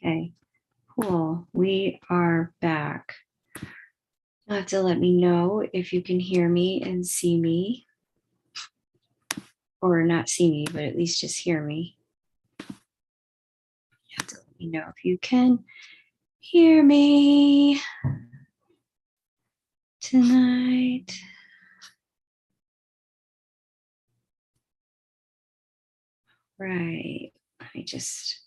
Okay, cool. We are back. You'll have to let me know if you can hear me and see me. Or not see me, but at least just hear me. You have to let me know if you can hear me tonight. Right. Let me just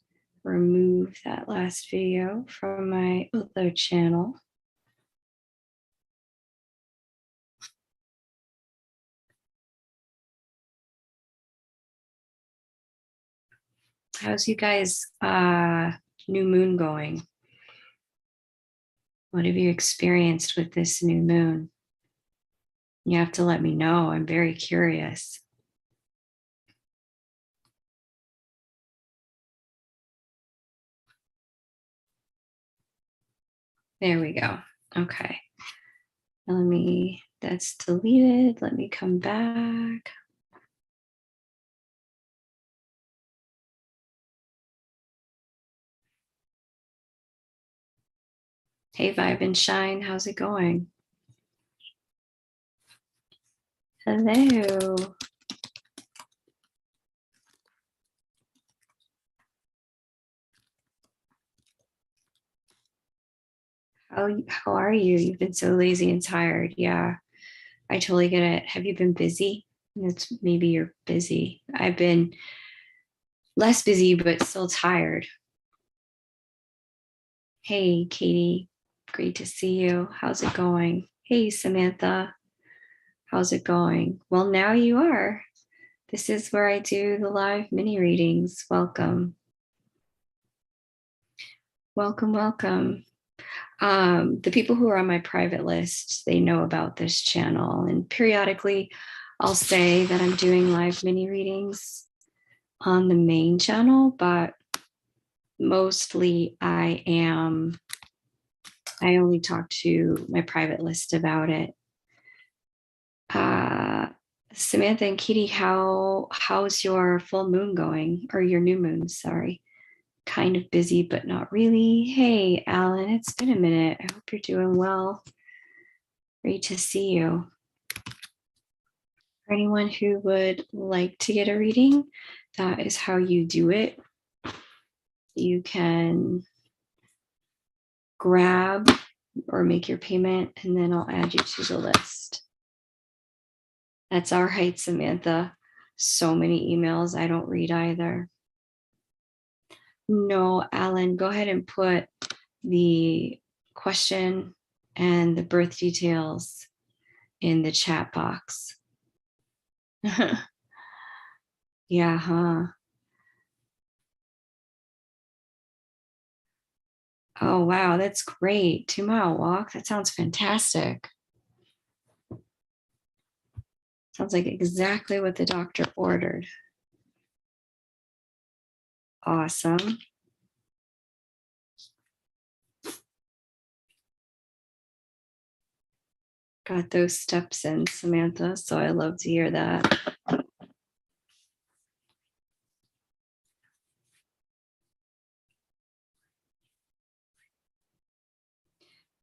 remove that last video from my other channel. How's you guys new moon going? What have you experienced with this new moon? You have to let me know. I'm very curious. There we go. Okay. That's deleted. Let me come back. Hey, Vibe and Shine, how's it going? Hello. How are you? You've been so lazy and tired. Yeah, I totally get it. Have you been busy? It's maybe you're busy. I've been less busy, but still tired. Hey, Katie, great to see you. How's it going? Hey, Samantha, how's it going? Well, now you are. This is where I do the live mini readings. Welcome. Welcome, welcome. The people who are on my private list, they know about this channel, and periodically I'll say that I'm doing live mini readings on the main channel, but mostly I only talk to my private list about it. Samantha and Kitty, how's your full moon going, or your new moon? Sorry, kind of busy, but not really. Hey, Alan, it's been a minute. I hope you're doing well. Great to see you. For anyone who would like to get a reading, that is how you do it. You can grab or make your payment, and then I'll add you to the list. That's our height, Samantha. So many emails I don't read either. No, Alan, go ahead and put the question and the birth details in the chat box. Yeah, huh? Oh, wow, that's great. 2-mile walk. That sounds fantastic. Sounds like exactly what the doctor ordered. Awesome. Got those steps in, Samantha, so I love to hear that. I'm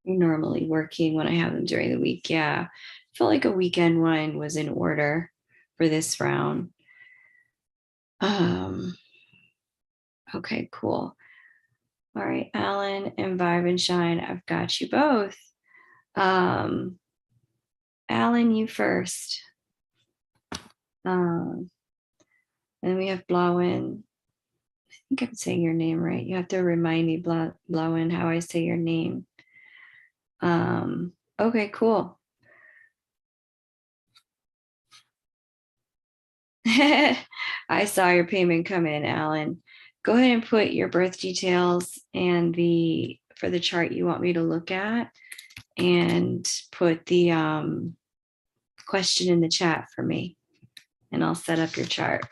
normally working when I have them during the week. Yeah, I felt like a weekend one was in order for this round. Okay, cool. All right, Alan and Vibe and Shine, I've got you both. Alan, you first. And then we have Blauen. I think I'm saying your name right. You have to remind me, Blauen, how I say your name. Okay, cool. I saw your payment come in, Alan. Go ahead and put your birth details and for the chart you want me to look at, and put the question in the chat for me, and I'll set up your chart.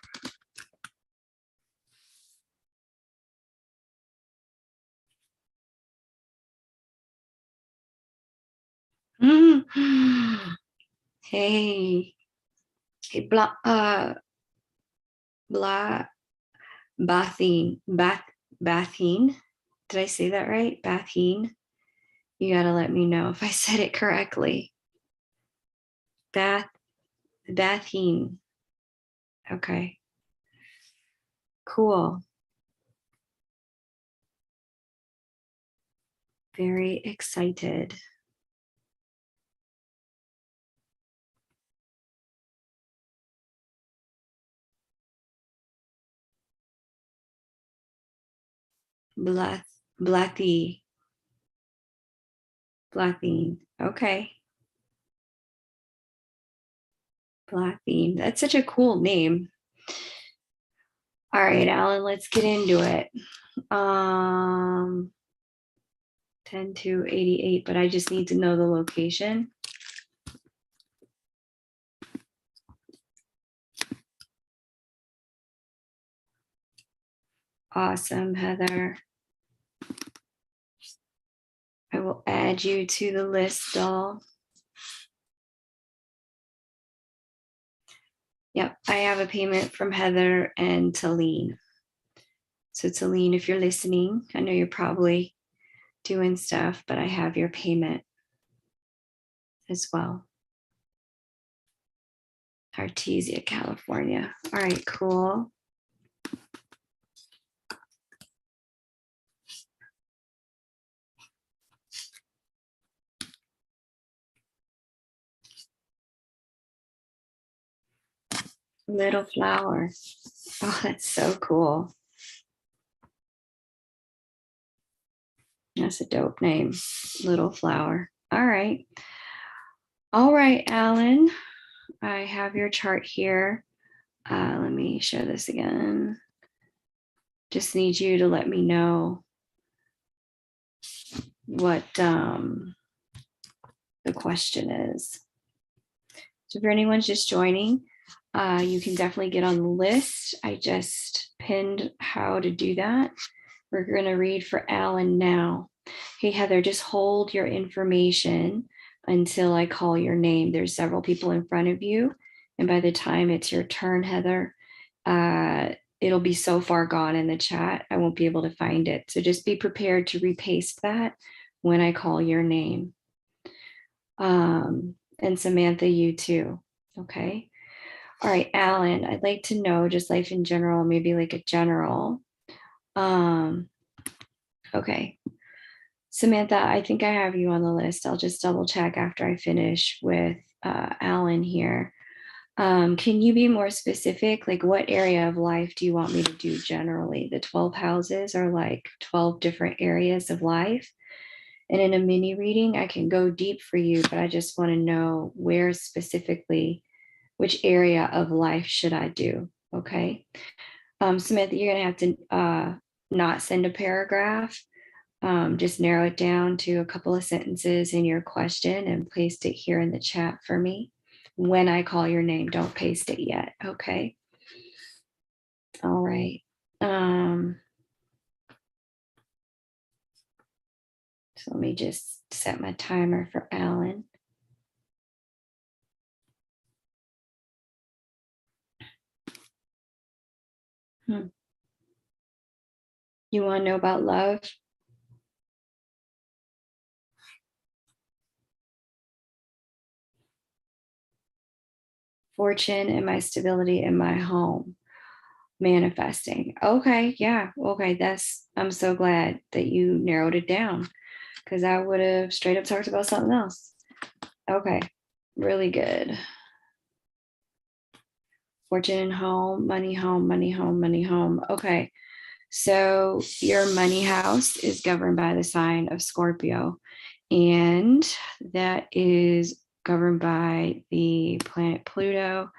Hey, Bathine. Did I say that right? Bathine? You got to let me know if I said it correctly. Bathine. Okay. Cool. Very excited. Blathy. Blathine. Okay. Blathine. That's such a cool name. All right, Alan, let's get into it. 10 to 88, but I just need to know the location. Awesome, Heather. I will add you to the list, doll. Yep, I have a payment from Heather and Talene. So Talene, if you're listening, I know you're probably doing stuff, but I have your payment as well. Artesia, California. All right, cool. Little flower. Oh, that's so cool. That's a dope name. Little flower. All right. All right, Alan. I have your chart here. Let me show this again. Just need you to let me know what the question is. So if anyone's just joining, you can definitely get on the list. I just pinned how to do that. We're going to read for Alan now. Hey, Heather, just hold your information until I call your name. There's several people in front of you. And by the time it's your turn, Heather, it'll be so far gone in the chat, I won't be able to find it. So just be prepared to repaste that when I call your name. And Samantha, you too. Okay. All right, Alan, I'd like to know just life in general, maybe like a general. Okay. Samantha, I think I have you on the list. I'll just double check after I finish with Alan here. Can you be more specific? Like what area of life do you want me to do generally? The 12 houses are like 12 different areas of life. And in a mini reading, I can go deep for you, but I just want to know where specifically, which area of life should I do? Okay. Samantha, you're going to have to not send a paragraph. Just narrow it down to a couple of sentences in your question and paste it here in the chat for me. When I call your name, don't paste it yet. Okay. All right. So let me just set my timer for Alan. You want to know about love? Fortune and my stability in my home. Manifesting. Okay. Yeah. Okay. I'm so glad that you narrowed it down because I would have straight up talked about something else. Okay. Really good. Fortune and home, money home, money home, money home. Okay. So your money house is governed by the sign of Scorpio, and that is governed by the planet Pluto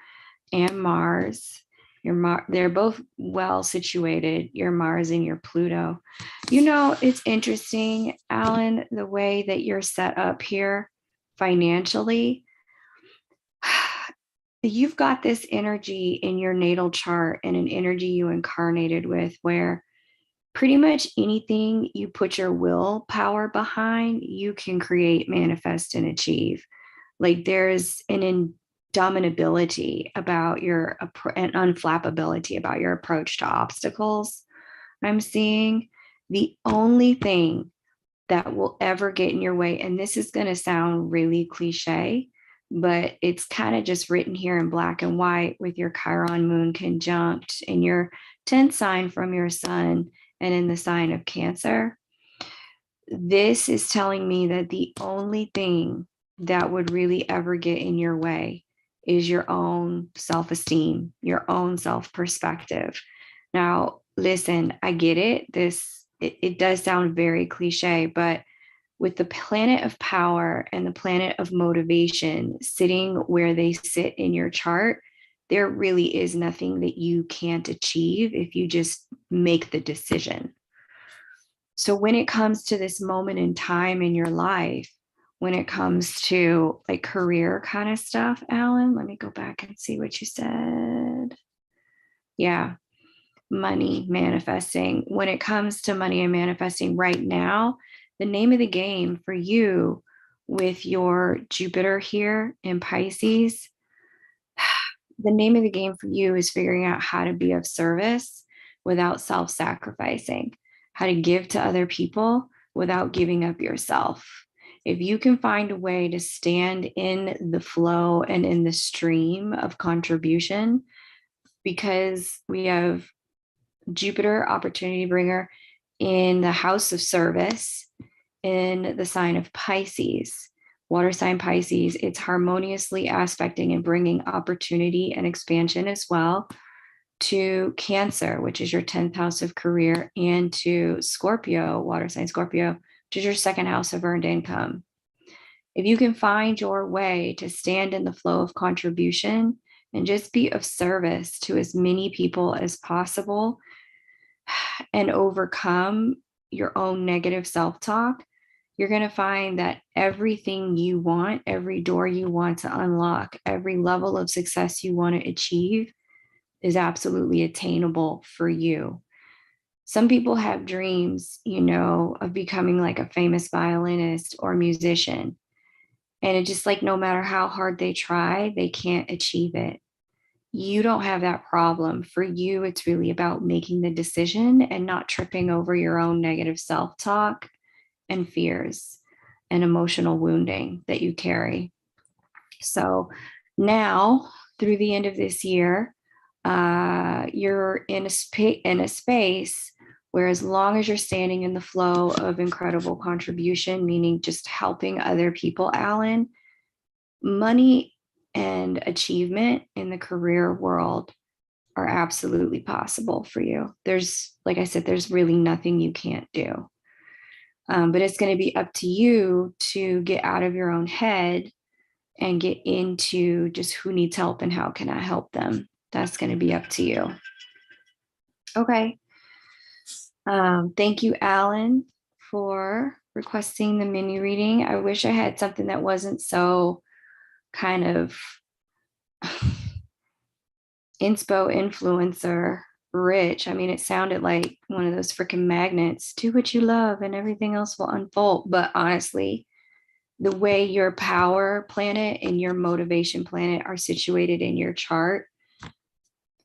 and Mars. They're both well situated, your Mars and your Pluto. You know, it's interesting, Alan, the way that you're set up here financially. You've got this energy in your natal chart and an energy you incarnated with where pretty much anything you put your willpower behind, you can create, manifest, and achieve. Like there's an indomitability about an unflappability about your approach to obstacles I'm seeing. The only thing that will ever get in your way, and this is going to sound really cliche, but it's kind of just written here in black and white with your Chiron moon conjunct in your 10th sign from your sun and in the sign of Cancer. This is telling me that the only thing that would really ever get in your way is your own self-esteem, your own self-perspective. Now, listen, I get it. It does sound very cliche, but with the planet of power and the planet of motivation sitting where they sit in your chart, there really is nothing that you can't achieve if you just make the decision. So when it comes to this moment in time in your life, when it comes to like career kind of stuff, Alan, let me go back and see what you said. Yeah, money manifesting. When it comes to money and manifesting right now, the name of the game for you with your Jupiter here in Pisces, the name of the game for you is figuring out how to be of service without self-sacrificing, how to give to other people without giving up yourself. If you can find a way to stand in the flow and in the stream of contribution, because we have Jupiter, opportunity bringer, in the house of service, in the sign of Pisces, water sign Pisces, it's harmoniously aspecting and bringing opportunity and expansion as well to Cancer, which is your 10th house of career, and to Scorpio, water sign Scorpio, which is your second house of earned income. If you can find your way to stand in the flow of contribution and just be of service to as many people as possible and overcome your own negative self-talk, you're going to find that everything you want, every door you want to unlock, every level of success you want to achieve is absolutely attainable for you. Some people have dreams, of becoming like a famous violinist or musician. And it just like no matter how hard they try, they can't achieve it. You don't have that problem. For you, it's really about making the decision and not tripping over your own negative self-talk and fears and emotional wounding that you carry. So now, through the end of this year, you're in a space where, as long as you're standing in the flow of incredible contribution, meaning just helping other people, Alan, money and achievement in the career world are absolutely possible for you. There's, like I said, there's really nothing you can't do. But it's going to be up to you to get out of your own head and get into just who needs help and how can I help them. That's going to be up to you. Okay. Thank you, Alan, for requesting the mini reading. I wish I had something that wasn't so kind of inspo influencer rich. I mean, it sounded like one of those freaking magnets. Do what you love and everything else will unfold. But honestly, the way your power planet and your motivation planet are situated in your chart,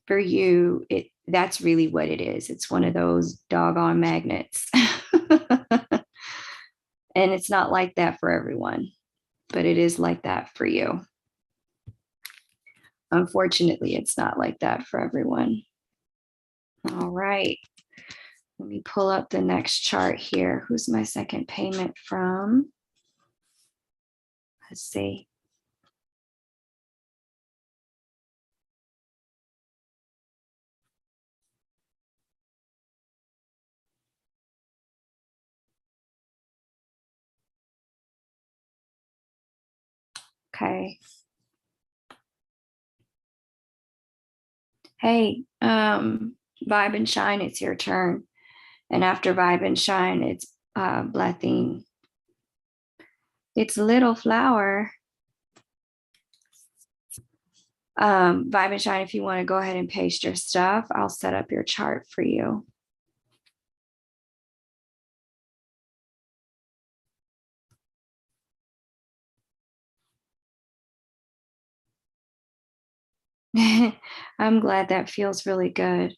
for you, that's really what it is. It's one of those doggone magnets. And it's not like that for everyone, but it is like that for you. Unfortunately, it's not like that for everyone. All right. Let me pull up the next chart here. Who's my second payment from? Let's see. Okay. Hey, Vibe and Shine, it's your turn. And after Vibe and Shine, it's Blathine. It's Little Flower. Vibe and Shine, if you want to go ahead and paste your stuff, I'll set up your chart for you. I'm glad that feels really good.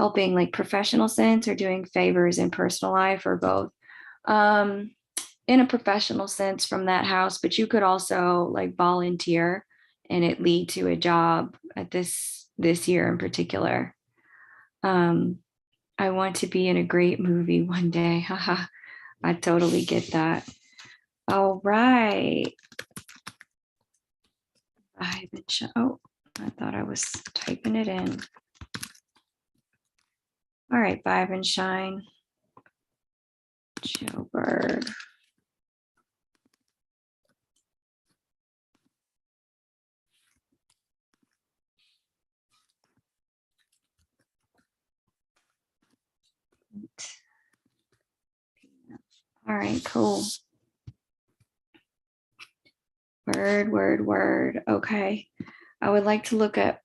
helping like professional sense or doing favors in personal life or both? In a professional sense from that house, but you could also like volunteer and it lead to a job at this year in particular. I want to be in a great movie one day. Haha, I totally get that. All right. Oh, I thought I was typing it in. All right, Vibe and Shine. Jailbird. All right, cool. Word. Okay. I would like to look at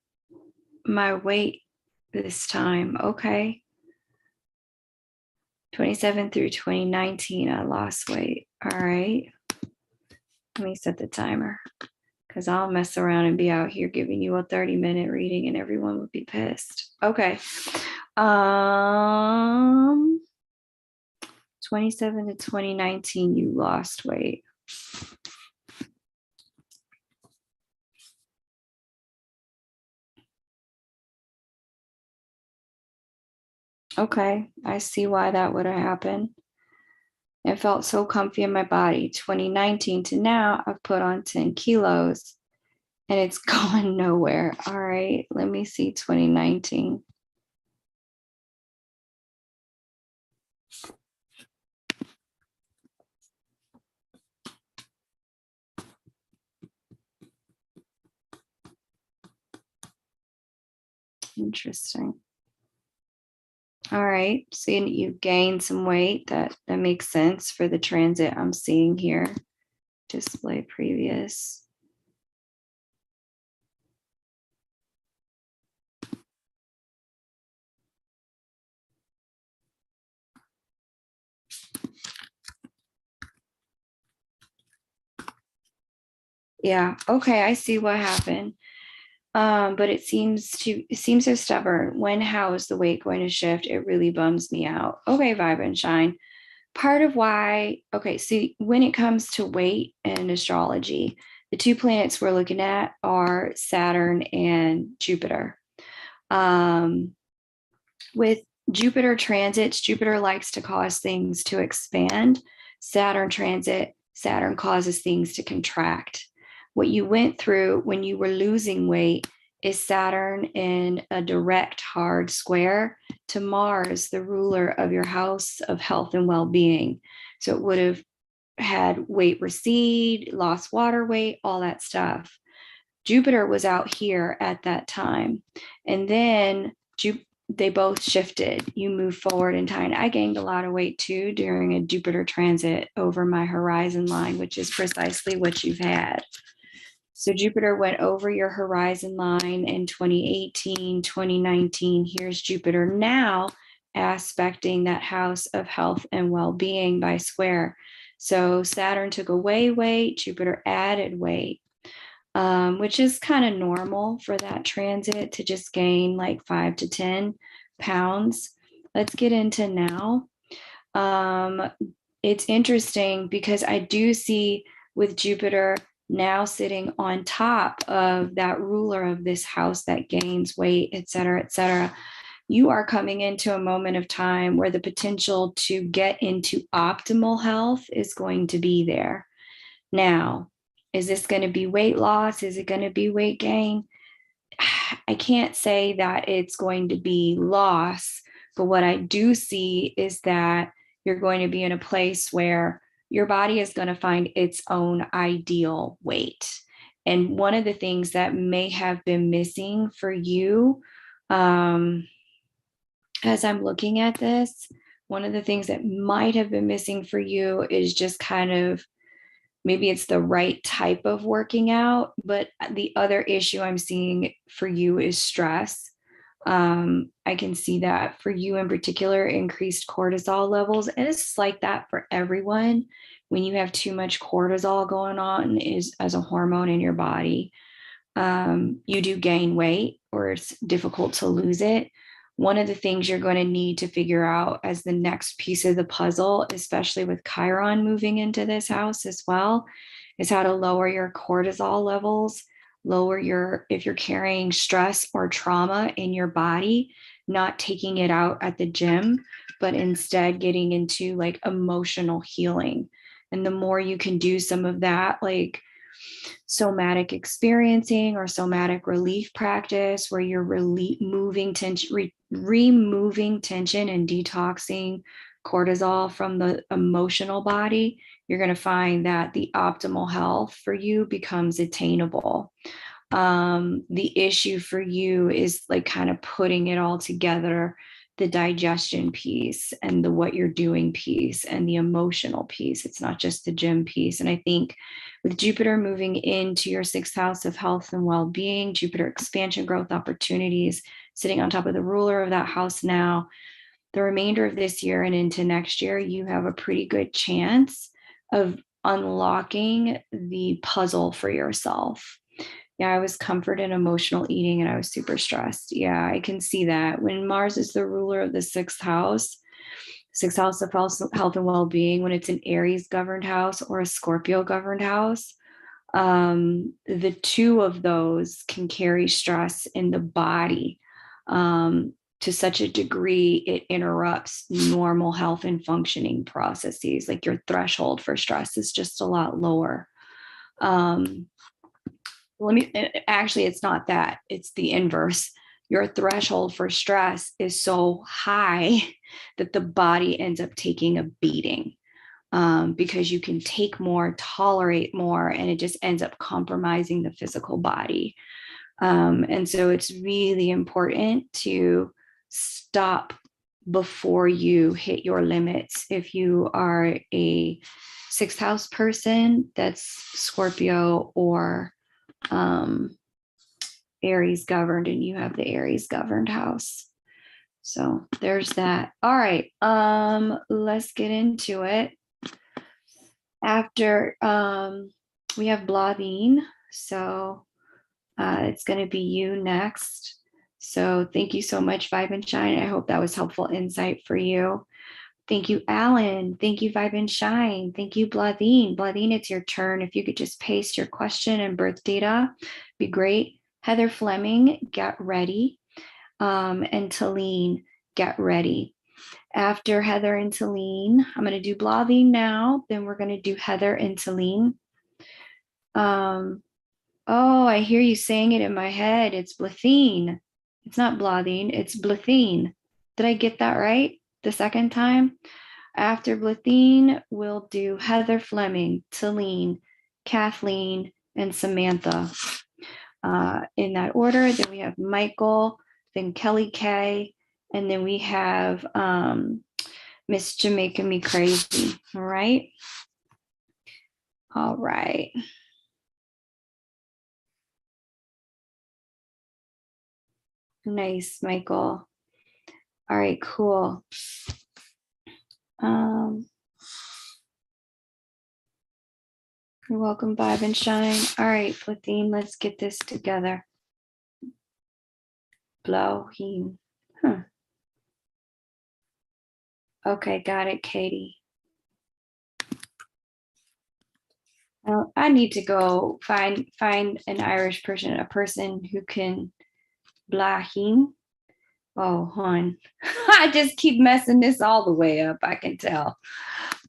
my weight this time. Okay. 27 through 2019, I lost weight. All right. Let me set the timer because I'll mess around and be out here giving you a 30-minute reading and everyone would be pissed. Okay. 27 to 2019, you lost weight. Okay, I see why that would have happened. It felt so comfy in my body. 2019 to now, I've put on 10 kilos and it's going nowhere. All right, let me see 2019. Interesting. All right, so you've gained some weight. That makes sense for the transit I'm seeing here. Display previous. Yeah, okay, I see what happened. But it seems so stubborn. When, how is the weight going to shift? It really bums me out. Okay, Vibe and Shine. Part of why, okay, so when it comes to weight and astrology, the two planets we're looking at are Saturn and Jupiter. With Jupiter transits, Jupiter likes to cause things to expand. Saturn transit, Saturn causes things to contract. What you went through when you were losing weight is Saturn in a direct hard square to Mars, the ruler of your house of health and well-being. So it would have had weight recede, lost water weight, all that stuff. Jupiter was out here at that time. And then they both shifted. You move forward in time. I gained a lot of weight too during a Jupiter transit over my horizon line, which is precisely what you've had. So Jupiter went over your horizon line in 2018, 2019. Here's Jupiter now aspecting that house of health and well-being by square. So Saturn took away weight, Jupiter added weight, which is kind of normal for that transit to just gain like 5 to 10 pounds. Let's get into now. It's interesting because I do see with Jupiter now sitting on top of that ruler of this house that gains weight, et cetera, you are coming into a moment of time where the potential to get into optimal health is going to be there. Now, is this going to be weight loss? Is it going to be weight gain? I can't say that it's going to be loss, but what I do see is that you're going to be in a place where your body is going to find its own ideal weight. And one of the things that may have been missing for you, as I'm looking at this, one of the things that might have been missing for you is just kind of maybe it's the right type of working out. But the other issue I'm seeing for you is stress. I can see that for you in particular, increased cortisol levels. And it's like that for everyone. When you have too much cortisol going on is as a hormone in your body, you do gain weight or it's difficult to lose it. one of the things you're going to need to figure out as the next piece of the puzzle, especially with Chiron moving into this house as well, is how to lower your cortisol levels, lower your, if you're carrying stress or trauma in your body, not taking it out at the gym, but instead getting into like emotional healing. And the more you can do some of that, like somatic experiencing or somatic relief practice, where you're removing tension, removing tension and detoxing cortisol from the emotional body, you're going to find that the optimal health for you becomes attainable. The issue for you is like kind of putting it all together, the digestion piece and the what you're doing piece and the emotional piece. It's not just the gym piece. And I think with Jupiter moving into your 6th house of health and well-being, Jupiter expansion, growth opportunities, sitting on top of the ruler of that house now, the remainder of this year and into next year, you have a pretty good chance of unlocking the puzzle for yourself. Yeah, I was comfort and emotional eating and I was super stressed. Yeah, I can see that. When Mars is the ruler of the 6th house, 6th house of health and well-being, when it's an Aries governed house or a Scorpio governed house, the two of those can carry stress in the body to such a degree it interrupts normal health and functioning processes. Like your threshold for stress is just a lot lower. Actually, it's not that, it's the inverse. Your threshold for stress is so high that the body ends up taking a beating, because you can take more, tolerate more, and it just ends up compromising the physical body. And so it's really important to stop before you hit your limits. If you are a 6th house person, that's Scorpio or Aries governed, and you have the Aries governed house. So there's that. All right, let's get into it. After we have Blavine, so it's going to be you next. So thank you so much, Vibe and Shine. I hope that was helpful insight for you. Thank you, Alan. Thank you, Vibe and Shine. Thank you, Blavine. Blavine, it's your turn. If you could just paste your question and birth data, be great. Heather Fleming, get ready. And Talene, get ready. After Heather and Talene, I'm going to do Blavine now. Then we're going to do Heather and Talene. Oh, I hear you saying it in my head. It's Blathine. It's not Blavine. It's Blathine. Did I get that right the second time? After Blathine, we'll do Heather Fleming, Talene, Kathleen, and Samantha. In that order. Then we have Michael, then Kelly K, and then we have Miss Jamaica Me Crazy. All right. All right. Nice, Michael. All right, cool. You're welcome, Vibe and Shine. All right, Blathine, let's get this together. Blowheen. Huh. Okay, got it, Katie. Well, I need to go find an Irish person, a person who can Blaheen. Oh, hon. I just keep messing this all the way up, I can tell.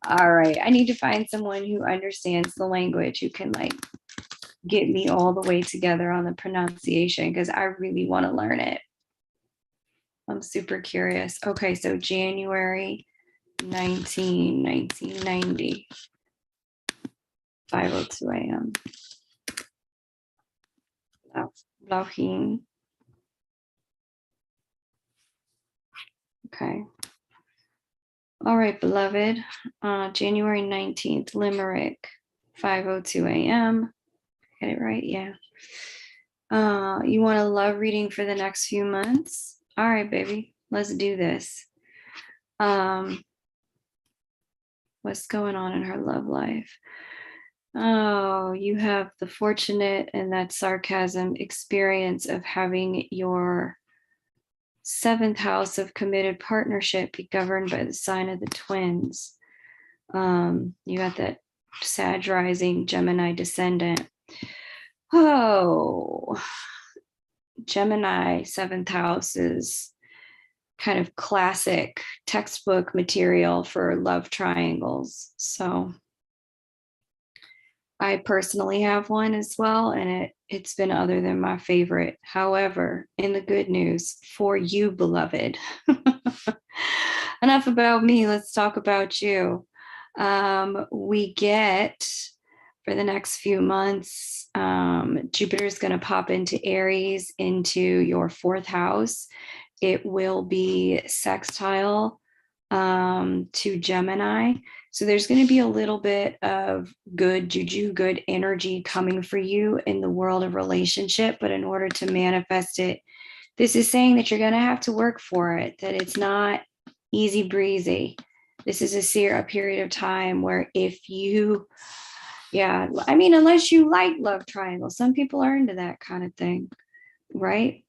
All right, I need to find someone who understands the language, who can like get me all the way together on the pronunciation, because I really want to learn it. I'm super curious. Okay, so January 1990, 5:02 a.m. Blauhin. Okay. All right, beloved. January 19th, Limerick, 5:02 a.m. Get it right? Yeah. You want a love reading for the next few months? All right, baby. Let's do this. What's going on in her love life? Oh, you have the fortunate and that sarcasm experience of having your seventh house of committed partnership be governed by the sign of the twins. You got that Sag rising, Gemini descendant. Oh, Gemini, seventh house is kind of classic textbook material for love triangles. So I personally have one as well, and it's been other than my favorite. However, in the good news for you, beloved, enough about me, let's talk about you. We get for the next few months, Jupiter is going to pop into Aries, into your fourth house. It will be sextile to Gemini. So there's going to be a little bit of good juju, good energy coming for you in the world of relationship. But in order to manifest it, this is saying that you're going to have to work for it, that it's not easy breezy. This is a period of time where if you, unless you like love triangles, some people are into that kind of thing, right?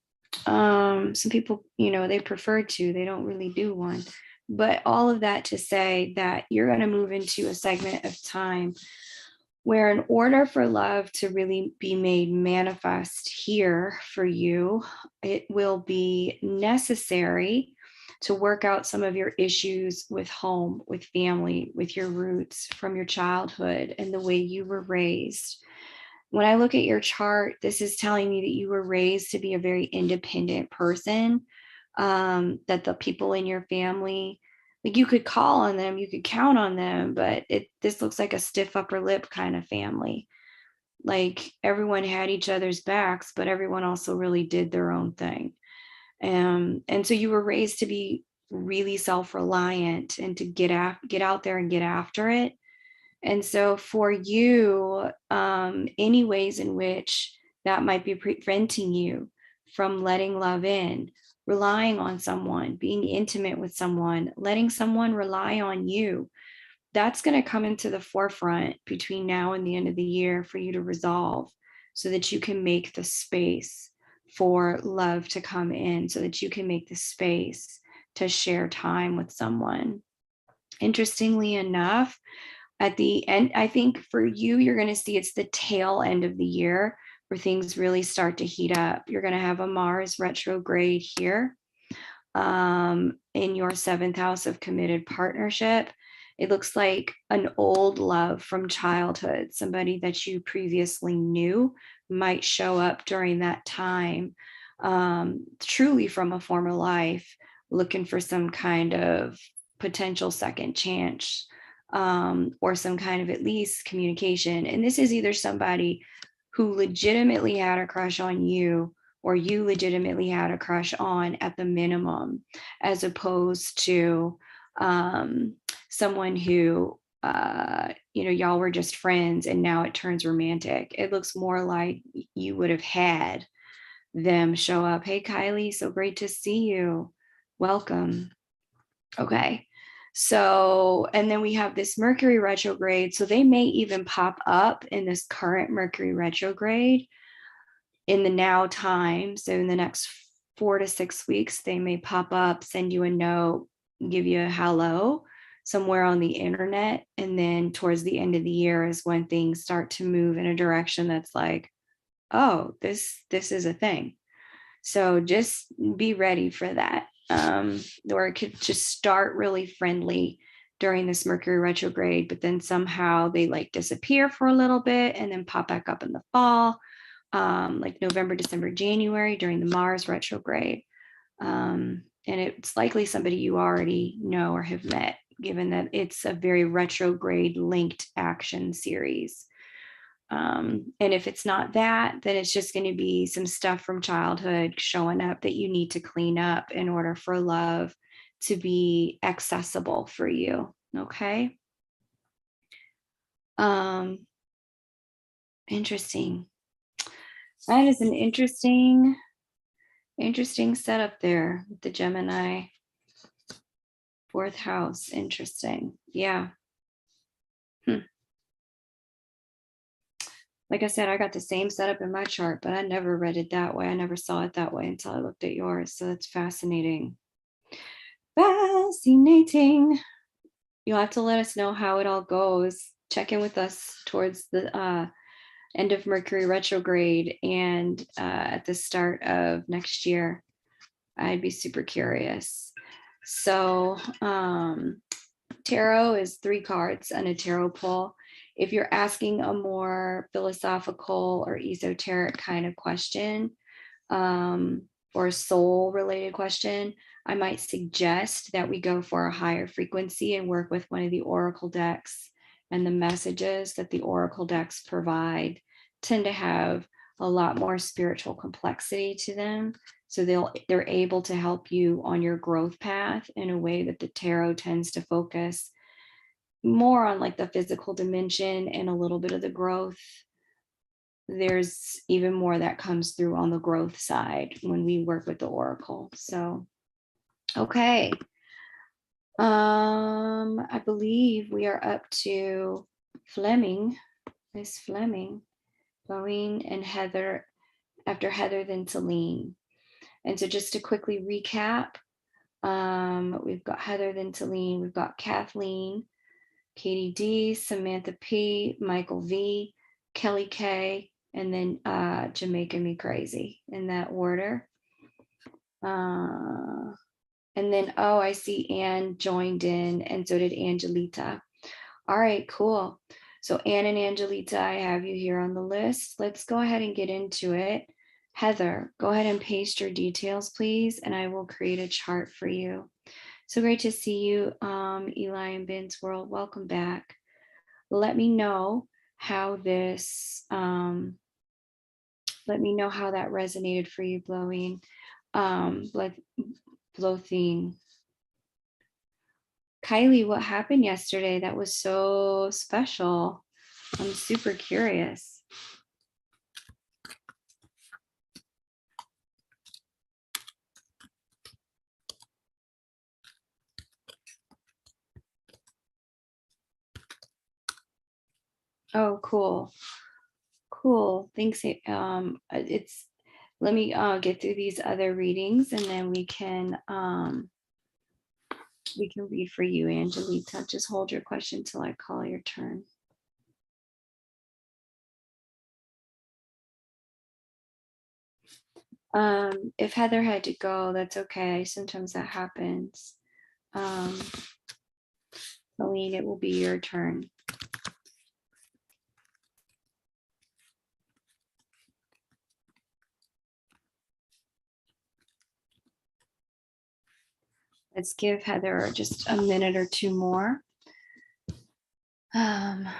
Some people, they prefer to, they don't really do one. But all of that to say that you're going to move into a segment of time where in order for love to really be made manifest here for you, it will be necessary to work out some of your issues with home, with family, with your roots from your childhood and the way you were raised. When I look at your chart, this is telling me that you were raised to be a very independent person, that the people in your family, like you could call on them, you could count on them, but this looks like a stiff upper lip kind of family. Like everyone had each other's backs, but everyone also really did their own thing. And so you were raised to be really self-reliant and to get out there and get after it. And so for you, any ways in which that might be preventing you from letting love in, relying on someone, being intimate with someone, letting someone rely on you, that's going to come into the forefront between now and the end of the year for you to resolve so that you can make the space for love to come in, so that you can make the space to share time with someone. Interestingly enough, at the end, I think for you, you're going to see it's the tail end of the year where things really start to heat up. You're going to have a Mars retrograde here in your seventh house of committed partnership. It looks like an old love from childhood, somebody that you previously knew might show up during that time, truly from a former life, looking for some kind of potential second chance. Or some kind of at least communication. And this is either somebody who legitimately had a crush on you or you legitimately had a crush on at the minimum, as opposed to someone who, y'all were just friends and now it turns romantic. It looks more like you would have had them show up. Hey, Kylie, so great to see you. Welcome. Okay. So, and then we have this Mercury retrograde. So they may even pop up in this current Mercury retrograde in the now time. So in the next 4 to 6 weeks, they may pop up, send you a note, give you a hello somewhere on the internet. And then towards the end of the year is when things start to move in a direction that's like, oh, this is a thing. So just be ready for that. Or it could just start really friendly during this Mercury retrograde, but then somehow they like disappear for a little bit and then pop back up in the fall, like November, December, January during the Mars retrograde. And it's likely somebody you already know or have met, given that it's a very retrograde linked action series. And if it's not that, then it's just going to be some stuff from childhood showing up that you need to clean up in order for love to be accessible for you. Okay. Interesting. That is an interesting setup there with the Gemini fourth house. Interesting. Yeah. Like I said, I got the same setup in my chart, but I never read it that way. I never saw it that way until I looked at yours. So that's fascinating. Fascinating. You'll have to let us know how it all goes. Check in with us towards the end of Mercury retrograde and at the start of next year. I'd be super curious. So tarot is 3 cards and a tarot pull. If you're asking a more philosophical or esoteric kind of question, or soul related question, I might suggest that we go for a higher frequency and work with one of the oracle decks. And the messages that the oracle decks provide tend to have a lot more spiritual complexity to them. So they're able to help you on your growth path in a way that the tarot tends to focus more on like the physical dimension and a little bit of the growth. There's even more that comes through on the growth side when we work with the oracle. So, okay. I believe we are up to Fleming, Miss Fleming, Lauren and Heather, after Heather, then Celine. And so just to quickly recap, we've got Heather, then Celine, we've got Kathleen, Katie D, Samantha P, Michael V, Kelly K, and then Jamaica Me Crazy in that order. And then, oh, I see Anne joined in, and so did Angelita. All right, cool. So Anne and Angelita, I have you here on the list. Let's go ahead and get into it. Heather, go ahead and paste your details, please, and I will create a chart for you. So great to see you, Eli and Ben's World. Welcome back. Let me know how this, let me know how that resonated for you, Blowing, Blowthing. Kylie, what happened yesterday? That was so special. I'm super curious. Oh, cool. Cool. Thanks. Let me get through these other readings and then we can read for you, Angelita. Just hold your question till I call your turn. If Heather had to go, that's okay. Sometimes that happens. Celine, it will be your turn. Let's give Heather just a minute or two more. I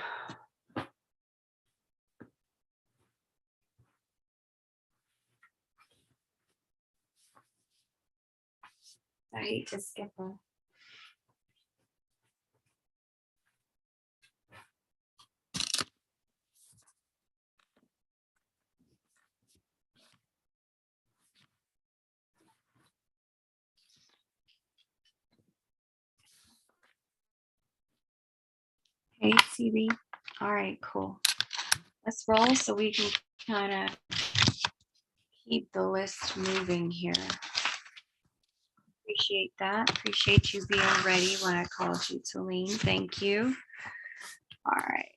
hate to skip her. Hey, CB. All right, cool. Let's roll so we can kind of keep the list moving here. Appreciate that. Appreciate you being ready when I called you, Celine. Thank you. All right.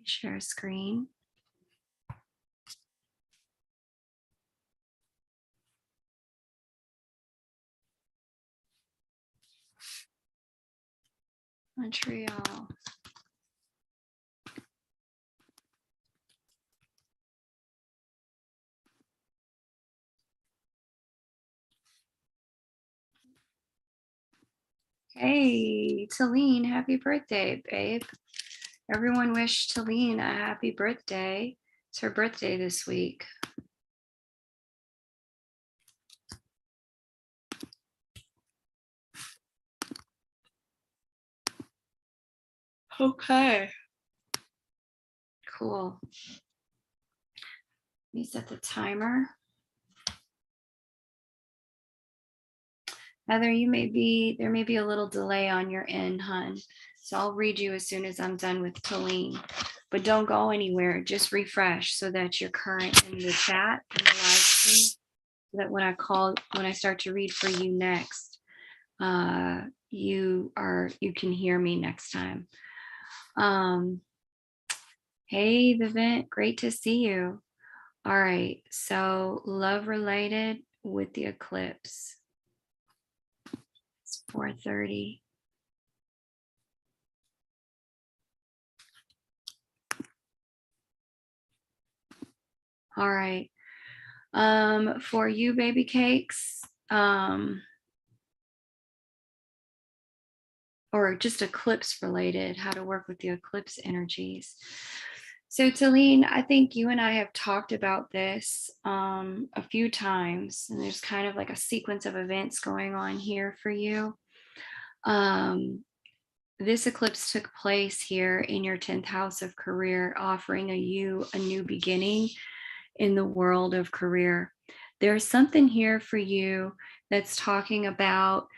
Share screen. Montreal. Hey, Celine, happy birthday, babe. Everyone wish Celine a happy birthday. It's her birthday this week. Okay. Cool. Let me set the timer. Heather, there may be a little delay on your end, hun. So I'll read you as soon as I'm done with Talene. But don't go anywhere. Just refresh so that you're current in the chat in the live stream. So that when I start to read for you next, you can hear me next time. Hey, Vivint, great to see you. All right, so love related with the eclipse. It's 4:30. All right. For you, baby cakes, or just eclipse related, how to work with the eclipse energies. So Talene, I think you and I have talked about this a few times, and there's kind of like a sequence of events going on here for you. This eclipse took place here in your 10th house of career, offering you a new beginning in the world of career. There's something here for you that's talking about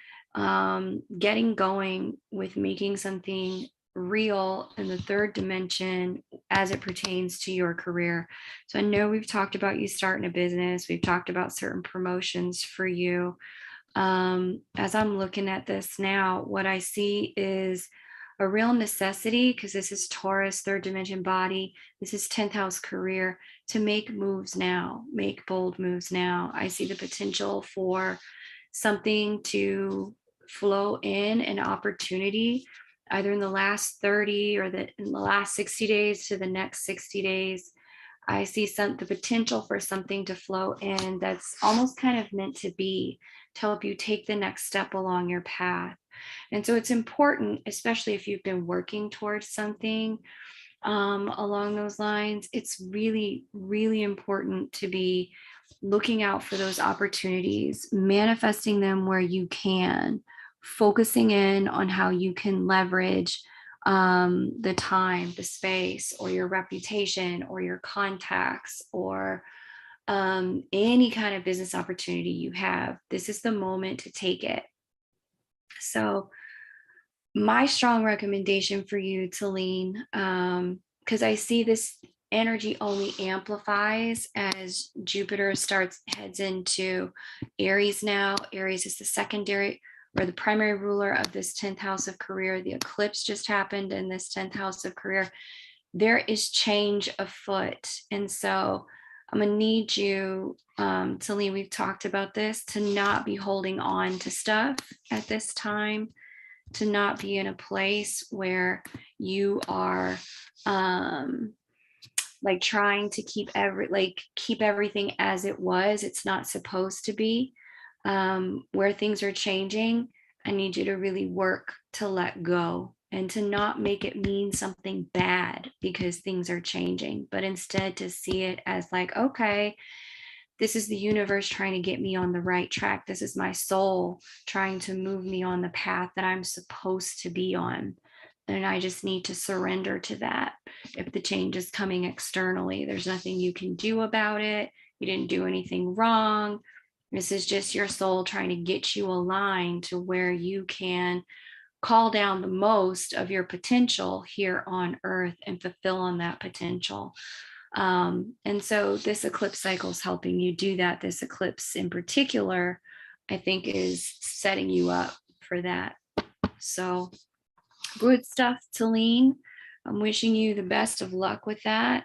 getting going with making something real in the third dimension as it pertains to your career. So I know we've talked about you starting a business. We've talked about certain promotions for you. As I'm looking at this now, what I see is a real necessity, because this is Taurus, third dimension body. This is 10th house career, to make moves now, make bold moves now. I see the potential for something to flow in, an opportunity, either in the last 30 or in the last 60 days to the next 60 days. I see the potential for something to flow in that's almost kind of meant to be, to help you take the next step along your path. And so it's important, especially if you've been working towards something along those lines, it's really, really important to be looking out for those opportunities, manifesting them where you can, focusing in on how you can leverage the time, the space, or your reputation, or your contacts, or any kind of business opportunity you have. This is the moment to take it. So my strong recommendation for you, Talene, because I see this energy only amplifies as Jupiter heads into Aries now. Aries is the secondary or the primary ruler of this 10th house of career. The eclipse just happened in this 10th house of career. There is change afoot. And so I'm going to need you, Talene, we've talked about this, to not be holding on to stuff at this time, to not be in a place where you are like trying to keep everything as it was. It's not supposed to be. Where things are changing, I need you to really work to let go and to not make it mean something bad because things are changing, but instead to see it as like, okay, this is the universe trying to get me on the right track. This is my soul trying to move me on the path that I'm supposed to be on. And I just need to surrender to that. If the change is coming externally, there's nothing you can do about it. You didn't do anything wrong. This is just your soul trying to get you aligned to where you can call down the most of your potential here on earth and fulfill on that potential. And so this eclipse cycle is helping you do that. This eclipse in particular, I think, is setting you up for that. So good stuff, Talene. I'm wishing you the best of luck with that.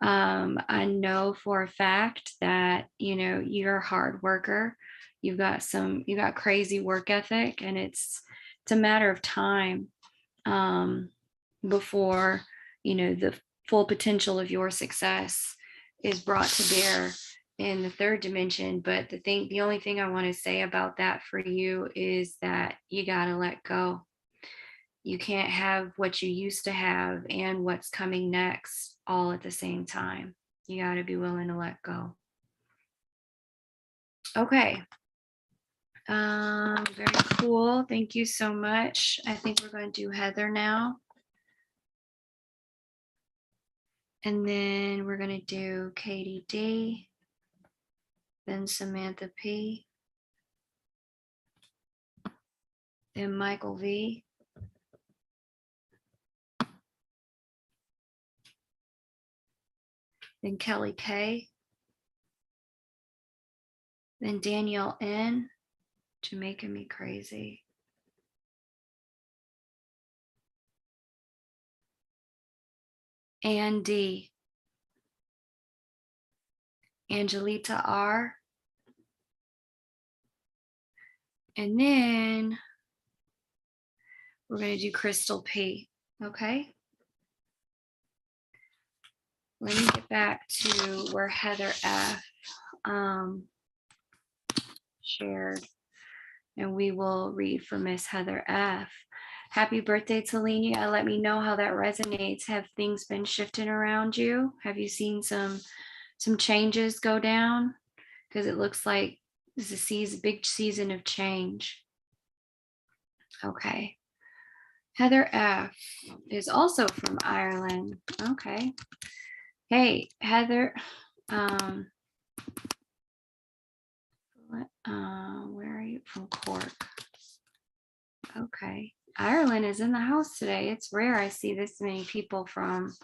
I know for a fact that, you're a hard worker. You got crazy work ethic, and it's a matter of time before, the full potential of your success is brought to bear in the third dimension. But the only thing I want to say about that for you is that you got to let go. You can't have what you used to have and what's coming next all at the same time. You got to be willing to let go. Okay. Very cool. Thank you so much. I think we're going to do Heather now. And then we're going to do Katie D, then Samantha P, then Michael V, then Kelly K, then Danielle N, Jamaica Me Crazy, Ann D, Angelita R, and then we're going to do Crystal P. Okay. Let me get back to where Heather F shared, and we will read for Miss Heather F. Happy birthday to Lenia. Let me know how that resonates. Have things been shifting around you? Have you seen some changes go down? Because it looks like this is a big season of change. Okay. Heather F is also from Ireland. Okay. Hey, Heather. Where are you? From Cork. Okay. Ireland is in the house today. It's rare I see this many people from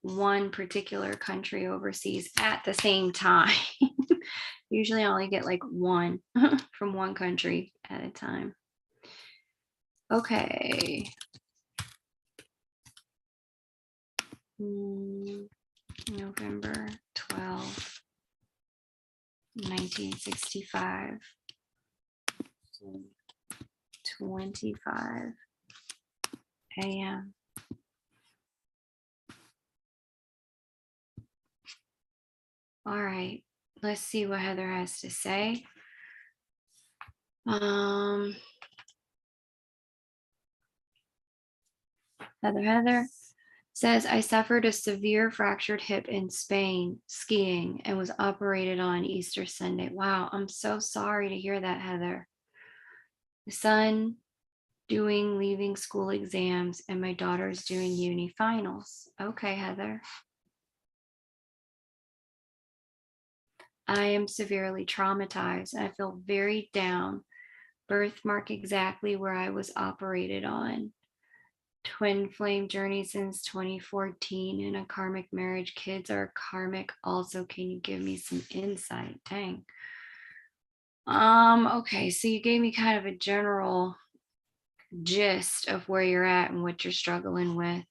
one particular country overseas at the same time. Usually I only get like one from one country at a time. Okay. November 12th, 1965. 25 a.m. All right, let's see what Heather has to say. Heather says, I suffered a severe fractured hip in Spain skiing and was operated on Easter Sunday. Wow, I'm so sorry to hear that, Heather. The son leaving school exams, and my daughter's doing uni finals. Okay, Heather. I am severely traumatized. I feel very down. Birthmark exactly where I was operated on. Twin flame journey since 2014 and a karmic marriage. Kids are karmic also. Can you give me some insight? Dang. Okay, so you gave me kind of a general gist of where you're at and what you're struggling with.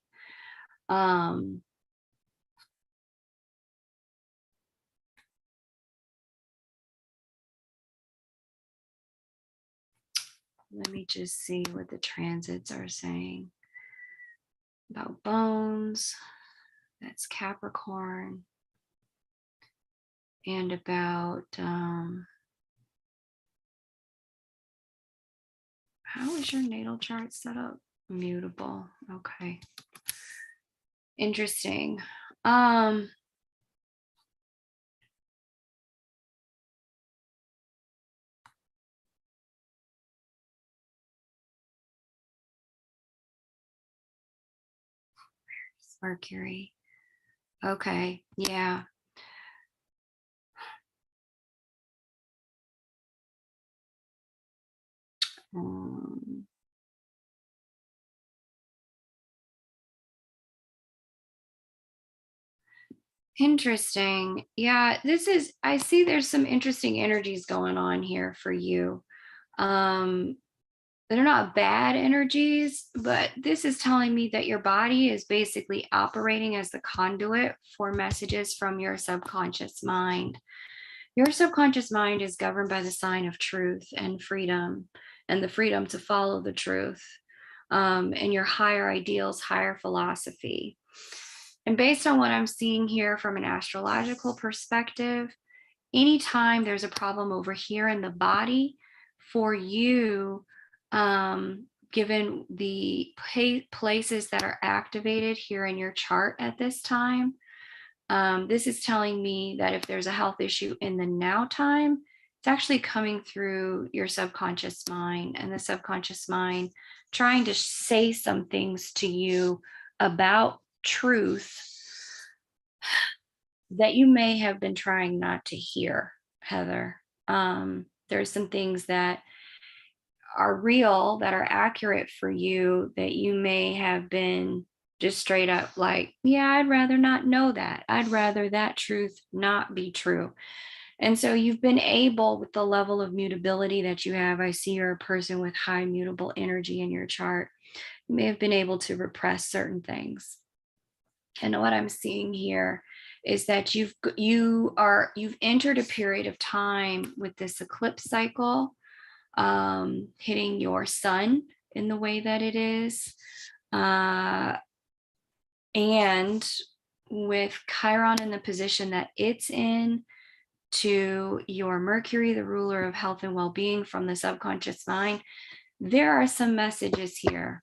Let me just see what the transits are saying about bones. That's Capricorn. And about how is your natal chart set up? Mutable. Okay. Interesting. Mercury. Okay. Yeah. Interesting. Yeah, I see there's some interesting energies going on here for you. They're not bad energies, but this is telling me that your body is basically operating as the conduit for messages from your subconscious mind. Your subconscious mind is governed by the sign of truth and freedom, and the freedom to follow the truth, and your higher ideals, higher philosophy. And based on what I'm seeing here from an astrological perspective, anytime there's a problem over here in the body for you, given the places that are activated here in your chart at this time, this is telling me that if there's a health issue in the now time, it's actually coming through your subconscious mind, and the subconscious mind trying to say some things to you about truth that you may have been trying not to hear, Heather. There's some things that are real, that are accurate for you, that you may have been just straight up like, yeah, I'd rather not know that. I'd rather that truth not be true. And so you've been able, with the level of mutability that you have, I see you're a person with high mutable energy in your chart, you may have been able to repress certain things. And what I'm seeing here is that you've entered a period of time with this eclipse cycle hitting your sun in the way that it is. And with Chiron in the position that it's in, to your Mercury, the ruler of health and well-being from the subconscious mind, there are some messages here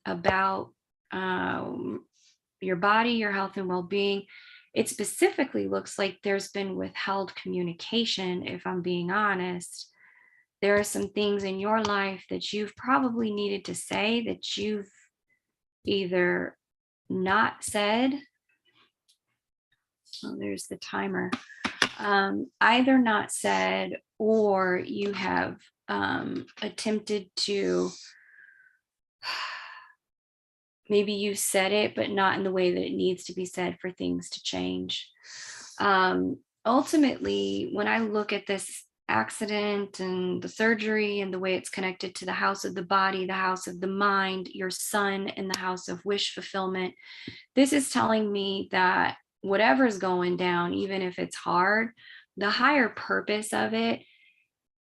about your body, your health and well-being. It specifically looks like there's been withheld communication, if I'm being honest. There are some things in your life that you've probably needed to say that you've either not said. Oh, there's the timer. Either not said, or you have attempted to, maybe you said it, but not in the way that it needs to be said for things to change. Ultimately, when I look at this accident and the surgery and the way it's connected to the house of the body, the house of the mind, your sun, and the house of wish fulfillment, this is telling me that whatever's going down, even if it's hard, the higher purpose of it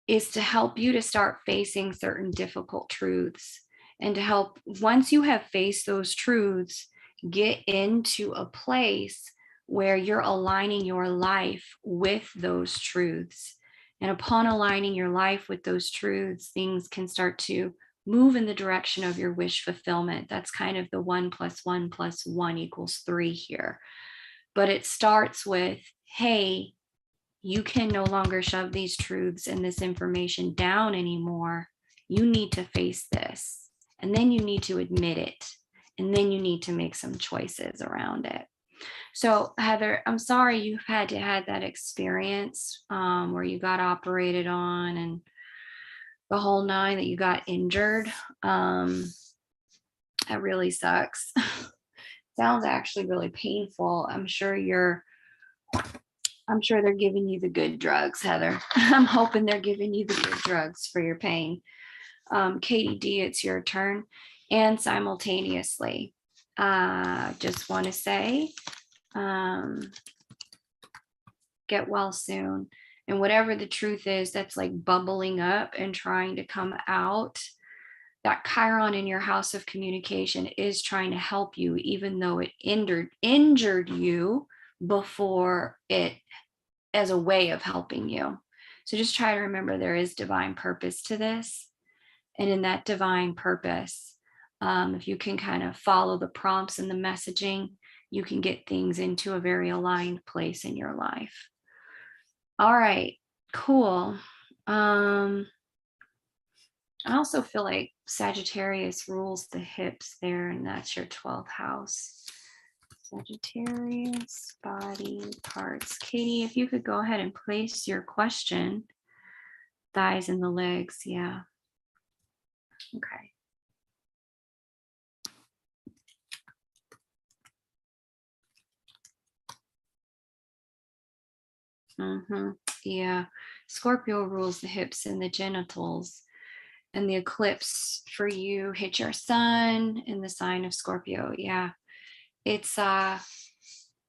is to help you to start facing certain difficult truths, and to help, once you have faced those truths, get into a place where you're aligning your life with those truths. And upon aligning your life with those truths, things can start to move in the direction of your wish fulfillment. That's kind of the 1 + 1 + 1 = 3 here. But it starts with, hey, you can no longer shove these truths and this information down anymore. You need to face this. And then you need to admit it. And then you need to make some choices around it. So Heather, I'm sorry you've had to have that experience where you got operated on and the whole nine, that you got injured. That really sucks. Sounds actually really painful. I'm sure they're giving you the good drugs, Heather. I'm hoping they're giving you the good drugs for your pain. Katie D, it's your turn. And simultaneously, just want to say, get well soon. And whatever the truth is that's like bubbling up and trying to come out, that Chiron in your house of communication is trying to help you, even though it injured you before it, as a way of helping you. So just try to remember there is divine purpose to this. And in that divine purpose, if you can kind of follow the prompts and the messaging, you can get things into a very aligned place in your life. All right, cool. I also feel like Sagittarius rules the hips there, and that's your 12th house. Sagittarius, body parts. Katie, if you could go ahead and place your question. Thighs and the legs, yeah. Okay. Yeah. Scorpio rules the hips and the genitals. And the eclipse for you hit your sun in the sign of Scorpio. Yeah. It's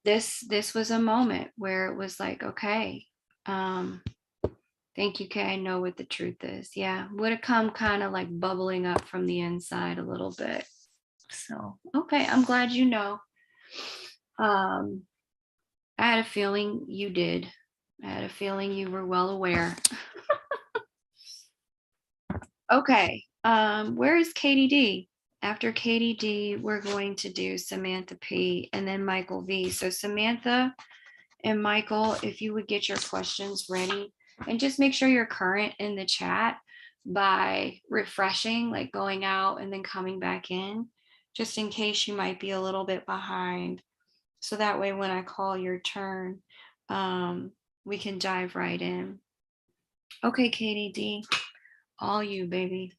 this was a moment where it was like, okay, thank you, Kay. I know what the truth is. Yeah. Would have come kind of like bubbling up from the inside a little bit. So, okay, I'm glad you know. I had a feeling you did. I had a feeling you were well aware. Okay, where is Katie D? After Katie D, we're going to do Samantha P and then Michael V. So Samantha and Michael, if you would get your questions ready and just make sure you're current in the chat by refreshing, like going out and then coming back in, just in case you might be a little bit behind. So that way, when I call your turn, we can dive right in. Okay, Katie D, all you, baby.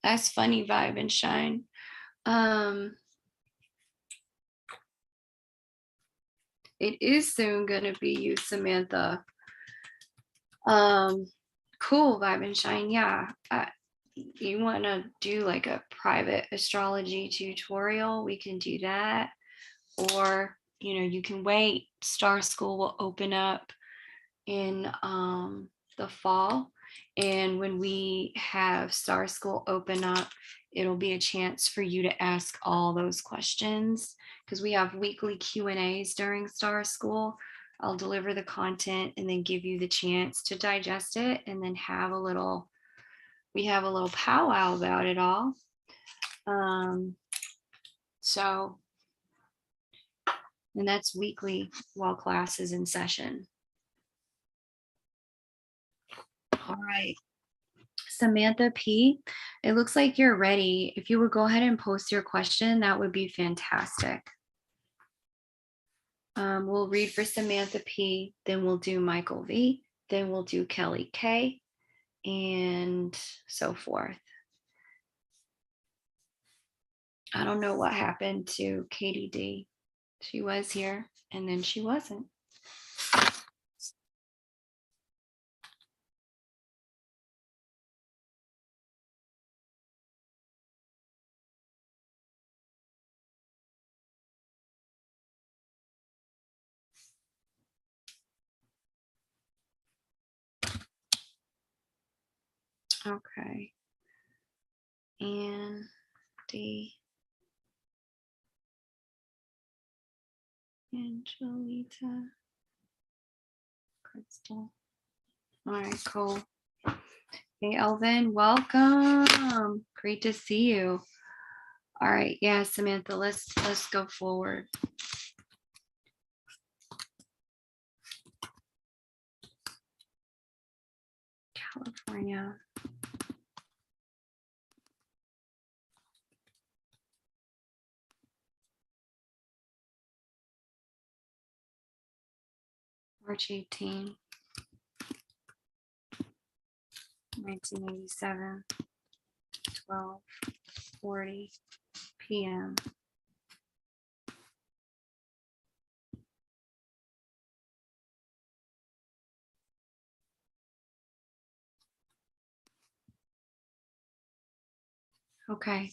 That's funny, vibe and shine. It is soon gonna be you, Samantha. Cool, vibe and shine. Yeah. You want to do like a private astrology tutorial? We can do that. Or, you can wait. Star School will open up in the fall. And when we have Star School open up, it'll be a chance for you to ask all those questions because we have weekly Q&As during Star School. I'll deliver the content and then give you the chance to digest it and then we have a little powwow about it all. So, and that's weekly while class is in session. All right. Samantha P, it looks like you're ready. If you would go ahead and post your question, that would be fantastic. We'll read for Samantha P, then we'll do Michael V, then we'll do Kelly K, and so forth. I don't know what happened to Katie D. She was here and then she wasn't. Okay. And D. Angelita. Crystal. All right, cool. Hey, Elvin, welcome. Great to see you. All right, yeah, Samantha, let's go forward. California. March 18, 1987, 12:40 p.m. Okay,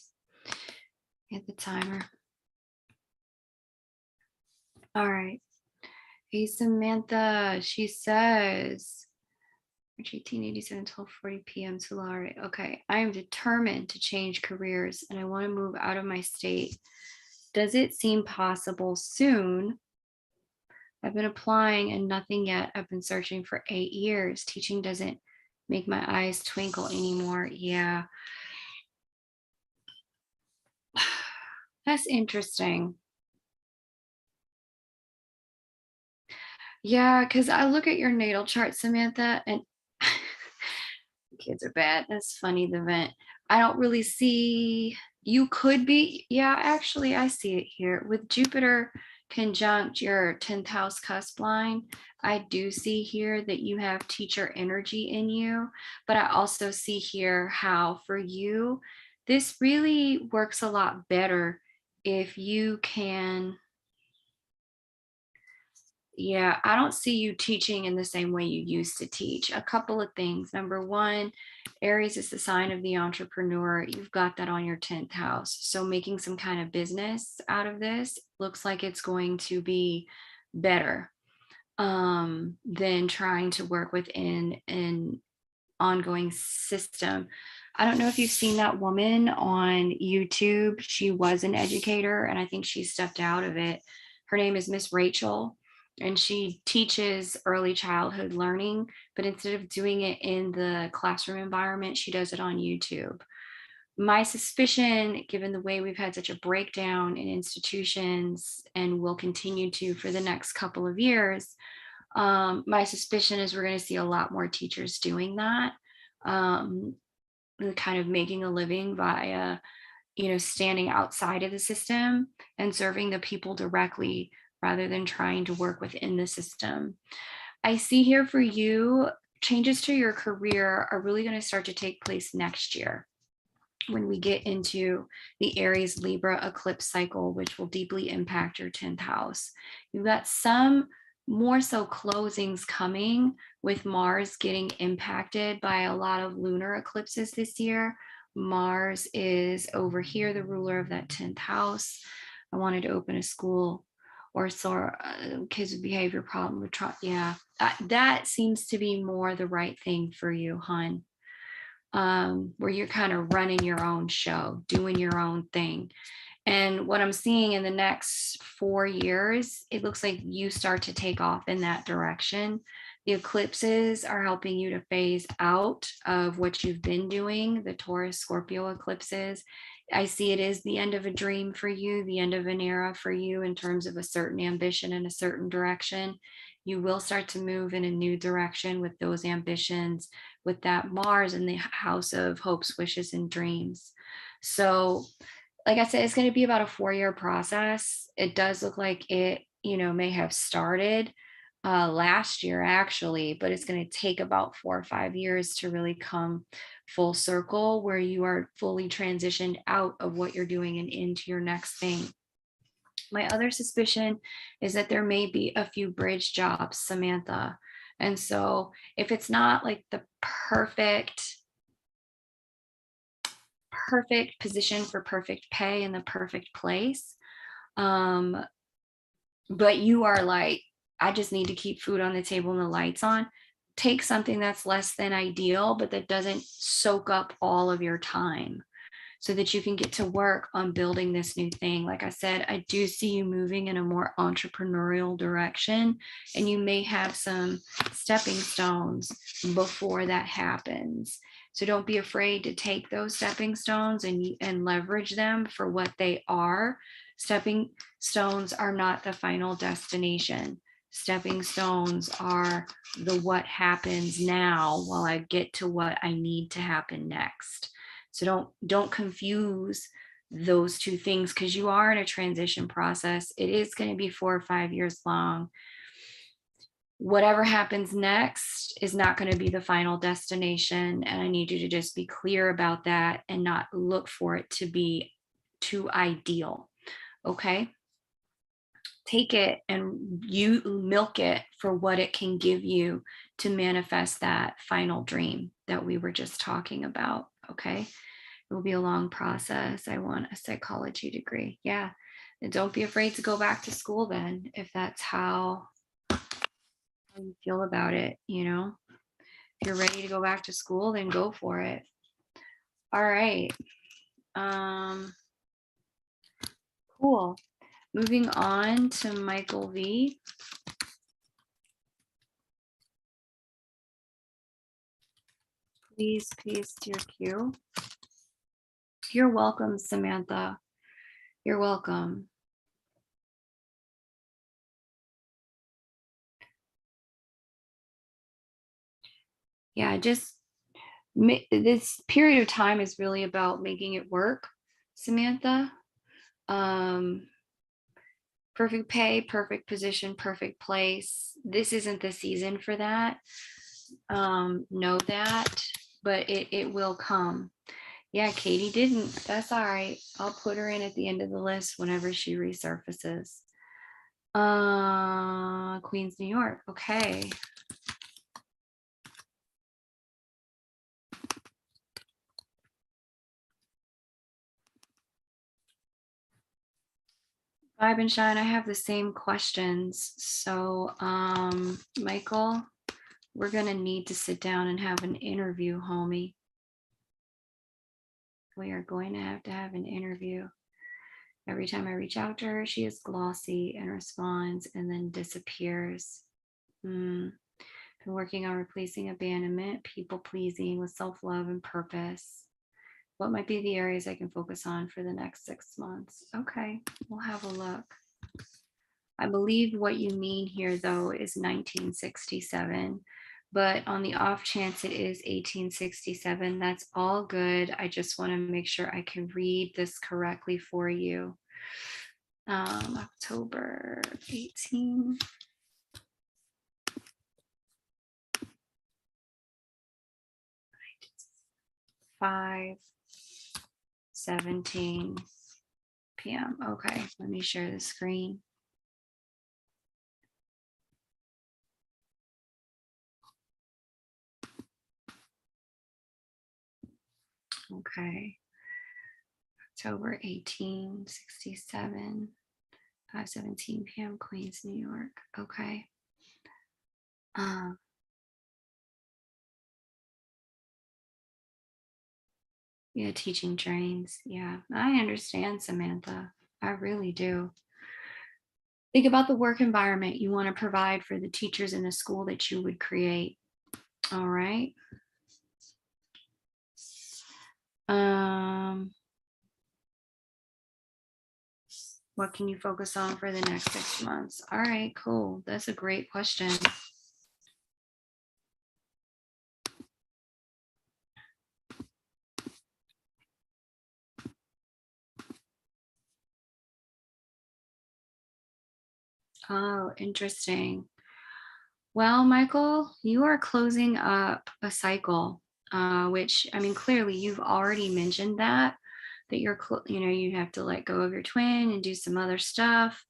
hit the timer. All right. Hey, Samantha, she says, March 1887, 12:40 p.m. Tulare. Okay, I am determined to change careers and I want to move out of my state. Does it seem possible soon? I've been applying and nothing yet. I've been searching for 8 years. Teaching doesn't make my eyes twinkle anymore. Yeah. That's interesting. Yeah, because I look at your natal chart, Samantha, and kids are bad. That's funny, the vent. I don't really see, you could be, yeah, actually, I see it here. With Jupiter conjunct your 10th house cusp line, I do see here that you have teacher energy in you, but I also see here how for you, this really works a lot better if you can. Yeah, I don't see you teaching in the same way you used to teach. A couple of things. Number one, Aries is the sign of the entrepreneur. You've got that on your 10th house. So making some kind of business out of this looks like it's going to be better than trying to work within an ongoing system. I don't know if you've seen that woman on YouTube. She was an educator and I think she stepped out of it. Her name is Miss Rachel and she teaches early childhood learning, but instead of doing it in the classroom environment, she does it on YouTube. My suspicion, given the way we've had such a breakdown in institutions and will continue to for the next couple of years, my suspicion is we're going to see a lot more teachers doing that, kind of making a living via, standing outside of the system and serving the people directly rather than trying to work within the system. I see here for you, changes to your career are really going to start to take place next year when we get into the Aries Libra eclipse cycle, which will deeply impact your 10th house. You've got some more so closings coming with Mars getting impacted by a lot of lunar eclipses this year. Mars is over here, the ruler of that 10th house. I wanted to open a school or so kids with behavior problem. Yeah, that seems to be more the right thing for you, hon. Where you're kind of running your own show, doing your own thing. And what I'm seeing in the next 4 years, it looks like you start to take off in that direction. The eclipses are helping you to phase out of what you've been doing, the Taurus, Scorpio eclipses. I see it as the end of a dream for you, the end of an era for you in terms of a certain ambition in a certain direction. You will start to move in a new direction with those ambitions, with that Mars in the house of hopes, wishes, and dreams. So, like I said, it's going to be about a 4-year process. It does look like it, may have started last year actually, but it's going to take about 4 or 5 years to really come full circle where you are fully transitioned out of what you're doing and into your next thing. My other suspicion is that there may be a few bridge jobs, Samantha. And so if it's not like the perfect position for perfect pay in the perfect place, but you are like, I just need to keep food on the table and the lights on, take something that's less than ideal, but that doesn't soak up all of your time so that you can get to work on building this new thing. Like I said, I do see you moving in a more entrepreneurial direction, and you may have some stepping stones before that happens. So don't be afraid to take those stepping stones and leverage them for what they are. Stepping stones are not the final destination. Stepping stones are the what happens now while I get to what I need to happen next. So don't confuse those two things, because you are in a transition process. It is going to be 4 or 5 years long. Whatever happens next is not going to be the final destination. And I need you to just be clear about that and not look for it to be too ideal. Okay? Take it and you milk it for what it can give you to manifest that final dream that we were just talking about. Okay? It will be a long process. I want a psychology degree. Yeah. And don't be afraid to go back to school then, if that's how you feel about it. If you're ready to go back to school, then go for it. All right. Cool. Moving on to Michael V. Please, dear Q. You're welcome, Samantha. You're welcome. Yeah, just this period of time is really about making it work, Samantha. Perfect pay, perfect position, perfect place. This isn't the season for that. Know that, but it will come. Yeah, Katie didn't. That's all right. I'll put her in at the end of the list whenever she resurfaces. Queens, New York. Okay. Vibe and Shine, I have the same questions. So, Michael, we're going to need to sit down and have an interview, homie. We are going to have an interview. Every time I reach out to her, she is glossy and responds and then disappears. Been working on replacing abandonment, people pleasing with self-love and purpose. What might be the areas I can focus on for the next 6 months? Okay, we'll have a look. I believe what you mean here, though, is 1967. But on the off chance it is 1867, that's all good. I just want to make sure I can read this correctly for you. October 18. Right. 5:17 p.m. Okay, let me share the screen. Okay. October 1867, 5:17 p.m. Queens, New York. Okay. Yeah, teaching drains. Yeah, I understand, Samantha. I really do. Think about the work environment you want to provide for the teachers in the school that you would create. All right. What can you focus on for the next 6 months? All right, cool. That's a great question. Oh, interesting. Well, Michael, you are closing up a cycle, which, I mean, clearly you've already mentioned that you're, you have to let go of your twin and do some other stuff.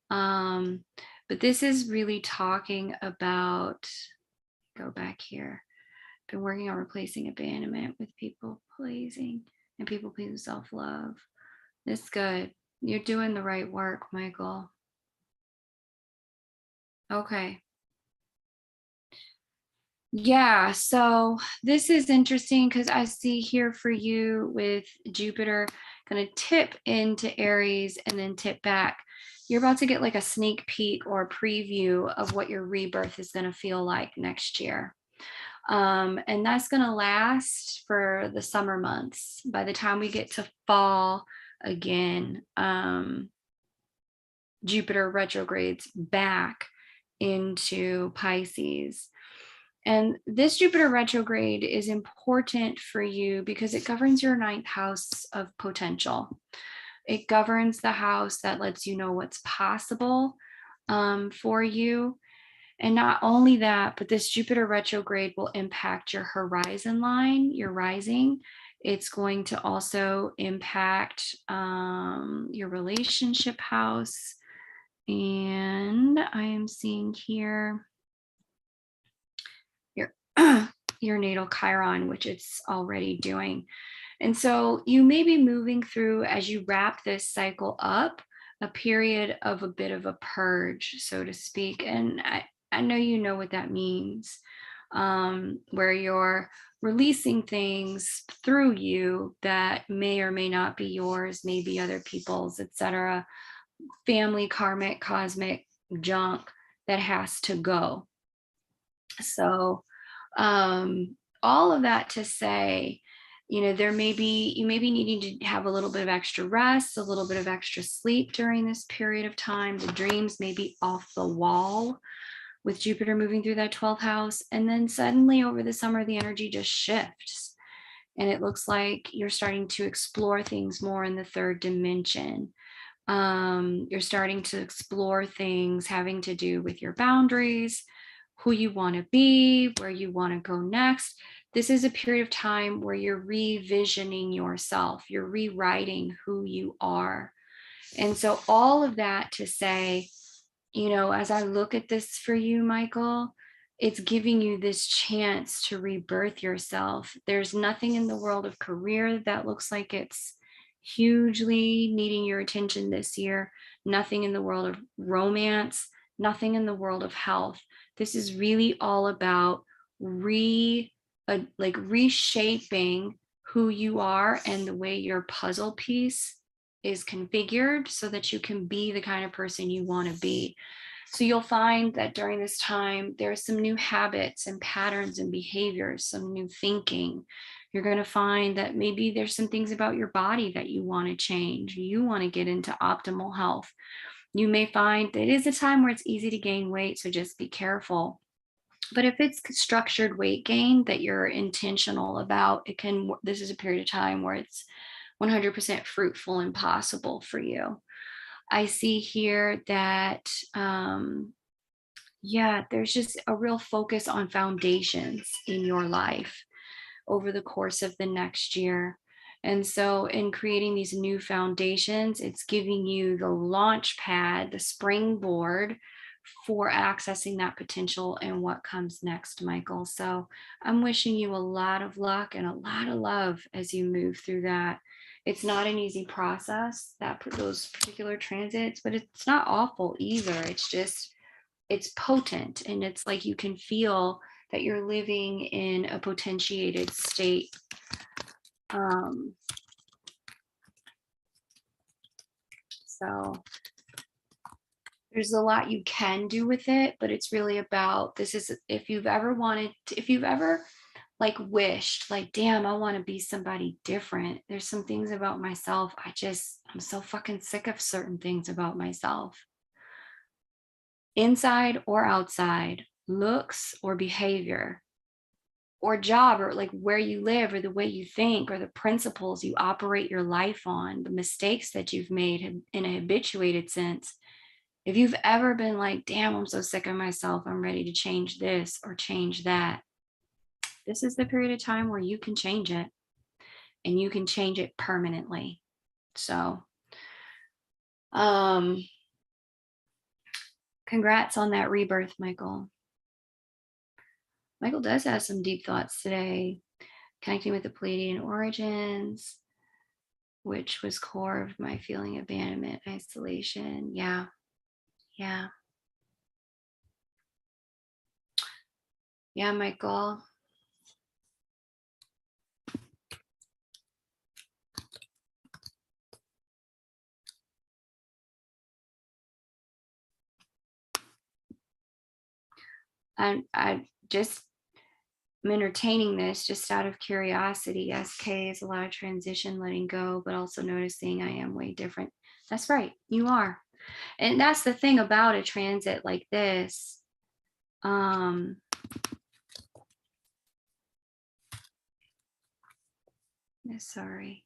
But this is really talking about, go back here, been working on replacing abandonment with people pleasing and people pleasing self-love. It's good. You're doing the right work, Michael. Okay. Yeah, so this is interesting because I see here for you with Jupiter going to tip into Aries and then tip back. You're about to get like a sneak peek or a preview of what your rebirth is going to feel like next year. And that's going to last for the summer months. By the time we get to fall again, Jupiter retrogrades back into Pisces. And this Jupiter retrograde is important for you because it governs your ninth house of potential. It governs the house that lets you know what's possible for you. And not only that, but this Jupiter retrograde will impact your horizon line, your rising. It's going to also impact your relationship house. And I am seeing here your natal Chiron, which it's already doing. And so you may be moving through, as you wrap this cycle up, a period of a bit of a purge, so to speak. And I know you know what that means, where you're releasing things through you that may or may not be yours, maybe other people's, etc. Family, karmic, cosmic junk that has to go. So all of that to say, you know, you may be needing to have a little bit of extra rest, a little bit of extra sleep during this period of time. The dreams may be off the wall with Jupiter moving through that 12th house. And then suddenly over the summer, the energy just shifts. And it looks like you're starting to explore things more in the third dimension. You're starting to explore things having to do with your boundaries, who you want to be, where you want to go next. This is a period of time where you're revisioning yourself, you're rewriting who you are. And so all of that to say, you know, as I look at this for you, Michael, it's giving you this chance to rebirth yourself. There's nothing in the world of career that looks like it's hugely needing your attention this year. Nothing in the world of romance, nothing in the world of health. This is really all about reshaping who you are and the way your puzzle piece is configured so that you can be the kind of person you want to be. So you'll find that during this time, there are some new habits and patterns and behaviors, some new thinking. You're going to find that maybe there's some things about your body that you want to change. You want to get into optimal health. You may find that it is a time where it's easy to gain weight, so just be careful. But if it's structured weight gain that you're intentional about, this is a period of time where it's 100% fruitful and possible for you. I see here that, yeah, there's just a real focus on foundations in your life over the course of the next year. And so, in creating these new foundations, it's giving you the launch pad, the springboard for accessing that potential and what comes next, Michael. So, I'm wishing you a lot of luck and a lot of love as you move through that. It's not an easy process, that those particular transits, but it's not awful either. It's just, it's potent, and it's like you can feel that you're living in a potentiated state. So there's a lot you can do with it, but it's really about, this is, if you've ever wanted to, if you've ever like wished, like, damn, I want to be somebody different. There's some things about myself. I'm so fucking sick of certain things about myself, inside or outside, looks or behavior, or job, or like where you live, or the way you think, or the principles you operate your life on, the mistakes that you've made in a habituated sense. If you've ever been like, damn, I'm so sick of myself, I'm ready to change this or change that, this is the period of time where you can change it, and you can change it permanently. So, congrats on that rebirth, Michael. Michael does have some deep thoughts today, connecting with the Pleiadian origins, which was core of my feeling of abandonment, isolation. Yeah. Yeah. Yeah, Michael. I'm entertaining this just out of curiosity. SK is a lot of transition, letting go, but also noticing I am way different. That's right, you are. And that's the thing about a transit like this. Sorry.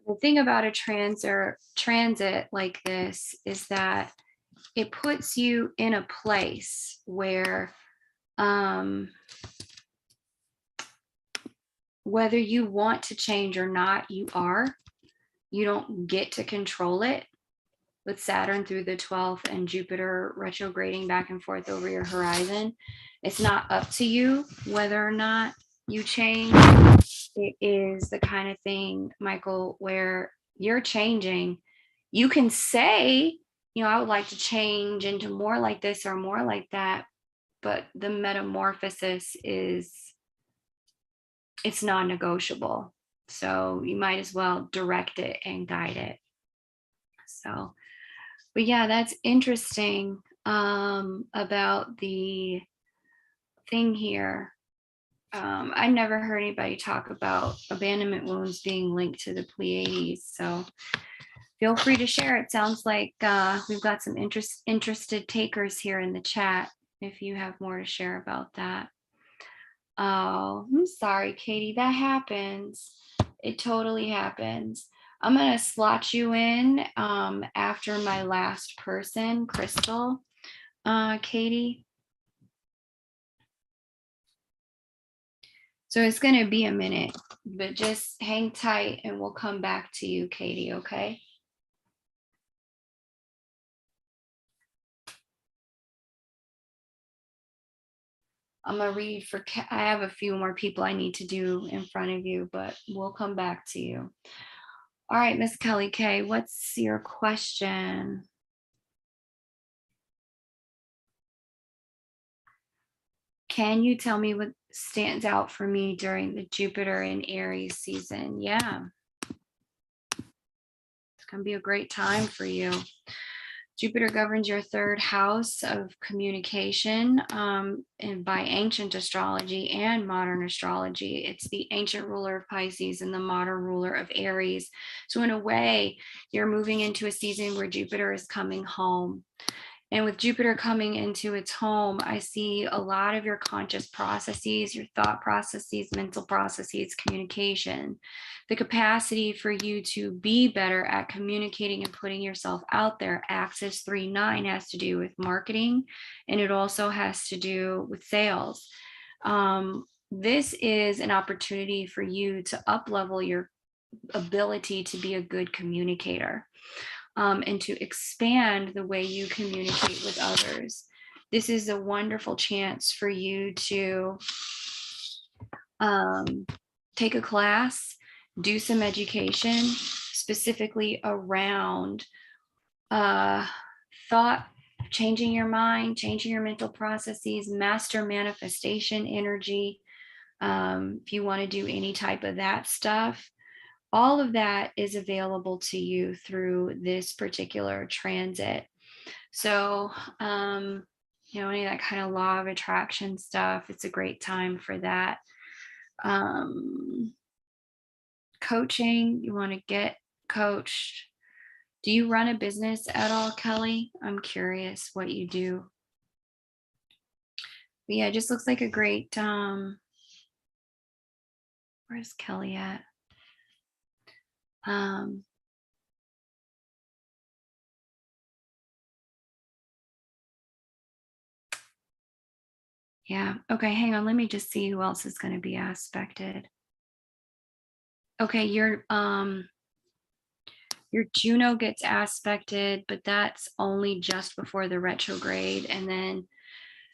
The thing about a transit like this is that it puts you in a place where, whether you want to change or not, you don't get to control it. With Saturn through the 12th and Jupiter retrograding back and forth over your horizon, it's not up to you whether or not you change. It is the kind of thing, Michael, where you're changing. You can say, I would like to change into more like this or more like that, but the metamorphosis it's non-negotiable. So you might as well direct it and guide it. So, but yeah, that's interesting about the thing here. I never heard anybody talk about abandonment wounds being linked to the Pleiades. So feel free to share. It sounds like we've got some interested takers here in the chat if you have more to share about that. Oh, I'm sorry, Katie. That happens. It totally happens. I'm going to slot you in after my last person, Crystal, Katie. So it's going to be a minute, but just hang tight and we'll come back to you, Katie, okay? I'm going to read I have a few more people I need to do in front of you, but we'll come back to you. All right, Miss Kelly K, what's your question? Can you tell me what stands out for me during the Jupiter in Aries season? Yeah. It's going to be a great time for you. Jupiter governs your third house of communication, and by ancient astrology and modern astrology, it's the ancient ruler of Pisces and the modern ruler of Aries. So in a way, you're moving into a season where Jupiter is coming home. And with Jupiter coming into its home, I see a lot of your conscious processes, your thought processes, mental processes, communication, the capacity for you to be better at communicating and putting yourself out there. Axis 3-9 has to do with marketing, and it also has to do with sales. This is an opportunity for you to up-level your ability to be a good communicator. And to expand the way you communicate with others. This is a wonderful chance for you to take a class, do some education, specifically around thought, changing your mind, changing your mental processes, master manifestation energy. If you want to do any type of that stuff, all of that is available to you through this particular transit. So, any of that kind of law of attraction stuff, it's a great time for that. Coaching, you want to get coached. Do you run a business at all, Kelly? I'm curious what you do. But yeah, it just looks like a great, where's Kelly at? Yeah. Okay. Hang on. Let me just see who else is going to be aspected. Okay. Your Juno gets aspected, but that's only just before the retrograde. And then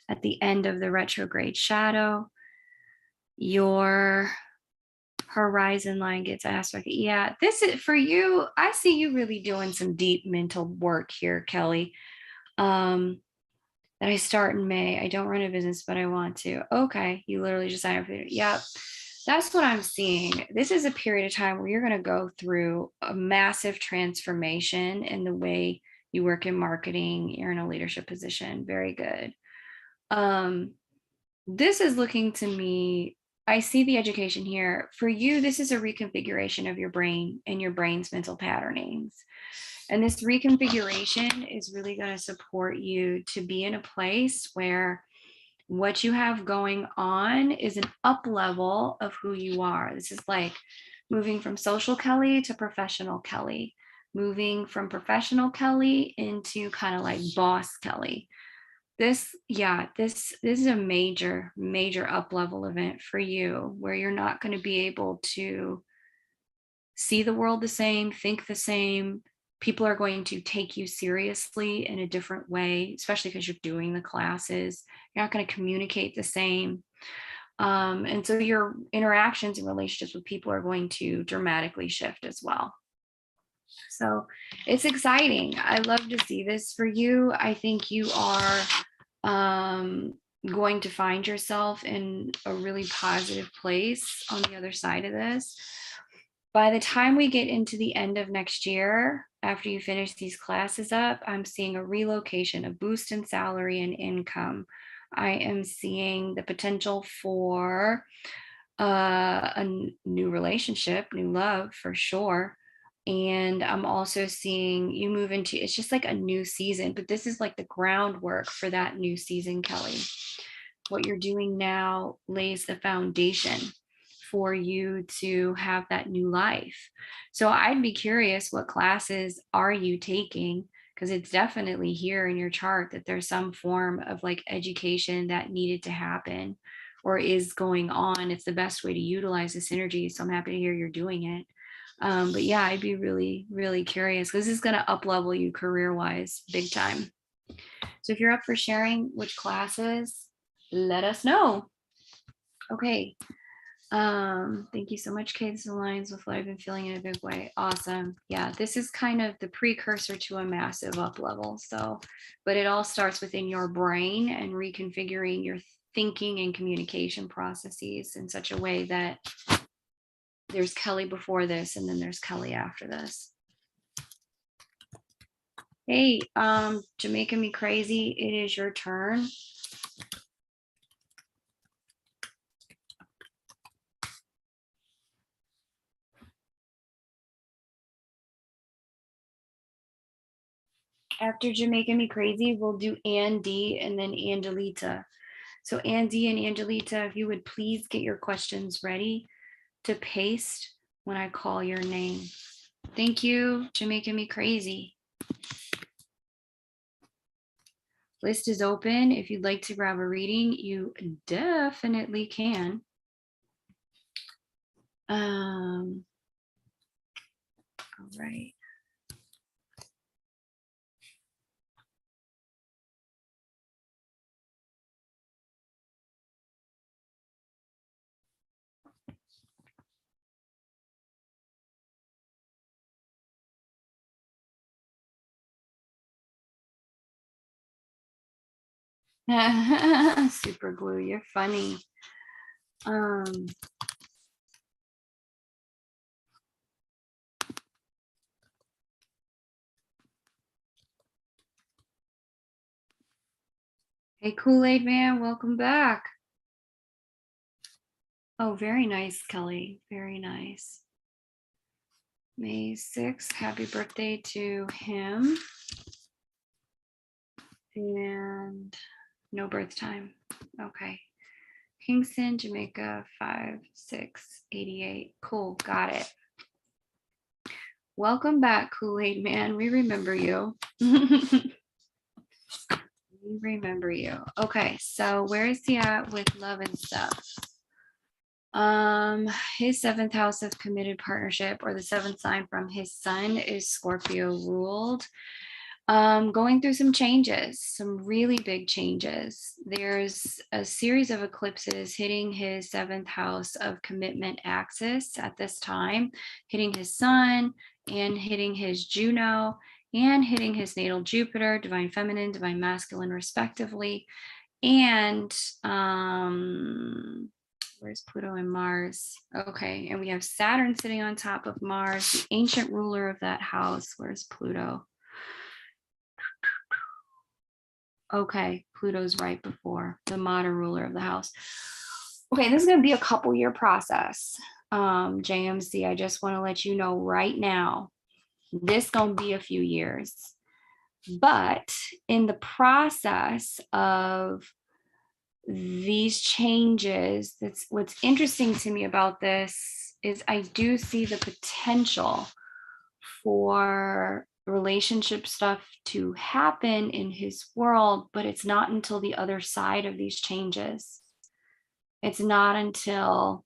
at the end of the retrograde shadow, your horizon line gets aspected. Yeah. This is for you. I see you really doing some deep mental work here, Kelly. That I start in May. I don't run a business, but I want to. Okay. You literally just signed up for it. Yep. That's what I'm seeing. This is a period of time where you're going to go through a massive transformation in the way you work in marketing. You're in a leadership position. Very good. This is looking to me, I see the education here. For you, this is a reconfiguration of your brain and your brain's mental patternings. And this reconfiguration is really going to support you to be in a place where what you have going on is an up level of who you are. This is like moving from social Kelly to professional Kelly, moving from professional Kelly into kind of like boss Kelly. This is a major up level event for you where you're not going to be able to see the world the same, think the same. People are going to take you seriously in a different way, especially because you're doing the classes. You're not going to communicate the same. And so your interactions and relationships with people are going to dramatically shift as well. So it's exciting. I love to see this for you. I think you are going to find yourself in a really positive place on the other side of this. By the time we get into the end of next year, after you finish these classes up, I'm seeing a relocation, a boost in salary and income. I am seeing the potential for a new relationship, new love for sure. And I'm also seeing you move into, it's just like a new season, but this is like the groundwork for that new season, Kelly. What you're doing now lays the foundation for you to have that new life. So I'd be curious, what classes are you taking? Because it's definitely here in your chart that there's some form of like education that needed to happen or is going on. It's the best way to utilize this energy. So I'm happy to hear you're doing it. But yeah, I'd be really, really curious because this is going to up level you career-wise big time. So if you're up for sharing which classes, let us know. Okay. Thank you so much, Kate. This aligns with what I've been feeling in a big way. Awesome. Yeah, this is kind of the precursor to a massive up level. So, but it all starts within your brain and reconfiguring your thinking and communication processes in such a way that there's Kelly before this and then there's Kelly after this. Hey, Jamaica Me Crazy, it is your turn. After Jamaica Me Crazy, we'll do Andy and then Angelita. So Andy and Angelita, if you would please get your questions ready to paste when I call your name. Thank you, Jamaica Me Crazy. List is open. If you'd like to grab a reading, you definitely can. All right. Super glue, you're funny. Hey, Kool-Aid Man, welcome back. Oh, very nice, Kelly. Very nice. May 6th, happy birthday to him. And no birth time. Okay. Kingston, Jamaica, 5688. Cool, got it. Welcome back, Kool-Aid Man. We remember you. We remember you. Okay, so where is he at with love and stuff? His 7th house of committed partnership, or the 7th sign from his sun, is Scorpio ruled. Going through some changes, some really big changes. There's a series of eclipses hitting his 7th house of commitment axis at this time, hitting his sun and hitting his Juno and hitting his natal Jupiter, divine feminine, divine masculine, respectively. And where's Pluto and Mars? Okay, and we have Saturn sitting on top of Mars, the ancient ruler of that house. Where's Pluto? Okay, Pluto's right before the modern ruler of the house. Okay, this is going to be a couple year process. JMC, I just want to let you know right now, this is going to be a few years. But in the process of these changes, that's what's interesting to me about this is I do see the potential for relationship stuff to happen in his world, but it's not until the other side of these changes. It's not until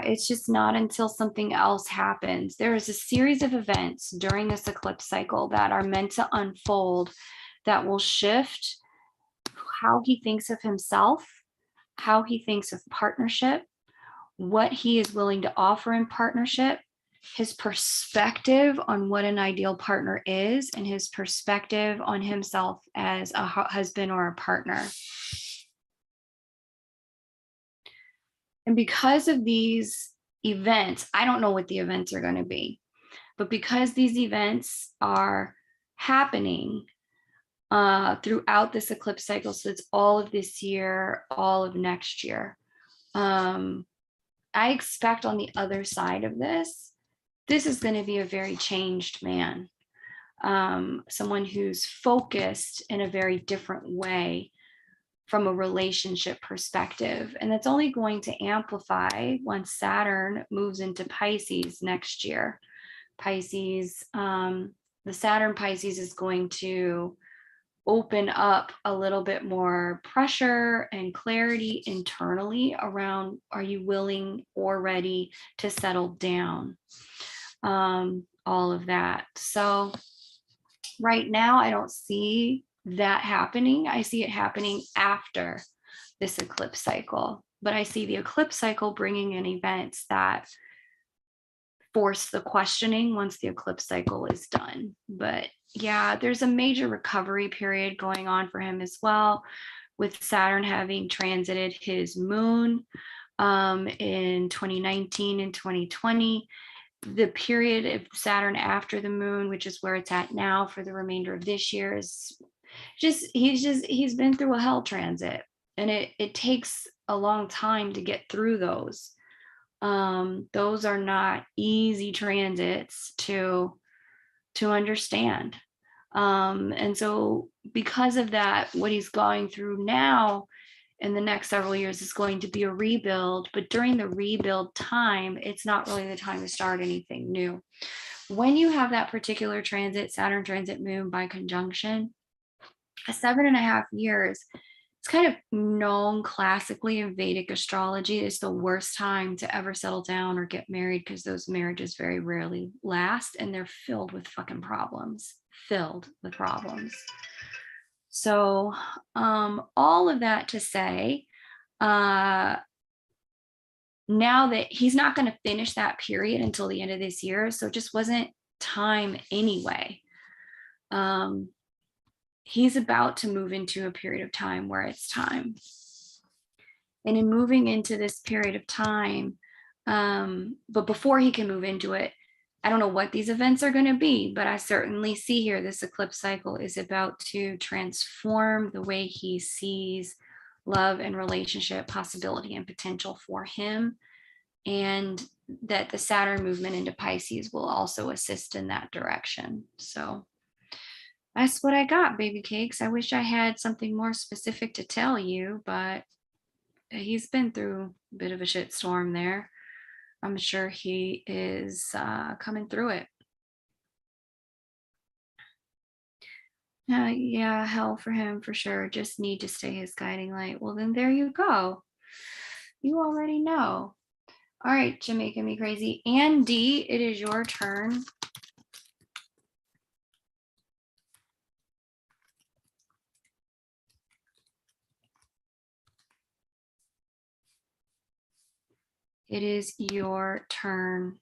it's just not until something else happens. There is a series of events during this eclipse cycle that are meant to unfold that will shift how he thinks of himself, how he thinks of partnership, what he is willing to offer in partnership, his perspective on what an ideal partner is, and his perspective on himself as a husband or a partner. And because of these events, I don't know what the events are going to be, but because these events are happening throughout this eclipse cycle, so it's all of this year, all of next year, I expect on the other side of this is going to be a very changed man, someone who's focused in a very different way from a relationship perspective. And that's only going to amplify once Saturn moves into Pisces next year. Pisces, the Saturn Pisces is going to open up a little bit more pressure and clarity internally around, are you willing or ready to settle down? All of that. So right now, I don't see that happening. I see it happening after this eclipse cycle, but I see the eclipse cycle bringing in events that force the questioning once the eclipse cycle is done. But yeah, there's a major recovery period going on for him as well, with Saturn having transited his moon in 2019 and 2020. The period of Saturn after the moon, which is where it's at now for the remainder of this year, is he's been through a hell transit, and it takes a long time to get through those. Those are not easy transits to understand. And so because of that, what he's going through now in the next several years is going to be a rebuild. But during the rebuild time, it's not really the time to start anything new. When you have that particular transit, Saturn transit moon by conjunction, 7.5 years, it's kind of known classically in Vedic astrology is the worst time to ever settle down or get married, because those marriages very rarely last and they're filled with fucking problems. Filled with problems. So, all of that to say, now that he's not going to finish that period until the end of this year, so it just wasn't time anyway. He's about to move into a period of time where it's time. And in moving into this period of time, but before he can move into it, I don't know what these events are going to be, but I certainly see here this eclipse cycle is about to transform the way he sees love and relationship possibility and potential for him. And that the Saturn movement into Pisces will also assist in that direction. So that's what I got, baby cakes. I wish I had something more specific to tell you, but he's been through a bit of a shitstorm there. I'm sure he is coming through it. Yeah, hell for him for sure. Just need to stay his guiding light. Well, then there you go. You already know. All right, Jamaica Me Crazy. Andy, it is your turn. It is your turn.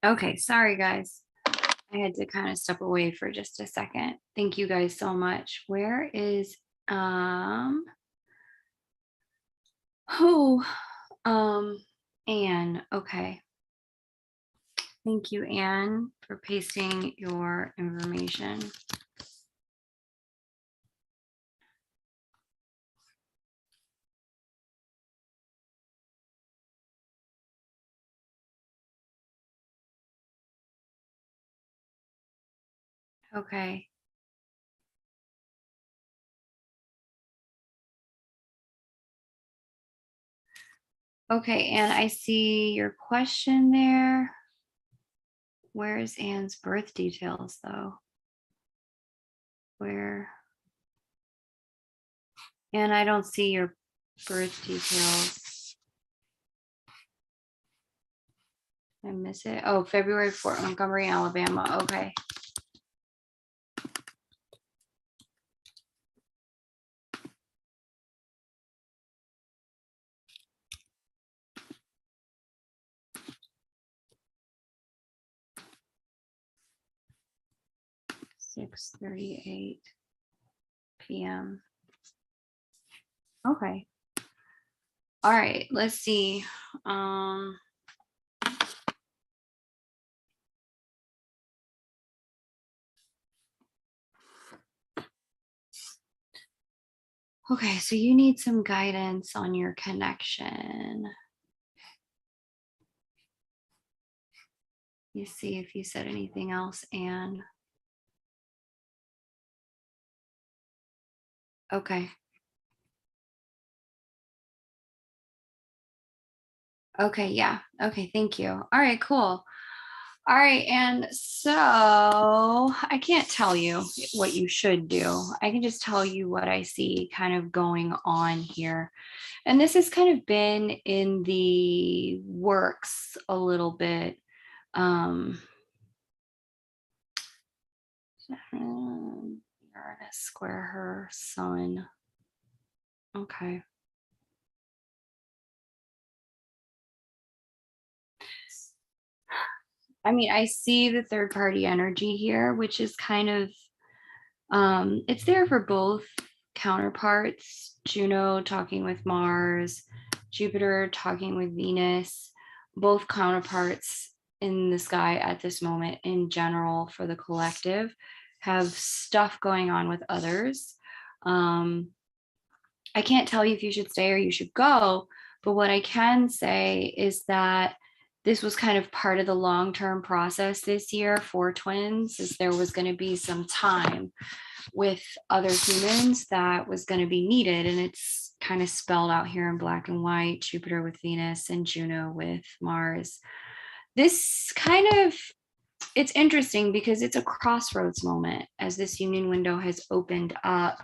Okay, sorry guys. I had to kind of step away for just a second. Thank you guys so much. Where is who Anne? Okay. Thank you, Anne, for pasting your information. Okay. Okay, Anne, I see your question there. Where is Anne's birth details though? Where? And I don't see your birth details. I miss it. Oh, February 4th, Montgomery, Alabama. Okay. .38 p.m. Okay. All right, let's see. Okay, so you need some guidance on your connection. You see if you said anything else, Anne. Okay. Okay, yeah. Okay, thank you. All right, cool. All right, and so I can't tell you what you should do. I can just tell you what I see kind of going on here. And this has kind of been in the works a little bit. Uranus square her sun. Okay. I mean, I see the third party energy here, which is kind of, it's there for both counterparts, Juno talking with Mars, Jupiter talking with Venus, both counterparts in the sky at this moment in general for the collective have stuff going on with others. I can't tell you if you should stay or you should go, but what I can say is that this was kind of part of the long-term process this year for twins, is there was going to be some time with other humans that was going to be needed. And it's kind of spelled out here in black and white, Jupiter with Venus and Juno with Mars. This kind of, it's interesting because it's a crossroads moment as this union window has opened up,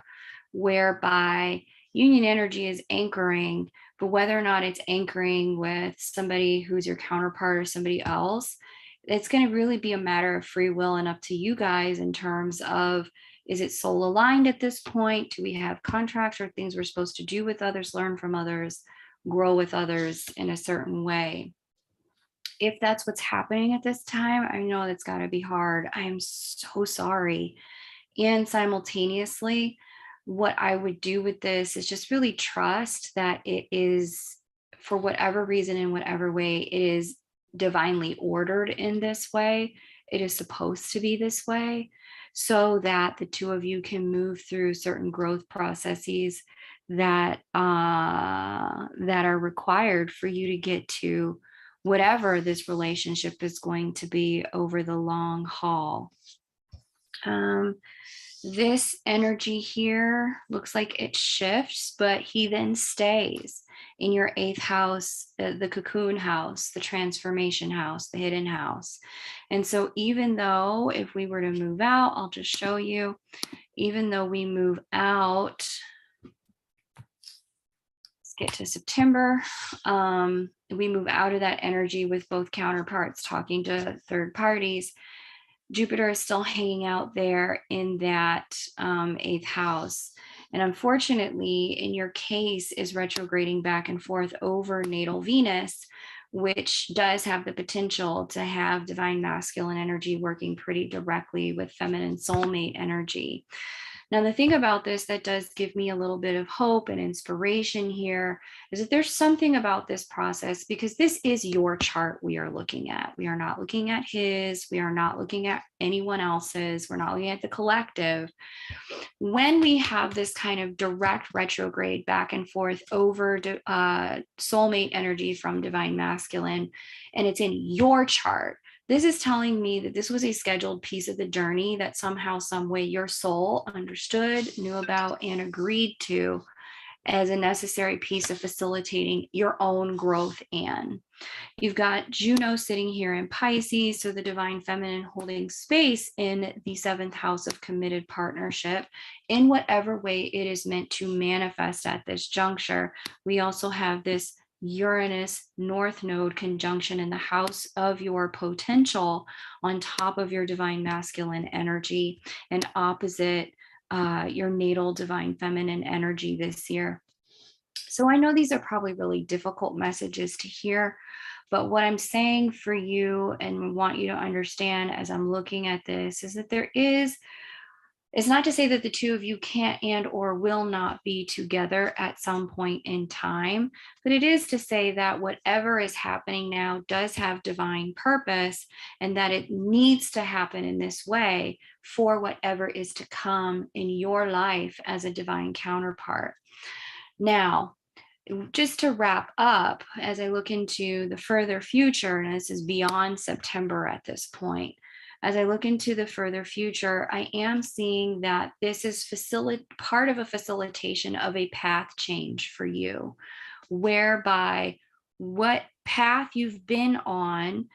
whereby union energy is anchoring, but whether or not it's anchoring with somebody who's your counterpart or somebody else, it's going to really be a matter of free will and up to you guys in terms of, is it soul aligned at this point? Do we have contracts or things we're supposed to do with others, learn from others, grow with others in a certain way? If that's what's happening at this time, I know that's got to be hard. I'm so sorry. And simultaneously, what I would do with this is just really trust that it is, for whatever reason, in whatever way, it is divinely ordered in this way. It is supposed to be this way, so that the two of you can move through certain growth processes that that are required for you to get to whatever this relationship is going to be over the long haul. This energy here looks like it shifts, but he then stays in your 8th house, the cocoon house, the transformation house, the hidden house. And so even though if we were to move out, I'll just show you, even though we move out, let's get to September, we move out of that energy with both counterparts talking to third parties. Jupiter is still hanging out there in that 8th house. And unfortunately, in your case, is retrograding back and forth over natal Venus, which does have the potential to have divine masculine energy working pretty directly with feminine soulmate energy. Now, the thing about this that does give me a little bit of hope and inspiration here is that there's something about this process, because this is your chart we are looking at. We are not looking at his, we are not looking at anyone else's, we're not looking at the collective. When we have this kind of direct retrograde back and forth over soulmate energy from divine masculine, and it's in your chart, this is telling me that this was a scheduled piece of the journey that somehow, some way your soul understood, knew about, and agreed to as a necessary piece of facilitating your own growth. And you've got Juno sitting here in Pisces, so the divine feminine holding space in the 7th house of committed partnership in whatever way it is meant to manifest at this juncture. We also have this Uranus North Node conjunction in the house of your potential on top of your divine masculine energy and opposite your natal divine feminine energy this year. So I know these are probably really difficult messages to hear, but what I'm saying for you and want you to understand as I'm looking at this is that it's not to say that the two of you can't and or will not be together at some point in time, but it is to say that whatever is happening now does have divine purpose, and that it needs to happen in this way for whatever is to come in your life as a divine counterpart. Now, just to wrap up, as I look into the further future, and this is beyond September at this point, as I look into the further future, I am seeing that this is part of a facilitation of a path change for you, whereby what path you've been on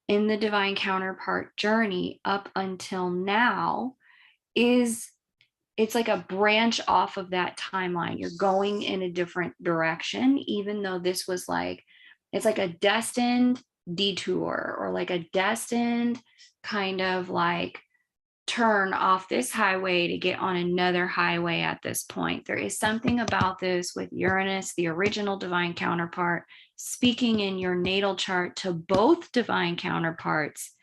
in the divine counterpart journey up until now it's like a branch off of that timeline. You're going in a different direction, even though this was it's like a destined detour, or like a destined kind of like turn off this highway to get on another highway at this point. There is something about this with Uranus, the original divine counterpart, speaking in your natal chart to both divine counterparts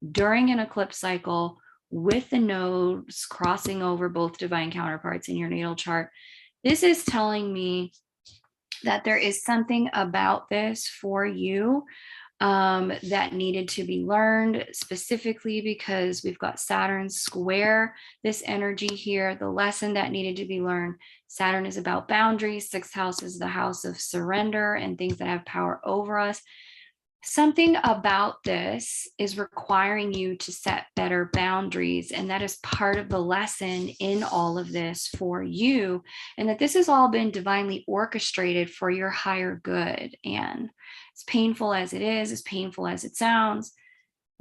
during an eclipse cycle, with the nodes crossing over both divine counterparts in your natal chart. This is telling me that there is something about this for you that needed to be learned, specifically because we've got Saturn square this energy here. The lesson that needed to be learned: Saturn is about boundaries. 6th house is the house of surrender and things that have power over us. Something about this is requiring you to set better boundaries, and that is part of the lesson in all of this for you, and that this has all been divinely orchestrated for your higher good. And as painful as it is, as painful as it sounds,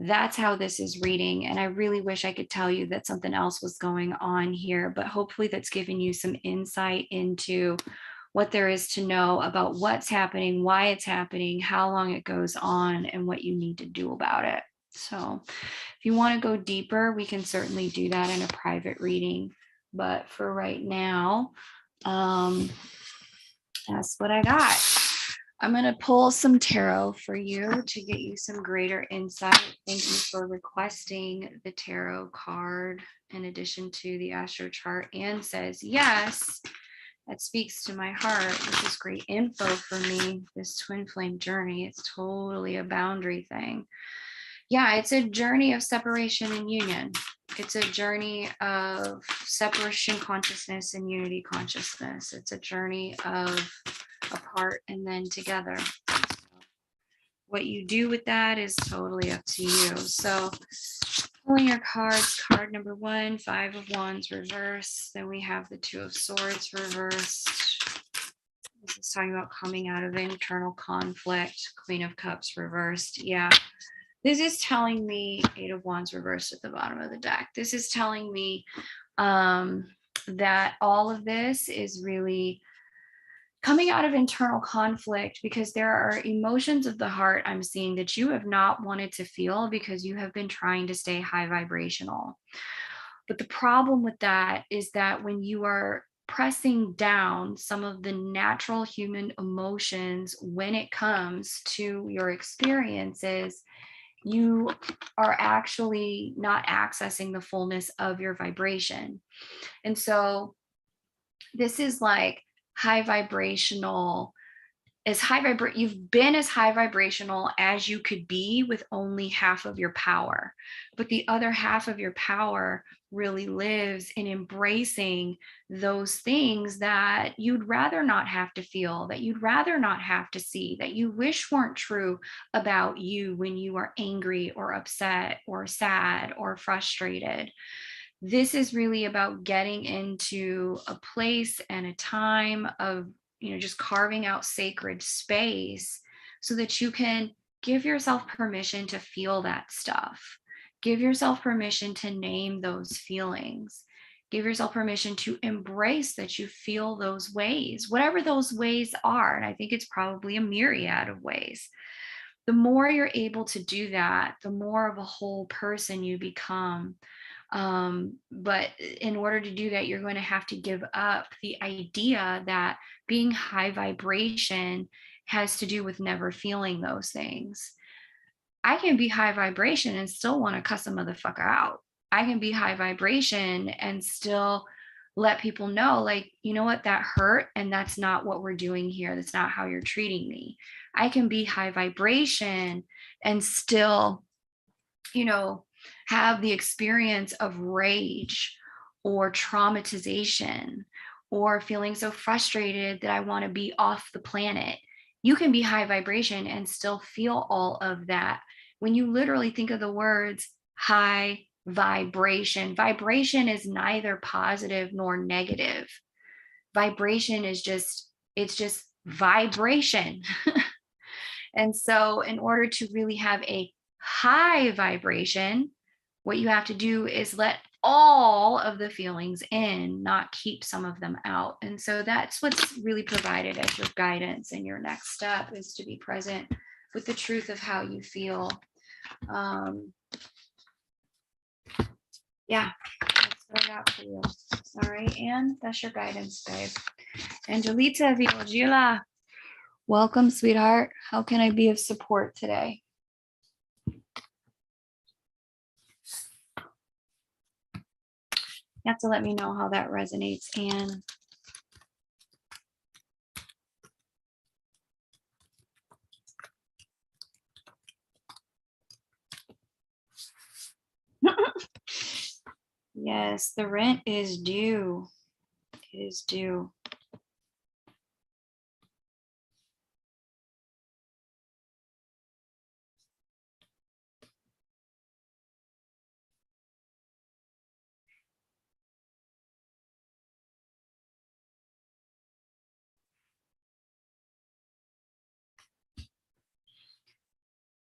that's how this is reading. And I really wish I could tell you that something else was going on here, but hopefully that's given you some insight into what there is to know about what's happening, why it's happening, how long it goes on, and what you need to do about it. So if you want to go deeper, we can certainly do that in a private reading. But for right now, that's what I got. I'm going to pull some tarot for you to get you some greater insight. Thank you for requesting the tarot card in addition to the astro chart. Anne says, yes, that speaks to my heart. This is great info for me, this twin flame journey. It's totally a boundary thing. Yeah, it's a journey of separation and union. It's a journey of separation consciousness and unity consciousness. It's a journey of apart and then together. So what you do with that is totally up to you. So pulling your cards, card number 1, 5 of Wands reversed. Then we have the 2 of Swords reversed. This is talking about coming out of internal conflict. Queen of Cups reversed. Yeah. This is telling me 8 of Wands reversed at the bottom of the deck. This is telling me that all of this is really coming out of internal conflict, because there are emotions of the heart I'm seeing that you have not wanted to feel because you have been trying to stay high vibrational. But the problem with that is that when you are pressing down some of the natural human emotions when it comes to your experiences, you are actually not accessing the fullness of your vibration. And so this is like high vibrational, you've been as high vibrational as you could be with only half of your power. But the other half of your power really lives in embracing those things that you'd rather not have to feel, that you'd rather not have to see, that you wish weren't true about you when you are angry or upset or sad or frustrated. This is really about getting into a place and a time of, just carving out sacred space so that you can give yourself permission to feel that stuff. Give yourself permission to name those feelings. Give yourself permission to embrace that you feel those ways, whatever those ways are. And I think it's probably a myriad of ways. The more you're able to do that, the more of a whole person you become. But in order to do that, you're going to have to give up the idea that being high vibration has to do with never feeling those things. I can be high vibration and still want to cuss a motherfucker out. I can be high vibration and still let people know, like, you know what, that hurt. And that's not what we're doing here. That's not how you're treating me. I can be high vibration and still, have the experience of rage or traumatization or feeling so frustrated that I want to be off the planet. You can be high vibration and still feel all of that. When you literally think of the words high vibration, vibration is neither positive nor negative. Vibration is it's just vibration. And so in order to really have a high vibration, what you have to do is let all of the feelings in, not keep some of them out. And so that's what's really provided as your guidance. And your next step is to be present with the truth of how you feel. Yeah, that's what I got for you. All right, Anne, that's your guidance, babe. Angelita Viogila, welcome, sweetheart. How can I be of support today? You have to let me know how that resonates, Anne. Yes, the rent is due. It is due.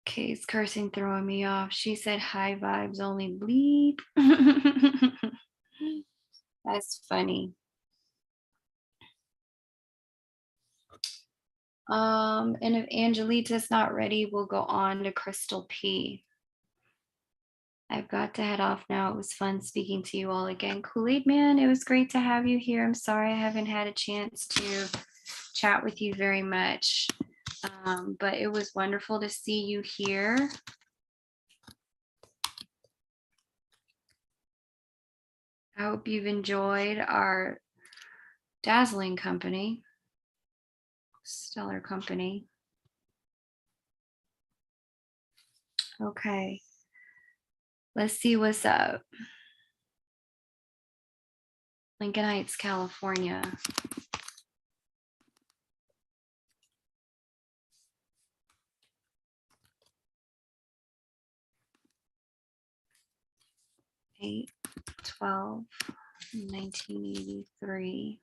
Kay's cursing, throwing me off. She said high vibes only, bleep. That's funny. And if Angelita's not ready, we'll go on to Crystal P. I've got to head off now. It was fun speaking to you all again. Kool-Aid Man, it was great to have you here. I'm sorry I haven't had a chance to chat with you very much, but it was wonderful to see you here. I hope you've enjoyed our dazzling company, stellar company. Okay, let's see what's up. Lincoln Heights, California. Eight, 12, 1983,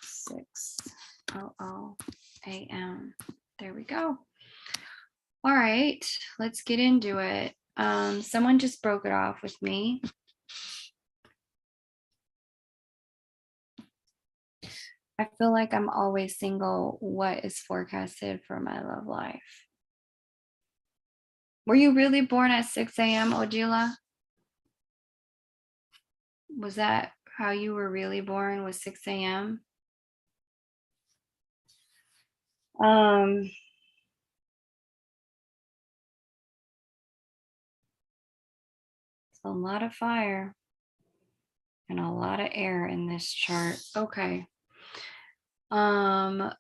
6:00 a.m. There we go. All right, let's get into it. Someone just broke it off with me. I feel like I'm always single. What is forecasted for my love life? Were you really born at 6 a.m., Ojila? Was that how you were really born was 6 a.m. It's a lot of fire and a lot of air in this chart. Okay. When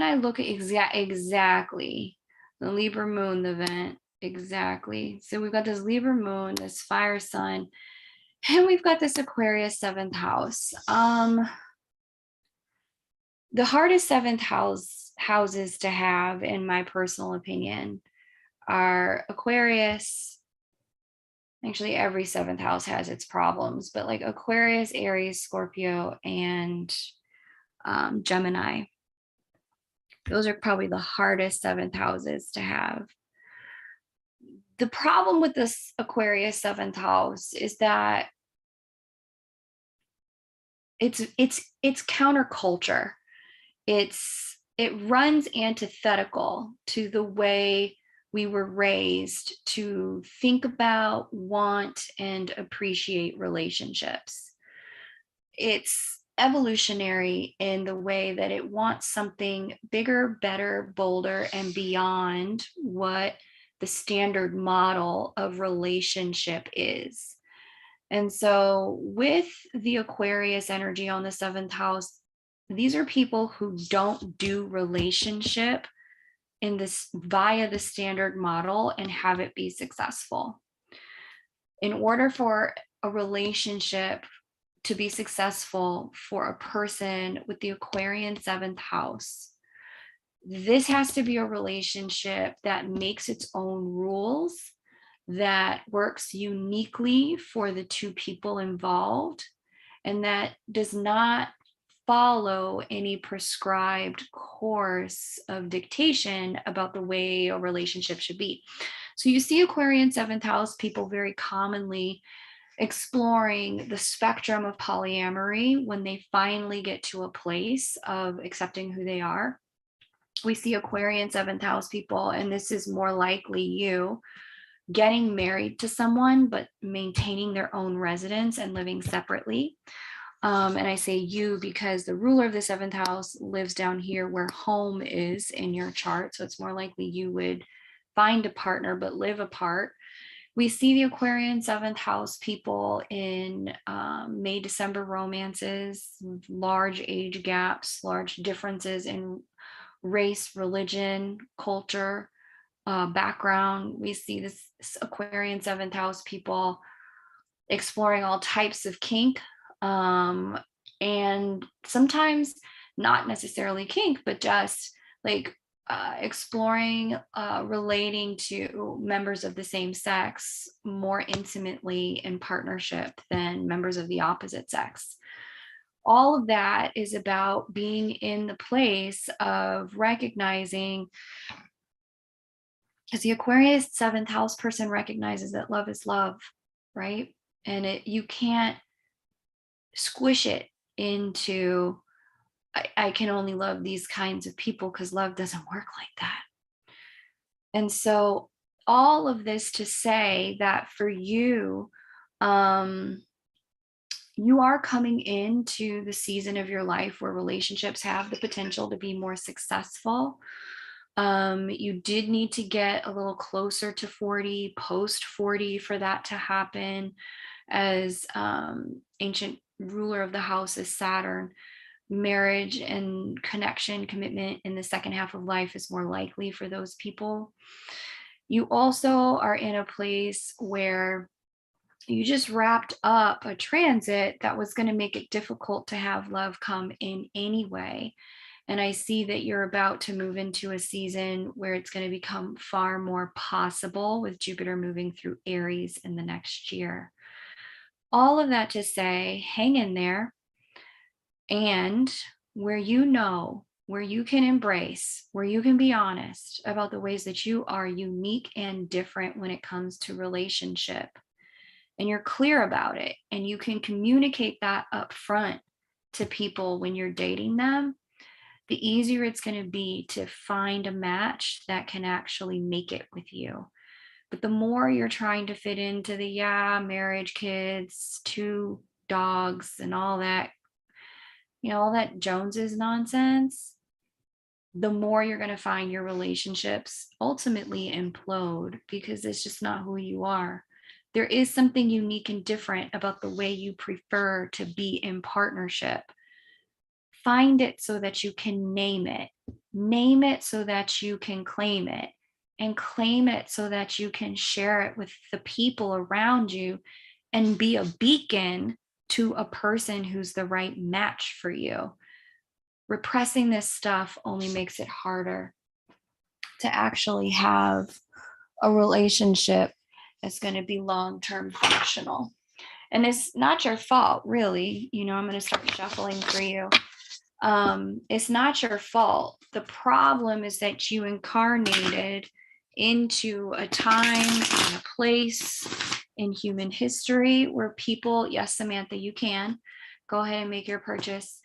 I look at exactly the Libra moon, the event, exactly. So we've got this Libra moon, this fire sun, and we've got this Aquarius 7th house. The hardest houses to have, in my personal opinion, are Aquarius. Actually, every 7th house has its problems, but like Aquarius, Aries, Scorpio, and Gemini. Those are probably the hardest 7th houses to have. The problem with this Aquarius 7th house is that it's counterculture. It runs antithetical to the way we were raised to think about, want, and appreciate relationships. It's evolutionary in the way that it wants something bigger, better, bolder, and beyond what the standard model of relationship is. And so with the Aquarius energy on the 7th house, these are people who don't do relationship in this via the standard model and have it be successful. In order for a relationship to be successful for a person with the Aquarian 7th house, this has to be a relationship that makes its own rules, that works uniquely for the two people involved, and that does not follow any prescribed course of dictation about the way a relationship should be. So you see Aquarian 7th house people very commonly exploring the spectrum of polyamory when they finally get to a place of accepting who they are. We see Aquarian 7th house people, and this is more likely you, getting married to someone but maintaining their own residence and living separately. And I say you because the ruler of the 7th house lives down here where home is in your chart. So it's more likely you would find a partner but live apart. We see the Aquarian 7th house people in May, December romances, large age gaps, large differences in race, religion, culture, background. We see this Aquarian 7th house people exploring all types of kink, and sometimes not necessarily kink, but just like exploring relating to members of the same sex more intimately in partnership than members of the opposite sex. All of that is about being in the place of recognizing, because the Aquarius 7th house person recognizes that love is love, right? And you can't squish it into I can only love these kinds of people, because love doesn't work like that. And so all of this to say that for you, you are coming into the season of your life where relationships have the potential to be more successful. You did need to get a little closer to 40, post 40 for that to happen, as ancient ruler of the house is Saturn. Marriage and connection, commitment in the second half of life is more likely for those people. You also are in a place where you just wrapped up a transit that was going to make it difficult to have love come in anyway. And I see that you're about to move into a season where it's going to become far more possible with Jupiter moving through Aries in the next year. All of that to say, hang in there. And where where you can embrace, where you can be honest about the ways that you are unique and different when it comes to relationship, and you're clear about it, and you can communicate that up front to people when you're dating them, the easier it's going to be to find a match that can actually make it with you. But the more you're trying to fit into the marriage, kids, 2 dogs and all that, all that Joneses nonsense, the more you're going to find your relationships ultimately implode, because it's just not who you are. There is something unique and different about the way you prefer to be in partnership. Find it so that you can name it. Name it so that you can claim it. And claim it so that you can share it with the people around you and be a beacon to a person who's the right match for you. Repressing this stuff only makes it harder to actually have a relationship that's going to be long-term functional. And it's not your fault, really. I'm going to start shuffling for you. It's not your fault. The problem is that you incarnated into a time and a place in human history where people, yes, Samantha, you can go ahead and make your purchase.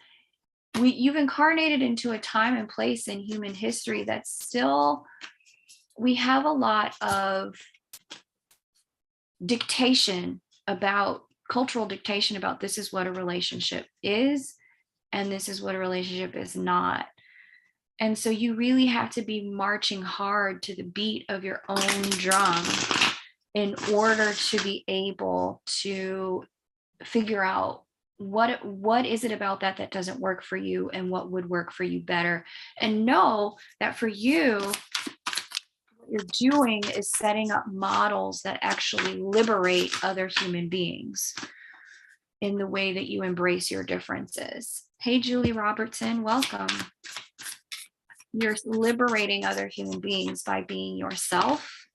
You've incarnated into a time and place in human history that's still, we have a lot of dictation about, cultural dictation about, this is what a relationship is and this is what a relationship is not. And so you really have to be marching hard to the beat of your own drum in order to be able to figure out what is it about that doesn't work for you and what would work for you better. And know that for you, what you're doing is setting up models that actually liberate other human beings in the way that you embrace your differences. Hey, Julie Robertson, welcome. You're liberating other human beings by being yourself.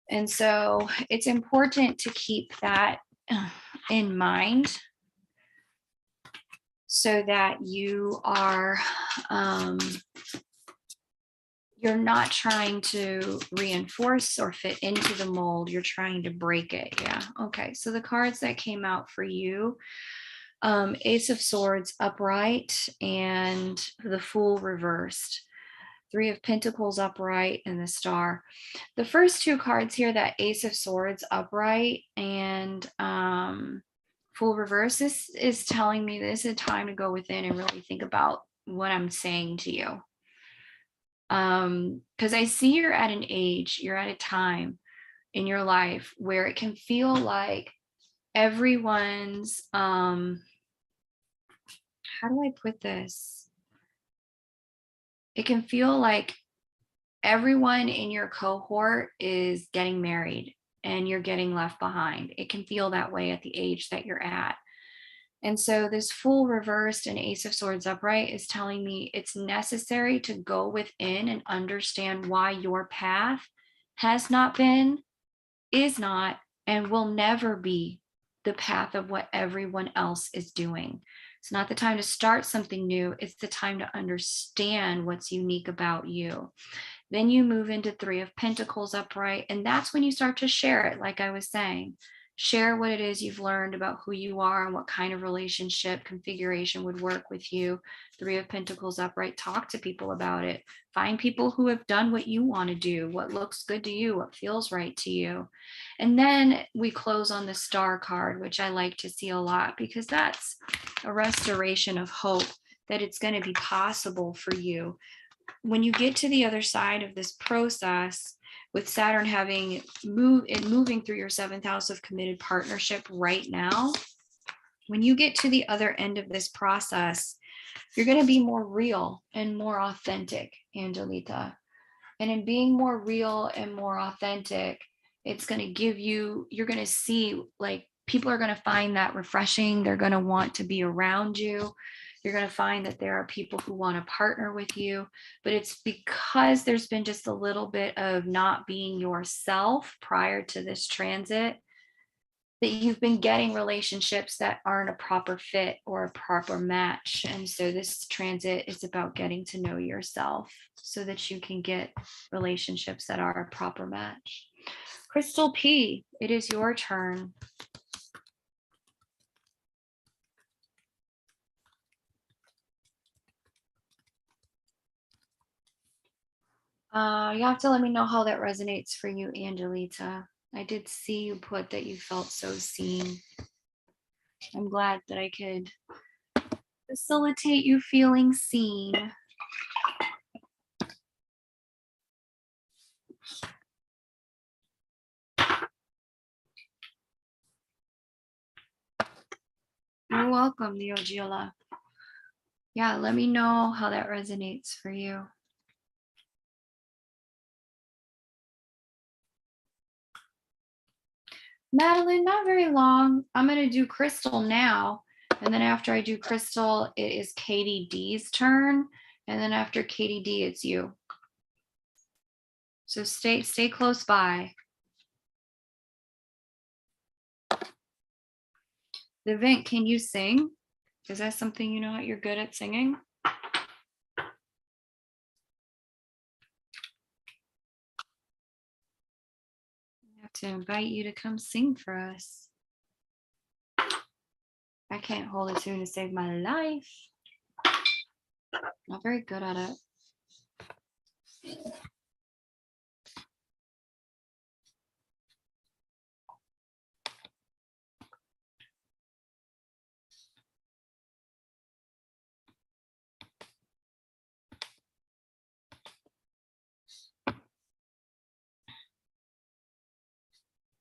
And so it's important to keep that in mind so that you are, you're not trying to reinforce or fit into the mold. You're trying to break it. Yeah. Okay. So the cards that came out for you, Ace of Swords upright and the Fool reversed. Three of Pentacles upright and the Star. The first two cards here, that Ace of Swords upright and Fool reverse, this is telling me this is a time to go within and really think about what I'm saying to you. Because I see you're at an age, you're at a time in your life where it can feel like everyone's, how do I put this? It can feel like everyone in your cohort is getting married and you're getting left behind. It can feel that way at the age that you're at. And so this Fool reversed and Ace of Swords upright is telling me it's necessary to go within and understand why your path has not been, is not, and will never be the path of what everyone else is doing. It's not the time to start something new. It's the time to understand what's unique about you. Then you move into Three of Pentacles upright, and that's when you start to share it. Like I was saying, share what it is you've learned about who you are and what kind of relationship configuration would work with you. Three of Pentacles upright, talk to people about it. Find people who have done what you want to do, what looks good to you, what feels right to you. And then we close on the Star card, which I like to see a lot because that's a restoration of hope that it's going to be possible for you. When you get to the other side of this process, with Saturn moving through your 7th house of committed partnership right now, when you get to the other end of this process, you're going to be more real and more authentic, Angelita. And in being more real and more authentic, it's going to give you, you're going to see, like, people are going to find that refreshing. They're going to want to be around you. You're going to find that there are people who want to partner with you, but it's because there's been just a little bit of not being yourself prior to this transit that you've been getting relationships that aren't a proper fit or a proper match. And so this transit is about getting to know yourself so that you can get relationships that are a proper match. Crystal P, it is your turn. You have to let me know how that resonates for you, Angelita. I did see you put that you felt so seen. I'm glad that I could facilitate you feeling seen. You're welcome, the Ogiola. Yeah, let me know how that resonates for you. Madeline, not very long. I'm going to do Crystal now. And then after I do Crystal, it is Katie D's turn. And then after Katie D, it's you. So stay close by. The Vent, can you sing? Is that something you know you're good at singing? I have to invite you to come sing for us. I can't hold a tune to save my life. Not very good at it.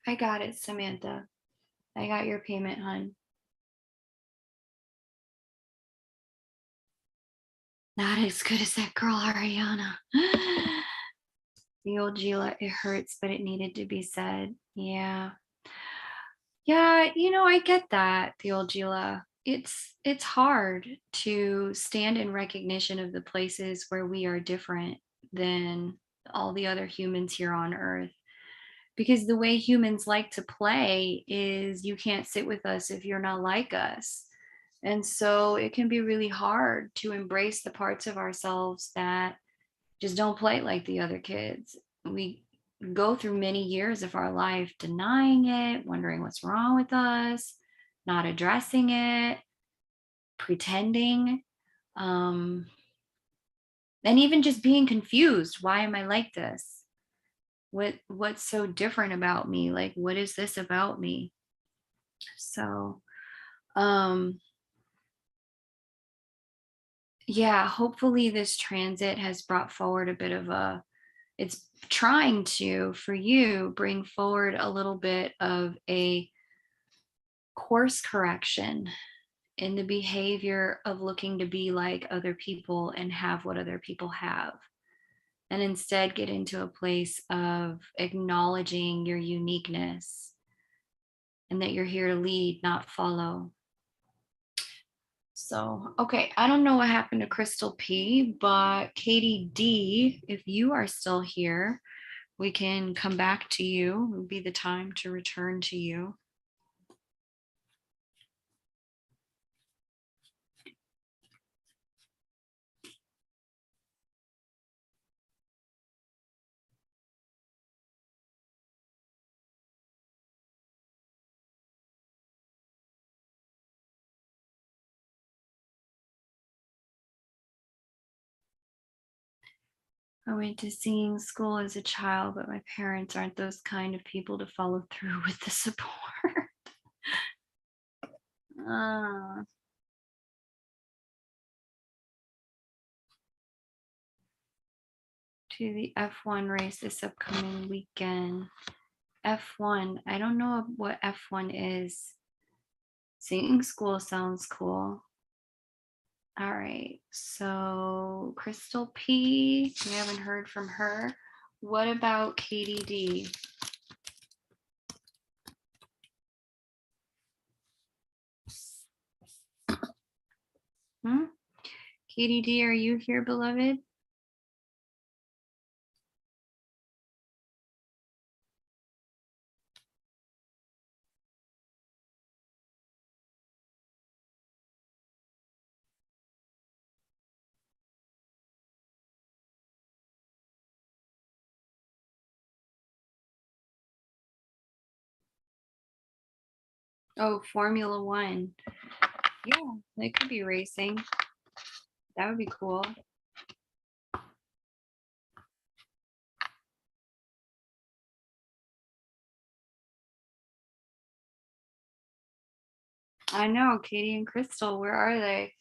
I got it, Samantha. I got your payment, hon. Not as good as that girl, Ariana. The old Gila, it hurts, but it needed to be said. Yeah. Yeah, I get that, the old Gila. It's hard to stand in recognition of the places where we are different than all the other humans here on Earth. Because the way humans like to play is you can't sit with us if you're not like us. And so it can be really hard to embrace the parts of ourselves that just don't play like the other kids. We go through many years of our life denying it, wondering what's wrong with us, not addressing it, pretending, and even just being confused. Why am I like this? What's so different about me? Like, what is this about me? So, yeah, hopefully this transit has brought forward a bit of it's trying to, for you, bring forward a little bit of a course correction in the behavior of looking to be like other people and have what other people have. And instead get into a place of acknowledging your uniqueness and that you're here to lead, not follow. So, okay, I don't know what happened to Crystal P, but Katie D, if you are still here, we can come back to you. It would be the time to return to you. I went to singing school as a child, but my parents aren't those kind of people to follow through with the support. uh, to the F1 race this upcoming weekend. F1, I don't know what F1 is. Singing school sounds cool. All right, so Crystal P, we haven't heard from her. What about Katie D? Katie D, are you here, beloved? Oh, Formula One. Yeah, they could be racing. That would be cool. I know, Katie and Crystal, where are they?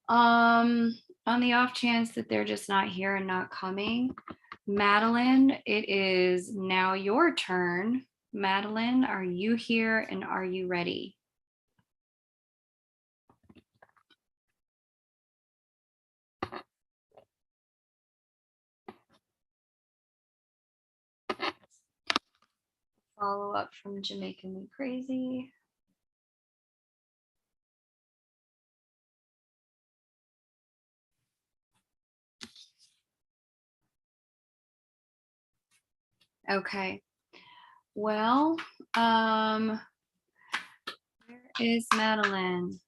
On the off chance that they're just not here and not coming, Madeline, it is now your turn. Madeline, are you here and are you ready? Follow up from Jamaican Me Crazy. Okay. Well, where is Madeline?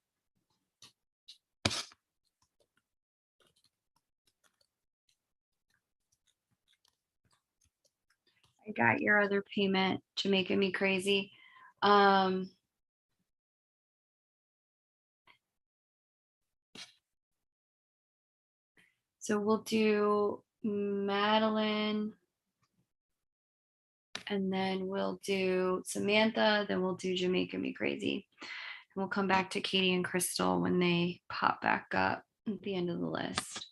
I got your other payment, Jamaican Me Crazy. So we'll do Madeline, and then we'll do Samantha, then we'll do Jamaican Me Crazy. And we'll come back to Katie and Crystal when they pop back up at the end of the list.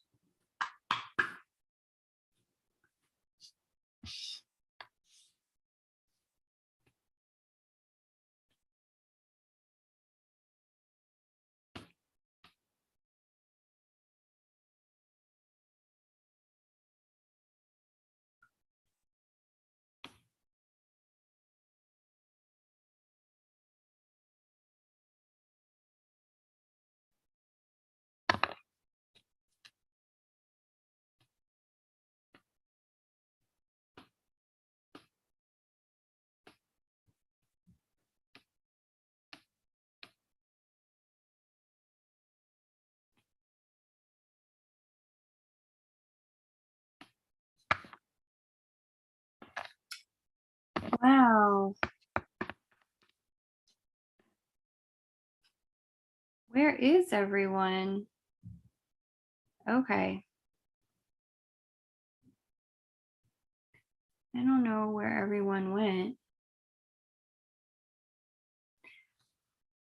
Wow. Where is everyone? Okay. I don't know where everyone went.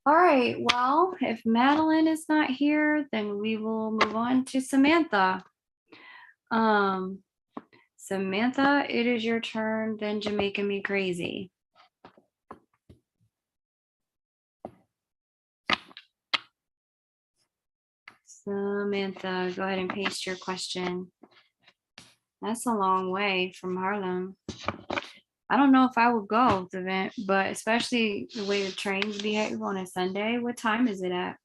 All right, well, if Madeline is not here, then we will move on to Samantha. Samantha, it is your turn, then Jamaican Me Crazy. Samantha, go ahead and paste your question. That's a long way from Harlem. I don't know if I would go to the event, but especially the way the trains behave on a Sunday. What time is it at?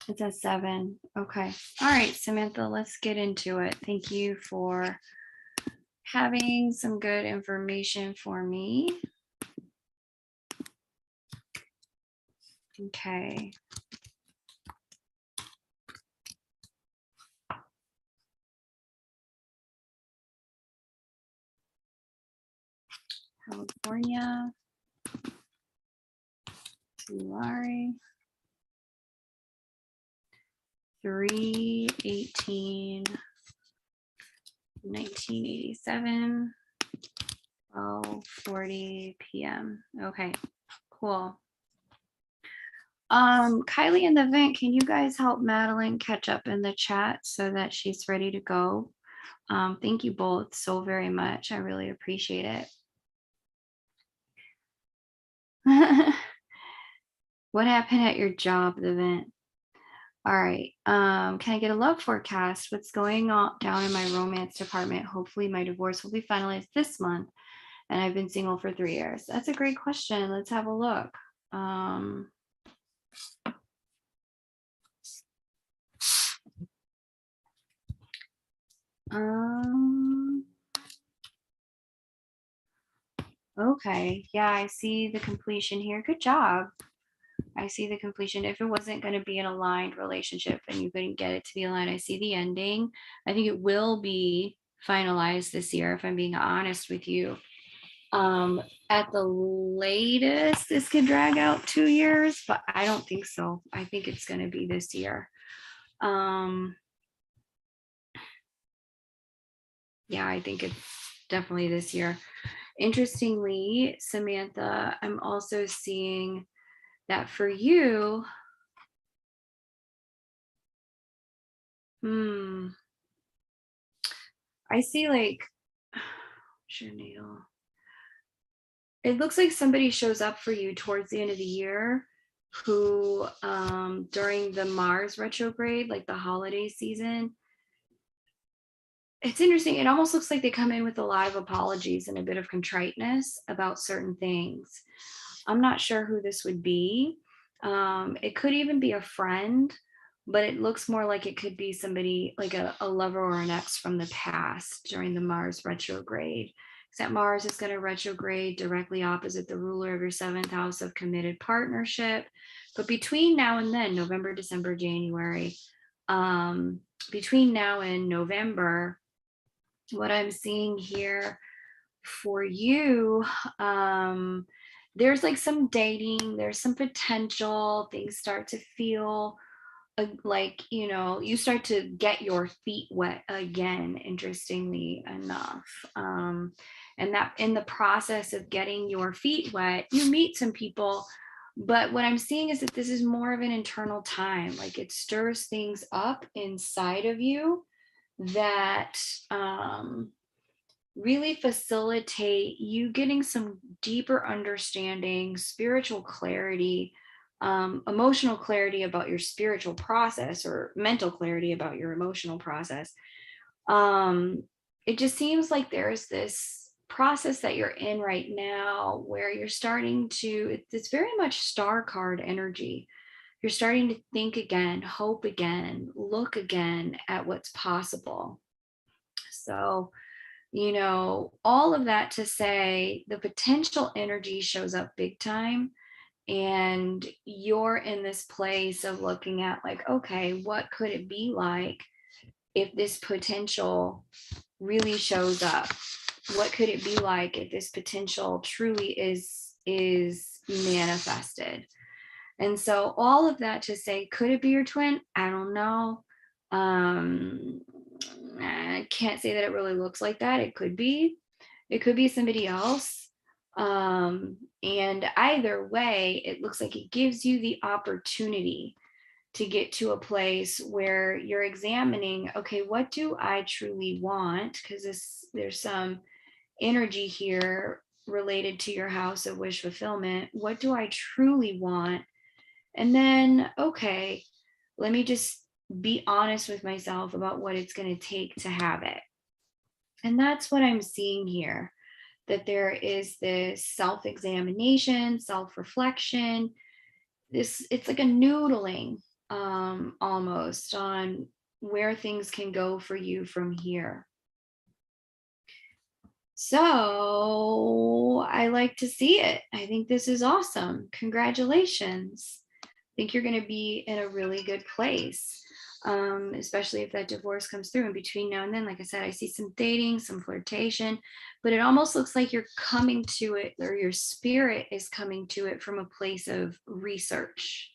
It's at 7. Okay. All right, Samantha, let's get into it. Thank you for having some good information for me. Okay. California. Tulare. 3/18, 1987. 12:40 p.m. Okay, cool. Kylie and the vent, can you guys help Madeline catch up in the chat so that she's ready to go? Thank you both so very much. I really appreciate it. What happened at your job, the vent? All right. Can I get a love forecast? What's going on down in my romance department? Hopefully my divorce will be finalized this month. And I've been single for 3 years. That's a great question. Let's have a look. Okay. Yeah, I see the completion here. Good job. I see the completion. If it wasn't going to be an aligned relationship and you couldn't get it to be aligned, I see the ending. I think it will be finalized this year, if I'm being honest with you. At the latest, this could drag out 2 years, but I don't think so. I think it's going to be this year. Yeah, I think it's definitely this year. Interestingly, Samantha, I'm also seeing that for you, I see like Chanel. It looks like somebody shows up for you towards the end of the year who during the Mars retrograde, like the holiday season. It's interesting. It almost looks like they come in with a lot of apologies and a bit of contriteness about certain things. I'm not sure who this would be. It could even be a friend, but it looks more like it could be somebody like a lover or an ex from the past during the Mars retrograde. Except Mars is going to retrograde directly opposite the ruler of your seventh house of committed partnership. But between now and then, November, December, January, between now and November, what I'm seeing here for you, there's like some dating, there's some potential, things start to feel like, you start to get your feet wet again, interestingly enough. And that in the process of getting your feet wet, you meet some people. But what I'm seeing is that this is more of an internal time, like it stirs things up inside of you that really facilitate you getting some deeper understanding, spiritual clarity, emotional clarity about your spiritual process, or mental clarity about your emotional process. It just seems like there's this process that you're in right now where you're starting to, it's very much star card energy. You're starting to think again, hope again, look again at what's possible. So, all of that to say the potential energy shows up big time. And you're in this place of looking at, like, okay, what could it be like if this potential really shows up? What could it be like if this potential truly is manifested? And so all of that to say, could it be your twin? I don't know. I can't say that it really looks like that. It could be. It could be somebody else. And either way, it looks like it gives you the opportunity to get to a place where you're examining, okay, what do I truly want? Because there's some energy here related to your house of wish fulfillment. What do I truly want? And then, okay, let me just be honest with myself about what it's going to take to have it. And that's what I'm seeing here, that there is this self-examination, self-reflection. It's like a noodling, almost, on where things can go for you from here. So I like to see it. I think this is awesome. Congratulations. I think you're going to be in a really good place, especially if that divorce comes through. And between now and then, like I said, I see some dating, some flirtation, but it almost looks like you're coming to it, or your spirit is coming to it from a place of research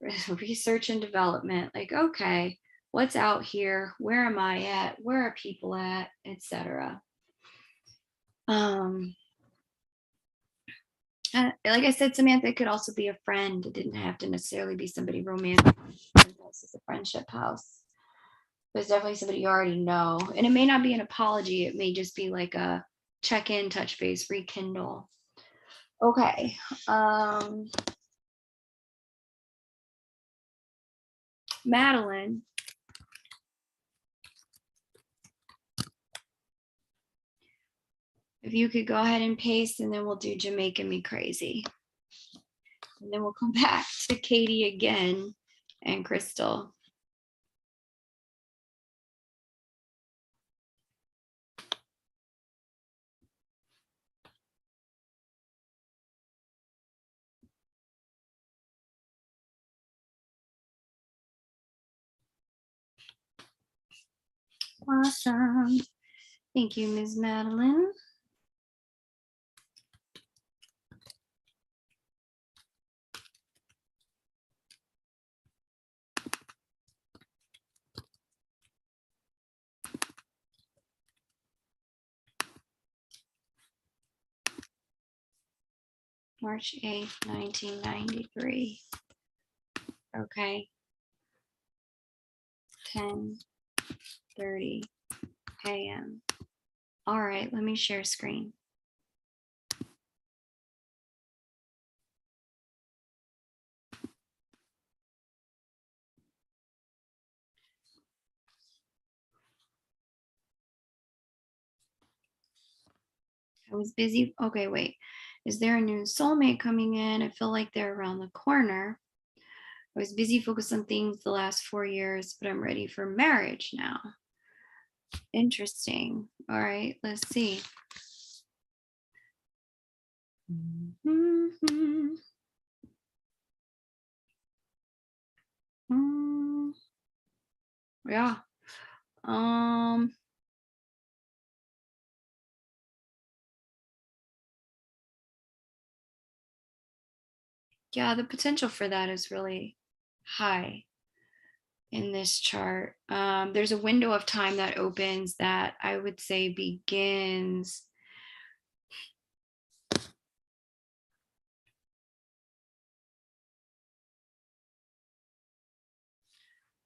and development. Like, okay, what's out here? Where am I at? Where are people at? Etc. Like I said, Samantha, it could also be a friend. It didn't have to necessarily be somebody romantic. This is a friendship house. There's definitely somebody you already know. And it may not be an apology. It may just be like a check-in, touch base, rekindle. Okay. Madeline. If you could go ahead and paste, and then we'll do Jamaica Me Crazy. And then we'll come back to Katie again and Crystal. Awesome. Thank you, Ms. Madeline. March 8th, 1993. Okay. 10:30 a.m. All right, let me share screen. I was busy. Okay, wait. Is there a new soulmate coming in? I feel like they're around the corner. I was busy focused on things the last 4 years, but I'm ready for marriage now. Interesting. All right, let's see. Yeah. Yeah, the potential for that is really high in this chart. There's a window of time that opens that I would say begins.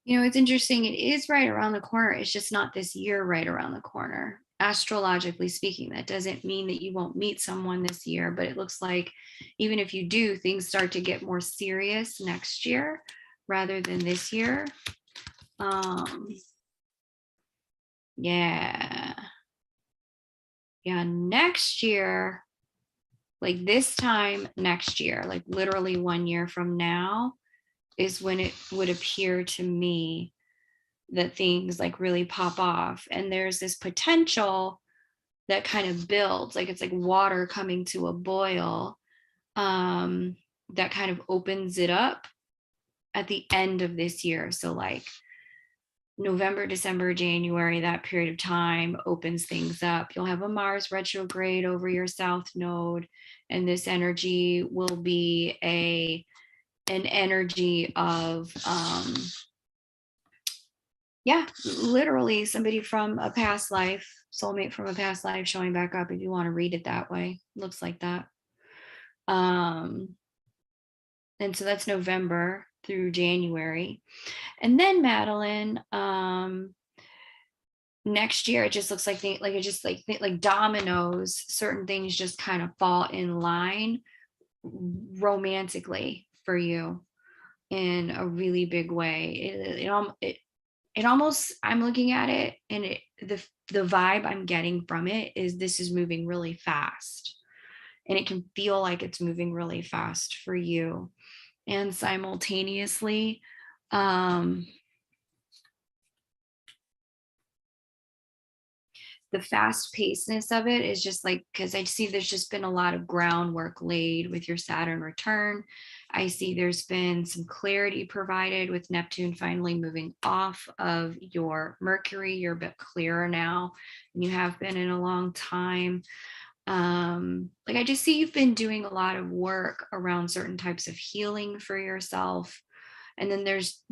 You know, it's interesting. It is right around the corner. It's just not this year right around the corner. Astrologically speaking, that doesn't mean that you won't meet someone this year, but it looks like even if you do, things start to get more serious next year rather than this year. Yeah. Yeah, next year, like this time next year, like literally 1 year from now, is when it would appear to me that things like really pop off. And there's this potential that kind of builds, like it's like water coming to a boil, that kind of opens it up at the end of this year. So like November, December, January, that period of time opens things up. You'll have a Mars retrograde over your south node, and this energy will be an energy of yeah, literally somebody from a past life, soulmate from a past life showing back up, if you want to read it that way. Looks like that. And so that's November through January. And then Madeline, next year it just looks like it just like dominoes, certain things just kind of fall in line romantically for you in a really big way. It almost, I'm looking at it, and the vibe I'm getting from it is this is moving really fast, and it can feel like it's moving really fast for you. And simultaneously, the fast pacedness of it is just like, because I see there's just been a lot of groundwork laid with your Saturn return. I see there's been some clarity provided with Neptune finally moving off of your Mercury. You're a bit clearer now than you have been in a long time. Like I just see you've been doing a lot of work around certain types of healing for yourself. And then there's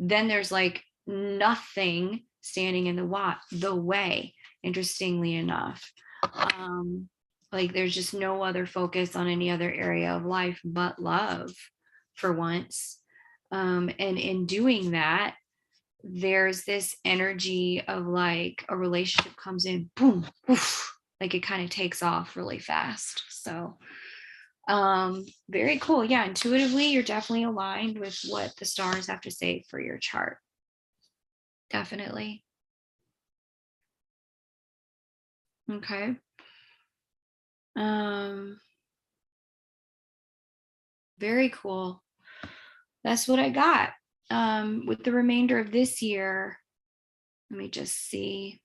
like nothing standing in the way, interestingly enough. Like there's just no other focus on any other area of life but love for once. And in doing that, there's this energy of like a relationship comes in, boom, oof, like it kind of takes off really fast. So very cool. Yeah, intuitively you're definitely aligned with what the stars have to say for your chart. Definitely. Okay. Very cool. That's what I got. With the remainder of this year, let me just see.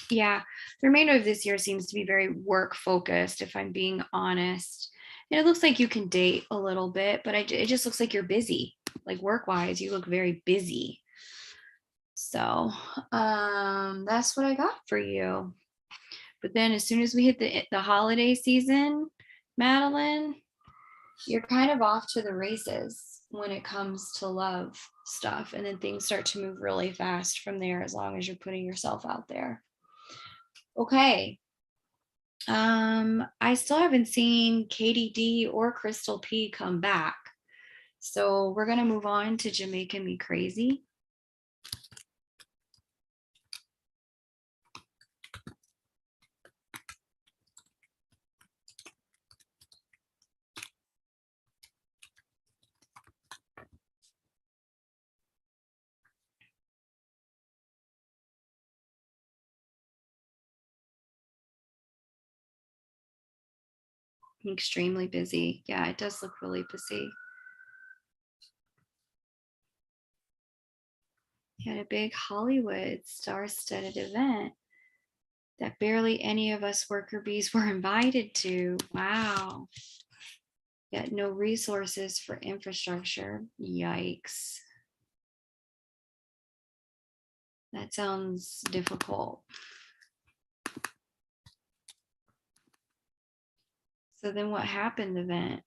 Yeah, the remainder of this year seems to be very work focused, if I'm being honest. And it looks like you can date a little bit, but it just looks like you're busy. Like work wise, you look very busy. So that's what I got for you. But then as soon as we hit the holiday season, Madeline, you're kind of off to the races when it comes to love stuff. And then things start to move really fast from there as long as you're putting yourself out there. Okay. I still haven't seen Katie D or Crystal P come back. So we're going to move on to Jamaica Me Crazy. Extremely busy. Yeah, it does look really busy. He had a big Hollywood star-studded event that barely any of us worker bees were invited to. Wow. Yet no resources for infrastructure. Yikes. That sounds difficult. So then what happened, the event?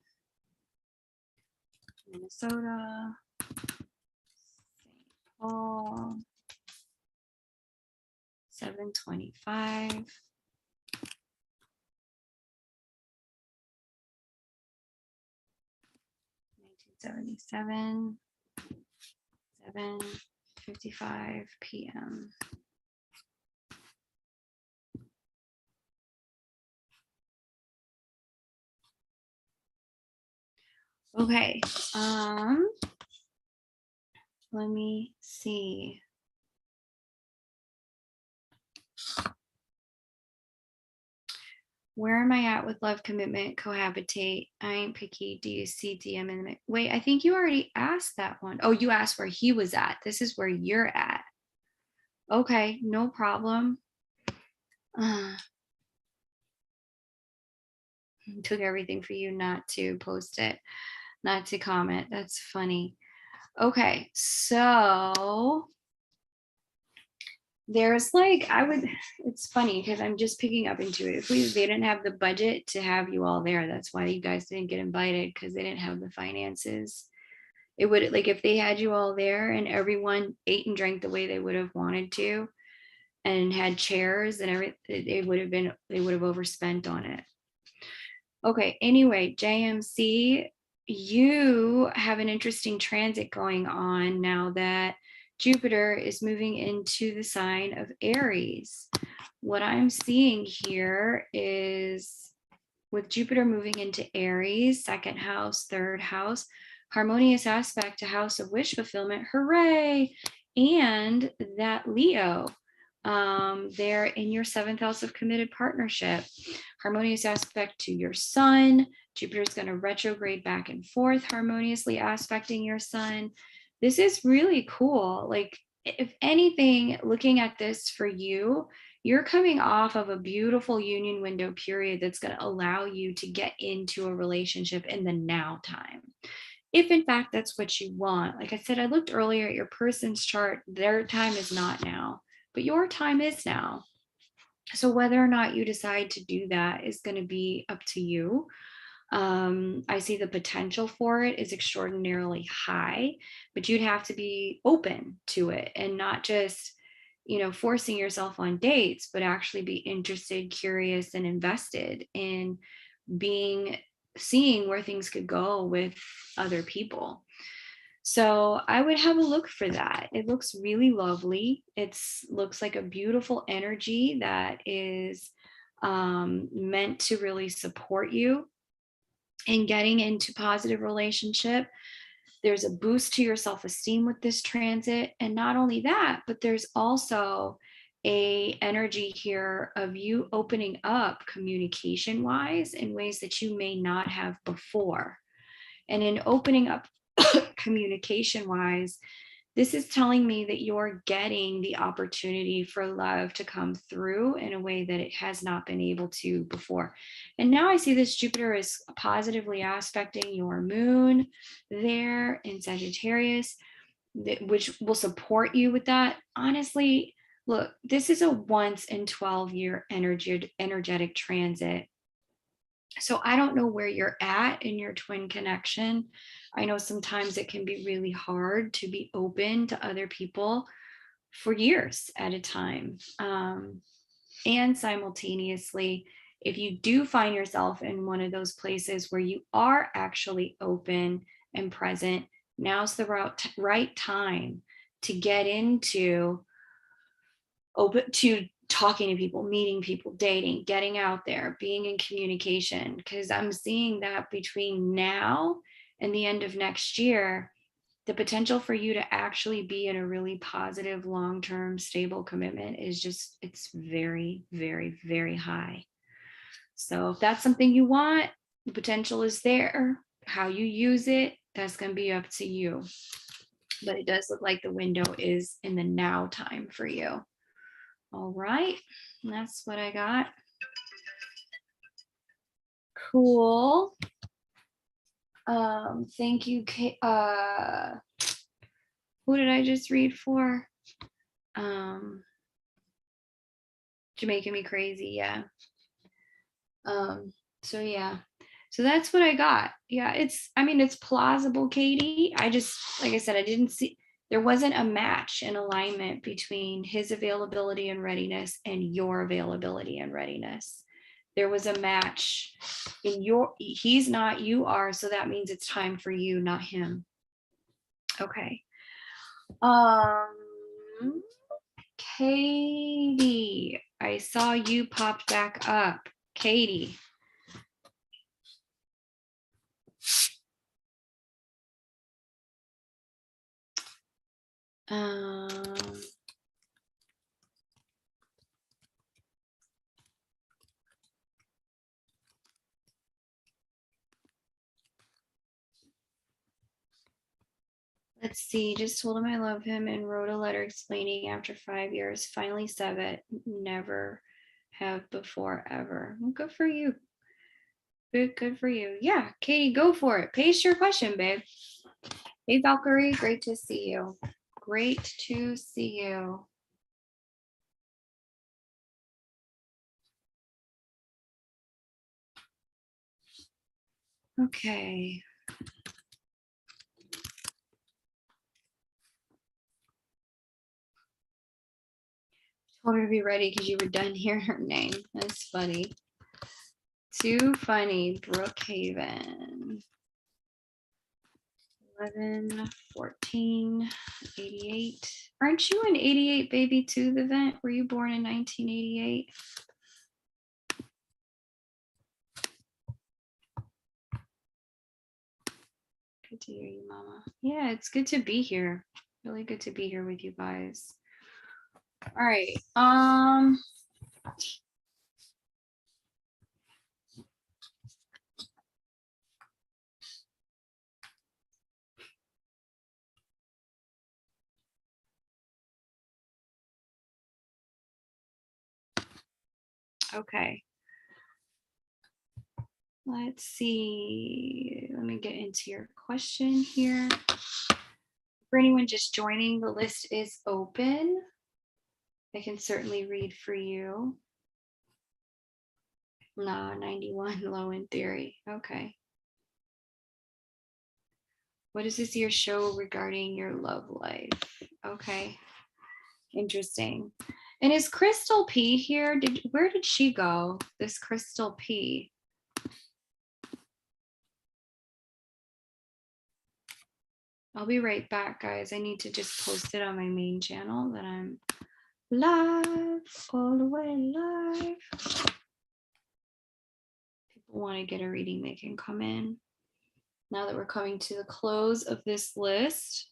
Minnesota, St. Paul, 725. 1977, 7:55 p.m. Okay, let me see. Where am I at with love, commitment, cohabitate? I ain't picky. Do you see DM in the mix? Wait, I think you already asked that one. Oh, you asked where he was at. This is where you're at. Okay, no problem. Took everything for you not to post it, not to comment. That's funny. Okay, so there's like, it's funny because I'm just picking up into it. If they didn't have the budget to have you all there, that's why you guys didn't get invited, because they didn't have the finances. It would, like, if they had you all there and everyone ate and drank the way they would have wanted to and had chairs and everything, they would have overspent on it. Okay, anyway, JMC, you have an interesting transit going on now that Jupiter is moving into the sign of Aries. What I'm seeing here is with Jupiter moving into Aries, second house, third house, harmonious aspect to house of wish fulfillment, hooray! And that Leo, they're in your seventh house of committed partnership, harmonious aspect to your sun. Jupiter's going to retrograde back and forth, harmoniously aspecting your sun. This is really cool. Like, if anything, looking at this for you, you're coming off of a beautiful union window period that's going to allow you to get into a relationship in the now time. If in fact that's what you want. Like I said, I looked earlier at your person's chart. Their time is not now, but your time is now. So whether or not you decide to do that is going to be up to you. I see the potential for it is extraordinarily high, but you'd have to be open to it and not just, forcing yourself on dates, but actually be interested, curious, and invested in seeing where things could go with other people. So I would have a look for that. It looks really lovely. It looks like a beautiful energy that is meant to really support you in getting into positive relationship. There's a boost to your self-esteem with this transit. And not only that, but there's also a energy here of you opening up communication wise in ways that you may not have before. And in opening up communication wise, this is telling me that you're getting the opportunity for love to come through in a way that it has not been able to before. And now I see this Jupiter is positively aspecting your moon there in Sagittarius. which will support you with that. Honestly, look, this is a once in 12-year energetic transit. So I don't know where you're at in your twin connection. I know sometimes it can be really hard to be open to other people for years at a time. And simultaneously, if you do find yourself in one of those places where you are actually open and present, now's the right time to get into open to talking to people, meeting people, dating, getting out there, being in communication. Because I'm seeing that between now and the end of next year, the potential for you to actually be in a really positive, long-term, stable commitment is just, it's very, very, very high. So if that's something you want, the potential is there. How you use it, that's going to be up to you. But it does look like the window is in the now time for you. All right, that's what I got. Cool. Thank you. Who did I just read for? Jamaica Me Crazy, yeah. So yeah. So that's what I got. Yeah, it's plausible, Katie. I just, like I said, I didn't see, there wasn't a match in alignment between his availability and readiness and your availability and readiness. There was a match in he's not, you are, so that means it's time for you, not him. Okay. Katie, I saw you popped back up. Katie. Let's see, just told him I love him and wrote a letter explaining after 5 years, finally said it, never have before ever. Well, good for you. Good for you. Yeah, Katie, go for it. Paste your question, babe. Hey, Valkyrie, great to see you. Great to see you. Okay. Told her to be ready because you were done hearing her name. That's funny. Too funny. Brookhaven. 11, 14, 88. Aren't you an 88 baby too, the vent? Were you born in 1988? Good to hear you, Mama. Yeah, it's good to be here. Really good to be here with you guys. All right. Okay. Let's see. Let me get into your question here. For anyone just joining, the list is open. I can certainly read for you. No, 91 low in theory. Okay. What does this year show regarding your love life? Okay. Interesting. And is Crystal P here? Where did she go? This Crystal P. I'll be right back, guys. I need to just post it on my main channel that I'm live, all the way live. People want to get a reading, they can come in. Now that we're coming to the close of this list,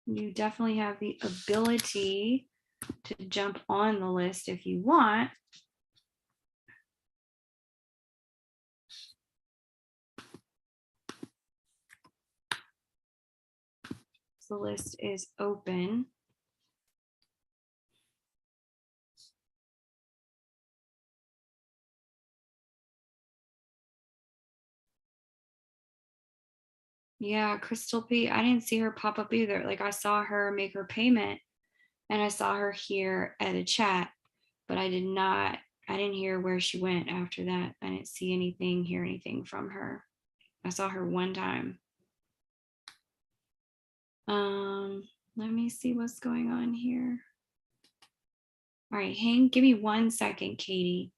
you definitely have the ability to jump on the list if you want. The list is open. Yeah, Crystal P. I didn't see her pop up either. Like I saw her make her payment and I saw her here at a chat, but I didn't hear where she went after that. I didn't see anything, hear anything from her. I saw her one time. Let me see what's going on here. All right, give me 1 second, Katie.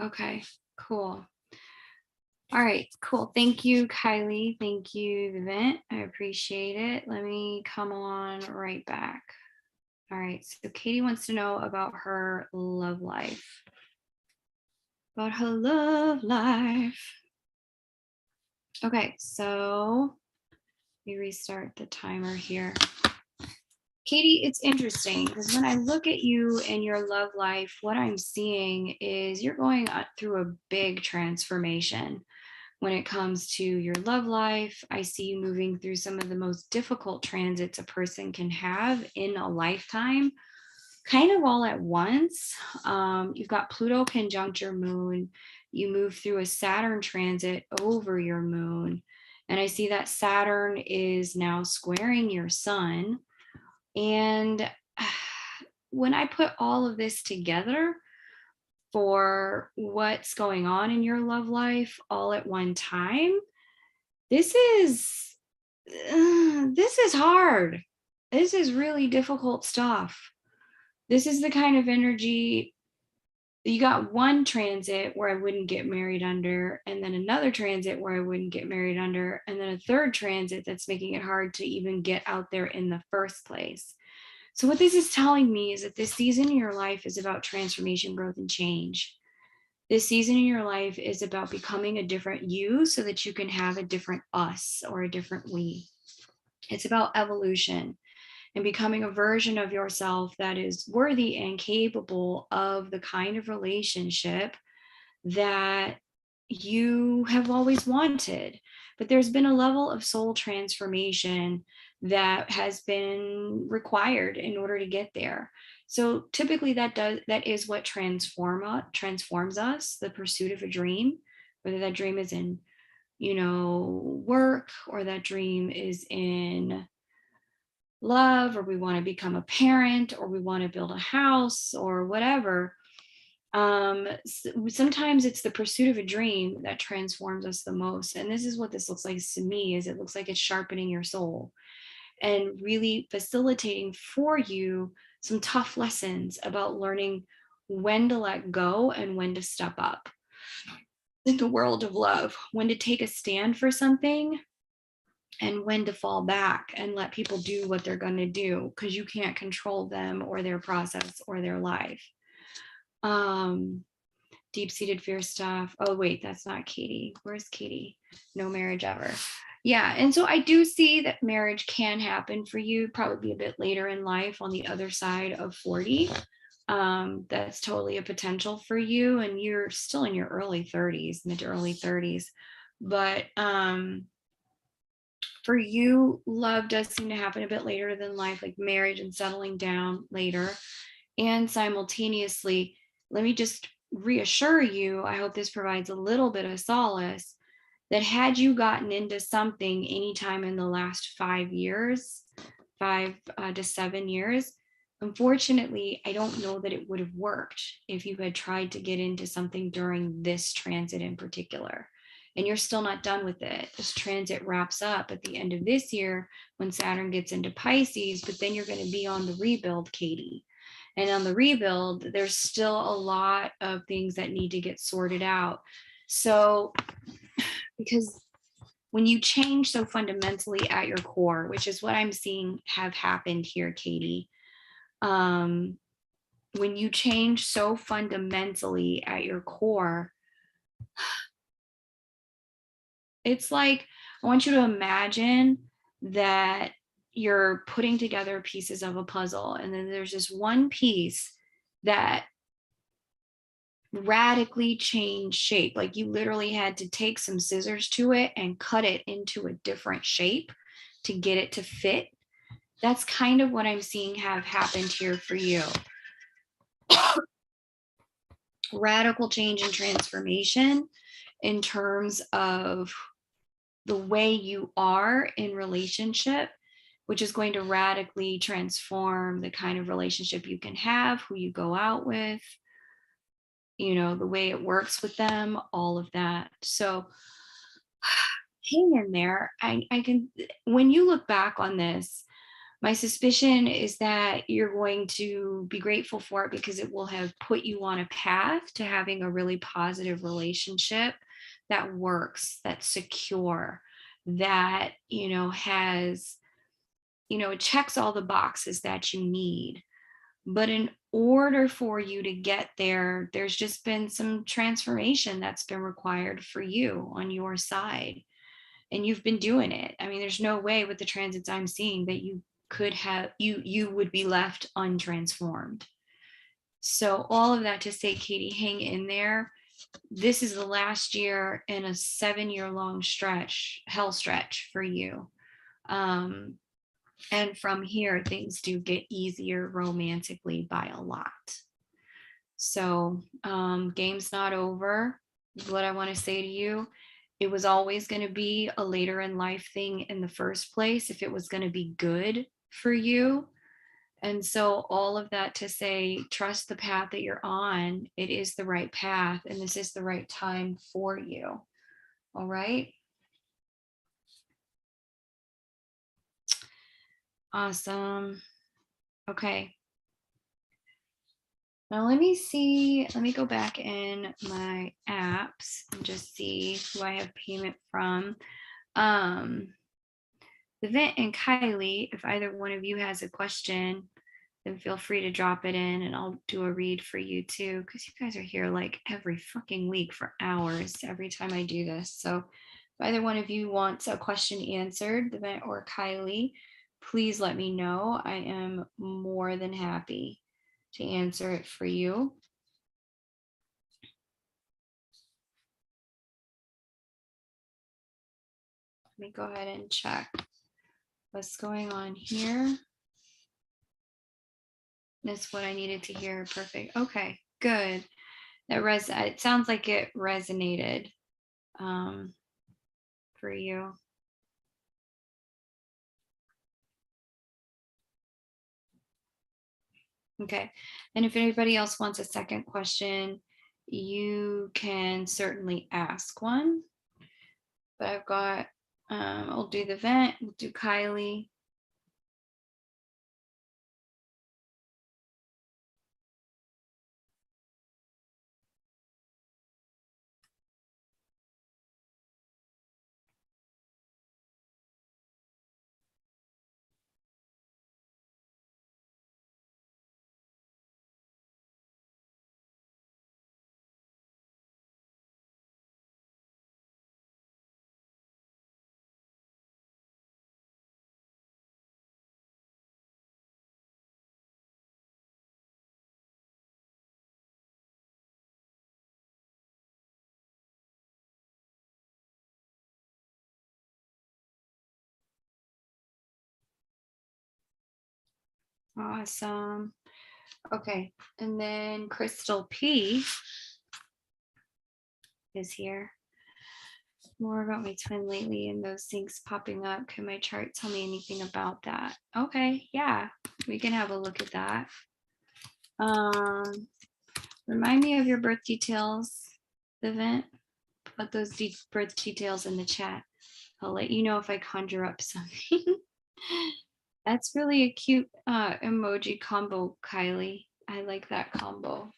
Okay, cool. All right, cool. Thank you, Kylie. Thank you, Vivint. I appreciate it. Let me come on right back. All right, so Katie wants to know about her love life. About her love life. Okay, so let me restart the timer here. Katie, it's interesting because when I look at you and your love life, what I'm seeing is you're going through a big transformation. When it comes to your love life, I see you moving through some of the most difficult transits a person can have in a lifetime, kind of all at once. You've got Pluto conjunct your moon. You move through a Saturn transit over your moon. And I see that Saturn is now squaring your sun. And when I put all of this together, for what's going on in your love life all at one time, this is hard. This is really difficult stuff. This is the kind of energy. You got one transit where I wouldn't get married under, and then another transit where I wouldn't get married under, and then a third transit that's making it hard to even get out there in the first place. So what this is telling me is that this season in your life is about transformation, growth, and change. This season in your life is about becoming a different you so that you can have a different us or a different we. It's about evolution and becoming a version of yourself that is worthy and capable of the kind of relationship that you have always wanted. But there's been a level of soul transformation that has been required in order to get there. So typically that is what transforms us, the pursuit of a dream, whether that dream is in, work, or that dream is in love, or we want to become a parent, or we want to build a house, or whatever. Sometimes it's the pursuit of a dream that transforms us the most. And this is what this looks like to me, is it looks like it's sharpening your soul and really facilitating for you some tough lessons about learning when to let go and when to step up in the world of love, when to take a stand for something and when to fall back and let people do what they're going to do, because you can't control them or their process or their life. Deep-seated fear stuff. Oh wait, that's not Katie. Where's Katie? No marriage ever. Yeah, and so I do see that marriage can happen for you, probably a bit later in life on the other side of 40. That's totally a potential for you, and you're still in your early 30s, mid to early 30s. But for you, love does seem to happen a bit later than life, like marriage and settling down later. And simultaneously, let me just reassure you, I hope this provides a little bit of solace, that had you gotten into something anytime in the last 5 years, 5 to 7 years, unfortunately, I don't know that it would have worked if you had tried to get into something during this transit in particular. and you're still not done with it. This transit wraps up at the end of this year when Saturn gets into Pisces, but then you're going to be on the rebuild, Katie. And on the rebuild, there's still a lot of things that need to get sorted out. So, because when you change so fundamentally at your core, which is what I'm seeing have happened here, Katie, when you change so fundamentally at your core, it's like, I want you to imagine that you're putting together pieces of a puzzle, and then there's this one piece that radically changed shape. Like you literally had to take some scissors to it and cut it into a different shape to get it to fit. That's kind of what I'm seeing have happened here for you. Radical change and transformation in terms of the way you are in relationship, which is going to radically transform the kind of relationship you can have, who you go out with, you know, the way it works with them, all of that. So hang in there. I can, when you look back on this, my suspicion is that you're going to be grateful for it because it will have put you on a path to having a really positive relationship that works, that's secure, that, you know, has, you know, it checks all the boxes that you need. But in order for you to get there, there's just been some transformation that's been required for you on your side. And you've been doing it. I mean, there's no way with the transits I'm seeing that you could have, you would be left untransformed. So all of that to say, Katie, hang in there. This is the last year in a 7-year long stretch, hell stretch for you. And from here, things do get easier romantically by a lot. So game's not over. What I want to say to you, it was always going to be a later in life thing in the first place if it was going to be good for you. And so all of that to say, trust the path that you're on. It is the right path, and this is the right time for you. All right. Awesome. Okay. Now let me see, let me go back in my apps and just see who I have payment from. Vivint and Kylie, if either one of you has a question, then feel free to drop it in and I'll do a read for you too, because you guys are here like every fucking week for hours every time I do this. So if either one of you wants a question answered, Vivint or Kylie, please let me know. I am more than happy to answer it for you. Let me go ahead and check what's going on here. That's what I needed to hear. Perfect. Okay, good. That it sounds like it resonated for you. Okay, and if anybody else wants a second question, you can certainly ask one. But I've got, I'll do the vent, we'll do Kylie. Awesome. Okay, and then Crystal P is here. More about my twin lately and those things popping up. Can my chart tell me anything about that? Okay, yeah, we can have a look at that. Remind me of your birth details, Vivint, Put those birth details in the chat. I'll let you know if I conjure up something. That's really a cute emoji combo, Kylie. I like that combo.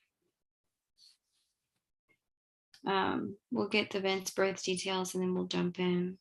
We'll get the Vince birth details and then we'll jump in.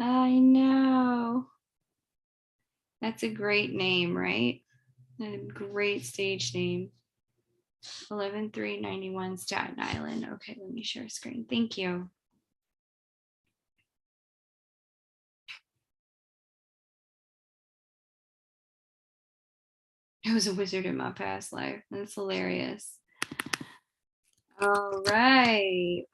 I know. That's a great name, right? A great stage name. 11391 Staten Island. Okay, let me share screen. Thank you. I was a wizard in my past life. That's hilarious. All right.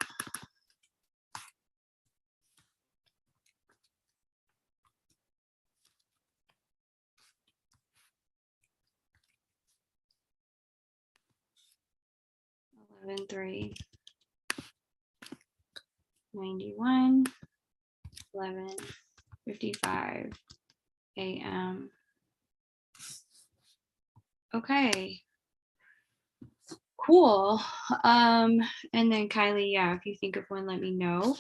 Eleven 3 91 11:55 a.m. Okay. Cool. And then Kylie, yeah, if you think of one, let me know.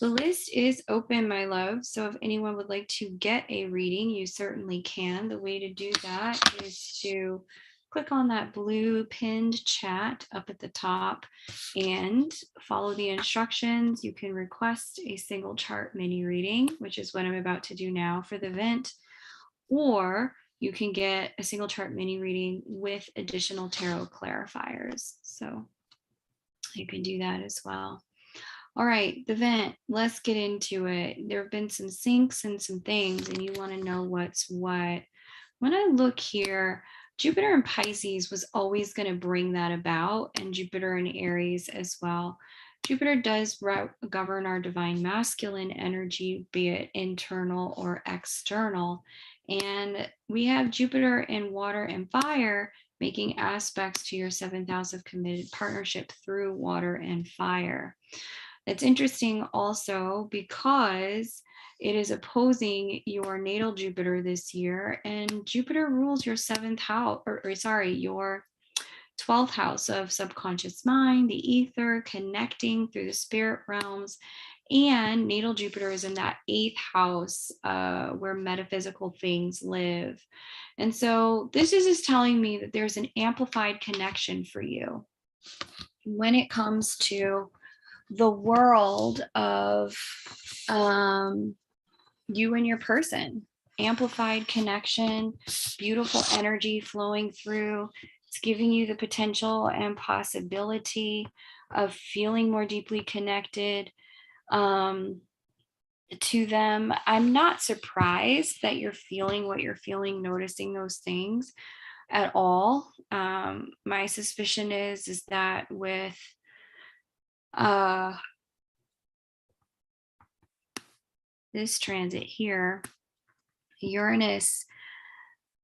The list is open, my love. So if anyone would like to get a reading, you certainly can. The way to do that is to click on that blue pinned chat up at the top and follow the instructions. You can request a single chart mini reading, which is what I'm about to do now for the event, or you can get a single chart mini reading with additional tarot clarifiers. So you can do that as well. All right, the vent, let's get into it. There have been some syncs and some things, and you want to know what's what. When I look here, Jupiter in Pisces was always going to bring that about, and Jupiter in Aries as well. Jupiter does govern our divine masculine energy, be it internal or external. And we have Jupiter in water and fire making aspects to your seventh house of committed partnership through water and fire. It's interesting also because it is opposing your natal Jupiter this year, and Jupiter rules your seventh house, your 12th house of subconscious mind, the ether, connecting through the spirit realms. And natal Jupiter is in that 8th house where metaphysical things live. And so this is just telling me that there's an amplified connection for you when it comes to the world of you and your person. Amplified connection, beautiful energy flowing through. It's giving you the potential and possibility of feeling more deeply connected to them. I'm not surprised that you're feeling what you're feeling, noticing those things at all. My suspicion is that with this transit here, Uranus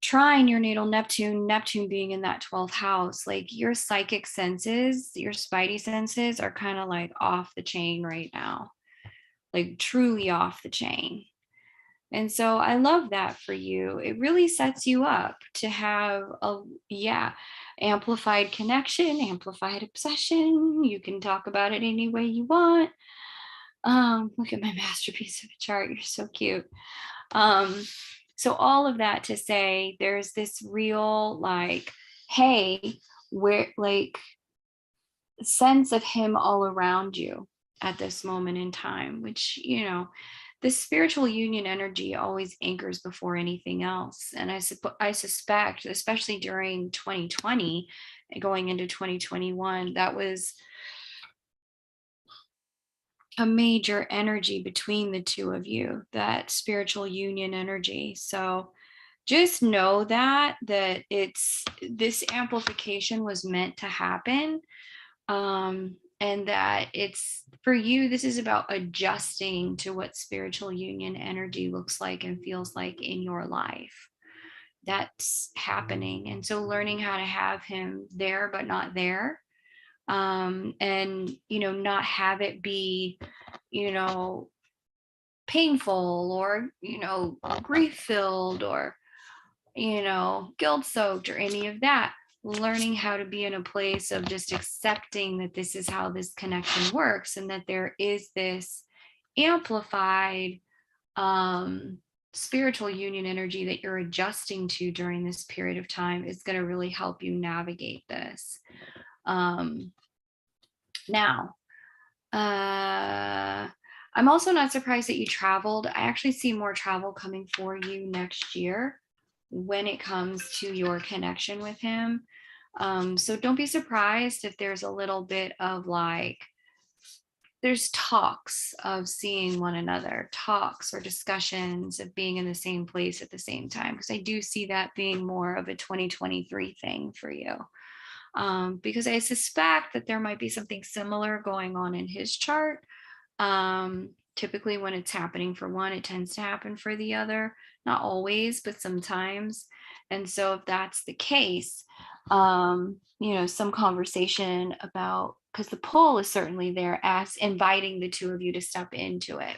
trine your natal Neptune, Neptune being in that 12th house, like your psychic senses, your spidey senses are kind of like off the chain right now, like truly off the chain. And so I love that for you. It really sets you up to have amplified connection, amplified obsession. You can talk about it any way you want. Look at my masterpiece of a chart. You're so cute. So all of that to say, there's this real like, hey, where like sense of him all around you at this moment in time, which, you know, the spiritual union energy always anchors before anything else. And I suspect, especially during 2020 and going into 2021, that was a major energy between the two of you, that spiritual union energy. So just know that it's this amplification was meant to happen. And that it's for you, this is about adjusting to what spiritual union energy looks like and feels like in your life. That's happening. And so learning how to have him there, but not there. And, not have it be, painful or, grief filled or, guilt soaked or any of that. Learning how to be in a place of just accepting that this is how this connection works and that there is this amplified spiritual union energy that you're adjusting to during this period of time is going to really help you navigate this. Now, I'm also not surprised that you traveled. I actually see more travel coming for you next year when it comes to your connection with him. So don't be surprised if there's a little bit of there's talks of seeing one another, talks or discussions of being in the same place at the same time, because I do see that being more of a 2023 thing for you. Because I suspect that there might be something similar going on in his chart. Typically when it's happening for one, it tends to happen for the other. Not always, but sometimes. And so if that's the case, some conversation about, because the pull is certainly there, as inviting the two of you to step into it.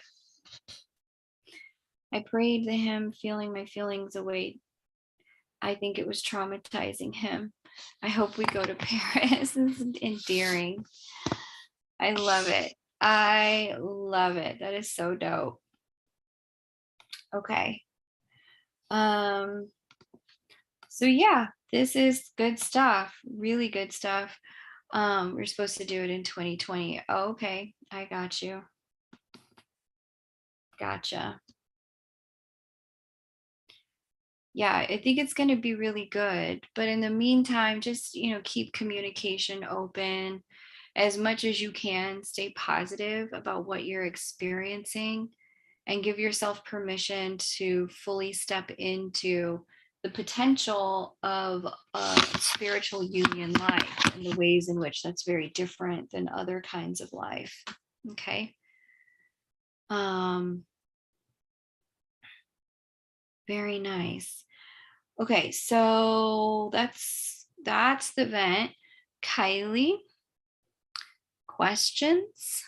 I prayed to him, feeling my feelings away. I think it was traumatizing him. I hope we go to Paris. This is endearing. I love it. I love it. That is so dope. Okay. So yeah, this is good stuff. Really good stuff. We're supposed to do it in 2020. Oh, okay. I got you. Gotcha. Yeah, I think it's going to be really good. But in the meantime, just, keep communication open as much as you can. Stay positive about what you're experiencing and give yourself permission to fully step into the potential of a spiritual union life and the ways in which that's very different than other kinds of life. Okay. Very nice. Okay, so that's the event. Kylie, questions?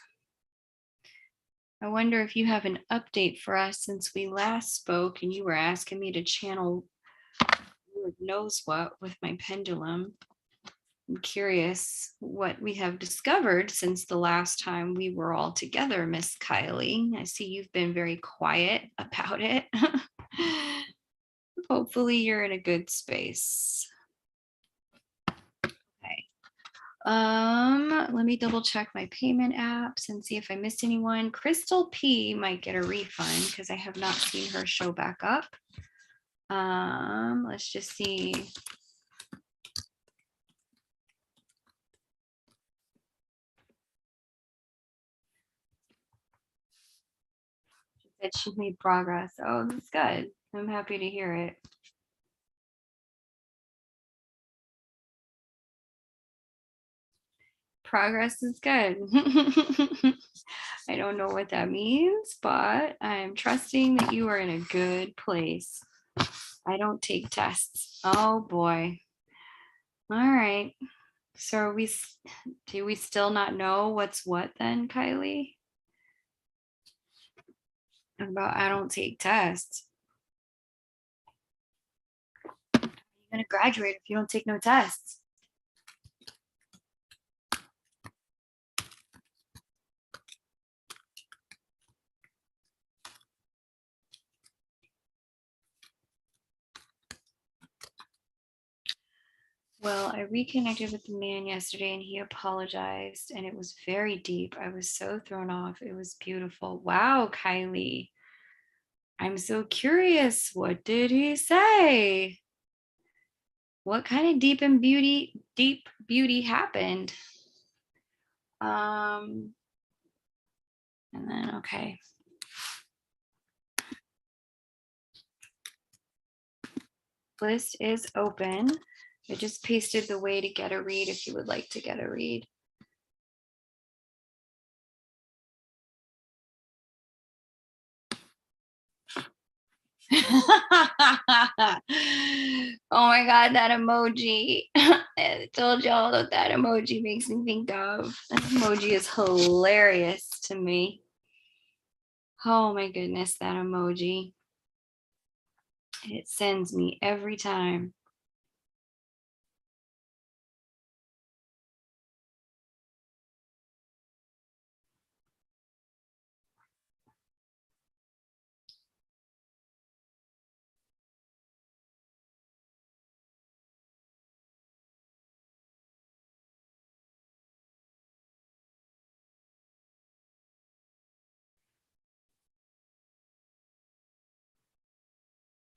I wonder if you have an update for us since we last spoke and you were asking me to channel Lord knows what with my pendulum. I'm curious what we have discovered since the last time we were all together, Miss Kylie. I see you've been very quiet about it. Hopefully you're in a good space. Okay. Let me double check my payment apps and see if I missed anyone. Crystal P might get a refund because I have not seen her show back up. Let's just see. She said she made progress. Oh, that's good. I'm happy to hear it. Progress is good. I don't know what that means, but I'm trusting that you are in a good place. I don't take tests. Oh boy. All right. So do we still not know what's what then, Kylie? About I don't take tests. You're gonna graduate if you don't take no tests. Well, I reconnected with the man yesterday and he apologized and it was very deep. I was so thrown off. It was beautiful. Wow, Kylie. I'm so curious. What did he say? What kind of deep beauty happened? And then, okay. List is open. I just pasted the way to get a read if you would like to get a read. Oh my God, that emoji. I told y'all that emoji makes me think of. That emoji is hilarious to me. Oh my goodness, that emoji. It sends me every time.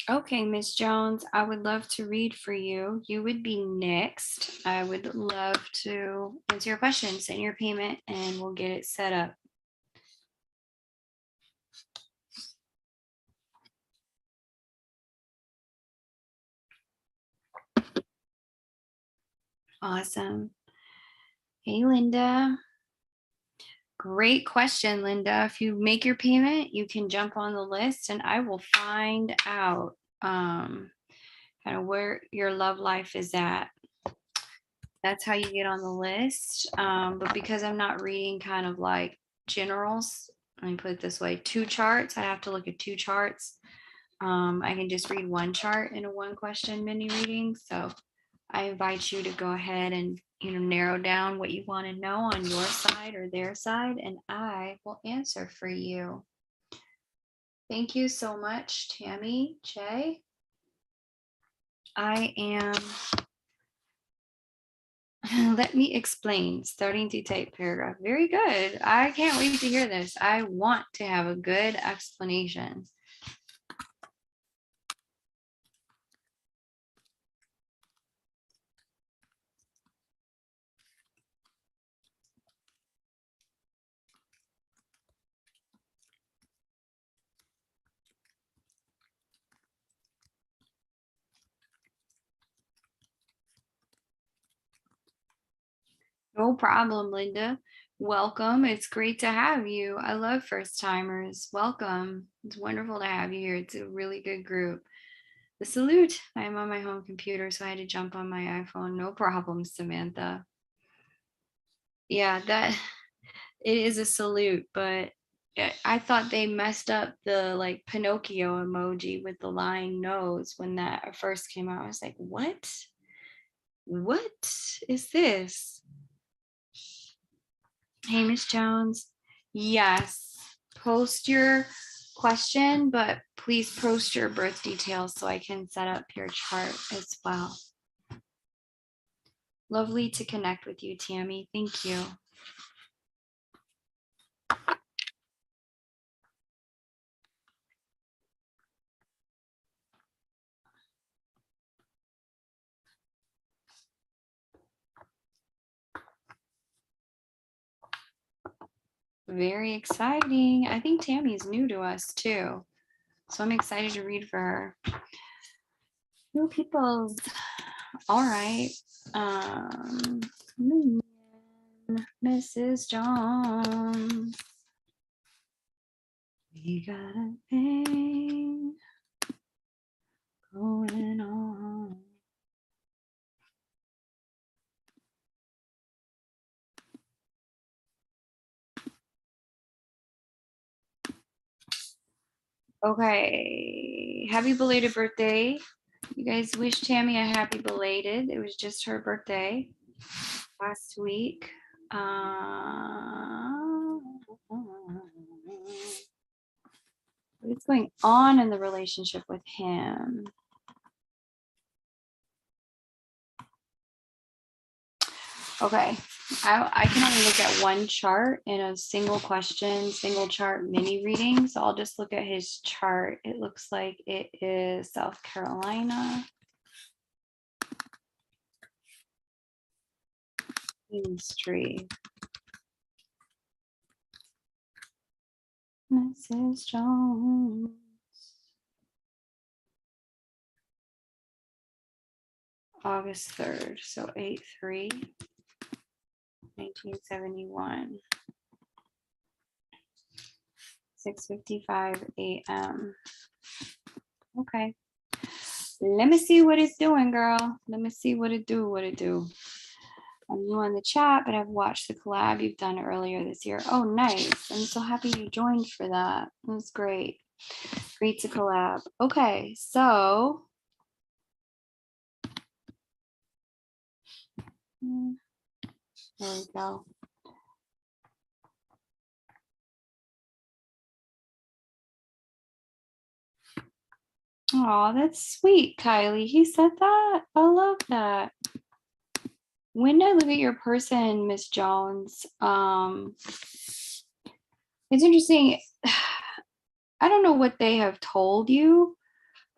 Okay, Miss Jones, I would love to read for you. You would be next. I would love to answer your questions, send your payment, and we'll get it set up. Awesome. Hey, Linda. Great question, Linda. If you make your payment, you can jump on the list and I will find out kind of where your love life is at. That's how you get on the list. But because I'm not reading kind of like generals, let me put it this way, 2 charts, I have to look at 2 charts. I can just read 1 chart in a 1 question mini reading. So I invite you to go ahead and narrow down what you want to know on your side or their side, and I will answer for you. Thank you so much, Tammy J. I am, let me explain, starting to type paragraph. Very good. I can't wait to hear this. I want to have a good explanation. No problem, Linda. Welcome. It's great to have you. I love first timers. Welcome. It's wonderful to have you here. It's a really good group. The salute. I am on my home computer, so I had to jump on my iPhone. No problem, Samantha. Yeah, that it is a salute, but I thought they messed up the like Pinocchio emoji with the lying nose when that first came out. I was like, what? What is this? Hey, Miss Jones. Yes, post your question, but please post your birth details so I can set up your chart as well. Lovely to connect with you, Tammy. Thank you. Very exciting. I think Tammy's new to us too, so I'm excited to read for her. New peoples. All right. Mrs. Jones. We got a thing going on. Okay. Happy belated birthday. You guys wish Tammy a happy belated. It was just her birthday last week. What's going on in the relationship with him? Okay, I can only look at 1 chart in a single question, single chart mini reading. So I'll just look at his chart. It looks like it is South Carolina. Tree. Mrs. Jones. August 3rd, so 8/3, 1971. 6:55 a.m. Okay. Let me see what it's doing, girl. Let me see what it do, I'm new on the chat, but I've watched the collab you've done earlier this year. Oh, nice. I'm so happy you joined for that. It was great. Great to collab. Okay, so there we go. Oh, that's sweet, Kylie. He said that. I love that. When I look at your person, Miss Jones, it's interesting. I don't know what they have told you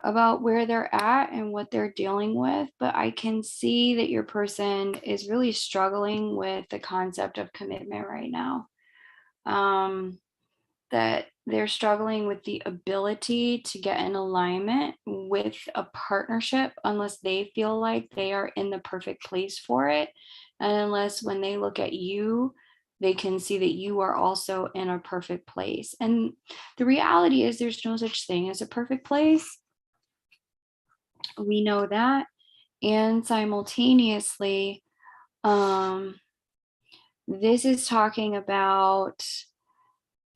about where they're at and what they're dealing with, but I can see that your person is really struggling with the concept of commitment right now. That they're struggling with the ability to get in alignment with a partnership unless they feel like they are in the perfect place for it. And unless when they look at you, they can see that you are also in a perfect place. And the reality is there's no such thing as a perfect place. We know that. And simultaneously, this is talking about,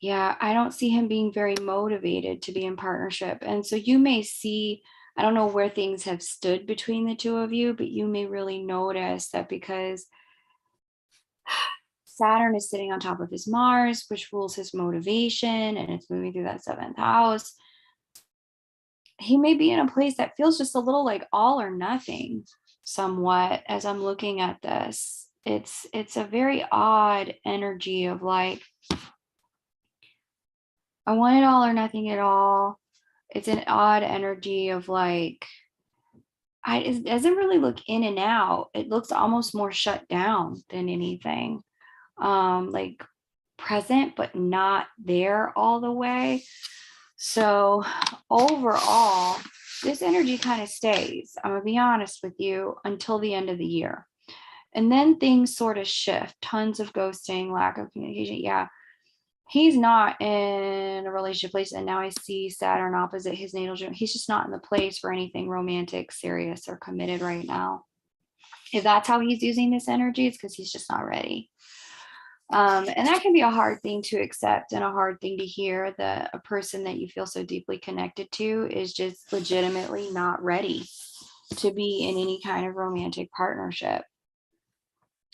yeah, I don't see him being very motivated to be in partnership. And so you may see, I don't know where things have stood between the two of you, but you may really notice that because Saturn is sitting on top of his Mars, which rules his motivation, and it's moving through that 7th house. He may be in a place that feels just a little like all or nothing somewhat as I'm looking at this. It's a very odd energy of like, I want it all or nothing at all. It's an odd energy of like, it doesn't really look in and out. It looks almost more shut down than anything. Like present, but not there all the way. So overall, this energy kind of stays, I'm gonna be honest with you, until the end of the year. And then things sort of shift, tons of ghosting, lack of communication. Yeah, he's not in a relationship place. And now I see Saturn opposite his natal gym. He's just not in the place for anything romantic, serious, or committed right now. If that's how he's using this energy, it's because he's just not ready. And that can be a hard thing to accept and a hard thing to hear, that a person that you feel so deeply connected to is just legitimately not ready to be in any kind of romantic partnership.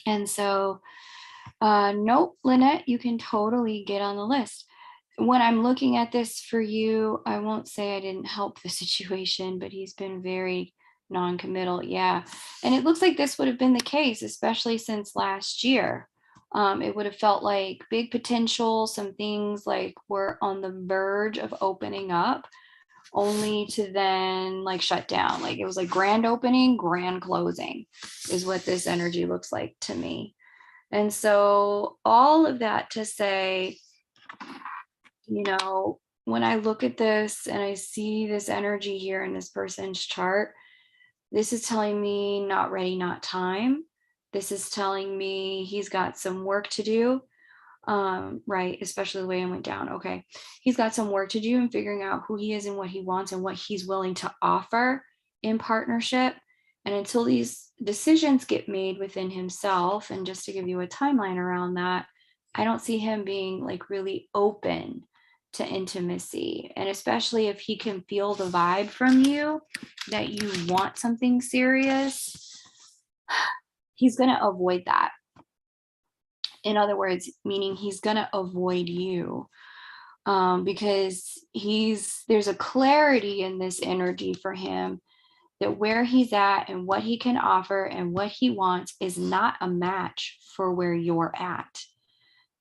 And so, nope, Lynette, you can totally get on the list. When I'm looking at this for you, I won't say I didn't help the situation, but he's been very non-committal. Yeah. And it looks like this would have been the case, especially since last year. It would have felt like big potential, some things like were on the verge of opening up, only to then like shut down. Like it was like grand opening, grand closing is what this energy looks like to me. And so all of that to say, when I look at this and I see this energy here in this person's chart, this is telling me not ready, not time. This is telling me he's got some work to do. Right, especially the way I went down. Okay, he's got some work to do in figuring out who he is and what he wants and what he's willing to offer in partnership. And until these decisions get made within himself, and just to give you a timeline around that, I don't see him being like really open to intimacy. And especially if he can feel the vibe from you that you want something serious, he's going to avoid that. In other words, meaning he's going to avoid you, because there's a clarity in this energy for him that where he's at and what he can offer and what he wants is not a match for where you're at.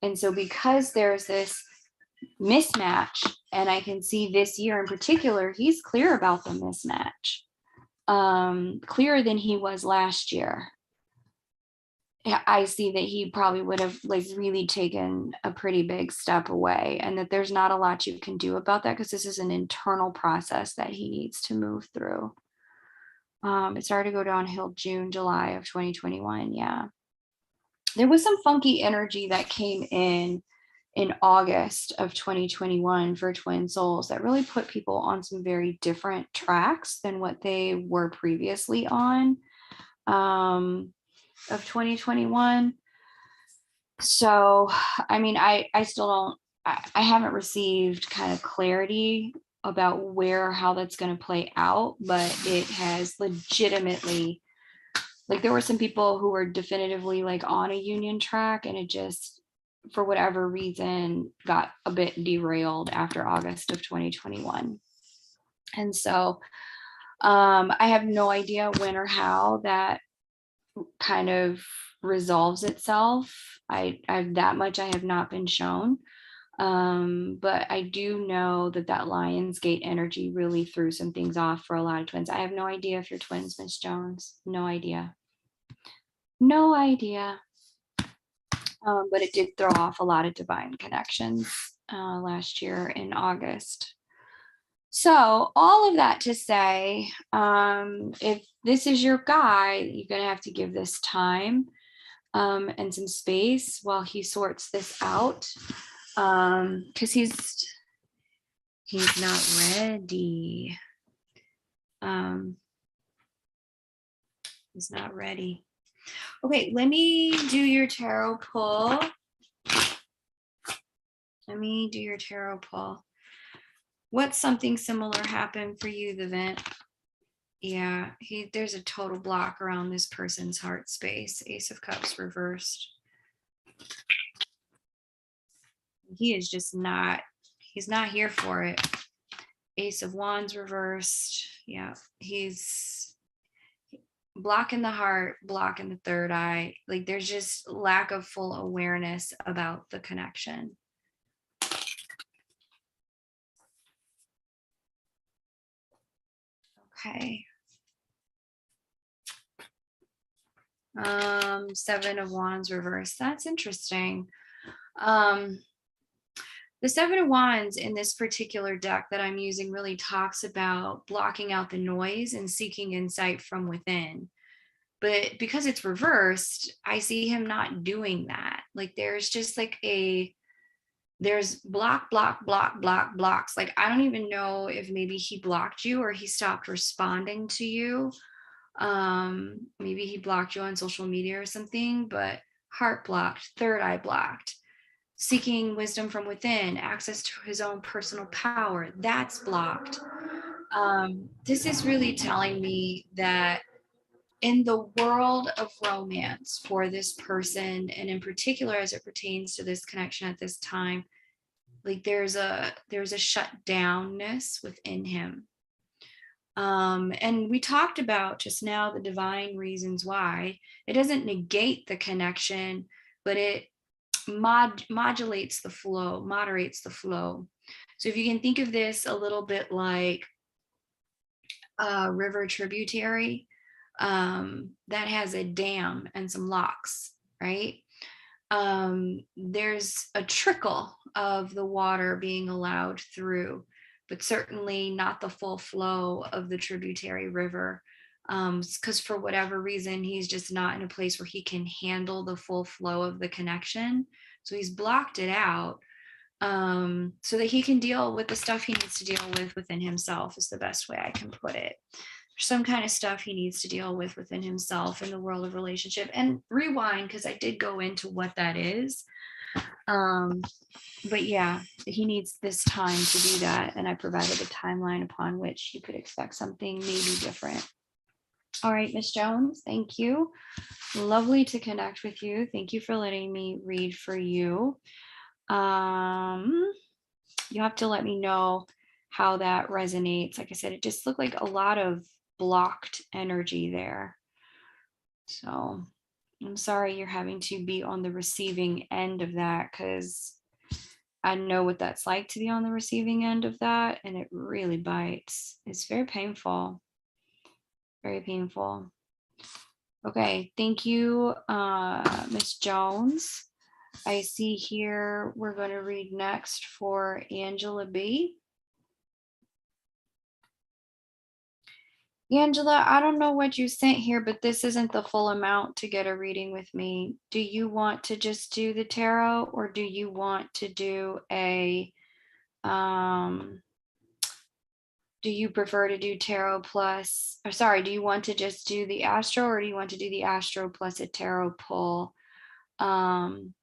And so because there's this mismatch, and I can see this year in particular, he's clear about the mismatch, clearer than he was last year. I see that he probably would have like really taken a pretty big step away, and that there's not a lot you can do about that because this is an internal process that he needs to move through. It started to go downhill June, July of 2021. Yeah. There was some funky energy that came in in August of 2021 for twin souls that really put people on some very different tracks than what they were previously on of 2021. So, I mean, I still don't, I haven't received kind of clarity about how that's going to play out, but it has legitimately, like, there were some people who were definitively like on a union track, and it just, for whatever reason, got a bit derailed after August of 2021. And so I have no idea when or how that kind of resolves itself. I that much I have not been shown. But I do know that Lionsgate energy really threw some things off for a lot of twins. I have no idea if you're twins, Miss Jones. No idea. No idea. But it did throw off a lot of divine connections last year in August. So all of that to say, if this is your guy, you're going to have to give this time and some space while he sorts this out, because he's not ready. He's not ready. Okay, let me do your tarot pull. What's something similar happened for you, the vent? Yeah, there's a total block around this person's heart space. Ace of Cups reversed. He is just not, he's not here for it. Ace of Wands reversed. Yeah, he's blocking the heart, blocking the third eye. Like, there's just lack of full awareness about the connection. Okay. Seven of Wands reversed. That's interesting. The Seven of Wands in this particular deck that I'm using really talks about blocking out the noise and seeking insight from within. But because it's reversed, I see him not doing that. Like, there's just like there's blocks. Like, I don't even know if maybe he blocked you or he stopped responding to you. Maybe he blocked you on social media or something, but heart blocked, third eye blocked, seeking wisdom from within, access to his own personal power, that's blocked. This is really telling me that in the world of romance for this person, and in particular as it pertains to this connection at this time, like, there's a shut downness within him. And we talked about just now the divine reasons why. It doesn't negate the connection, but it modulates the flow, moderates the flow. So if you can think of this a little bit like a river tributary that has a dam and some locks, right? There's a trickle of the water being allowed through, but certainly not the full flow of the tributary river, because for whatever reason, he's just not in a place where he can handle the full flow of the connection. So he's blocked it out, so that he can deal with the stuff he needs to deal with within himself, is the best way I can put it. There's some kind of stuff he needs to deal with within himself in the world of relationship. And rewind, because I did go into what that is. But yeah, he needs this time to do that. And I provided a timeline upon which you could expect something maybe different. All right, Miss Jones, thank you. Lovely to connect with you. Thank you for letting me read for you. You have to let me know how that resonates. Like I said, it just looked like a lot of blocked energy there. So I'm sorry you're having to be on the receiving end of that, because I know what that's like to be on the receiving end of that, and it really bites. It's very painful. Very painful. Okay, thank you, Miss Jones. I see here we're going to read next for Angela B. Angela, I don't know what you sent here, but this isn't the full amount to get a reading with me. Do you want to just do the tarot, or do you want to do do you prefer to do tarot plus, or sorry, do you want to just do the astro, or do you want to do the astro plus a tarot pull? Um,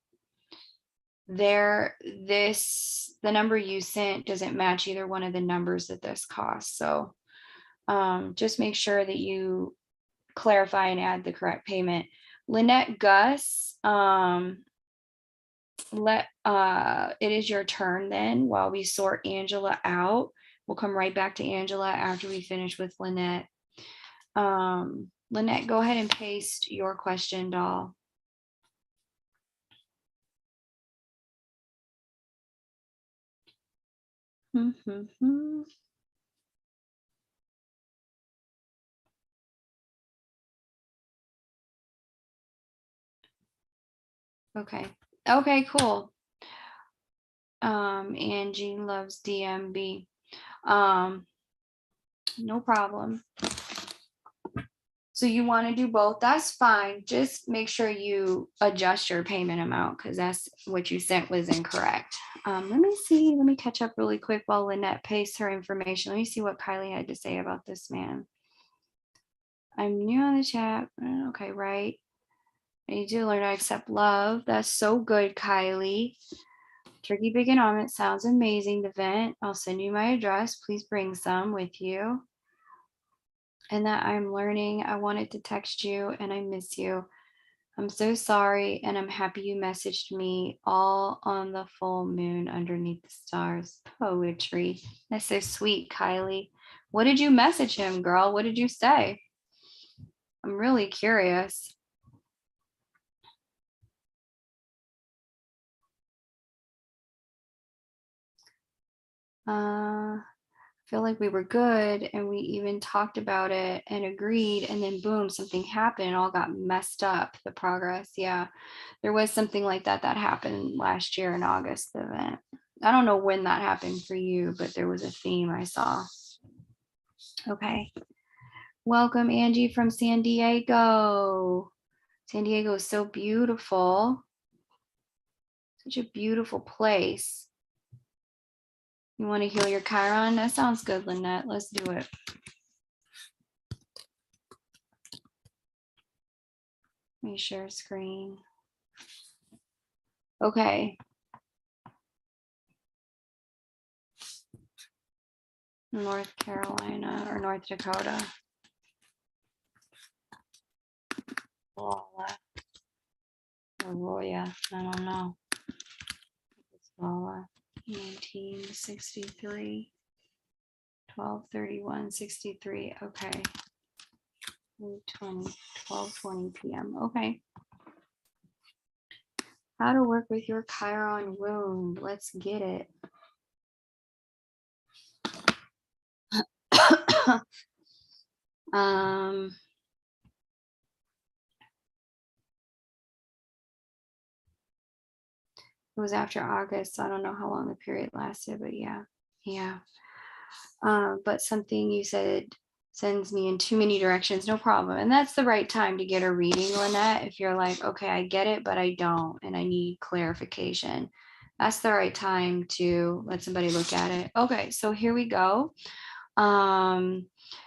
the number you sent doesn't match either one of the numbers that this costs. So just make sure that you clarify and add the correct payment. Lynette Gus, it is your turn then while we sort Angela out. We'll come right back to Angela after we finish with Lynette. Lynette, go ahead and paste your question, doll. Okay. Okay, cool. Angie loves DMB. No problem. So you want to do both, that's fine. Just make sure you adjust your payment amount, because that's what you sent was incorrect. Let me see, let me catch up really quick while Lynette pastes her information. Let me see what Kylie had to say about this man. I'm new on the chat. Okay, right. I need to learn to accept love. That's so good, Kylie. Turkey bacon omelet sounds amazing. The vent, I'll send you my address. Please bring some with you. And that I'm learning. I wanted to text you and I miss you. I'm so sorry, and I'm happy you messaged me all on the full moon underneath the stars. Poetry. That's so sweet, Kylie. What did you message him, girl? What did you say? I'm really curious. I feel like we were good and we even talked about it and agreed, and then boom, something happened and all got messed up, the progress. Yeah, there was something like that that happened last year in August, the event. I don't know when that happened for you, but there was a theme I saw. Okay. Welcome, Angie from San Diego. San Diego is so beautiful. Such a beautiful place. You want to heal your Chiron? That sounds good, Lynette. Let's do it. Let me share screen. Okay. North Carolina or North Dakota. Arroya. I don't know. It's 1963. 12:31:63. Okay. 12:20 p.m. Okay. How to work with your Chiron wound. Let's get it. It was after August, so I don't know how long the period lasted, but yeah. But something you said sends me in too many directions, no problem. And that's the right time to get a reading, Lynette. If you're like, okay, I get it, but I don't, and I need clarification. That's the right time to let somebody look at it. Okay, so here we go.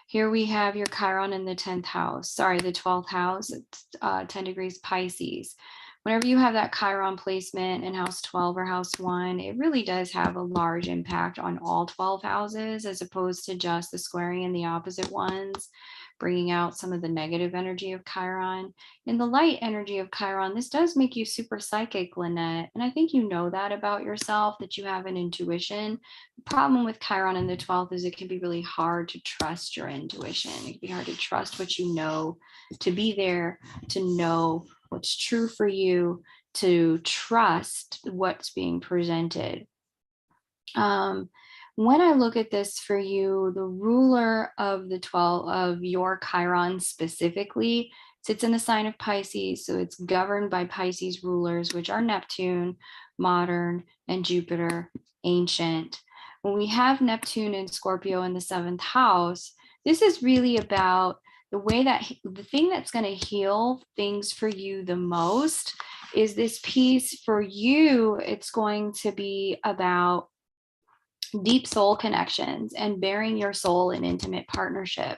Here we have your Chiron in the 10th house. Sorry, the 12th house. It's 10 degrees Pisces. Whenever you have that Chiron placement in house 12 or house 1, it really does have a large impact on all 12 houses, as opposed to just the squaring in the opposite ones, bringing out some of the negative energy of Chiron. In the light energy of Chiron, this does make you super psychic, Lynette. And I think you know that about yourself, that you have an intuition. The problem with Chiron in the 12th is it can be really hard to trust your intuition. It can be hard to trust what you know, to be there, to know what's true for you, to trust what's being presented. When I look at this for you, the ruler of the 12 of your Chiron specifically sits in the sign of Pisces. So it's governed by Pisces rulers, which are Neptune, modern, and Jupiter, ancient. When we have Neptune and Scorpio in the 7th house, this is really about the way that the thing that's going to heal things for you the most is this piece for you. It's going to be about deep soul connections and bearing your soul in intimate partnership.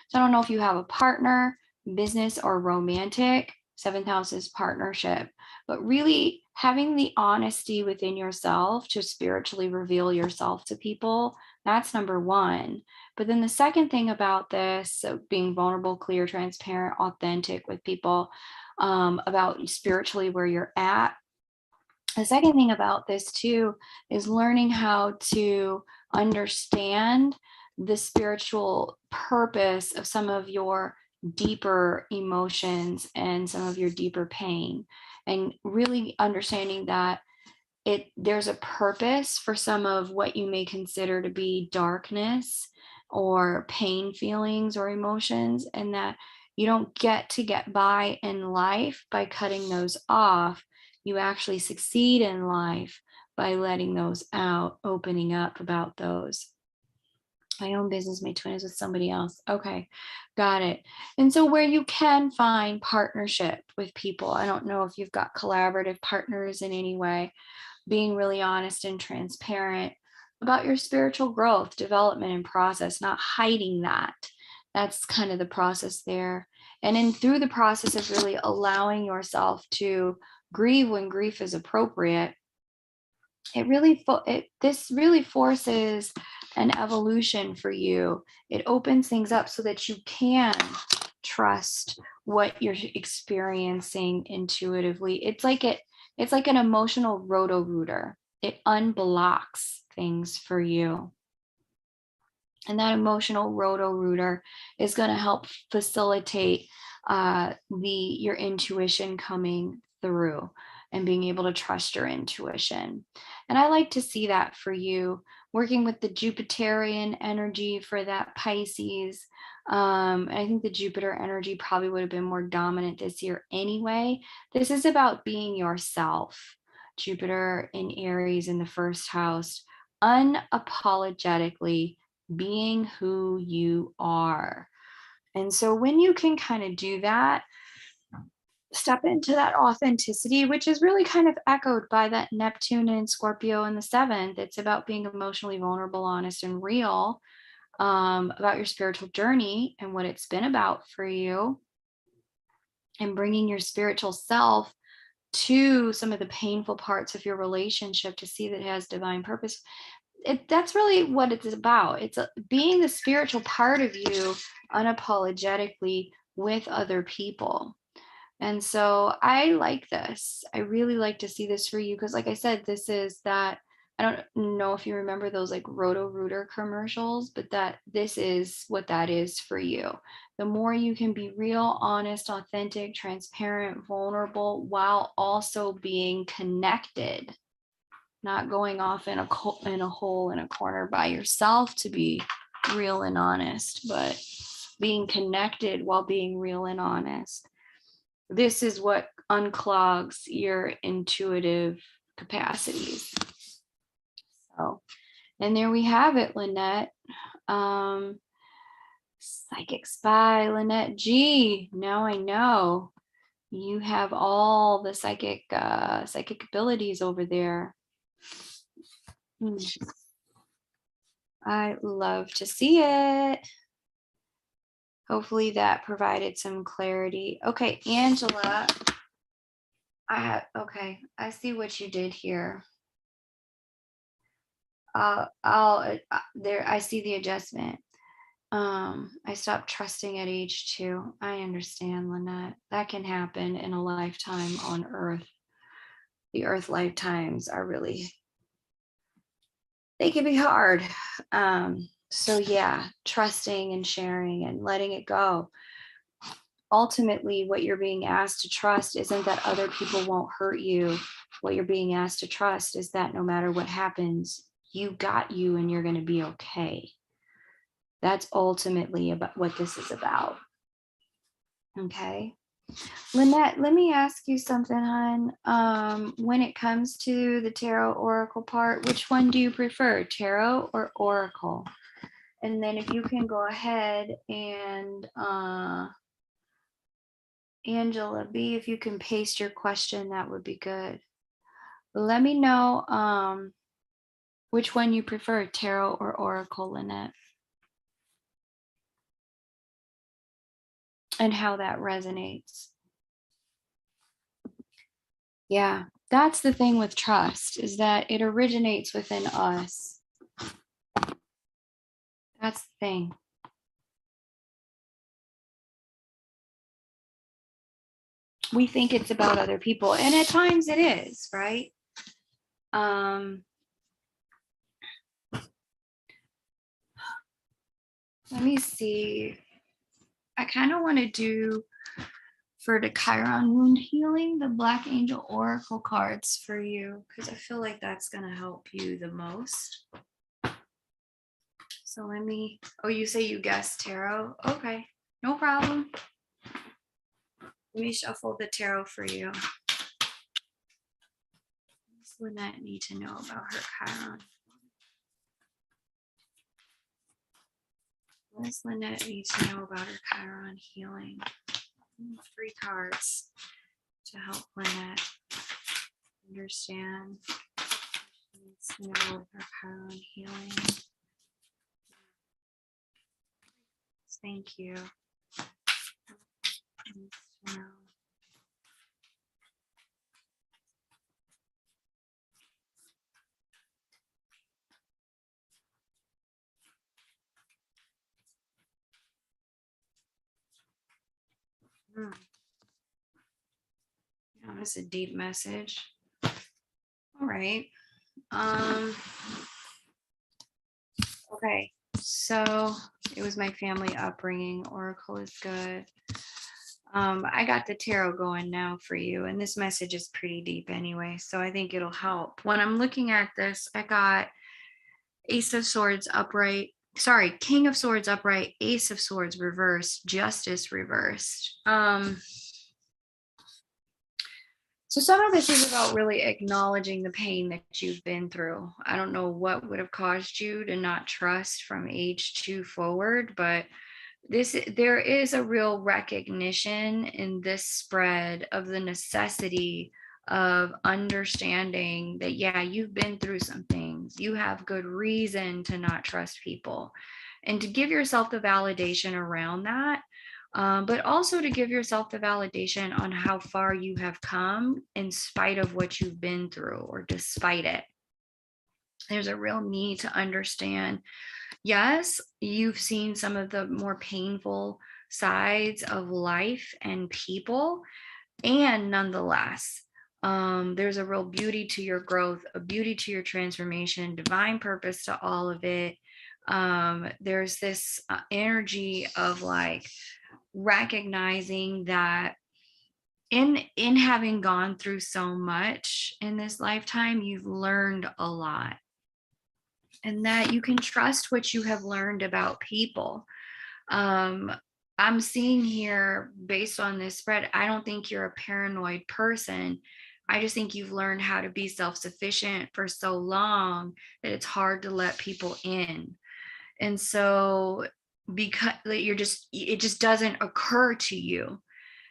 So I don't know if you have a partner, business, or romantic. Seventh house is partnership, but really having the honesty within yourself to spiritually reveal yourself to people. That's number one. But then the second thing about this, so being vulnerable, clear, transparent, authentic with people, about spiritually where you're at. The second thing about this too is learning how to understand the spiritual purpose of some of your deeper emotions and some of your deeper pain, and really understanding that there's a purpose for some of what you may consider to be darkness or pain feelings or emotions, and that you don't get by in life by cutting those off. You actually succeed in life by letting those out, opening up about those. My own business, my twin is with somebody else. Okay, got it. And so where you can find partnership with people, I don't know if you've got collaborative partners in any way, being really honest and transparent about your spiritual growth, development, and process, not hiding that. That's kind of the process there. And then through the process of really allowing yourself to grieve when grief is appropriate, this really forces an evolution for you. It opens things up so that you can trust what you're experiencing intuitively. It's like an emotional roto-rooter. It unblocks things for you. And that emotional roto-rooter is going to help facilitate your intuition coming through and being able to trust your intuition. And I like to see that for you, working with the Jupiterian energy for that Pisces. I think the Jupiter energy probably would have been more dominant this year anyway. This is about being yourself. Jupiter in Aries in the first house, unapologetically being who you are. And so when you can kind of do that, step into that authenticity, which is really kind of echoed by that Neptune and Scorpio in the seventh. It's about being emotionally vulnerable, honest, and real, about your spiritual journey and what it's been about for you, and bringing your spiritual self to some of the painful parts of your relationship to see that it has divine purpose. That's really what it's about. It's being the spiritual part of you unapologetically with other people. And so I like this. I really like to see this for you because, like I said, this is that. I don't know if you remember those like Roto-Rooter commercials, but this is what that is for you. The more you can be real, honest, authentic, transparent, vulnerable, while also being connected, not going off in a hole in a corner by yourself to be real and honest, but being connected while being real and honest. This is what unclogs your intuitive capacities. So, and there we have it, Lynette. Psychic Spy, Lynette G. Now I know you have all the psychic abilities over there. I love to see it. Hopefully that provided some clarity. Okay, Angela. I see what you did here. I see the adjustment. I stopped trusting at age 2. I understand, Lynette. That can happen in a lifetime on Earth. The Earth lifetimes are really, they can be hard. So yeah, trusting and sharing and letting it go. Ultimately, what you're being asked to trust isn't that other people won't hurt you. What you're being asked to trust is that no matter what happens, you got you and you're going to be okay. That's ultimately about what this is about. Okay. Lynette, let me ask you something, hon. When it comes to the tarot oracle part, which one do you prefer, tarot or oracle? And then if you can go ahead and Angela B, if you can paste your question, that would be good. Let me know which one you prefer, tarot or oracle, Lynette, and how that resonates. Yeah, that's the thing with trust, is that it originates within us. That's the thing. We think it's about other people, and at times it is, right? Let me see. I kind of want to do, for the Chiron wound healing, the Black Angel Oracle cards for you, because I feel like that's going to help you the most. So let me, oh, you say you guessed tarot? Okay, no problem. Let me shuffle the tarot for you. What does Lynette need to know about her Chiron? What does Lynette need to know about her Chiron healing? 3 cards to help Lynette understand. She needs to know her Chiron healing. Thank you. That was a deep message. All right. Okay. So it was my family upbringing. Oracle is good. I got the tarot going now for you, and this message is pretty deep anyway, so I think it'll help. When I'm looking at this, I got Ace of Swords upright, sorry, King of Swords upright, Ace of Swords reversed, Justice reversed. So some of this is about really acknowledging the pain that you've been through. I don't know what would have caused you to not trust from age 2 forward, but there is a real recognition in this spread of the necessity of understanding that, yeah, you've been through some things. You have good reason to not trust people, and to give yourself the validation around that. But also to give yourself the validation on how far you have come in spite of what you've been through, or despite it. There's a real need to understand, yes, you've seen some of the more painful sides of life and people, and nonetheless, there's a real beauty to your growth, a beauty to your transformation, divine purpose to all of it. There's this energy of like recognizing that in having gone through so much in this lifetime, you've learned a lot, and that you can trust what you have learned about people. I'm seeing here, based on this spread, I don't think you're a paranoid person. I just think you've learned how to be self-sufficient for so long that it's hard to let people in. And so because it just doesn't occur to you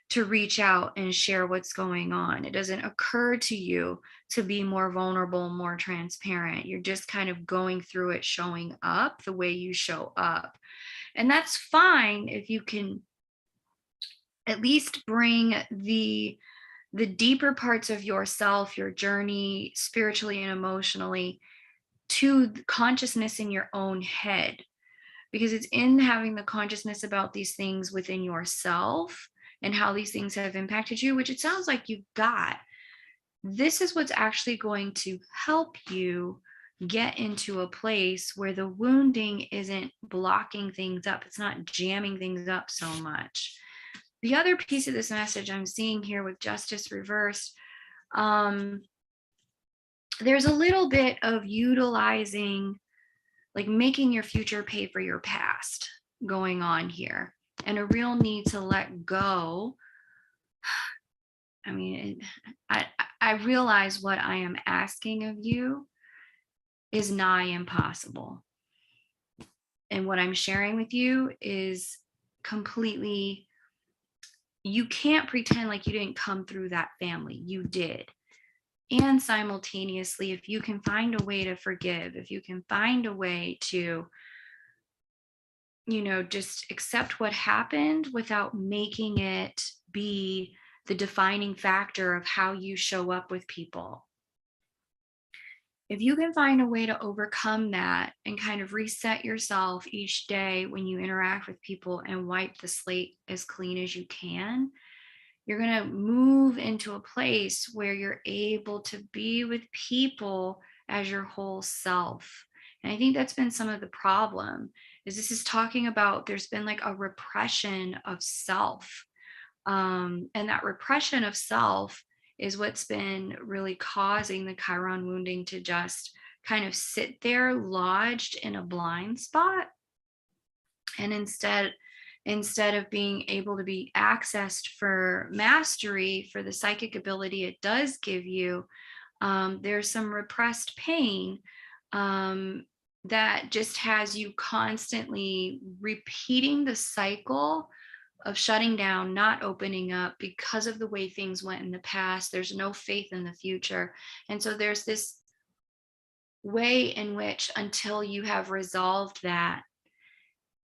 to reach out and share what's going on. It doesn't occur to you to be more vulnerable, more transparent. You're just kind of going through it, showing up the way you show up. And that's fine if you can at least bring the deeper parts of yourself, your journey spiritually and emotionally, to consciousness in your own head. Because it's in having the consciousness about these things within yourself and how these things have impacted you, which it sounds like you've got. This is what's actually going to help you get into a place where the wounding isn't blocking things up. It's not jamming things up so much. The other piece of this message I'm seeing here with Justice reversed, there's a little bit of utilizing, like making your future pay for your past going on here, and a real need to let go. I mean, I realize what I am asking of you is nigh impossible. And what I'm sharing with you is completely, you can't pretend like you didn't come through that family. You did. And simultaneously, if you can find a way to forgive, if you can find a way to, just accept what happened without making it be the defining factor of how you show up with people. If you can find a way to overcome that and kind of reset yourself each day when you interact with people and wipe the slate as clean as you can, you're going to move into a place where you're able to be with people as your whole self. And I think that's been some of the problem, is this is talking about there's been like a repression of self. And that repression of self is what's been really causing the Chiron wounding to just kind of sit there lodged in a blind spot. And instead of being able to be accessed for mastery, for the psychic ability it does give you, there's some repressed pain that just has you constantly repeating the cycle of shutting down, not opening up because of the way things went in the past. There's no faith in the future. And so there's this way in which, until you have resolved that,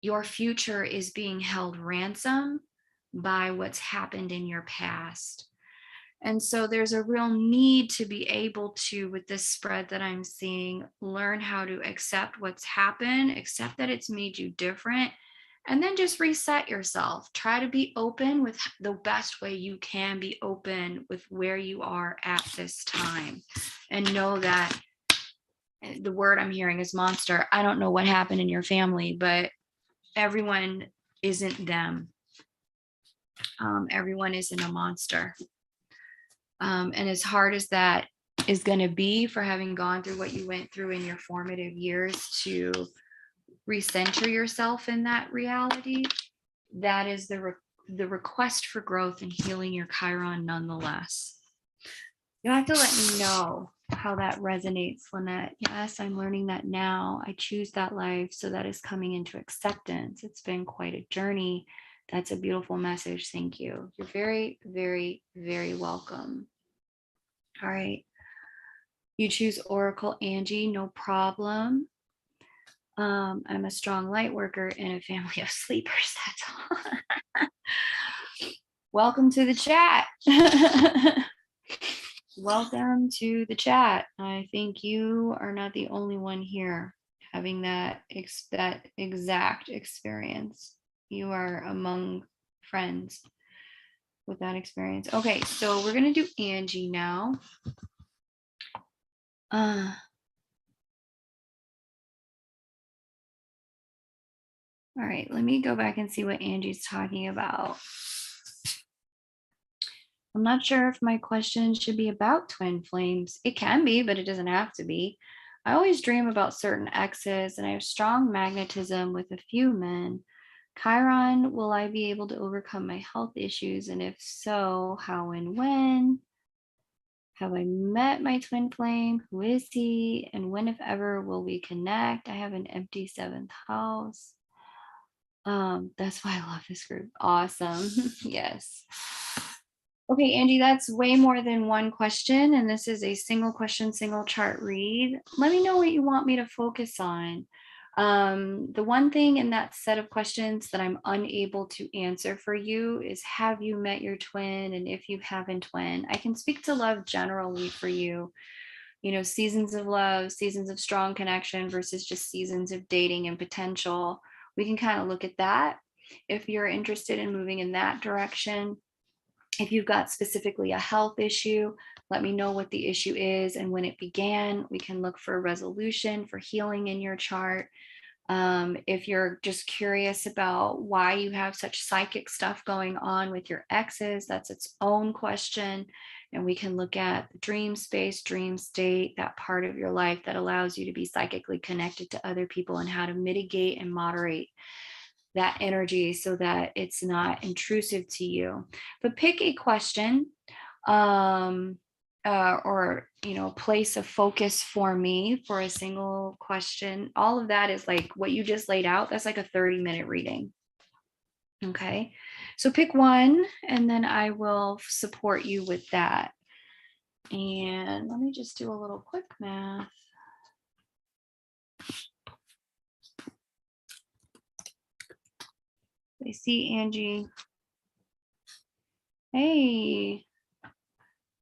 your future is being held ransom by what's happened in your past. And so there's a real need to be able to, with this spread that I'm seeing, learn how to accept what's happened, accept that it's made you different, and then just reset yourself. Try to be open with the best way you can be open with where you are at this time. And know that the word I'm hearing is monster. I don't know what happened in your family, but everyone isn't them. Everyone isn't a monster. And as hard as that is going to be, for having gone through what you went through in your formative years, to recenter yourself in that reality, that is the request for growth and healing your Chiron nonetheless. You'll have to let me know how that resonates, Lynette. Yes, I'm learning that now. I choose that life, so that is coming into acceptance. It's been quite a journey. That's a beautiful message. Thank you. You're very, very, very welcome. All right. You choose Oracle, Angie, no problem. I'm a strong light worker in a family of sleepers. That's all. Welcome to the chat. Welcome to the chat. I think you are not the only one here having that exact experience. You are among friends with that experience. Okay, so we're going to do Angie now. All right, let me go back and see what Angie's talking about. I'm not sure if my question should be about twin flames. It can be, but it doesn't have to be. I always dream about certain exes, and I have strong magnetism with a few men. Chiron, will I be able to overcome my health issues? And if so, how and when? Have I met my twin flame? Who is he? And when, if ever, will we connect? I have an empty 7th house. That's why I love this group. Awesome. Yes. Okay, Angie, that's way more than one question. And this is a single question, single chart read. Let me know what you want me to focus on. The one thing in that set of questions that I'm unable to answer for you is, have you met your twin? And if you haven't, twin, I can speak to love generally for you. Seasons of love, seasons of strong connection versus just seasons of dating and potential. We can kind of look at that if you're interested in moving in that direction. If you've got specifically a health issue, let me know what the issue is and when it began. We can look for a resolution for healing in your chart. If you're just curious about why you have such psychic stuff going on with your exes, that's its own question. And we can look at the dream space, dream state, that part of your life that allows you to be psychically connected to other people, and how to mitigate and moderate that energy so that it's not intrusive to you. But pick a question. or place of focus for me for a single question. All of that is like what you just laid out. That's like a 30-minute reading. Okay, so pick one and then I will support you with that. And let me just do a little quick math. I see Angie. Hey,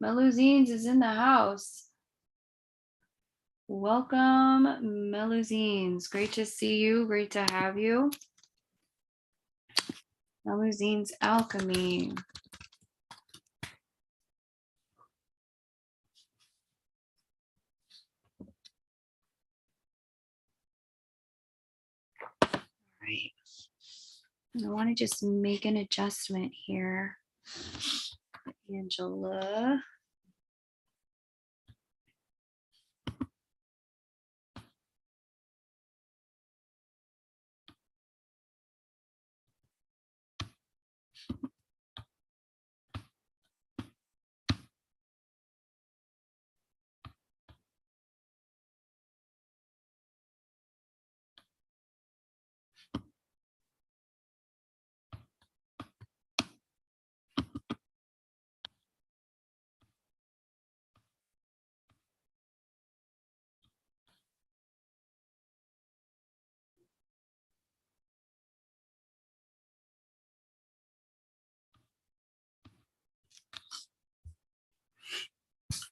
Melusines is in the house. Welcome, Melusines. Great to see you. Great to have you. Melusines Alchemy. Right. I want to just make an adjustment here. Angela.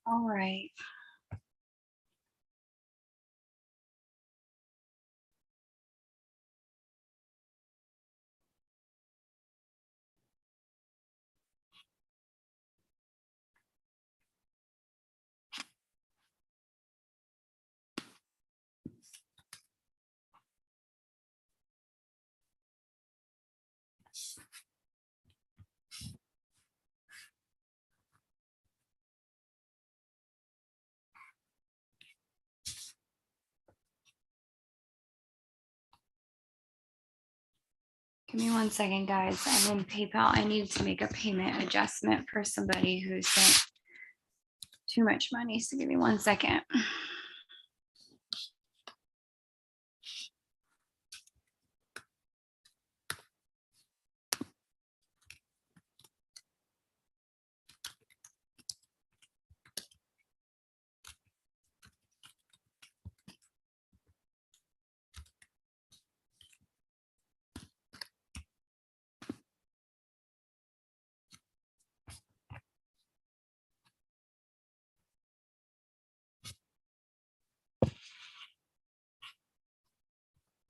All right. Give me 1 second, guys. I'm in PayPal. I need to make a payment adjustment for somebody who sent too much money. So give me 1 second.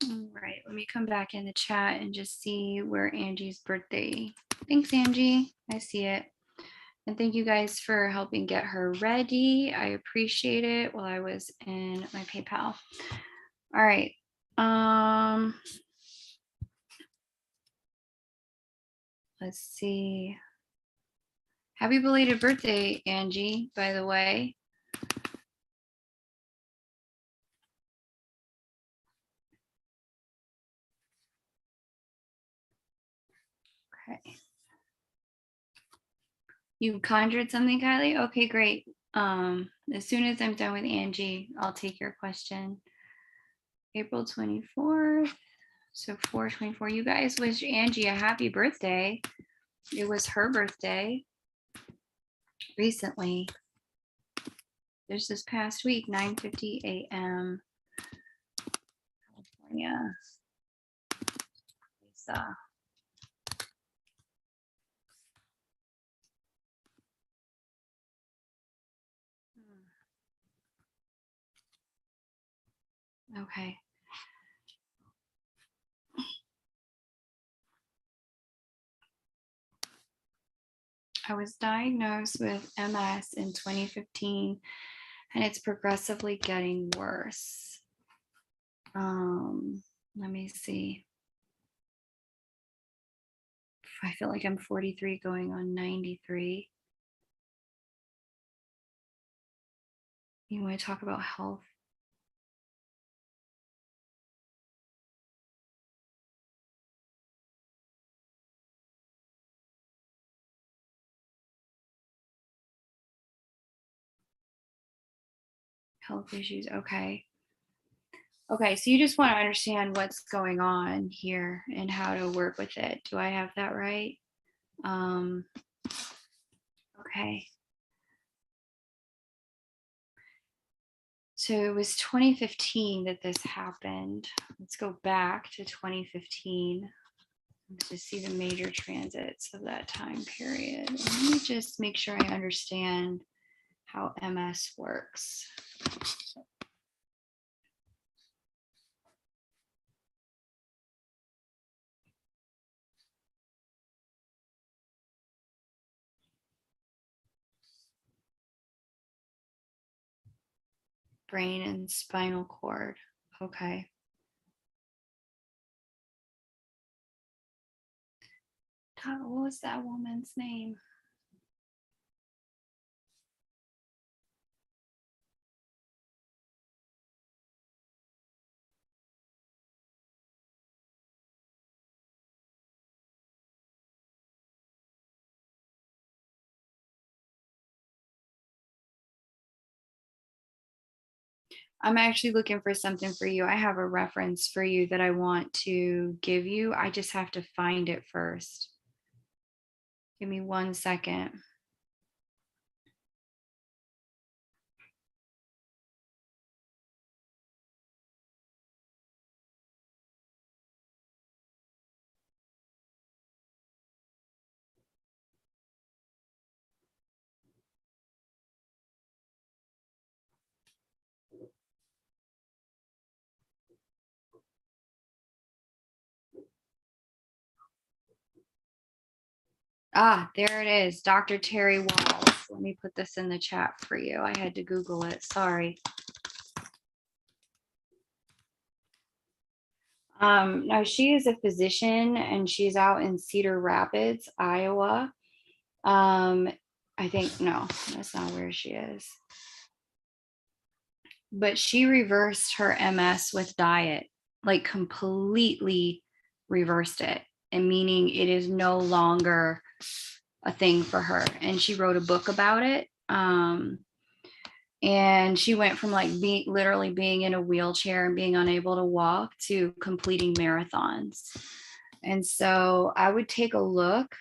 All right, let me come back in the chat and just see where Angie's birthday. Thanks, Angie. I see it. And thank you guys for helping get her ready. I appreciate it while I was in my PayPal. All right. Let's see. Happy belated birthday, Angie, by the way. Okay. You conjured something, Kylie? Okay, great. As soon as I'm done with Angie, I'll take your question. April 24th. So 4/24. You guys wish Angie a happy birthday. It was her birthday recently. There's this past week, 9:50 a.m. California. Lisa. Okay. I was diagnosed with MS in 2015, and it's progressively getting worse. Let me see. I feel like I'm 43 going on 93. You want to talk about health? Health issues. Okay. Okay, so you just want to understand what's going on here and how to work with it. Do I have that right? Okay. So it was 2015 that this happened. Let's go back to 2015 to see the major transits of that time period. And let me just make sure I understand how MS works. Brain and spinal cord. Okay. God, what was that woman's name? I'm actually looking for something for you. I have a reference for you that I want to give you. I just have to find it first. Give me 1 second. Ah, there it is. Dr. Terry Walls. Let me put this in the chat for you. I had to Google it. Sorry. No, she is a physician and she's out in Cedar Rapids, Iowa. I think, no, that's not where she is. But she reversed her MS with diet, like completely reversed it. And meaning it is no longer a thing for her. And she wrote a book about it. And she went from like literally being in a wheelchair and being unable to walk to completing marathons. And so I would take a look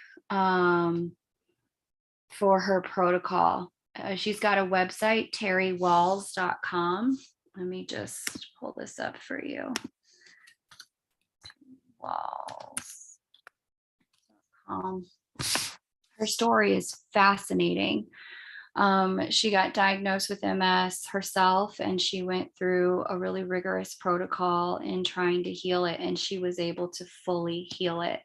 for her protocol. She's got a website, terrywalls.com. Let me just pull this up for you. Walls.com. Her story is fascinating. She got diagnosed with MS herself, and she went through a really rigorous protocol in trying to heal it, and she was able to fully heal it.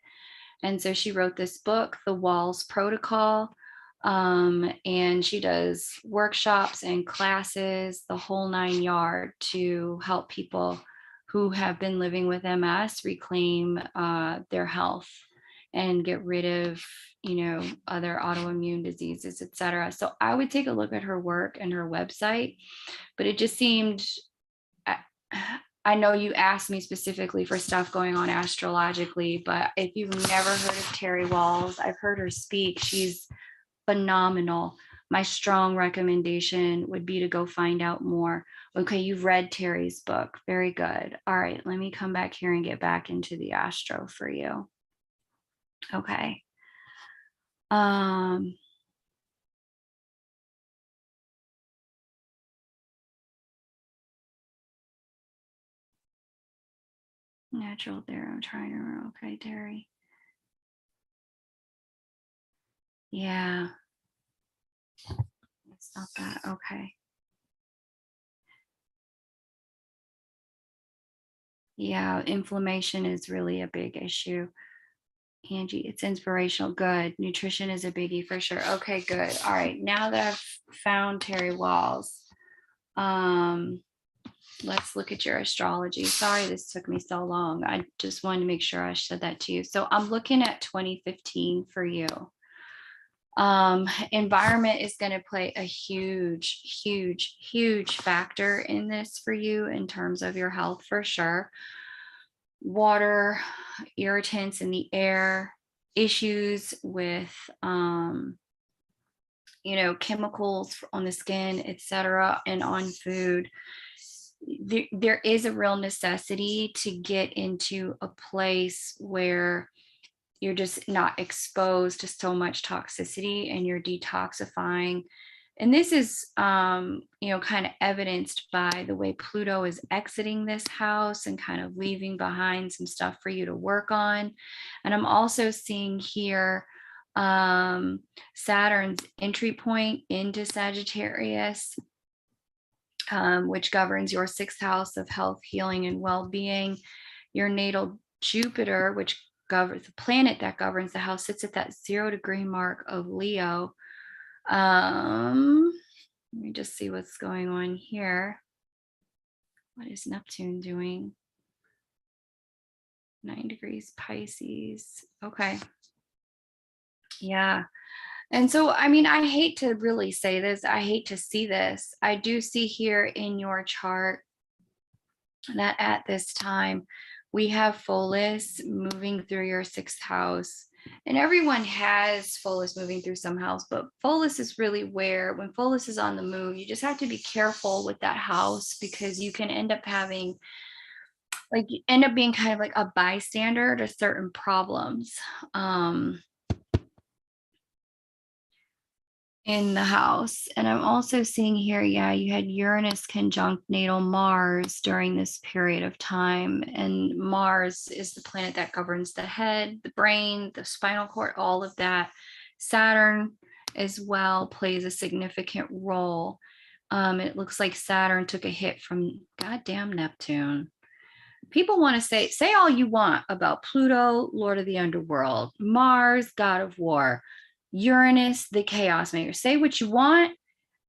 And so she wrote this book, The Walls Protocol, and she does workshops and classes, the whole 9 yards, to help people who have been living with MS reclaim their health and get rid of, other autoimmune diseases, etc. So I would take a look at her work and her website, but it just seemed, I know you asked me specifically for stuff going on astrologically, but if you've never heard of Terry Walls, I've heard her speak. She's phenomenal. My strong recommendation would be to go find out more. Okay, you've read Terry's book. Very good. All right, let me come back here and get back into the astro for you. Okay. Natural there. I'm trying to remember. Okay, Terry. Yeah. It's not that. Okay. Yeah, inflammation is really a big issue. Angie, it's inspirational. Good. Nutrition is a biggie for sure. Okay, good. All right. Now that I've found Terry Walls, let's look at your astrology. Sorry, this took me so long. I just wanted to make sure I said that to you. So I'm looking at 2015 for you. Environment is going to play a huge factor in this for you in terms of your health for sure. Water, irritants in the air, issues with you know, chemicals on the skin, etc., and on food, there is a real necessity to get into a place where you're just not exposed to so much toxicity and you're detoxifying. And this is, you know, kind of evidenced by the way Pluto is exiting this house and kind of leaving behind some stuff for you to work on. And I'm also seeing here Saturn's entry point into Sagittarius, which governs your sixth house of health, healing, and well-being. Your natal Jupiter, which governs the planet that governs the house, sits at that 0-degree mark of Leo. Let me just see what's going on here. What is Neptune doing? 9 degrees Pisces. Okay. Yeah. And so, I mean, I hate to really say this. I hate to see this. I do see here in your chart that at this time we have Pholus moving through your sixth house. And everyone has Pholus moving through some house, but Pholus is really where, when Pholus is on the move, you just have to be careful with that house, because you can end up having, like, you end up being kind of like a bystander to certain problems in the house. And I'm also seeing here, yeah, you had Uranus conjunct natal Mars during this period of time. And Mars is the planet that governs the head, the brain, the spinal cord, all of that. Saturn as well plays a significant role. It looks like Saturn took a hit from goddamn Neptune. People want to say all you want about Pluto, Lord of the Underworld, Mars, God of War, Uranus, the chaos maker. Say what you want.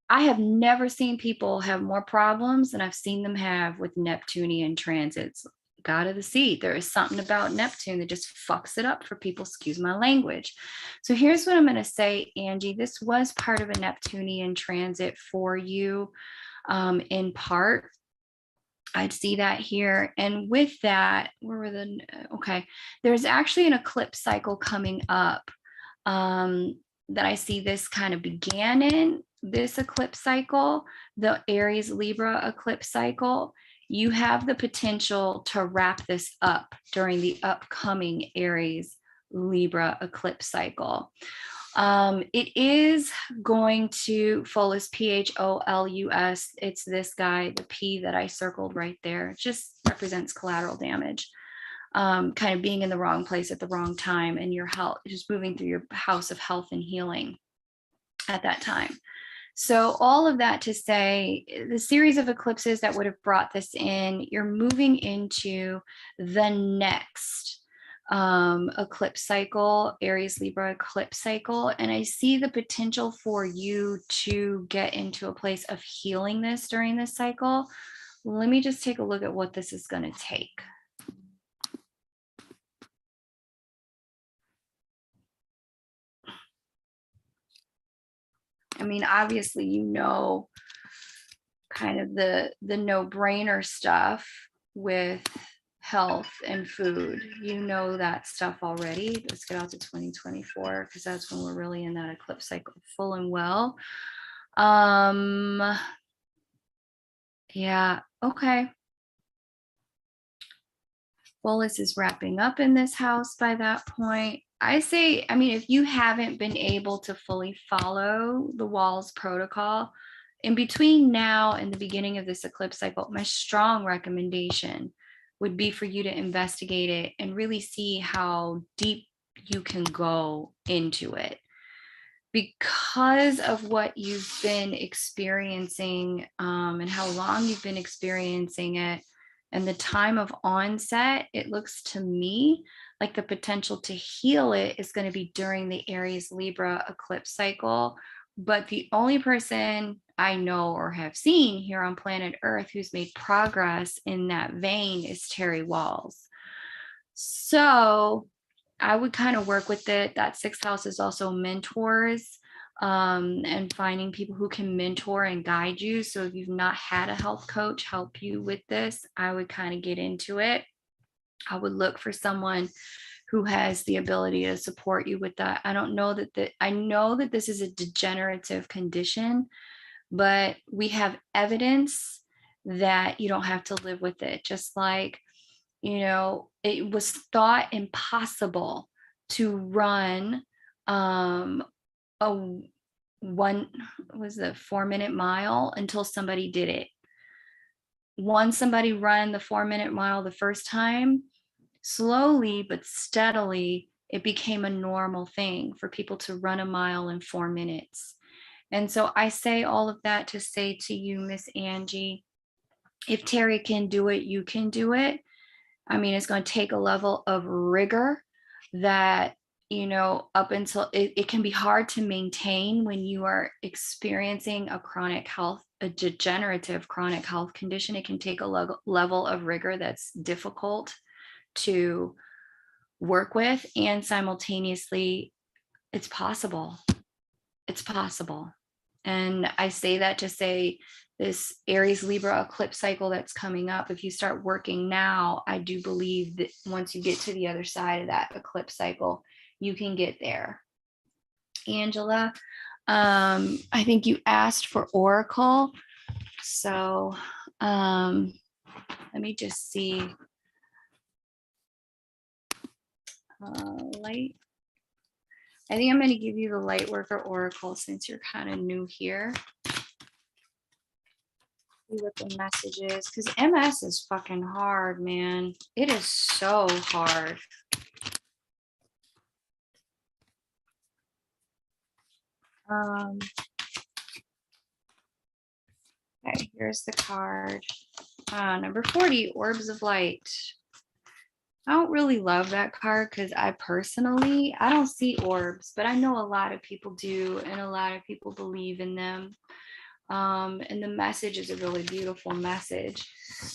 I have never seen people have more problems than I've seen them have with Neptunian transits. God of the sea. There is something about Neptune that just fucks it up for people. Excuse my language. So here's what I'm going to say, Angie. This was part of a Neptunian transit for you, in part. I'd see that here. And with that, where were the, okay, there's actually an eclipse cycle coming up that I see this kind of began in this eclipse cycle, the Aries Libra eclipse cycle. You have the potential to wrap this up during the upcoming Aries Libra eclipse cycle. It is going to Pholus, Pholus. It's this guy, the P that I circled right there. It just represents collateral damage. Kind of being in the wrong place at the wrong time, and your health, just moving through your house of health and healing at that time. So all of that to say, the series of eclipses that would have brought this in, you're moving into the next eclipse cycle, Aries Libra eclipse cycle. And I see the potential for you to get into a place of healing this during this cycle. Let me just take a look at what this is going to take. I mean, obviously, you know, kind of the no-brainer stuff with health and food. You know that stuff already. Let's get out to 2024, because that's when we're really in that eclipse cycle full and well. Yeah, okay. Well, this is wrapping up in this house by that point. I say, I mean, if you haven't been able to fully follow the Walls protocol, in between now and the beginning of this eclipse cycle, my strong recommendation would be for you to investigate it and really see how deep you can go into it. Because of what you've been experiencing, and how long you've been experiencing it, and the time of onset, it looks to me like the potential to heal it is going to be during the Aries Libra eclipse cycle. But the only person I know or have seen here on planet Earth who's made progress in that vein is Terry Walls. So I would kind of work with it. That sixth house is also mentors, and finding people who can mentor and guide you. So if you've not had a health coach help you with this, I would kind of get into it. I would look for someone who has the ability to support you with that. I don't know that I know that this is a degenerative condition, but we have evidence that you don't have to live with it. Just like, it was thought impossible to run a 4-minute mile until somebody did it. Once somebody run the 4-minute mile the first time, slowly but steadily, it became a normal thing for people to run a mile in 4 minutes. And so I say all of that to say to you, Miss Angie, if Terry can do it, you can do it. I mean, it's going to take a level of rigor that, up until it can be hard to maintain when you are experiencing a degenerative chronic health condition. It can take a level of rigor that's difficult to work with, and simultaneously, it's possible. It's possible. And I say that to say, this Aries Libra eclipse cycle that's coming up, if you start working now, I do believe that once you get to the other side of that eclipse cycle, you can get there. Angela, I think you asked for Oracle. So let me just see. Light. I think I'm going to give you the light worker Oracle since you're kind of new here. See what the message is, because MS is fucking hard, man. It is so hard. Okay, here's the card. Number 40, Orbs of Light. I don't really love that card because I don't see orbs, but I know a lot of people do, and a lot of people believe in them. And the message is a really beautiful message.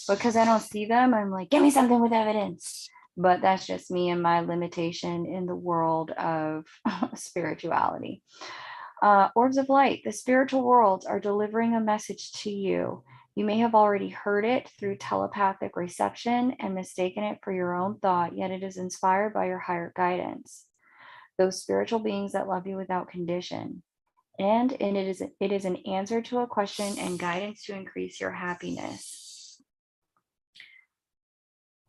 Because I don't see them, I'm like, give me something with evidence. But that's just me and my limitation in the world of spirituality. Orbs of light, the spiritual worlds are delivering a message to you. You may have already heard it through telepathic reception and mistaken it for your own thought, yet it is inspired by your higher guidance, those spiritual beings that love you without condition. And it is an answer to a question and guidance to increase your happiness.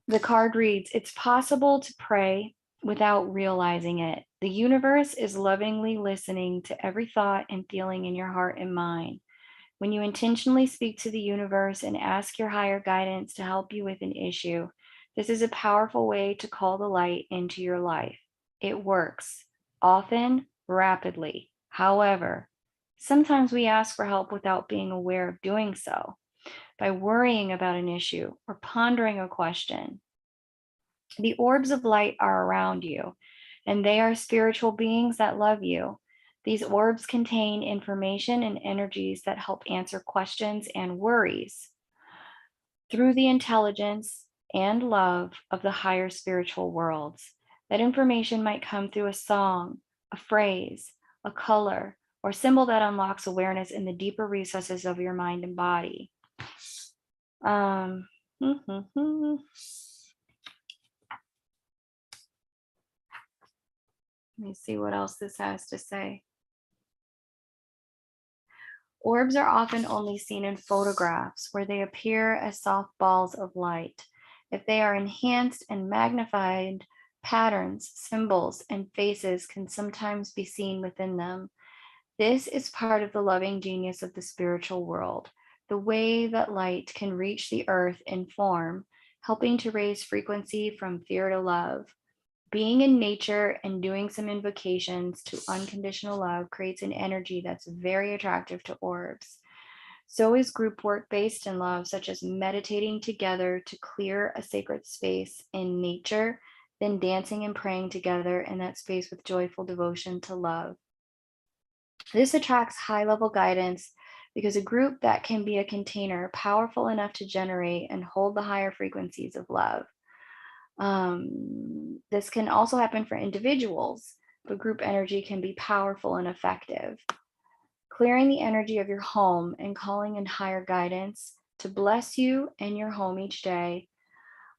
The card reads, it's possible to pray without realizing it. The universe is lovingly listening to every thought and feeling in your heart and mind. When you intentionally speak to the universe and ask your higher guidance to help you with an issue, this is a powerful way to call the light into your life. It works, often rapidly. However, sometimes we ask for help without being aware of doing so, by worrying about an issue or pondering a question. The orbs of light are around you, and they are spiritual beings that love you. These orbs contain information and energies that help answer questions and worries through the intelligence and love of the higher spiritual worlds. That information might come through a song, a phrase, a color, or symbol that unlocks awareness in the deeper recesses of your mind and body. Let me see what else this has to say. Orbs are often only seen in photographs where they appear as soft balls of light. If they are enhanced and magnified, patterns, symbols, and faces can sometimes be seen within them. This is part of the loving genius of the spiritual world, the way that light can reach the earth in form, helping to raise frequency from fear to love. Being in nature and doing some invocations to unconditional love creates an energy that's very attractive to orbs. So is group work based in love, such as meditating together to clear a sacred space in nature, then dancing and praying together in that space with joyful devotion to love. This attracts high-level guidance because a group that can be a container powerful enough to generate and hold the higher frequencies of love. This can also happen for individuals, but group energy can be powerful and effective. Clearing the energy of your home and calling in higher guidance to bless you and your home each day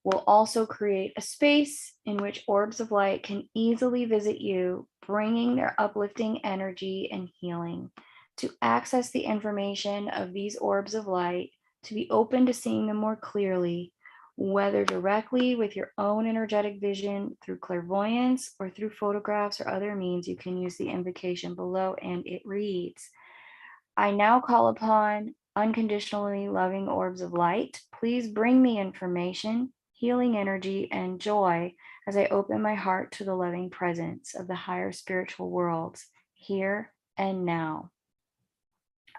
will also create a space in which orbs of light can easily visit you, bringing their uplifting energy and healing. To access the information of these orbs of light, to be open to seeing them more clearly, whether directly with your own energetic vision through clairvoyance or through photographs or other means, you can use the invocation below, and it reads, I now call upon unconditionally loving orbs of light. Please bring me information, healing energy, and joy as I open my heart to the loving presence of the higher spiritual worlds here and now.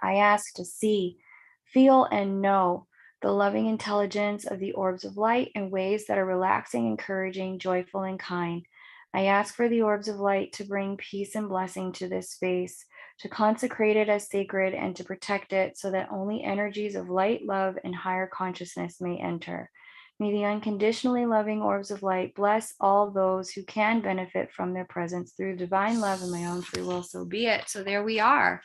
I ask to see, feel, and know the loving intelligence of the orbs of light in ways that are relaxing, encouraging, joyful, and kind. I ask for the orbs of light to bring peace and blessing to this space, to consecrate it as sacred, and to protect it so that only energies of light, love, and higher consciousness may enter. May the unconditionally loving orbs of light bless all those who can benefit from their presence through divine love and my own free will. So be it. So there we are.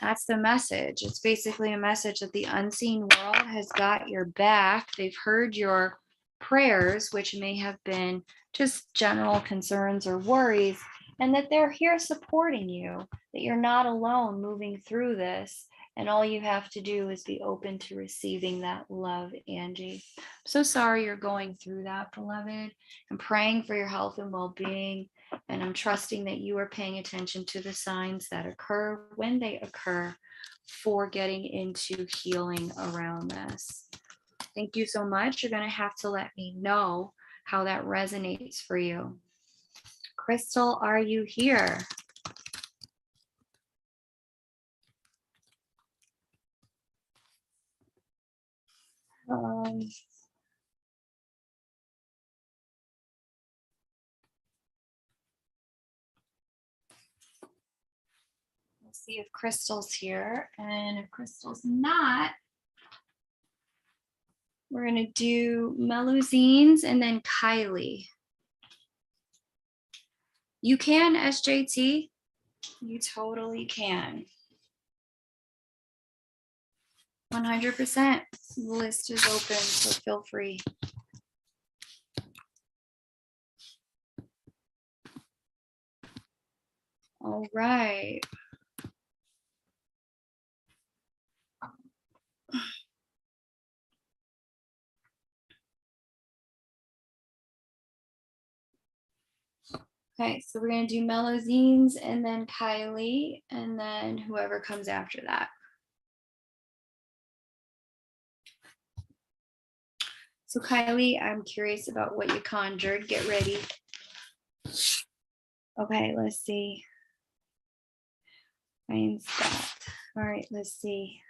That's the message. It's basically a message that the unseen world has got your back. They've heard your prayers, which may have been just general concerns or worries, and that they're here supporting you, that you're not alone moving through this. And all you have to do is be open to receiving that love, Angie. I'm so sorry you're going through that, beloved. I'm praying for your health and well-being. And I'm trusting that you are paying attention to the signs that occur when they occur for getting into healing around this. Thank you so much. You're going to have to let me know how that resonates for you. Crystal, are you here? Let's see if Crystal's here. And if Crystal's not, we're going to do Melusines and then Kylie. You can, SJT. You totally can. 100%. The list is open, so feel free. All right. Okay, so we're going to do Melusines and then Kylie, and then whoever comes after that. So Kylie, I'm curious about what you conjured. Get ready. Okay, let's see. Finds that. All right, let's see.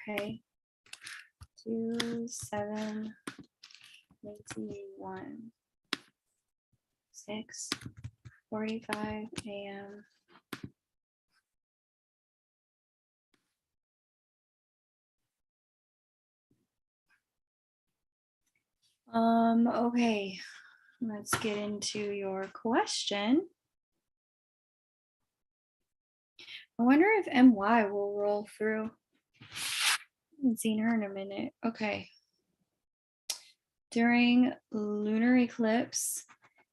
Okay. 2, 7, 21, 6:45 a.m. Okay, let's get into your question. I wonder if MY will roll through. I haven't seen her in a minute. Okay. During lunar eclipse.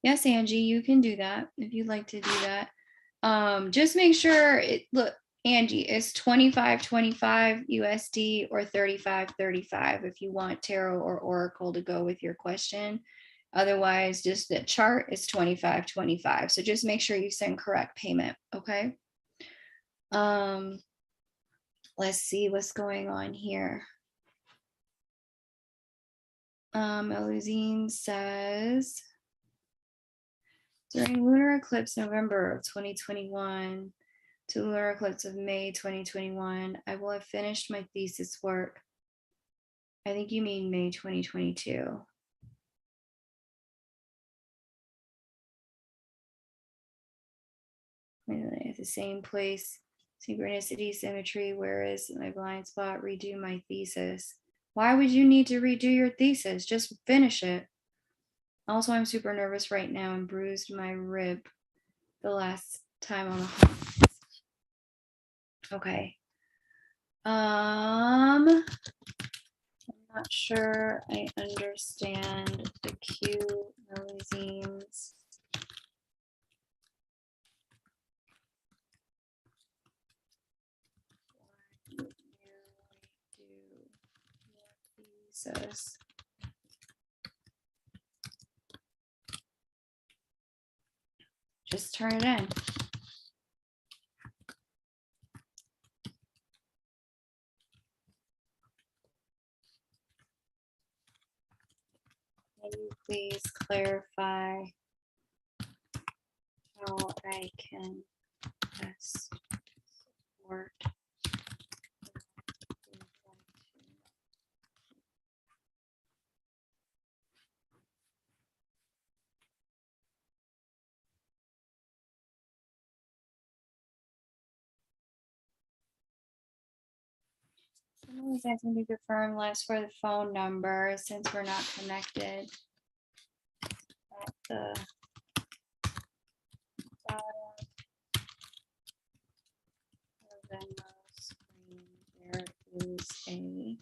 Yes, Angie, you can do that if you'd like to do that. Just make sure look, Angie, it's 25.25 USD or 35.35 if you want tarot or oracle to go with your question. Otherwise, just the chart is 25.25. So just make sure you send correct payment. Okay. Let's see what's going on here. Elizine says, During lunar eclipse November of 2021 to lunar eclipse of May 2021, I will have finished my thesis work. I think you mean May 2022. At the same place, synchronicity, symmetry, whereas my blind spot, redo my thesis. Why would you need to redo your thesis? Just finish it. Also, I'm super nervous right now and bruised my rib the last time on the hunt. Okay. I'm not sure I understand the cue Melusines. Thesis. Just turn it in. Can you please clarify how I can best support? Someone's asking me to confirm last for the phone number since we're not connected. At the bottom of the screen, there is a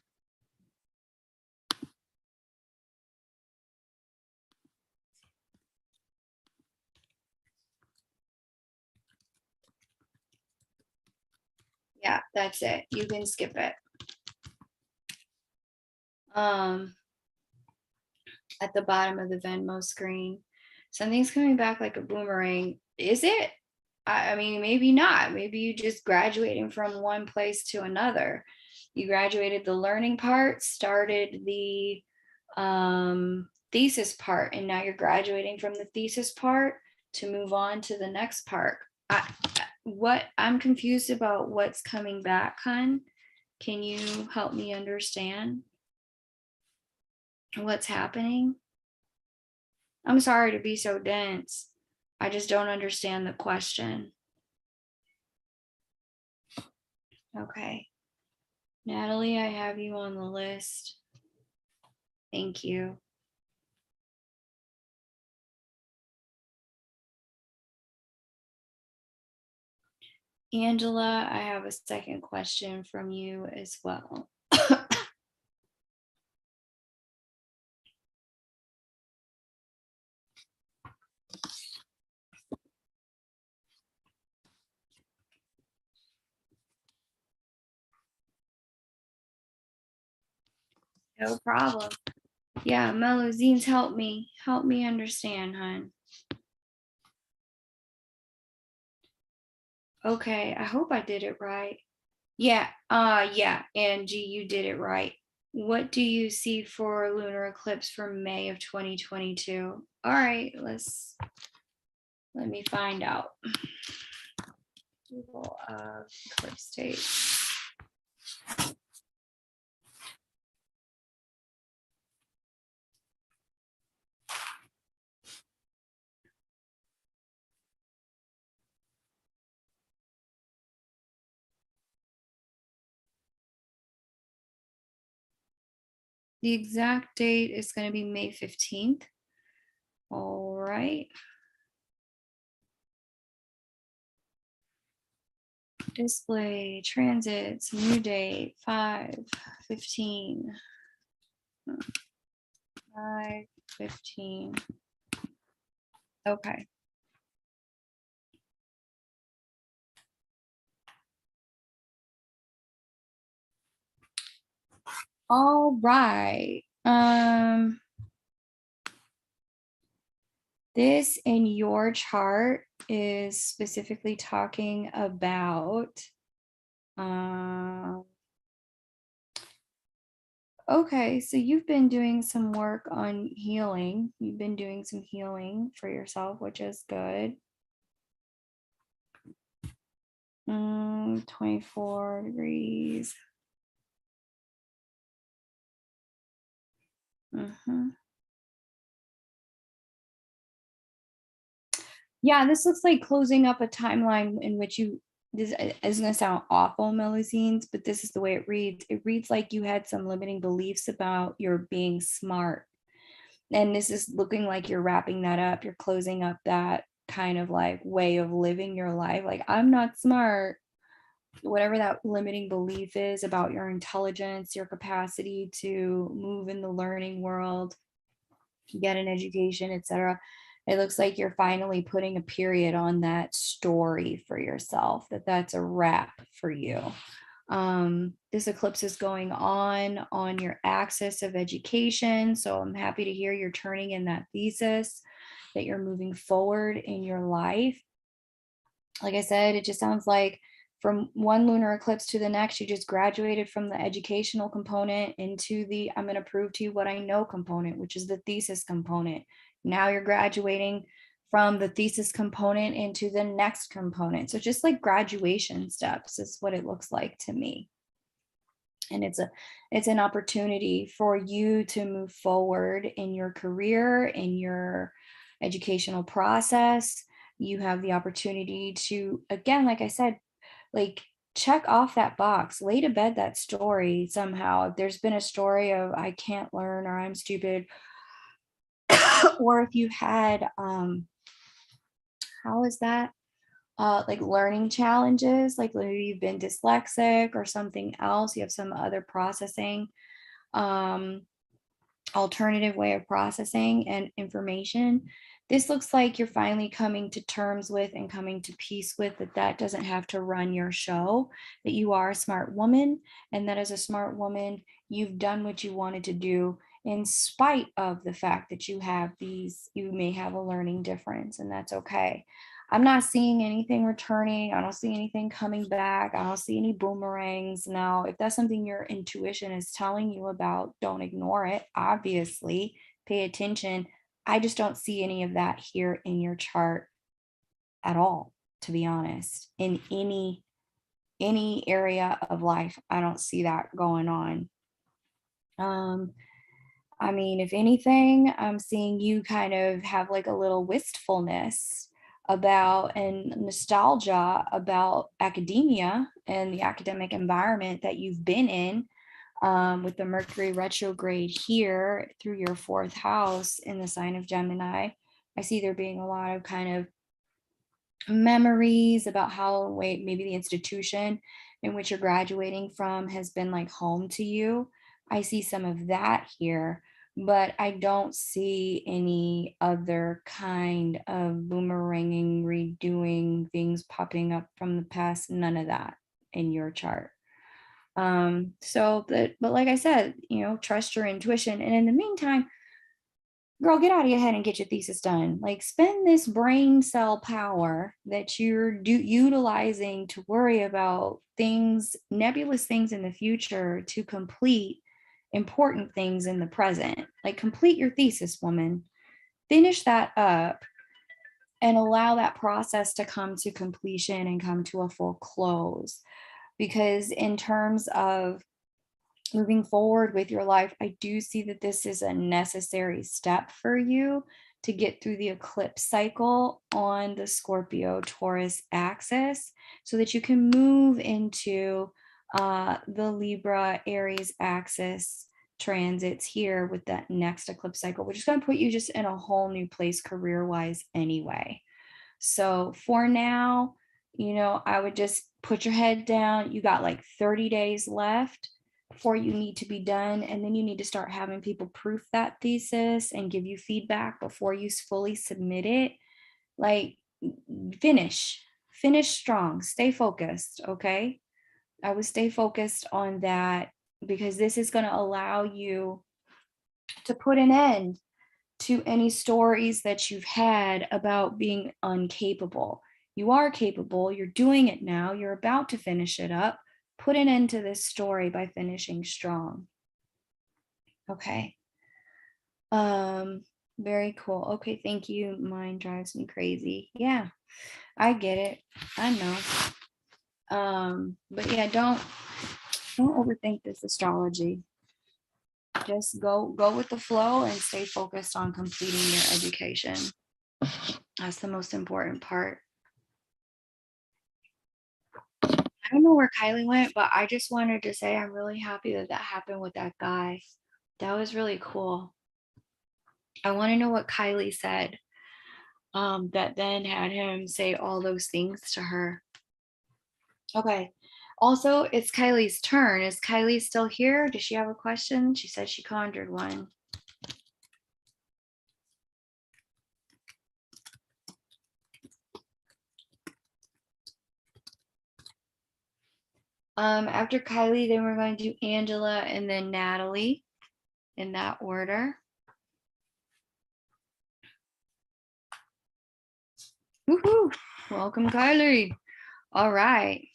yeah, that's it. You can skip it. At the bottom of the Venmo screen. Something's coming back like a boomerang. Is it? I mean, maybe not. Maybe you just graduating from one place to another. You graduated the learning part, started the thesis part, and now you're graduating from the thesis part to move on to the next part. I'm confused about what's coming back, hun. Can you help me understand what's happening? I'm sorry to be so dense. I just don't understand the question. Okay. Natalie, I have you on the list. Thank you. Angela, I have a second question from you as well. No problem. Yeah, Melusines, help me understand, hon. Okay, I hope I did it right. Yeah, Angie, you did it right. What do you see for lunar eclipse for May of 2022? All right, let me find out. Google eclipse date. The exact date is going to be May 15th. All right. Display, transits, new date, 5/15. 5/15. Okay. All right. This in your chart is specifically talking about Okay, so you've been doing some work on healing. You've been doing some healing for yourself, which is good. 24 degrees. Yeah, this looks like closing up a timeline in which this is going to sound awful, Melusines, but this is the way it reads. It reads like you had some limiting beliefs about your being smart. And this is looking like you're wrapping that up. You're closing up that kind of like way of living your life. Like, I'm not smart. Whatever that limiting belief is about your intelligence, your capacity to move in the learning world, get an education, etc. It looks like you're finally putting a period on that story for yourself, that's a wrap for you. This eclipse is going on your axis of education. So I'm happy to hear you're turning in that thesis, that you're moving forward in your life. Like I said, it just sounds like from one lunar eclipse to the next, you just graduated from the educational component into the I'm going to prove to you what I know component, which is the thesis component. Now you're graduating from the thesis component into the next component. So just like graduation steps is what it looks like to me. And it's an opportunity for you to move forward in your career, in your educational process. You have the opportunity to, again, like I said, like check off that box, lay to bed that story somehow. If there's been a story of I can't learn or I'm stupid, or if you had how is that? Like learning challenges, like maybe you've been dyslexic or something else, you have some other processing um, alternative way of processing and information. This looks like you're finally coming to terms with and coming to peace with that doesn't have to run your show, that you are a smart woman, and that as a smart woman, you've done what you wanted to do in spite of the fact that you may have a learning difference, and that's okay. I'm not seeing anything returning. I don't see anything coming back. I don't see any boomerangs. Now, if that's something your intuition is telling you about, don't ignore it. Obviously, pay attention. I just don't see any of that here in your chart at all, to be honest. In any area of life, I don't see that going on. I mean, if anything, I'm seeing you kind of have like a little wistfulness about and nostalgia about academia and the academic environment that you've been in, with the Mercury retrograde here through your fourth house in the sign of Gemini. I see there being a lot of kind of memories about how maybe the institution in which you're graduating from has been like home to you. I see some of that here, but I don't see any other kind of boomeranging, redoing things popping up from the past. None of that in your chart. But like I said, trust your intuition. And in the meantime, girl, get out of your head and get your thesis done. Like, spend this brain cell power that you're utilizing to worry about things, nebulous things in the future, to complete important things in the present. Like, complete your thesis, woman. Finish that up and allow that process to come to completion and come to a full close. Because in terms of moving forward with your life, I do see that this is a necessary step for you to get through the eclipse cycle on the Scorpio Taurus axis so that you can move into the Libra Aries axis transits here with that next eclipse cycle, which is going to put you just in a whole new place career wise anyway. So for now, I would just put your head down. You got like 30 days left before you need to be done. And then you need to start having people proof that thesis and give you feedback before you fully submit it. Like, finish strong, stay focused. Okay. I would stay focused on that, because this is going to allow you to put an end to any stories that you've had about being incapable. You are capable. You're doing it now. You're about to finish it up. Put an end to this story by finishing strong. Okay. Very cool. Okay, thank you. Mine drives me crazy. Yeah, I get it. I know. But yeah, don't overthink this astrology. Just go with the flow and stay focused on completing your education. That's the most important part. I don't know where Kylie went, but I just wanted to say I'm really happy that that happened with that guy. That was really cool. I want to know what Kylie said, that then had him say all those things to her. Okay. Also, it's Kylie's turn. Is Kylie still here? Does she have a question? She said she conjured one. After Kylie, then we're going to do Angela and then Natalie in that order. Woohoo! Welcome, Kylie. All right.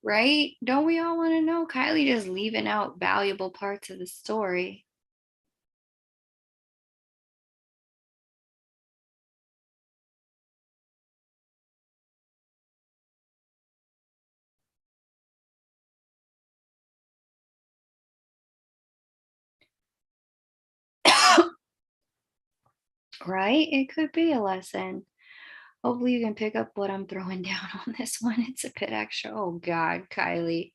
Right? Don't we all want to know? Kylie just leaving out valuable parts of the story. Right? It could be a lesson. Hopefully you can pick up what I'm throwing down on this one. It's a bit extra. Oh God, Kylie.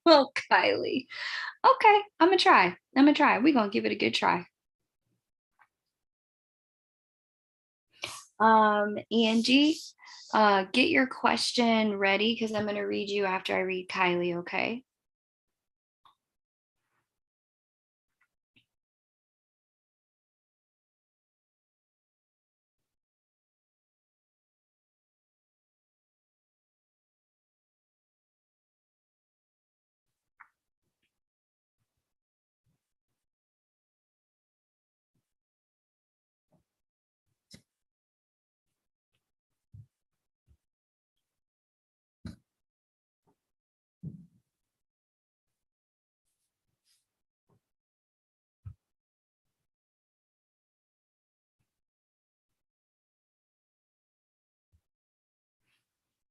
Oh, Kylie. Okay, I'm gonna try. We're gonna give it a good try. Angie, get your question ready because I'm gonna read you after I read Kylie, okay?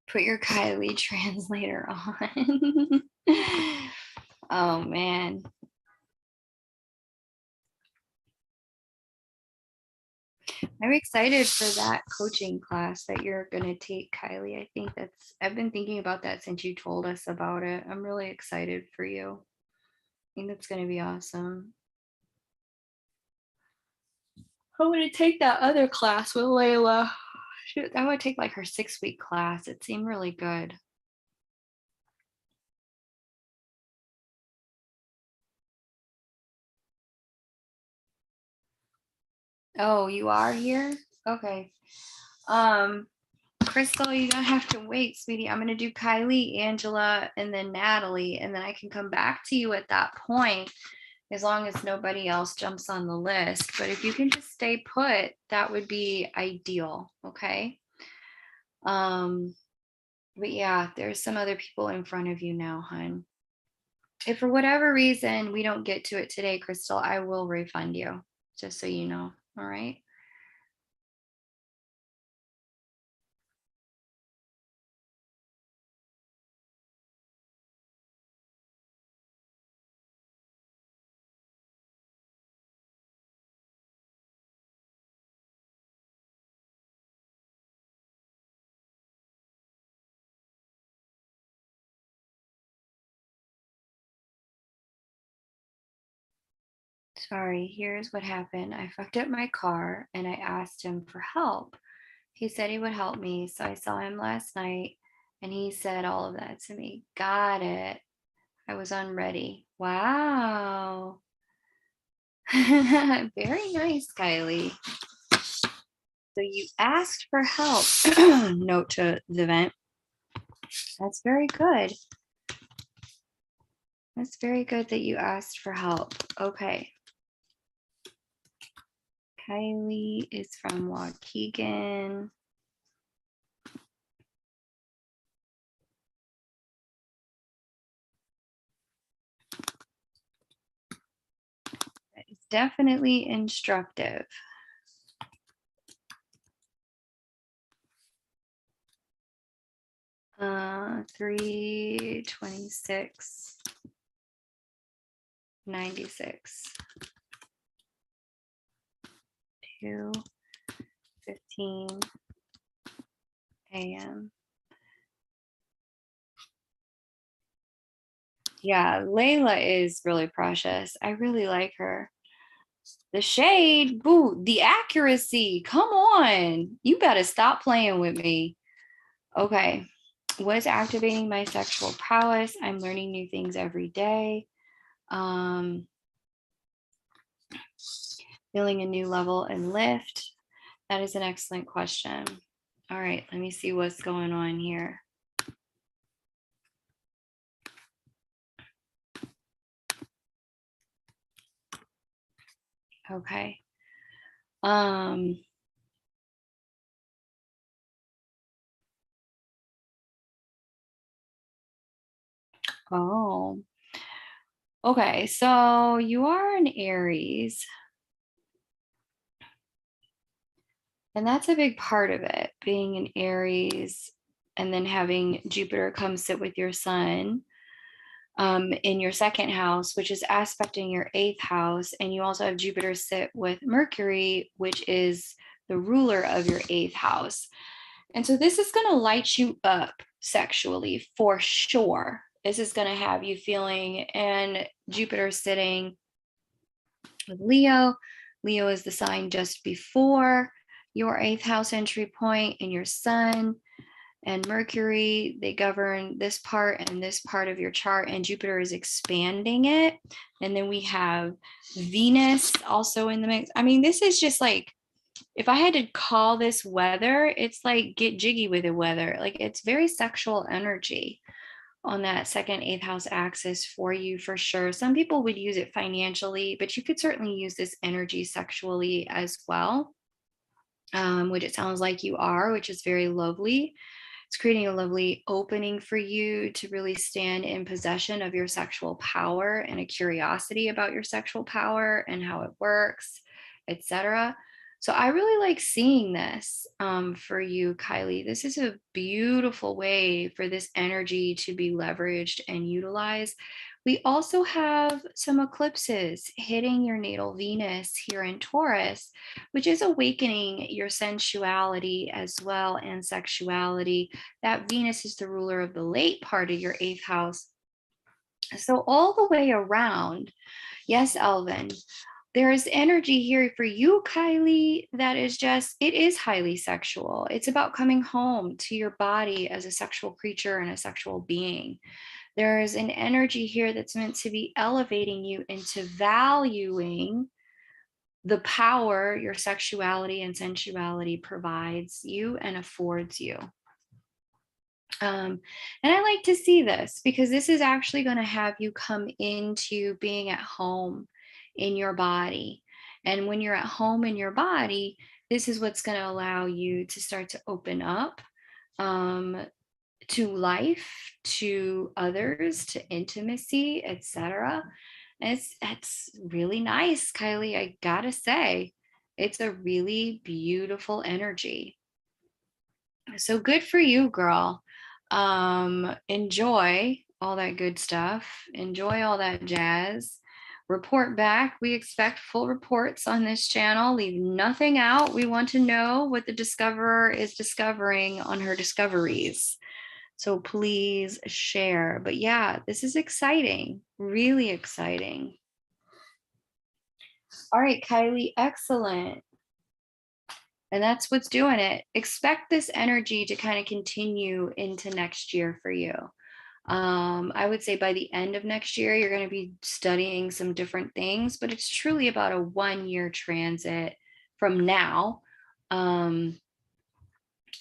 Put your Kylie translator on. Oh man. I'm excited for that coaching class that you're going to take, Kylie. I've been thinking about that since you told us about it. I'm really excited for you. I think that's going to be awesome. I'm going to take that other class with Layla. I would take like her 6-week class. It seemed really good. Oh, you are here? Okay. Crystal, you don't have to wait, sweetie. I'm gonna do Kylie, Angela, and then Natalie, and then I can come back to you at that point as long as nobody else jumps on the list. But if you can just stay put, that would be ideal. Okay. But yeah, there's some other people in front of you now, hon. If for whatever reason we don't get to it today, Crystal, I will refund you, just so you know. All right. Sorry, here's what happened. I fucked up my car and I asked him for help. He said he would help me. So I saw him last night and he said all of that to me. Got it. I was unready. Wow. Very nice, Kylie. So you asked for help. Note to the vent. That's very good. That's very good that you asked for help. Okay. Kylie is from Waukegan. It's definitely instructive. Uh, 3:26, 96, 2:15 a.m. Yeah, Layla is really precious. I really like her. The shade, boo, the accuracy. Come on. You better stop playing with me. Okay. What's activating my sexual prowess? I'm learning new things every day. Feeling a new level and lift. That is an excellent question. All right, let me see what's going on here. Okay. Oh, okay. So you are an Aries, and that's a big part of it, being an Aries and then having Jupiter come sit with your sun in your second house, which is aspecting your eighth house. And you also have Jupiter sit with Mercury, which is the ruler of your eighth house. And so this is going to light you up sexually for sure. This is going to have you feeling, and Jupiter sitting with Leo. Leo is the sign just before your eighth house entry point, and your sun and Mercury, they govern this part and this part of your chart, and Jupiter is expanding it. And then we have Venus also in the mix. I mean, this is just like, if I had to call this weather, it's like get jiggy with the weather. Like, it's very sexual energy on that second eighth house axis for you, for sure. Some people would use it financially, but you could certainly use this energy sexually as well, which it sounds like you are, which is very lovely. It's creating a lovely opening for you to really stand in possession of your sexual power and a curiosity about your sexual power and how it works, etc. So I really like seeing this for you, Kylie. This is a beautiful way for this energy to be leveraged and utilized. We also have some eclipses hitting your natal Venus here in Taurus, which is awakening your sensuality as well and sexuality. That Venus is the ruler of the late part of your eighth house. So all the way around, yes, Elvin, there is energy here for you, Kylie, that is just, it is highly sexual. It's about coming home to your body as a sexual creature and a sexual being. There is an energy here that's meant to be elevating you into valuing the power your sexuality and sensuality provides you and affords you. And I like to see this because this is actually going to have you come into being at home in your body. And when you're at home in your body, this is what's going to allow you to start to open up to life, to others, to intimacy, etc. It's really nice, Kylie. I gotta say, it's a really beautiful energy. So good for you, girl. Enjoy all that good stuff. Enjoy all that jazz. Report back. We expect full reports on this channel. Leave nothing out. We want to know what the discoverer is discovering on her discoveries. So please share. But yeah, this is exciting, really exciting. All right, Kylie, excellent. And that's what's doing it. Expect this energy to kind of continue into next year for you. I would say by the end of next year, you're going to be studying some different things, but it's truly about a 1-year transit from now.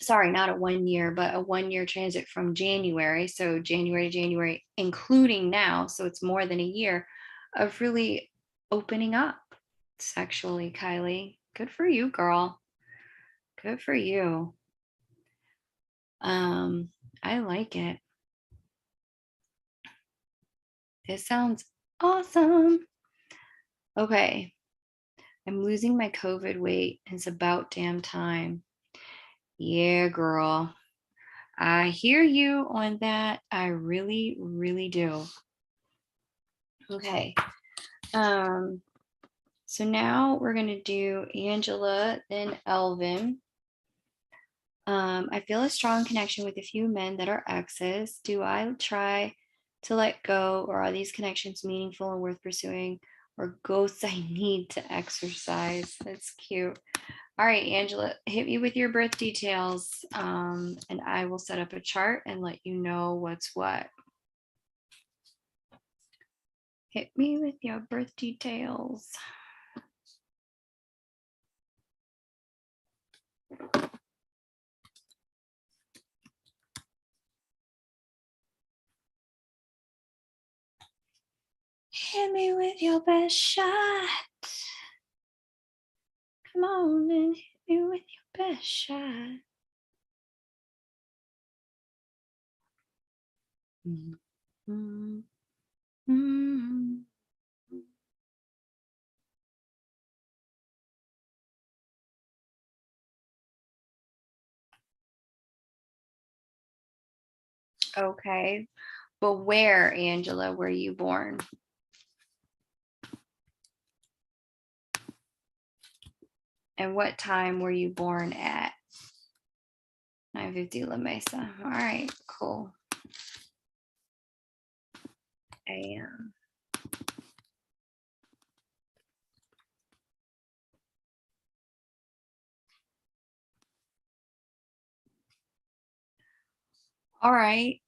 sorry, not a 1 year, but a 1 year transit from January. So January to January, including now. So it's more than a year of really opening up sexually, Kylie. Good for you, girl. Good for you. I like it. This sounds awesome. Okay. I'm losing my COVID weight. It's about damn time. Yeah, girl. I hear you on that. I really, really do. Okay. So now we're going to do Angela, then Elvin. I feel a strong connection with a few men that are exes. Do I try to let go, or are these connections meaningful and worth pursuing, or ghosts I need to exercise? That's cute. All right, Angela, hit me with your birth details, and I will set up a chart and let you know what's what. Hit me with your birth details. Hit me with your best shot. Come on and hit me with your best shot. Mm-hmm. Mm-hmm. Okay, but where, Angela, were you born? And what time were you born at? 9:50 La Mesa. All right, cool. AM. All right.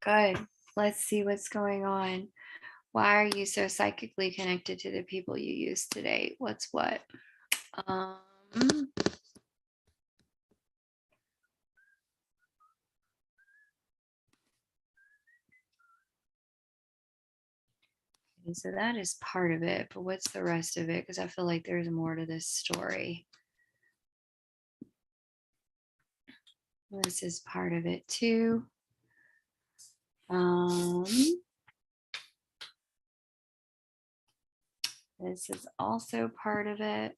Good. Let's see what's going on. Why are you so psychically connected to the people you used today? What's what? Um, and so that is part of it, but what's the rest of it? Because I feel like there's more to this story. This is part of it too. This is also part of it.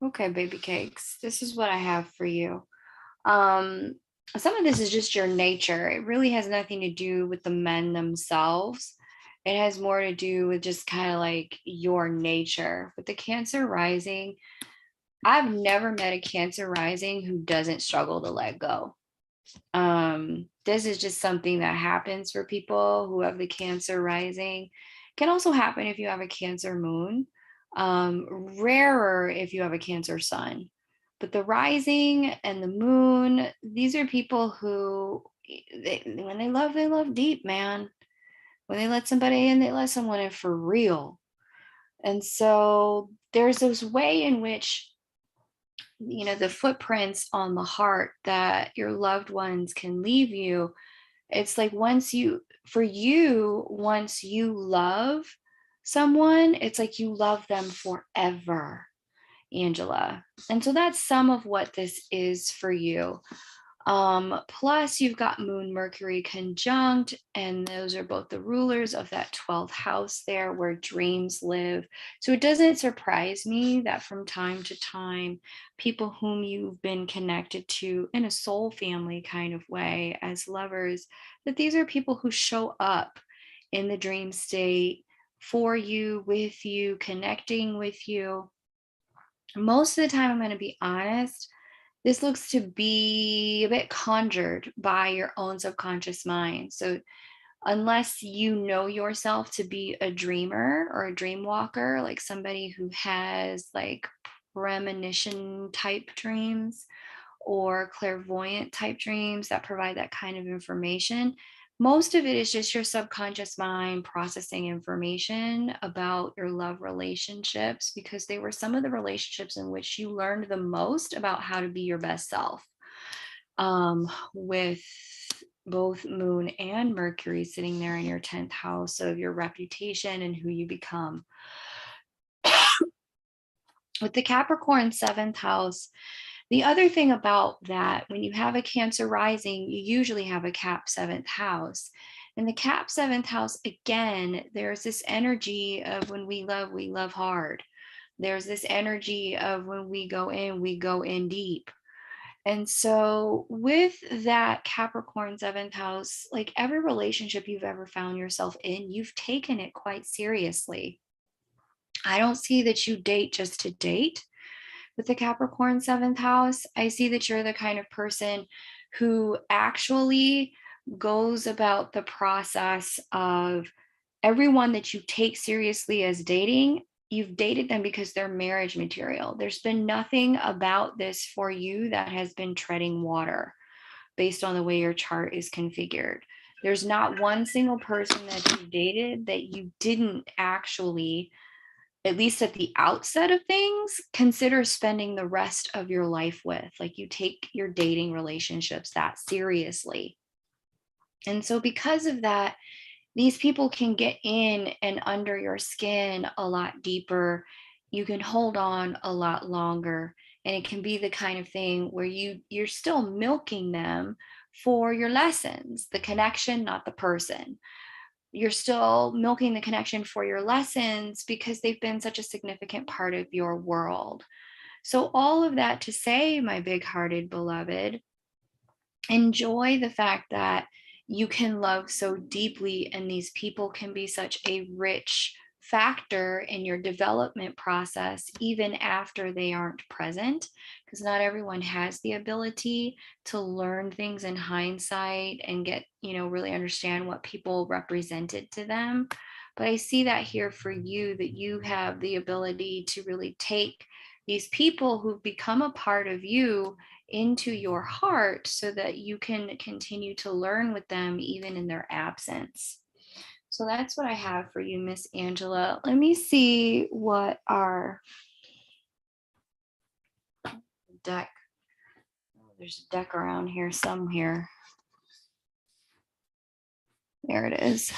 Okay, baby cakes. This is what I have for you. Some of this is just your nature. It really has nothing to do with the men themselves. It has more to do with just kind of like your nature. With the Cancer rising, I've never met a Cancer rising who doesn't struggle to let go. This is just something that happens for people who have the Cancer rising. Can also happen if you have a Cancer moon. Rarer if you have a Cancer sun. But the rising and the moon, these are people who, when they love deep, man. When they let somebody in, they let someone in for real. And so there's this way in which, the footprints on the heart that your loved ones can leave you. It's like once you love someone, it's like you love them forever, Angela. And so that's some of what this is for you. Plus you've got Moon Mercury conjunct, and those are both the rulers of that 12th house there where dreams live. So it doesn't surprise me that from time to time, people whom you've been connected to in a soul family kind of way as lovers, that these are people who show up in the dream state for you, with you, connecting with you. Most of the time, I'm going to be honest, this looks to be a bit conjured by your own subconscious mind. So unless you know yourself to be a dreamer or a dream walker, like somebody who has like premonition type dreams or clairvoyant type dreams that provide that kind of information. Most of it is just your subconscious mind processing information about your love relationships, because they were some of the relationships in which you learned the most about how to be your best self. With both Moon and Mercury sitting there in your 10th house of your reputation and who you become. With the Capricorn 7th house, the other thing about that, when you have a Cancer rising, you usually have a Cap 7th house. In the Cap 7th house, again, there's this energy of when we love hard. There's this energy of when we go in deep. And so, with that Capricorn 7th house, like every relationship you've ever found yourself in, you've taken it quite seriously. I don't see that you date just to date with the Capricorn 7th house. I see that you're the kind of person who actually goes about the process of everyone that you take seriously as dating. You've dated them because they're marriage material. There's been nothing about this for you that has been treading water based on the way your chart is configured. There's not one single person that you dated that you didn't actually, at least at the outset of things, consider spending the rest of your life with. Like, you take your dating relationships that seriously. And so because of that, these people can get in and under your skin a lot deeper. You can hold on a lot longer. And it can be the kind of thing where you're still milking them for your lessons, the connection, not the person. You're still milking the connection for your lessons because they've been such a significant part of your world. So all of that to say, my big-hearted beloved, enjoy the fact that you can love so deeply, and these people can be such a rich factor in your development process even after they aren't present, because not everyone has the ability to learn things in hindsight and get, really understand what people represented to them. But I see that here for you, that you have the ability to really take these people who've become a part of you into your heart so that you can continue to learn with them even in their absence. So that's what I have for you, Miss Angela. Let me see what our deck. There's a deck around here somewhere. There it is.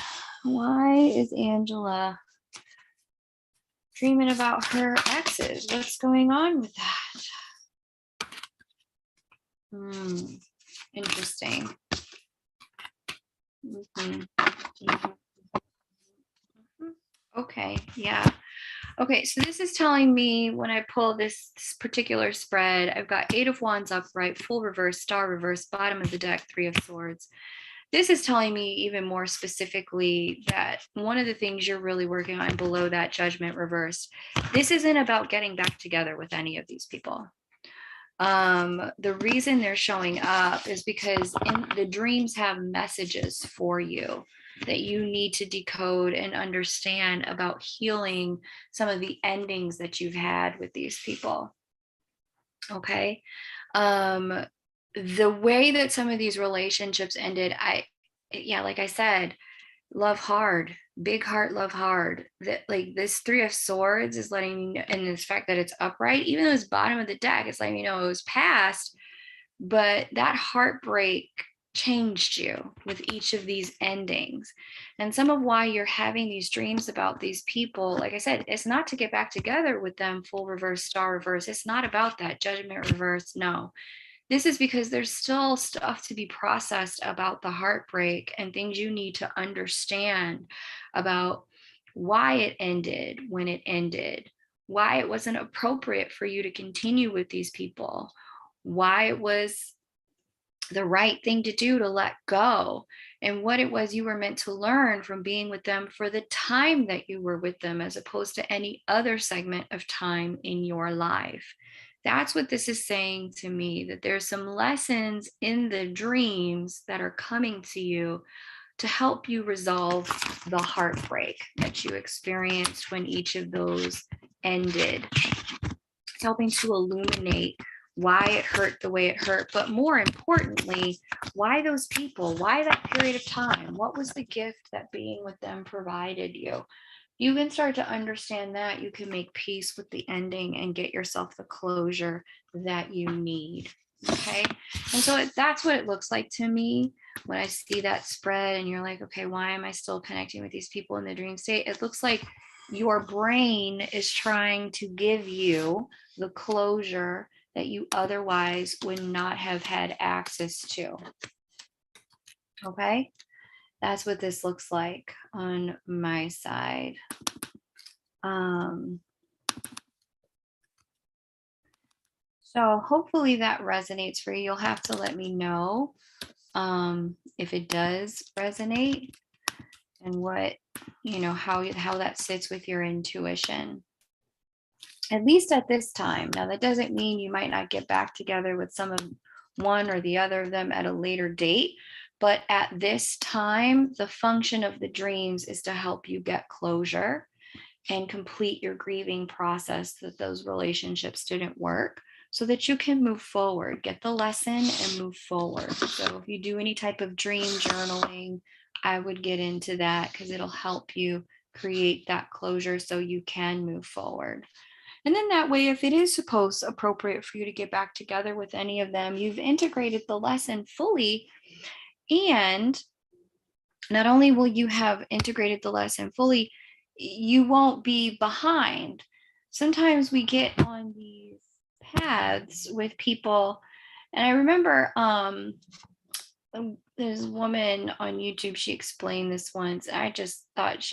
Why is Angela dreaming about her exes? What's going on with that? Interesting. Okay, yeah. Okay, so this is telling me when I pull this particular spread, I've got 8 of Wands upright, full reverse, star reverse, bottom of the deck, 3 of Swords. This is telling me even more specifically that one of the things you're really working on below that Judgment reversed, this isn't about getting back together with any of these people. The reason they're showing up is because the dreams have messages for you that you need to decode and understand about healing some of the endings that you've had with these people. Okay. The way that some of these relationships ended, like I said, love hard, big heart, love hard. That, like, this 3 of Swords is letting me know, and the fact that it's upright, even though it's bottom of the deck, it's letting me know it was past, but that heartbreak changed you with each of these endings. And some of why you're having these dreams about these people, like I said, it's not to get back together with them, full reverse, star reverse. It's not about that, Judgment reverse. No, this is because there's still stuff to be processed about the heartbreak and things you need to understand about why it ended when it ended, why it wasn't appropriate for you to continue with these people, why it was the right thing to do to let go, and what it was you were meant to learn from being with them for the time that you were with them, as opposed to any other segment of time in your life. That's what this is saying to me, that there's some lessons in the dreams that are coming to you to help you resolve the heartbreak that you experienced when each of those ended. It's helping to illuminate why it hurt the way it hurt, but more importantly, why those people, why that period of time, what was the gift that being with them provided you? You can start to understand that, you can make peace with the ending and get yourself the closure that you need. Okay. And so that's what it looks like to me when I see that spread and you're like, okay, why am I still connecting with these people in the dream state? It looks like your brain is trying to give you the closure that you otherwise would not have had access to. Okay. That's what this looks like on my side. So hopefully that resonates for you. You'll have to let me know if it does resonate and what, how that sits with your intuition. At least at this time. Now, that doesn't mean you might not get back together with some of one or the other of them at a later date. But at this time, the function of the dreams is to help you get closure and complete your grieving process that those relationships didn't work so that you can move forward, get the lesson and move forward. So if you do any type of dream journaling, I would get into that because it'll help you create that closure so you can move forward. And then that way, if it is appropriate for you to get back together with any of them, you've integrated the lesson fully. And not only will you have integrated the lesson fully, you won't be behind. Sometimes we get on these paths with people. And I remember there's a woman on YouTube, she explained this once. I just thought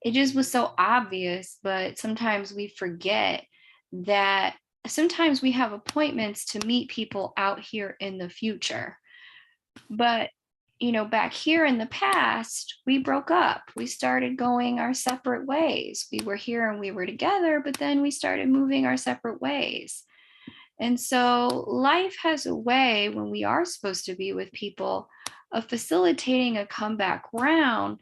it just was so obvious, but sometimes we forget that sometimes we have appointments to meet people out here in the future. But, back here in the past, we broke up. We started going our separate ways. We were here and we were together, but then we started moving our separate ways. And so life has a way when we are supposed to be with people of facilitating a comeback round.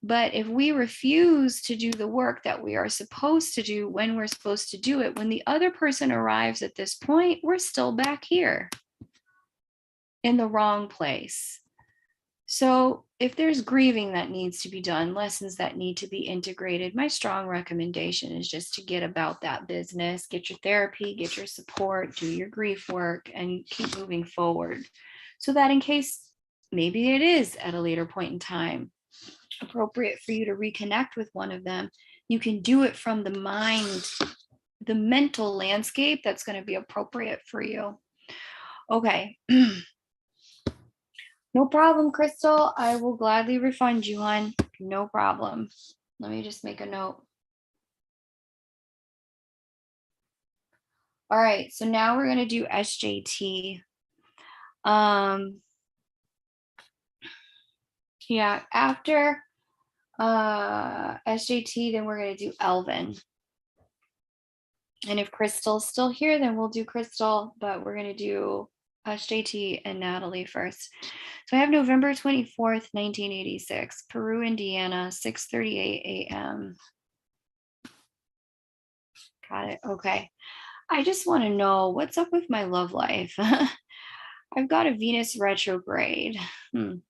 But if we refuse to do the work that we are supposed to do when we're supposed to do it, when the other person arrives at this point, we're still back here in the wrong place. So if there's grieving that needs to be done, lessons that need to be integrated, my strong recommendation is just to get about that business, get your therapy, get your support, do your grief work, and keep moving forward. So that in case maybe it is at a later point in time appropriate for you to reconnect with one of them, you can do it from the mind, the mental landscape that's going to be appropriate for you. Okay. No problem, Crystal. I will gladly refund you, hon. No problem. Let me just make a note. All right, so now we're going to do SJT. Yeah, after SJT, then we're going to do Elvin. And if Crystal's still here, then we'll do Crystal, but we're going to do SJT and Natalie first. So I have November 24th, 1986, Peru, Indiana, 6:38 a.m. Got it. Okay. I just want to know what's up with my love life. I've got a Venus retrograde, and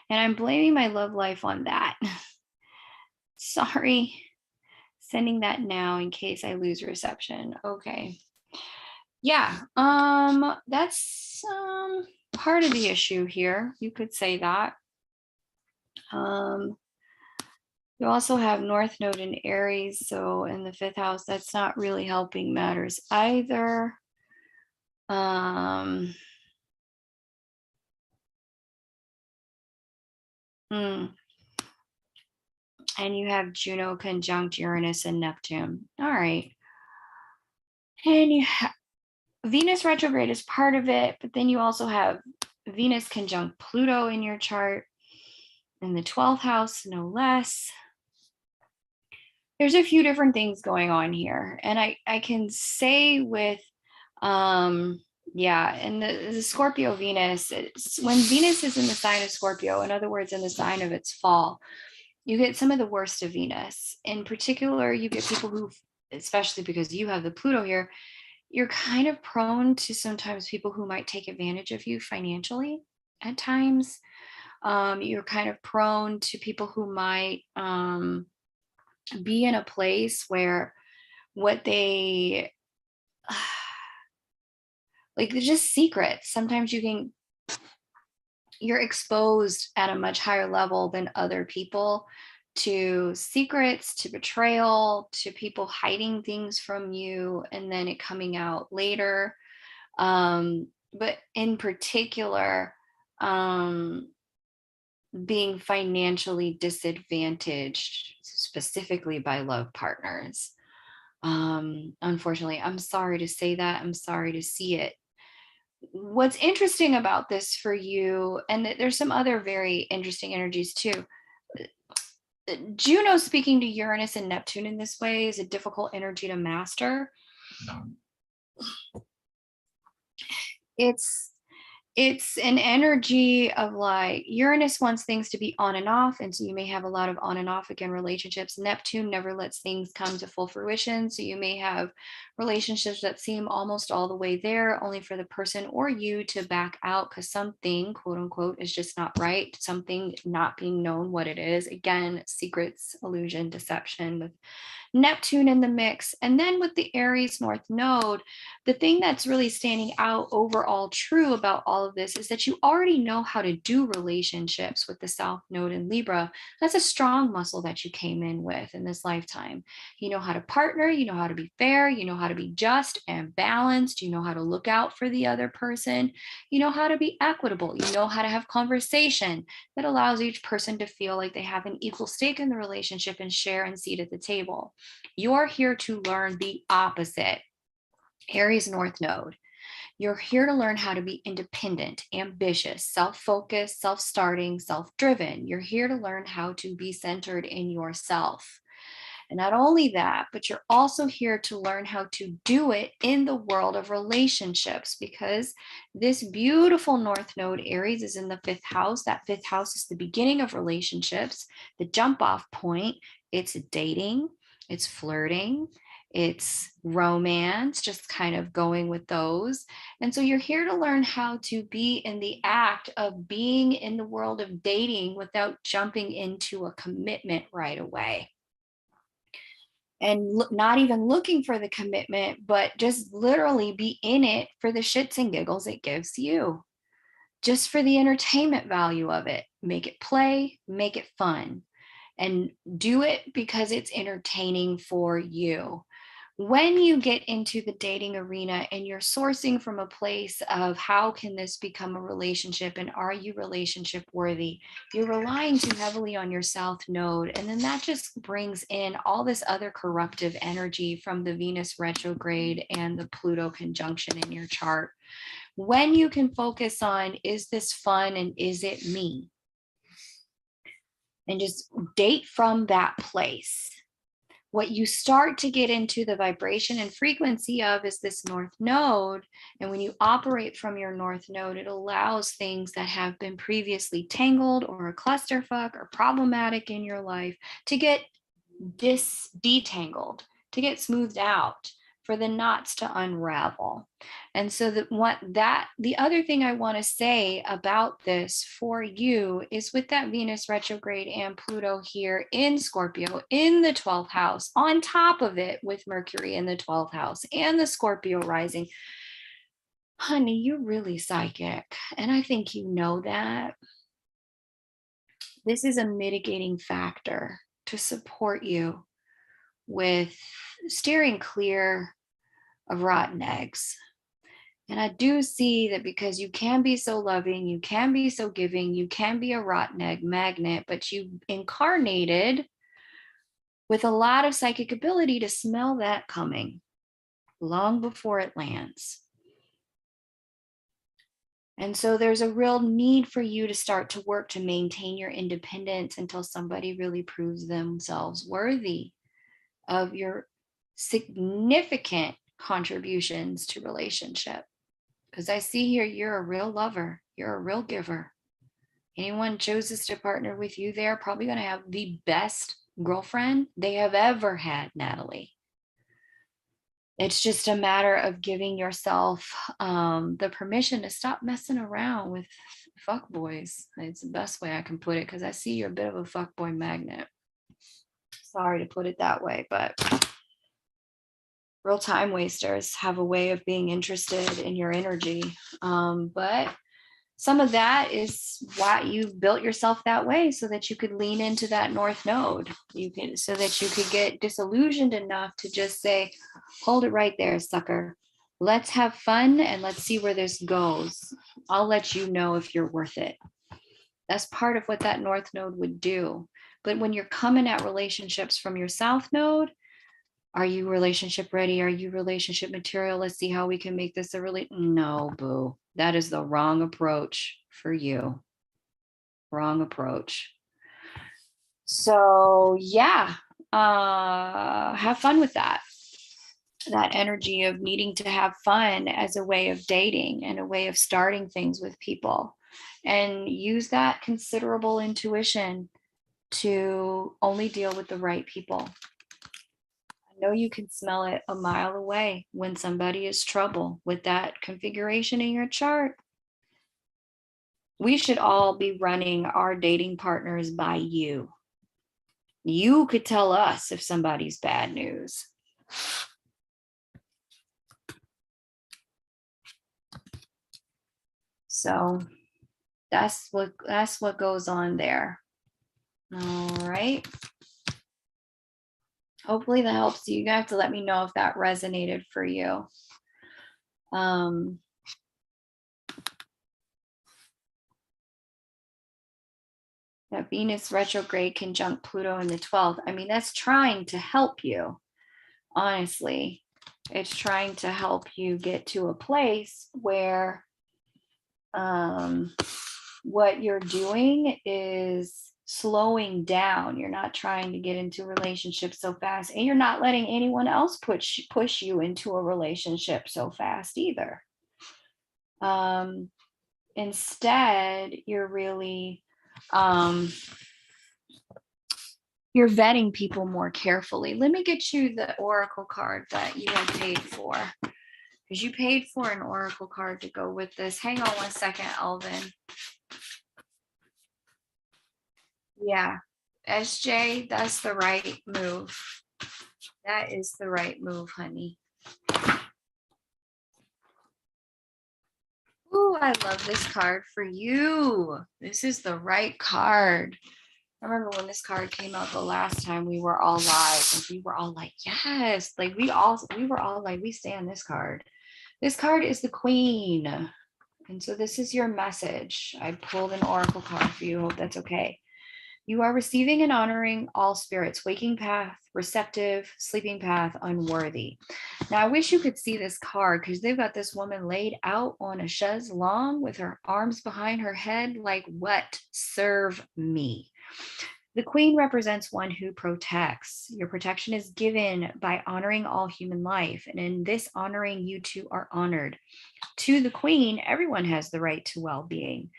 I'm blaming my love life on that. Sorry. Sending that now in case I lose reception. Okay. Yeah, that's part of the issue here. You could say that. You also have North Node in Aries, so in the 5th house, that's not really helping matters either. And you have Juno conjunct Uranus and Neptune. All right. And you have Venus retrograde is part of it, but then you also have Venus conjunct Pluto in your chart in the 12th house, no less. There's a few different things going on here. And I can say with Venus retrograde, it's part of it, but then you also have Venus conjunct Pluto in your chart in the 12th house, no less. There's a few different things going on here. And I can say with Venus retrograde, it's part of it, but then you also have Venus conjunct Pluto in your chart in the 12th house, no less. There's a few different things going on here. And I can say with Yeah, and the Scorpio Venus, when Venus is in the sign of Scorpio, in other words, in the sign of its fall, you get some of the worst of Venus. In particular, you get people who, especially because you have the Pluto here, you're kind of prone to sometimes people who might take advantage of you financially at times. You're kind of prone to people who might be in a place where what they like, they're just secrets. Sometimes you're exposed at a much higher level than other people to secrets, to betrayal, to people hiding things from you and then it coming out later. But in particular, um, being financially disadvantaged, specifically by love partners. Unfortunately, I'm sorry to say that. I'm sorry to see it. What's interesting about this for you, and there's some other very interesting energies too. Juno speaking to Uranus and Neptune in this way is a difficult energy to master. It's it's an energy of like Uranus wants things to be on and off. And so you may have a lot of on and off again relationships. Neptune never lets things come to full fruition. So you may have relationships that seem almost all the way there, only for the person or you to back out because something, quote unquote, is just not right. Something not being known what it is. Again, secrets, illusion, deception with Neptune in the mix. And then with the Aries North Node, the thing that's really standing out overall true about all of this is that you already know how to do relationships with the South Node in Libra. That's a strong muscle that you came in with in this lifetime. You know how to partner, you know how to be fair, you know how to be just and balanced, you know how to look out for the other person, you know how to be equitable, you know how to have conversation that allows each person to feel like they have an equal stake in the relationship and share and seat at the table. You're here to learn the opposite. Aries North Node. You're here to learn how to be independent, ambitious, self focused, self starting, self driven. You're here to learn how to be centered in yourself. And not only that, but you're also here to learn how to do it in the world of relationships because this beautiful North Node Aries is in the fifth house. That fifth house is the beginning of relationships, the jump off point. It's dating, it's flirting, it's romance, just kind of going with those. And so you're here to learn how to be in the act of being in the world of dating without jumping into a commitment right away and not even looking for the commitment, but just literally be in it for the shits and giggles it gives you, just for the entertainment value of it. Make it play, make it fun, and do it because it's entertaining for you. When you get into the dating arena and you're sourcing from a place of how can this become a relationship and are you relationship worthy, you're relying too heavily on your South Node. And then that just brings in all this other corruptive energy from the Venus retrograde and the Pluto conjunction in your chart. When you can focus on, is this fun and is it me? And just date from that place. What you start to get into the vibration and frequency of is this North Node. And when you operate from your North Node, it allows things that have been previously tangled or a clusterfuck or problematic in your life to get detangled, to get smoothed out, for the knots to unravel. And so the other thing I want to say about this for you is with that Venus retrograde and Pluto here in Scorpio in the 12th house, on top of it with Mercury in the 12th house and the Scorpio rising. Honey, you're really psychic. And I think you know that. This is a mitigating factor to support you with steering clear of rotten eggs. And I do see that because you can be so loving, you can be so giving, you can be a rotten egg magnet, but you incarnated with a lot of psychic ability to smell that coming long before it lands. And so there's a real need for you to start to work to maintain your independence until somebody really proves themselves worthy of your significant contributions to relationship. Because I see here, you're a real lover. You're a real giver. Anyone chooses to partner with you, they're probably going to have the best girlfriend they have ever had, Natalie. It's just a matter of giving yourself the permission to stop messing around with fuck boys. It's the best way I can put it, because I see you're a bit of a fuck boy magnet. Sorry to put it that way, but real time wasters have a way of being interested in your energy. But some of that is why you built yourself that way, so that you could lean into that north node. So that you could get disillusioned enough to just say, hold it right there, sucker. Let's have fun and let's see where this goes. I'll let you know if you're worth it. That's part of what that north node would do. But when you're coming at relationships from your south node, are you relationship ready? Are you relationship material? Let's see how we can make this a really, no, boo. That is the wrong approach for you. Wrong approach. So yeah, have fun with that. That energy of needing to have fun as a way of dating and a way of starting things with people. And use that considerable intuition to only deal with the right people. Know you can smell it a mile away when somebody is trouble with that configuration in your chart. We should all be running our dating partners by you. You could tell us if somebody's bad news. So that's what goes on there. All right. Hopefully that helps you. You have to let me know if that resonated for you. That Venus retrograde conjunct Pluto in the 12th. I mean, that's trying to help you. Honestly, it's trying to help you get to a place where what you're doing is slowing down. You're not trying to get into relationships so fast, and you're not letting anyone else push you into a relationship so fast either. Instead, you're really you're vetting people more carefully. Let me get you the oracle card that you had paid for, because you paid for an oracle card to go with this. Hang on one second, Alvin. Yeah, SJ, that's the right move. That is the right move, honey. Ooh, I love this card for you. This is the right card. I remember when this card came out the last time, we were all live and we were all like, yes, like we were all like, we stand this card. This card is the Queen. And so this is your message. I pulled an oracle card for you. Hope that's okay. You are receiving and honoring all spirits, waking path, receptive, sleeping path, unworthy. Now, I wish you could see this card, because they've got this woman laid out on a chaise longue with her arms behind her head, like, what? Serve me. The Queen represents one who protects. Your protection is given by honoring all human life. And in this honoring, you too are honored. To the Queen, everyone has the right to well-being.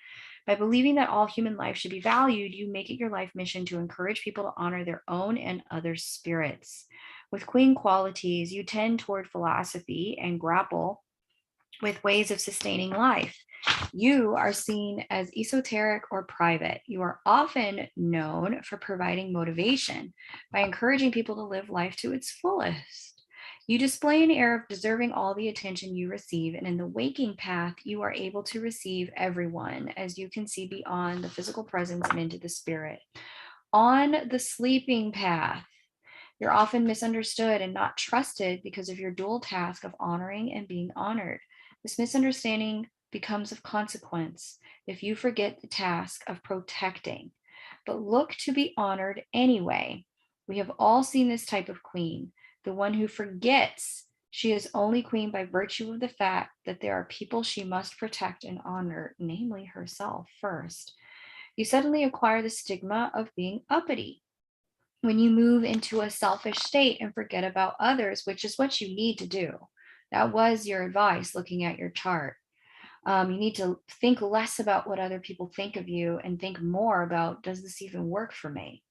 By believing that all human life should be valued, you make it your life mission to encourage people to honor their own and other spirits. With Queen qualities, you tend toward philosophy and grapple with ways of sustaining life. You are seen as esoteric or private. You are often known for providing motivation by encouraging people to live life to its fullest. You display an air of deserving all the attention you receive, and in the waking path, you are able to receive everyone as you can see beyond the physical presence and into the spirit. On the sleeping path, you're often misunderstood and not trusted because of your dual task of honoring and being honored. This misunderstanding becomes of consequence if you forget the task of protecting, but look to be honored anyway. We have all seen this type of queen, the one who forgets she is only queen by virtue of the fact that there are people she must protect and honor, namely herself first. You suddenly acquire the stigma of being uppity when you move into a selfish state and forget about others, which is what you need to do. That was your advice looking at your chart. You need to think less about what other people think of you and think more about, does this even work for me?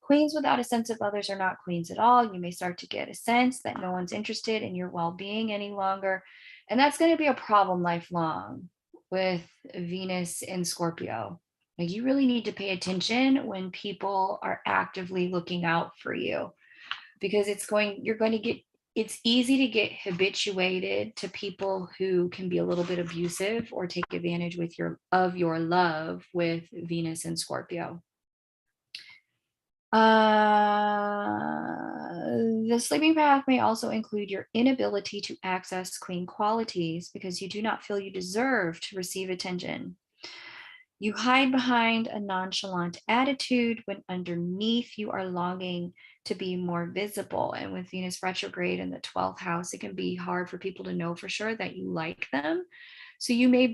Queens without a sense of others are not queens at all. You may start to get a sense that no one's interested in your well-being any longer. And that's going to be a problem lifelong with Venus in Scorpio. Like, you really need to pay attention when people are actively looking out for you, because you're going to get, it's easy to get habituated to people who can be a little bit abusive or take advantage of your love with Venus and Scorpio. The sleeping path may also include your inability to access queen qualities because you do not feel you deserve to receive attention. You hide behind a nonchalant attitude when underneath you are longing to be more visible. And with Venus retrograde in the 12th house, it can be hard for people to know for sure that you like them. So you may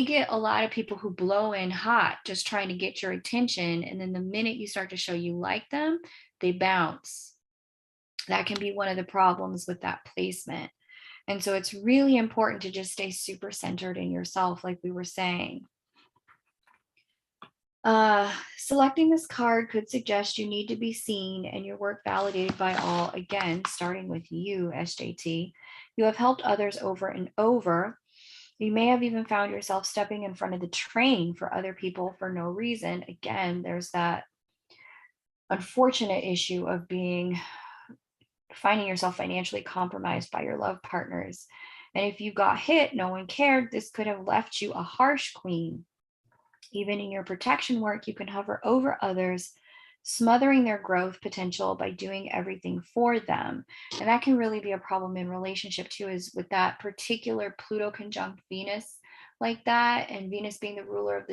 get a lot of people who blow in hot just trying to get your attention. And then the minute you start to show you like them, they bounce. That can be one of the problems with that placement. And so it's really important to just stay super centered in yourself, like we were saying. Selecting this card could suggest you need to be seen and your work validated by all, again, starting with you, SJT. You have helped others over and over. You may have even found yourself stepping in front of the train for other people for no reason. Again, there's that unfortunate issue of finding yourself financially compromised by your love partners. And if you got hit, no one cared. This could have left you a harsh queen. Even in your protection work, you can hover over others, smothering their growth potential by doing everything for them. And that can really be a problem in relationship too, is with that particular Pluto conjunct Venus like that, and Venus being the ruler of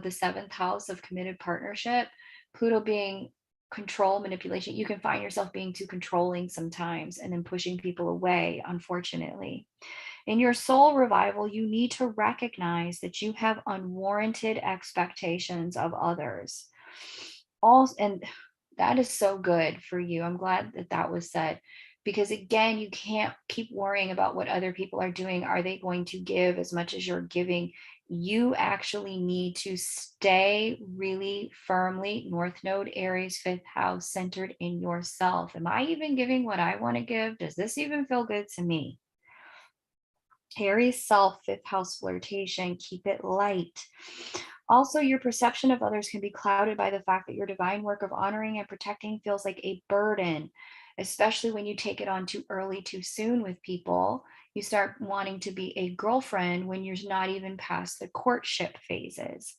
the 7th house of committed partnership, Pluto being control, manipulation. You can find yourself being too controlling sometimes and then pushing people away, unfortunately. In your soul revival, you need to recognize that you have unwarranted expectations of others. And that is so good for you. I'm glad that that was said, because again, you can't keep worrying about what other people are doing. Are they going to give as much as you're giving? You actually need to stay really firmly North Node, Aries, 5th house, centered in yourself. Am I even giving what I want to give? Does this even feel good to me? Aries self, 5th house flirtation, keep it light. Also, your perception of others can be clouded by the fact that your divine work of honoring and protecting feels like a burden, especially when you take it on too early, too soon with people. You start wanting to be a girlfriend when you're not even past the courtship phases.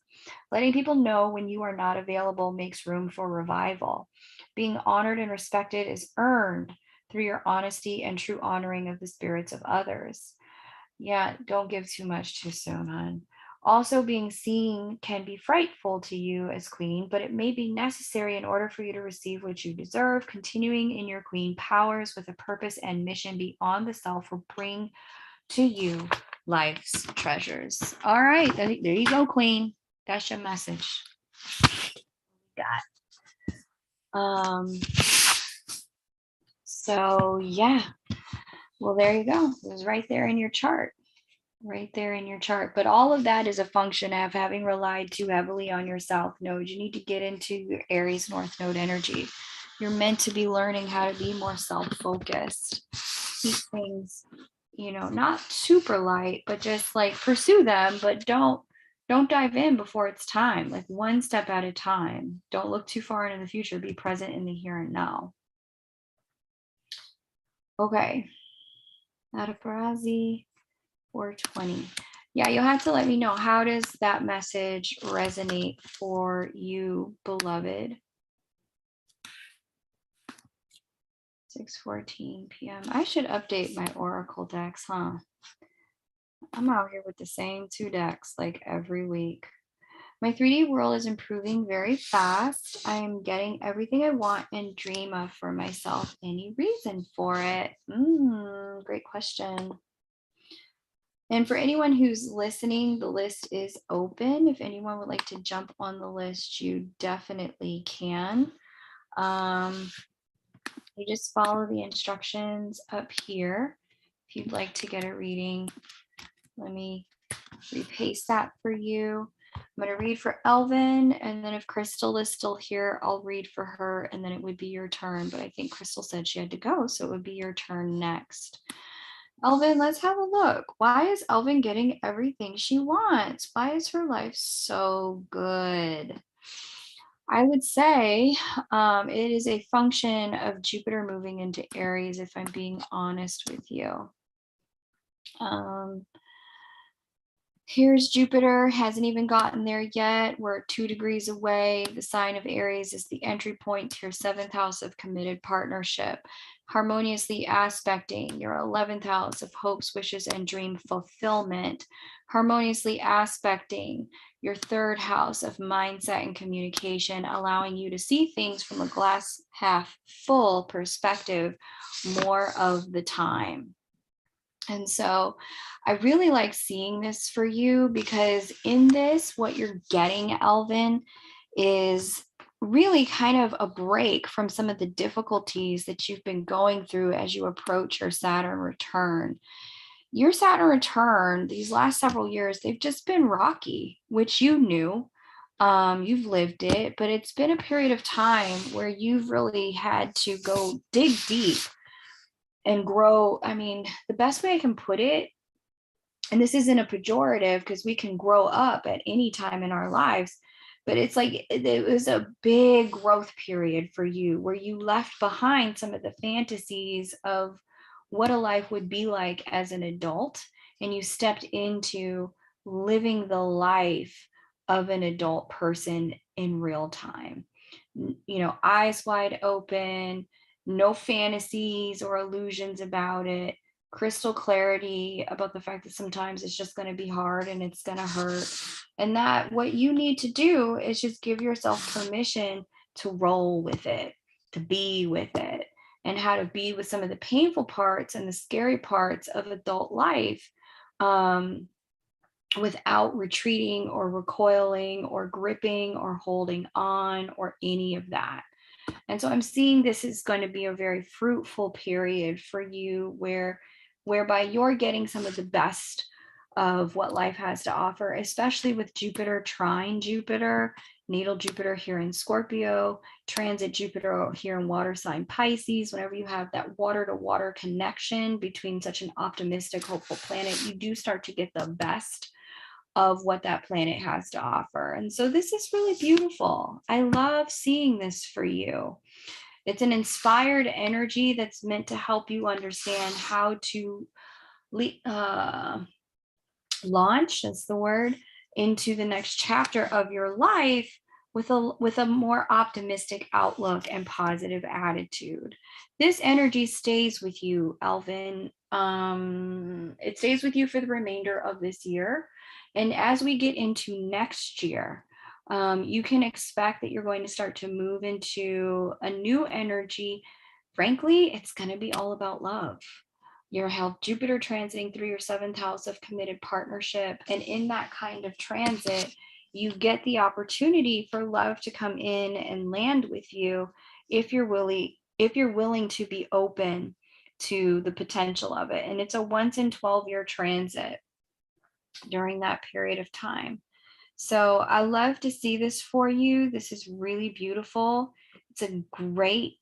Letting people know when you are not available makes room for revival. Being honored and respected is earned through your honesty and true honoring of the spirits of others. Yeah, don't give too much too soon, hon. Also, being seen can be frightful to you as queen, but it may be necessary in order for you to receive what you deserve. Continuing in your queen powers with a purpose and mission beyond the self will bring to you life's treasures. All right, there you go, queen. That's your message. So yeah. Well, there you go. It was right there in your chart. Right there in your chart. But all of that is a function of having relied too heavily on your South Node. You need to get into your Aries North Node energy. You're meant to be learning how to be more self-focused. Keep things, not super light, but just like pursue them, but don't dive in before it's time. Like one step at a time. Don't look too far into the future. Be present in the here and now. Okay. Adaparazi. 420. Yeah, you'll have to let me know, how does that message resonate for you, beloved? 6:14 p.m. I should update my oracle decks, huh? I'm out here with the same 2 decks like every week. My 3D world is improving very fast. I am getting everything I want and dream of for myself. Any reason for it? Great question. And for anyone who's listening, the list is open. If anyone would like to jump on the list, you definitely can. You just follow the instructions up here if you'd like to get a reading Let me repaste that for you. I'm going to read for Elvin, and then if Crystal is still here, I'll read for her, and then it would be your turn. But I think Crystal said she had to go, so it would be your turn next. Elvin, let's have a look. Why is Elvin getting everything she wants? Why is her life so good? I would say it is a function of Jupiter moving into Aries, if I'm being honest with you. Here's Jupiter, hasn't even gotten there yet. We're 2 degrees away. The sign of Aries is the entry point to your 7th house of committed partnership, harmoniously aspecting your 11th house of hopes, wishes, and dream fulfillment, harmoniously aspecting your 3rd house of mindset and communication, allowing you to see things from a glass half full perspective more of the time. And so I really like seeing this for you, because in this, what you're getting, Elvin, is really kind of a break from some of the difficulties that you've been going through as you approach your Saturn return. Your Saturn return, these last several years, they've just been rocky, which you knew. You've lived it, but it's been a period of time where you've really had to go dig deep and grow. I mean, the best way I can put it, and this isn't a pejorative because we can grow up at any time in our lives, but it's like it was a big growth period for you where you left behind some of the fantasies of what a life would be like as an adult, and you stepped into living the life of an adult person in real time. You know, eyes wide open, no fantasies or illusions about it, crystal clarity about the fact that sometimes it's just going to be hard and it's going to hurt. And that what you need to do is just give yourself permission to roll with it, to be with it, and how to be with some of the painful parts and the scary parts of adult life, without retreating or recoiling or gripping or holding on or any of that. And so I'm seeing this is going to be a very fruitful period for you, whereby you're getting some of the best of what life has to offer, especially with Jupiter trine Jupiter, natal Jupiter here in Scorpio, transit Jupiter here in water sign Pisces. Whenever you have that water to water connection between such an optimistic, hopeful planet, you do start to get the best of what that planet has to offer. And so this is really beautiful. I love seeing this for you. It's an inspired energy that's meant to help you understand how to launch, that's the word, into the next chapter of your life with a more optimistic outlook and positive attitude. This energy stays with you, Elvin. It stays with you for the remainder of this year. And as we get into next year, you can expect that you're going to start to move into a new energy. Frankly, it's going to be all about love. You have Jupiter transiting through your 7th house of committed partnership. And in that kind of transit, you get the opportunity for love to come in and land with you if you're willing to be open to the potential of it. And it's a once in 12-year transit during that period of time. So I love to see this for you. This is really beautiful. It's a great,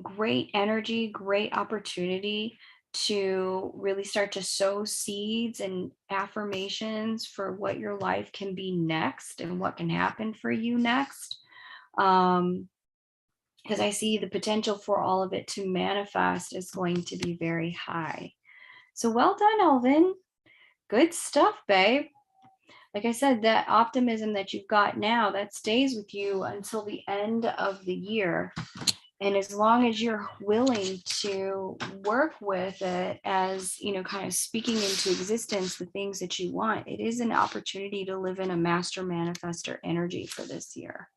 great energy, great opportunity to really start to sow seeds and affirmations for what your life can be next and what can happen for you next. Because I see the potential for all of it to manifest is going to be very high. So well done, Elvin. Good stuff, babe. Like I said, that optimism that you've got now, that stays with you until the end of the year. And as long as you're willing to work with it as, you know, kind of speaking into existence the things that you want, it is an opportunity to live in a master manifestor energy for this year.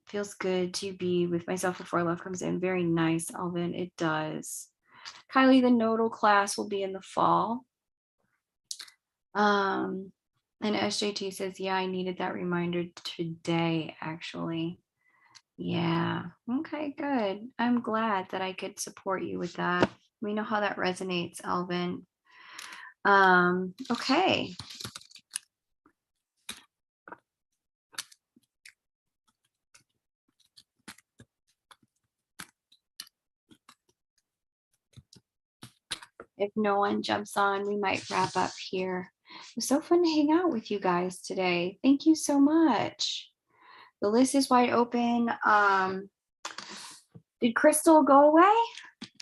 Feels good to be with myself before love comes in. Very nice, Alvin. It does. Kylie, the nodal class will be in the fall. And SJT says, yeah, I needed that reminder today, actually. Yeah. Okay, good. I'm glad that I could support you with that. We know how that resonates, Alvin. Okay. If no one jumps on, we might wrap up here. It was so fun to hang out with you guys today. Thank you so much. The list is wide open. Did Crystal go away?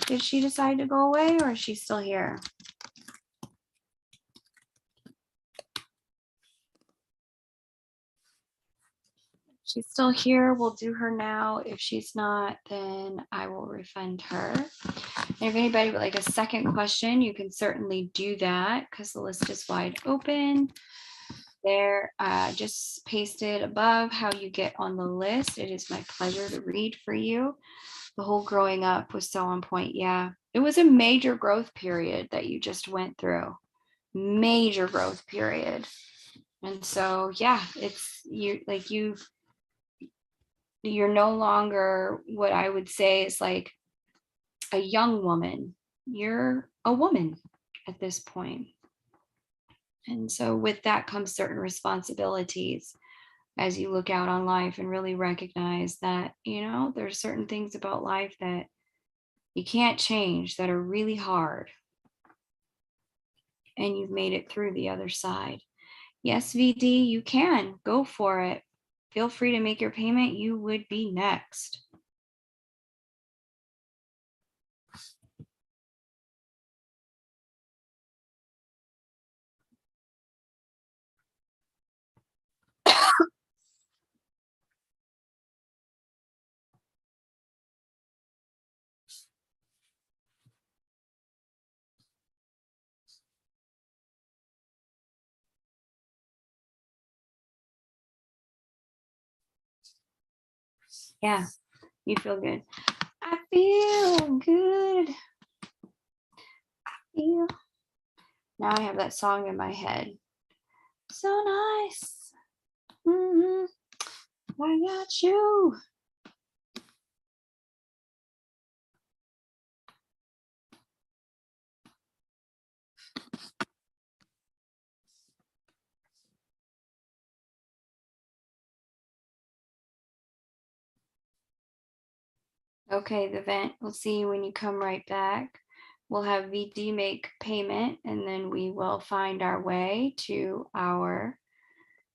Did she decide to go away, or is she still here? She's still here. We'll do her now. If she's not, then I will refund her. And if anybody would like a second question, you can certainly do that because the list is wide open. There, just pasted above how you get on the list. It is my pleasure to read for you. The whole growing up was so on point. Yeah, it was a major growth period that you just went through. Major growth period. And so, yeah, it's you're no longer what I would say is like a young woman. You're a woman at this point. And so with that comes certain responsibilities as you look out on life and really recognize that, there's certain things about life that you can't change that are really hard. And you've made it through the other side. Yes, VD, you can go for it. Feel free to make your payment. You would be next. Yeah, you feel good. I feel good. Feel. Now I have that song in my head. So nice. I got you. Okay, the vent. We'll see you when you come right back. We'll have VD make payment, and then we will find our way to our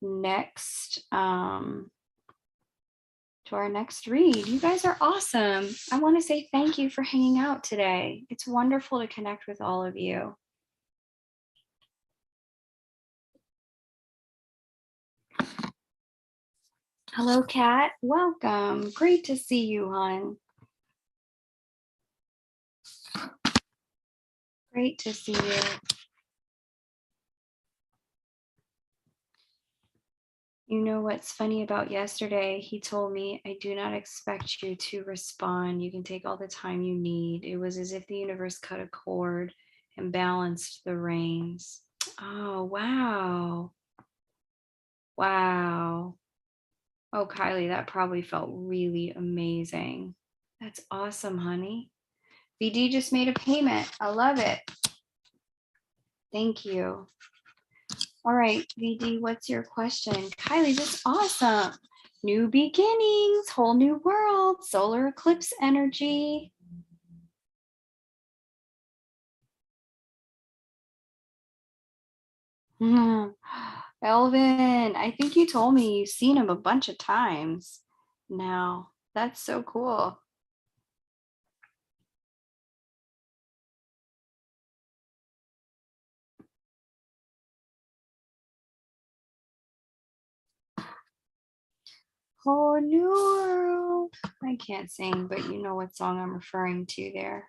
next read. You guys are awesome. I want to say thank you for hanging out today. It's wonderful to connect with all of you. Hello, Kat. Welcome. Great to see you, hon. Great to see you. You know what's funny about yesterday? He told me, I do not expect you to respond. You can take all the time you need. It was as if the universe cut a cord and balanced the reins. Oh, wow. Wow. Oh, Kylie, that probably felt really amazing. That's awesome, honey. BD just made a payment. I love it. Thank you. All right, VD, what's your question? Kylie, that's awesome. New beginnings, whole new world, solar eclipse energy. Elvin, I think you told me you've seen him a bunch of times now. That's so cool. Whole new world. I can't sing, but you know what song I'm referring to there.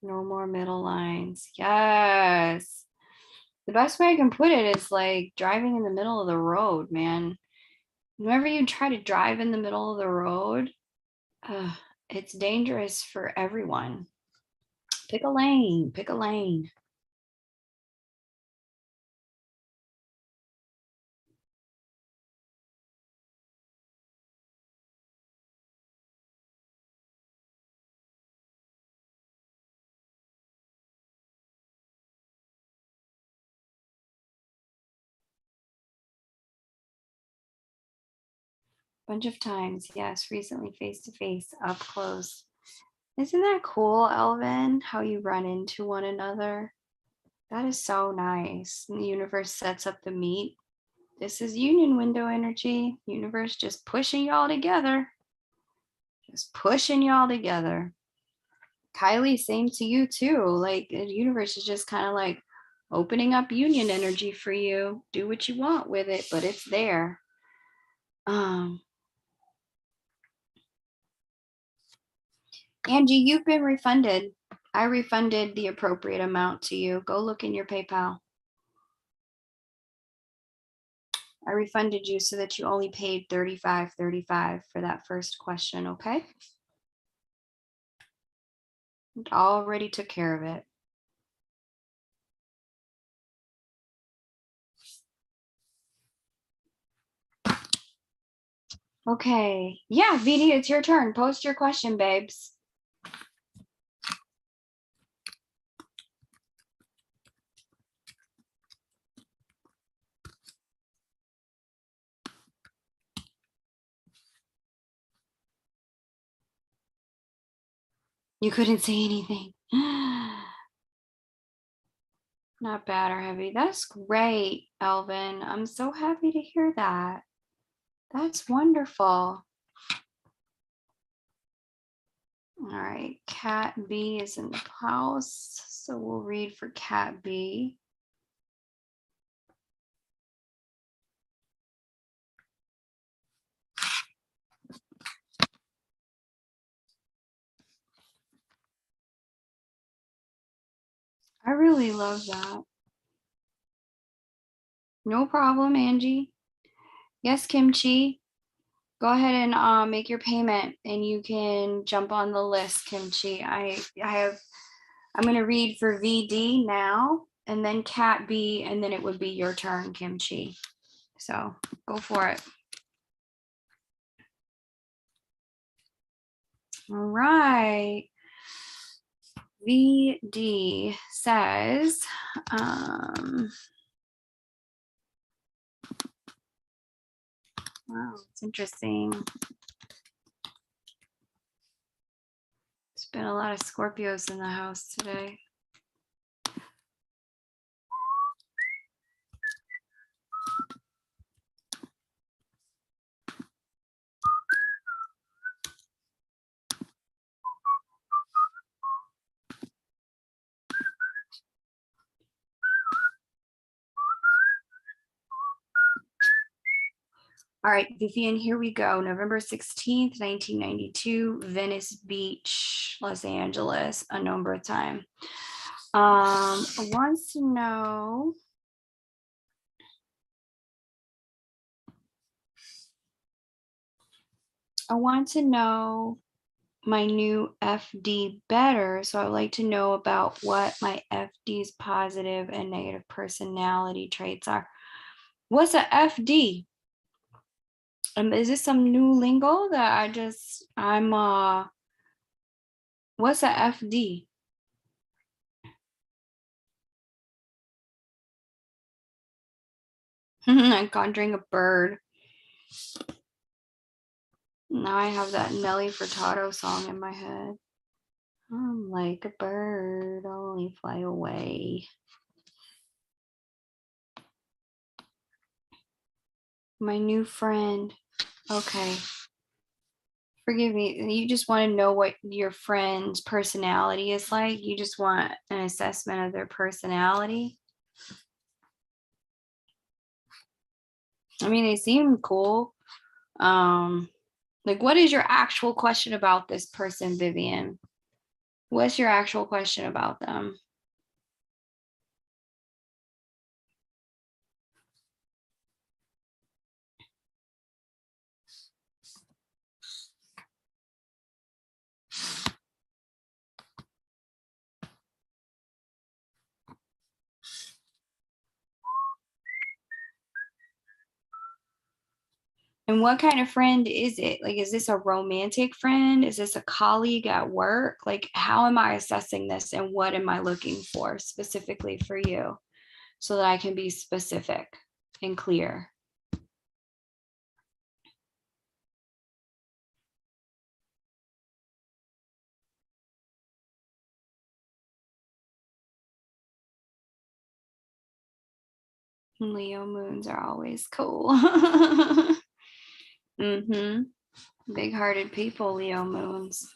No more middle lines. Yes. The best way I can put it is like driving in the middle of the road, man. Whenever you try to drive in the middle of the road, it's dangerous for everyone. Pick a lane, pick a lane. Bunch of times, yes, recently face to face, up close. Isn't that cool, Elvin? How you run into one another? That is so nice. And the universe sets up the meet. This is union window energy. Universe just pushing y'all together. Just pushing y'all together. Kylie, same to you too. Like the universe is just kind of like opening up union energy for you. Do what you want with it, but it's there. Angie, you've been refunded. I refunded the appropriate amount to you. Go look in your PayPal. I refunded you so that you only paid $35.35 for that first question, okay? I already took care of it. Okay. Yeah, VD, it's your turn. Post your question, babes. You couldn't say anything. Not bad or heavy. That's great, Elvin. I'm so happy to hear that. That's wonderful. All right, Cat B is in the house. So we'll read for Cat B. I really love that. No problem, Angie. Yes, Kimchi. Go ahead and make your payment and you can jump on the list, Kimchi. I'm going to read for VD now and then Cat B, and then it would be your turn, Kimchi. So go for it. All right. VD says, wow, it's interesting. There's been a lot of Scorpios in the house today. All right, Vivian, here we go. November 16th, 1992, Venice Beach, Los Angeles, unknown birth time. Wants to know, I want to know my new FD better. So I'd like to know about what my FD's positive and negative personality traits are. What's a FD? Is this some new lingo that what's a FD? I'm conjuring a bird. Now I have that Nelly Furtado song in my head. I'm like a bird, only fly away. My new friend. Okay. Forgive me. You just want to know what your friend's personality is like. You just want an assessment of their personality. I mean, they seem cool. Like, what is your actual question about this person, Vivian? What's your actual question about them? And what kind of friend is it? Like, is this a romantic friend? Is this a colleague at work? Like, how am I assessing this and what am I looking for specifically for you so that I can be specific and clear? Leo moons are always cool. Big-hearted people, Leo moons.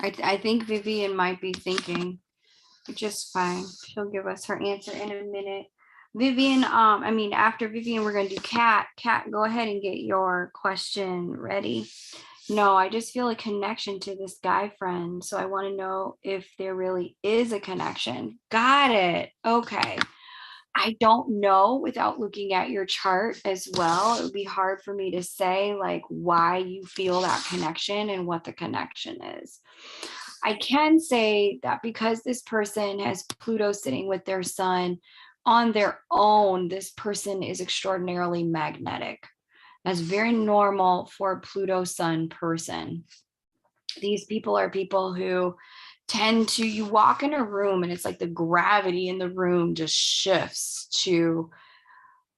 I think Vivian might be thinking, just fine. She'll give us her answer in a minute. Vivian, after Vivian, we're gonna do Kat. Kat, go ahead and get your question ready. No, I just feel a connection to this guy friend. So I want to know if there really is a connection. Got it. Okay. I don't know without looking at your chart as well. It would be hard for me to say like why you feel that connection and what the connection is. I can say that because this person has Pluto sitting with their sun on their own, this person is extraordinarily magnetic. That's very normal for a Pluto sun person. These people are people who tend to, you walk in a room and it's like the gravity in the room just shifts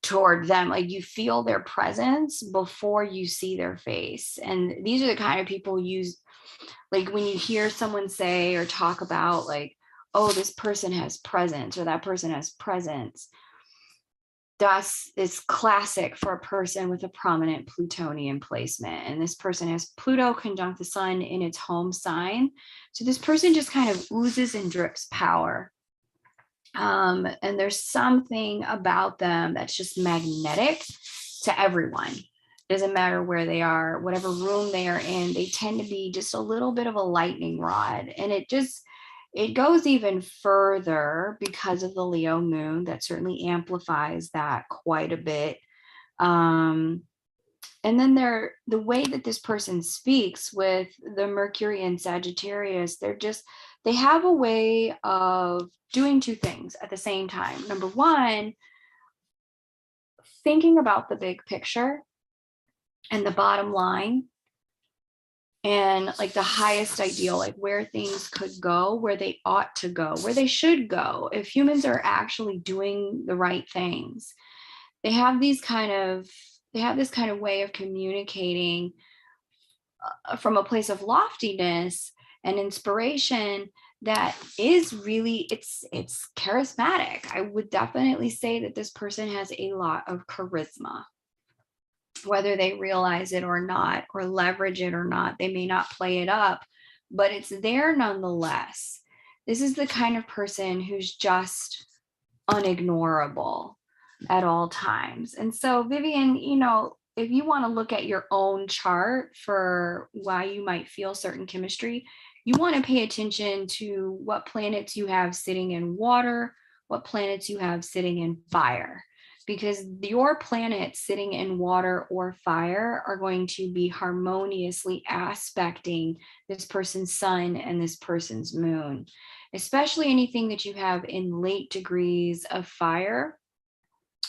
toward them. Like you feel their presence before you see their face. And these are the kind of people use, like when you hear someone say or talk about like, oh, this person has presence or that person has presence. Thus is classic for a person with a prominent Plutonian placement. And this person has Pluto conjunct the sun in its home sign. So this person just kind of oozes and drips power. And there's something about them that's just magnetic to everyone. Doesn't matter where they are, whatever room they are in, they tend to be just a little bit of a lightning rod. And it goes even further because of the Leo moon. That certainly amplifies that quite a bit. And then the way that this person speaks with the Mercury and Sagittarius, they have a way of doing two things at the same time. Number one, thinking about the big picture and the bottom line and like the highest ideal, like where things could go, where they ought to go, where they should go if humans are actually doing the right things. They have this kind of way of communicating from a place of loftiness and inspiration that is really, it's charismatic. I would definitely say that this person has a lot of charisma. Whether they realize it or not, or leverage it or not, they may not play it up, but it's there nonetheless. This is the kind of person who's just unignorable at all times. And so, Vivian, if you want to look at your own chart for why you might feel certain chemistry, you want to pay attention to what planets you have sitting in water, what planets you have sitting in fire, because your planets sitting in water or fire are going to be harmoniously aspecting this person's sun and this person's moon, especially anything that you have in late degrees of fire,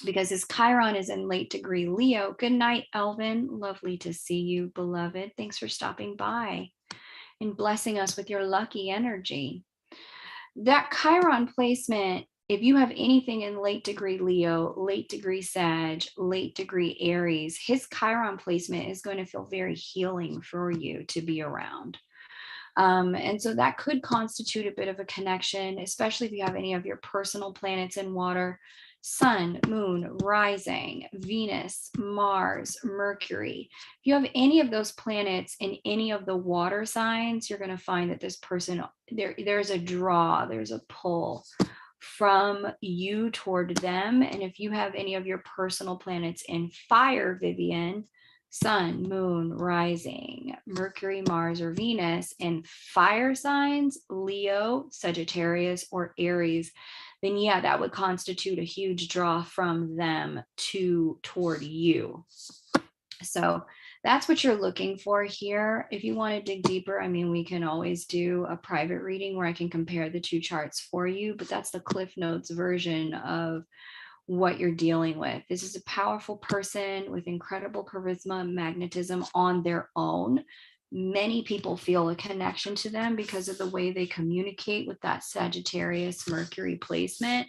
because his Chiron is in late degree Leo. Good night, Elvin. Lovely to see you, beloved. Thanks for stopping by and blessing us with your lucky energy. That Chiron placement, if you have anything in late degree Leo, late degree Sag, late degree Aries, his Chiron placement is going to feel very healing for you to be around. And so that could constitute a bit of a connection, especially if you have any of your personal planets in water: Sun, Moon, Rising, Venus, Mars, Mercury. If you have any of those planets in any of the water signs, you're going to find that this person, there's a draw, there's a pull from you toward them. And if you have any of your personal planets in fire, Vivian, Sun, Moon, Rising, Mercury, Mars, or Venus in fire signs, Leo, Sagittarius, or Aries, then yeah, that would constitute a huge draw from them toward you. So that's what you're looking for here. If you want to dig deeper, we can always do a private reading where I can compare the two charts for you, but that's the Cliff Notes version of what you're dealing with. This is a powerful person with incredible charisma, magnetism on their own. many people feel a connection to them because of the way they communicate with that Sagittarius Mercury placement.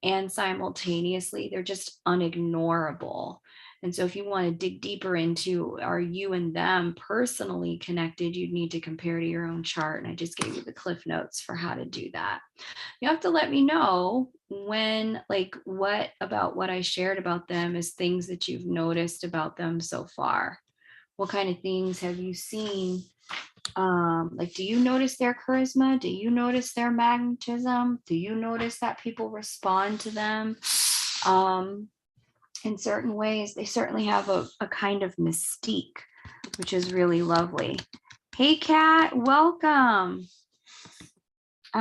And simultaneously, they're just unignorable. And so if you want to dig deeper into, are you and them personally connected, you'd need to compare to your own chart. And I just gave you the cliff notes for how to do that. You have to let me know when, like, what about what I shared about them is things that you've noticed about them so far. What kind of things have you seen? Like, do you notice their charisma? Do you notice their magnetism? Do you notice that people respond to them in certain ways? They certainly have a kind of mystique, which is really lovely. Hey, Kat, welcome. They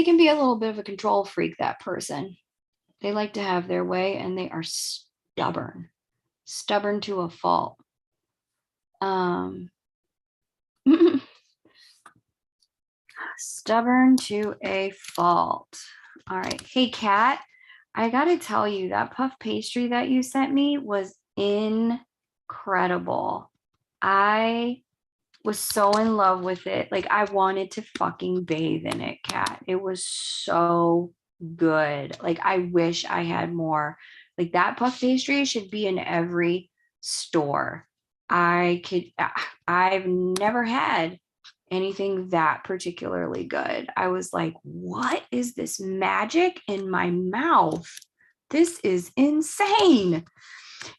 can be a little bit of a control freak, that person. They like to have their way, and they are stubborn to a fault. Stubborn to a fault. All right. Hey, Kat, I got to tell you, that puff pastry that you sent me was incredible. I was so in love with it. Like, I wanted to fucking bathe in it, Kat. It was so good. Like, I wish I had more. Like, that puff pastry should be in every store. I've never had anything that particularly good. I was like, what is this magic in my mouth? This is insane.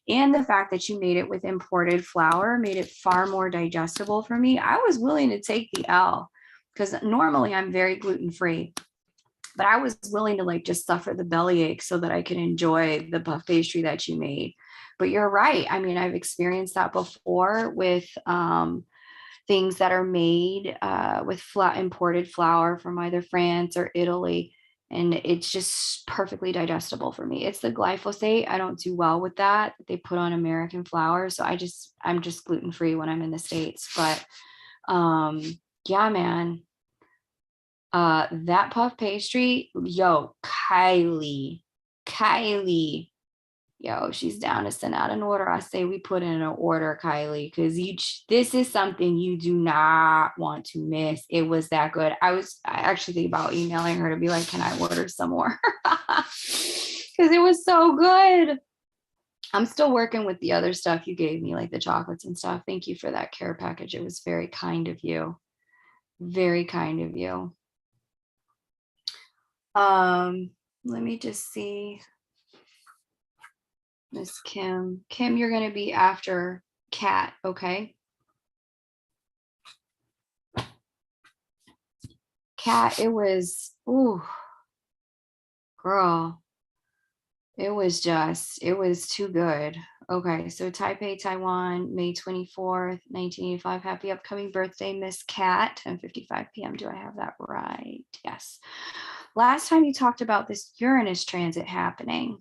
And the fact that you made it with imported flour made it far more digestible for me. I was willing to take the L because normally I'm very gluten-free, but I was willing to like just suffer the bellyache so that I could enjoy the puff pastry that you made. But you're right. I mean, I've experienced that before with things that are made with imported flour from either France or Italy. And it's just perfectly digestible for me. It's the glyphosate. I don't do well with that. They put on American flour. So I'm just gluten-free when I'm in the States. But yeah, man. That puff pastry, yo, Kylie, yo, she's down to send out an order. I say we put in an order, Kylie, because this is something you do not want to miss. It was that good. I actually thinking about emailing her to be like, can I order some more? Because it was so good. I'm still working with the other stuff you gave me, like the chocolates and stuff. Thank you for that care package. It was very kind of you. Very kind of you. Let me just see. Miss Kim. Kim, you're going to be after Kat, okay? Kat, it was, ooh, girl. It was too good. Okay, so Taipei, Taiwan, May 24th, 1985. Happy upcoming birthday, Miss Kat, 10:55 p.m. Do I have that right? Yes. Last time you talked about this Uranus transit happening.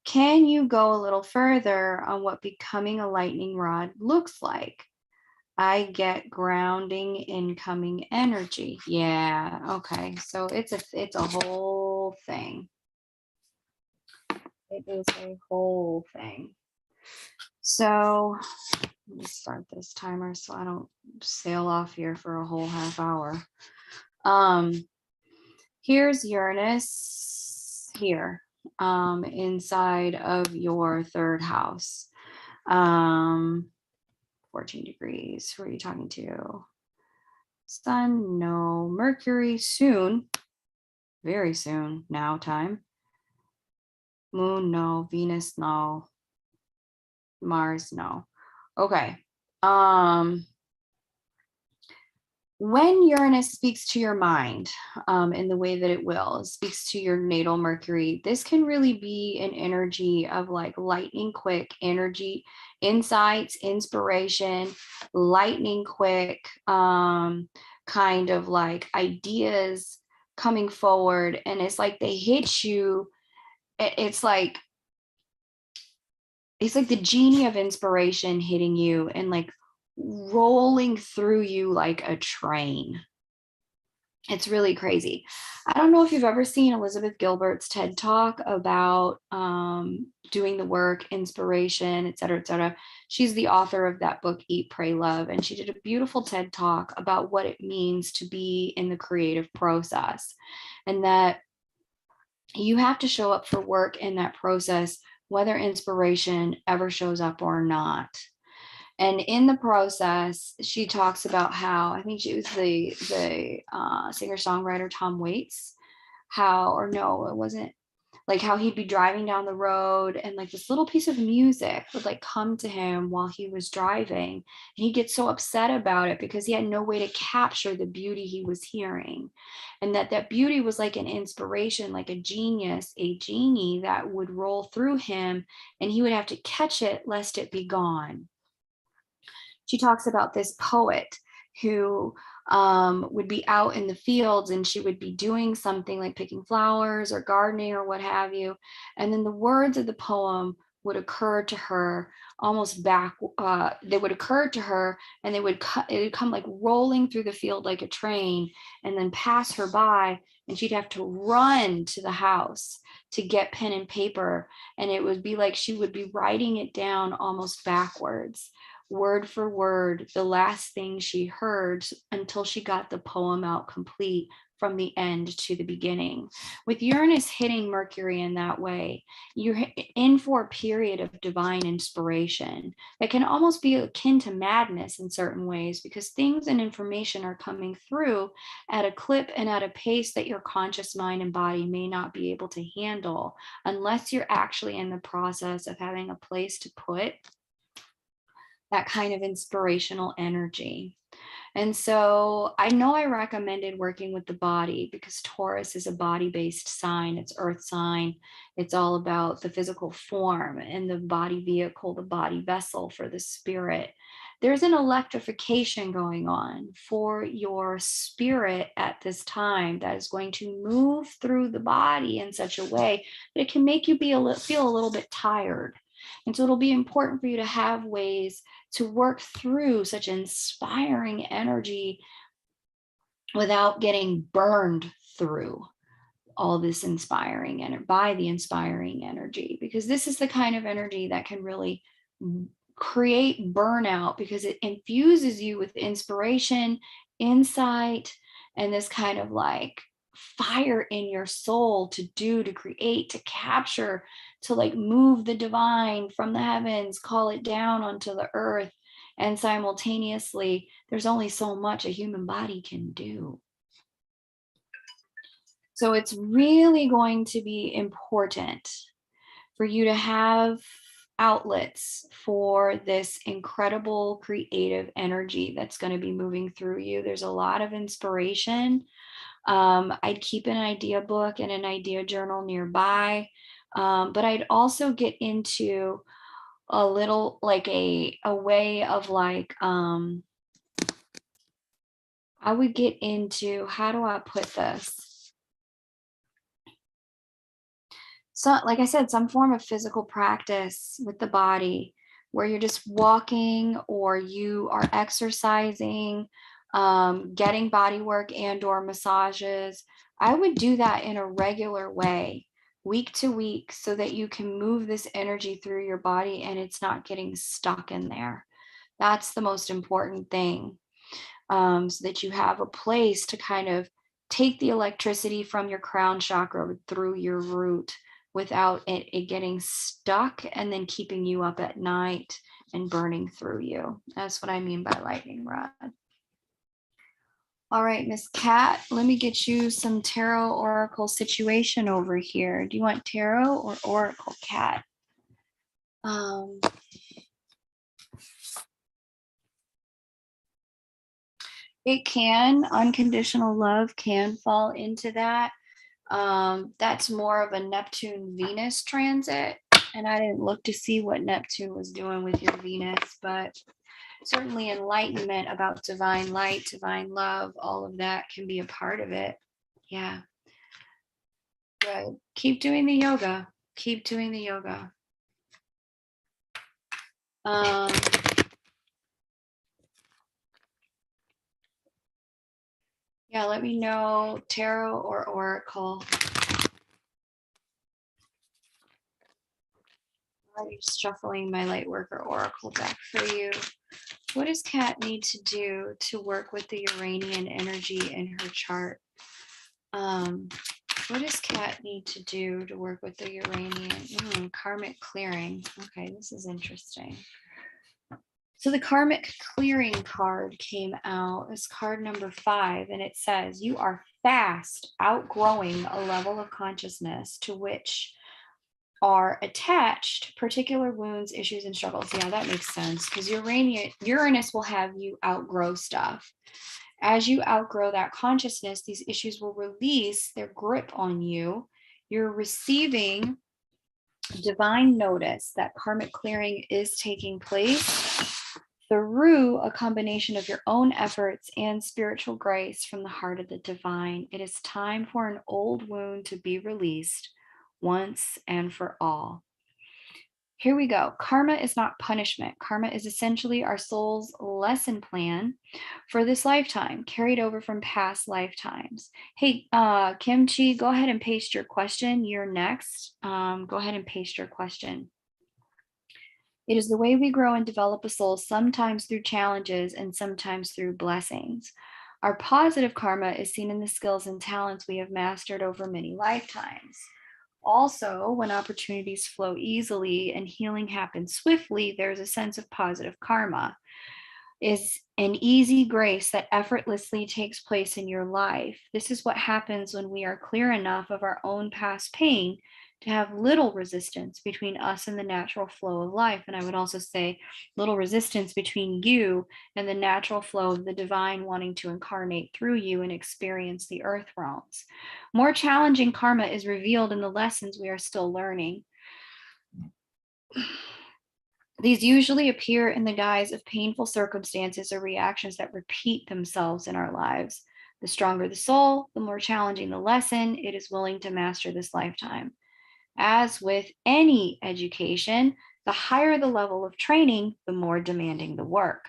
Can you go a little further on what becoming a lightning rod looks like? I get grounding incoming energy. Yeah, okay. So it's a whole thing. It is a whole thing. So let me start this timer so I don't sail off here for a whole half hour. Here's Uranus here. Inside of your third house. 14 degrees. Who are you talking to? Sun, no. Mercury, soon. Very soon. Now time. Moon, no. Venus, no. Mars, no. Okay. When Uranus speaks to your mind in the way that it speaks to your natal Mercury, this can really be an energy of like lightning quick energy, insights, inspiration, lightning quick kind of like ideas coming forward. And it's like they hit you. It's like the genie of inspiration hitting you and like rolling through you like a train. It's really crazy. I don't know if you've ever seen Elizabeth Gilbert's TED Talk about doing the work, inspiration, et cetera, et cetera. She's the author of that book, Eat, Pray, Love. And she did a beautiful TED Talk about what it means to be in the creative process, and that you have to show up for work in that process, whether inspiration ever shows up or not. And in the process, she talks about how, I think she was the singer-songwriter Tom Waits, how, or no, it wasn't, like how he'd be driving down the road and like this little piece of music would like come to him while he was driving. And he'd get so upset about it because he had no way to capture the beauty he was hearing. And that beauty was like an inspiration, like a genius, a genie that would roll through him, and he would have to catch it lest it be gone. She talks about this poet who would be out in the fields, and she would be doing something like picking flowers or gardening or what have you. And then the words of the poem would occur to her almost back. They would occur to her, and it would come like rolling through the field like a train, and then pass her by. And she'd have to run to the house to get pen and paper. And it would be like she would be writing it down almost backwards, word for word, the last thing she heard, until she got the poem out complete from the end to the beginning. With Uranus hitting Mercury in that way, you're in for a period of divine inspiration that can almost be akin to madness in certain ways, because things and information are coming through at a clip and at a pace that your conscious mind and body may not be able to handle unless you're actually in the process of having a place to put that kind of inspirational energy. And so I know I recommended working with the body because Taurus is a body-based sign. It's earth sign. It's all about the physical form and the body vehicle, the body vessel for the spirit. There's an electrification going on for your spirit at this time that is going to move through the body in such a way that it can make you feel a little bit tired. And so it'll be important for you to have ways to work through such inspiring energy without getting burned through all this inspiring energy by the inspiring energy, because this is the kind of energy that can really create burnout, because it infuses you with inspiration, insight, and this kind of like fire in your soul to do, to create, to capture, to like move the divine from the heavens, call it down onto the earth. And simultaneously, there's only so much a human body can do. So it's really going to be important for you to have outlets for this incredible creative energy that's going to be moving through you. There's a lot of inspiration. I'd keep an idea book and an idea journal nearby, but I'd also get into a little like a way of like, I would get into, how do I put this? So, like I said, some form of physical practice with the body where you're just walking or you are exercising, getting body work and or massages. I would do that in a regular way, week to week, so that you can move this energy through your body and it's not getting stuck in there. That's the most important thing, so that you have a place to kind of take the electricity from your crown chakra through your root without it getting stuck and then keeping you up at night and burning through you. That's what I mean by lightning rod. All right, Miss Cat, let me get you some tarot oracle situation over here. Do you want tarot or oracle, Cat? It can, unconditional love can fall into that. That's more of a Neptune Venus transit, and I didn't look to see what Neptune was doing with your Venus, but certainly enlightenment about divine light, divine love, all of that can be a part of it. Yeah. Good. Keep doing the yoga. Keep doing the yoga. Yeah, Yeah, let me know, tarot or oracle. I'm just shuffling my light worker oracle deck for you. What does Kat need to do to work with the Uranian energy in her chart? What does Kat need to do to work with the Uranian? Karmic clearing. Okay, this is interesting. So the karmic clearing card came out. It's card number 5, and it says, you are fast outgrowing a level of consciousness to which are attached particular wounds, issues, and struggles. Yeah, that makes sense, because Uranus will have you outgrow stuff. As you outgrow that consciousness, these issues will release their grip on you. You're receiving divine notice that karmic clearing is taking place through a combination of your own efforts and spiritual grace from the heart of the divine. It is time for an old wound to be released once and for all. Here we go. Karma is not punishment. Karma is essentially our soul's lesson plan for this lifetime, carried over from past lifetimes. Hey, Kimchi, go ahead and paste your question. You're next. Go ahead and paste your question. It is the way we grow and develop a soul, sometimes through challenges and sometimes through blessings. Our positive karma is seen in the skills and talents we have mastered over many lifetimes. Also, when opportunities flow easily and healing happens swiftly, there's a sense of positive karma. Is an easy grace that effortlessly takes place in your life. This is what happens when we are clear enough of our own past pain to have little resistance between us and the natural flow of life. And I would also say little resistance between you and the natural flow of the divine wanting to incarnate through you and experience the earth realms. More challenging karma is revealed in the lessons we are still learning. These usually appear in the guise of painful circumstances or reactions that repeat themselves in our lives. The stronger the soul, the more challenging the lesson it is willing to master this lifetime. As with any education, the higher the level of training, the more demanding the work.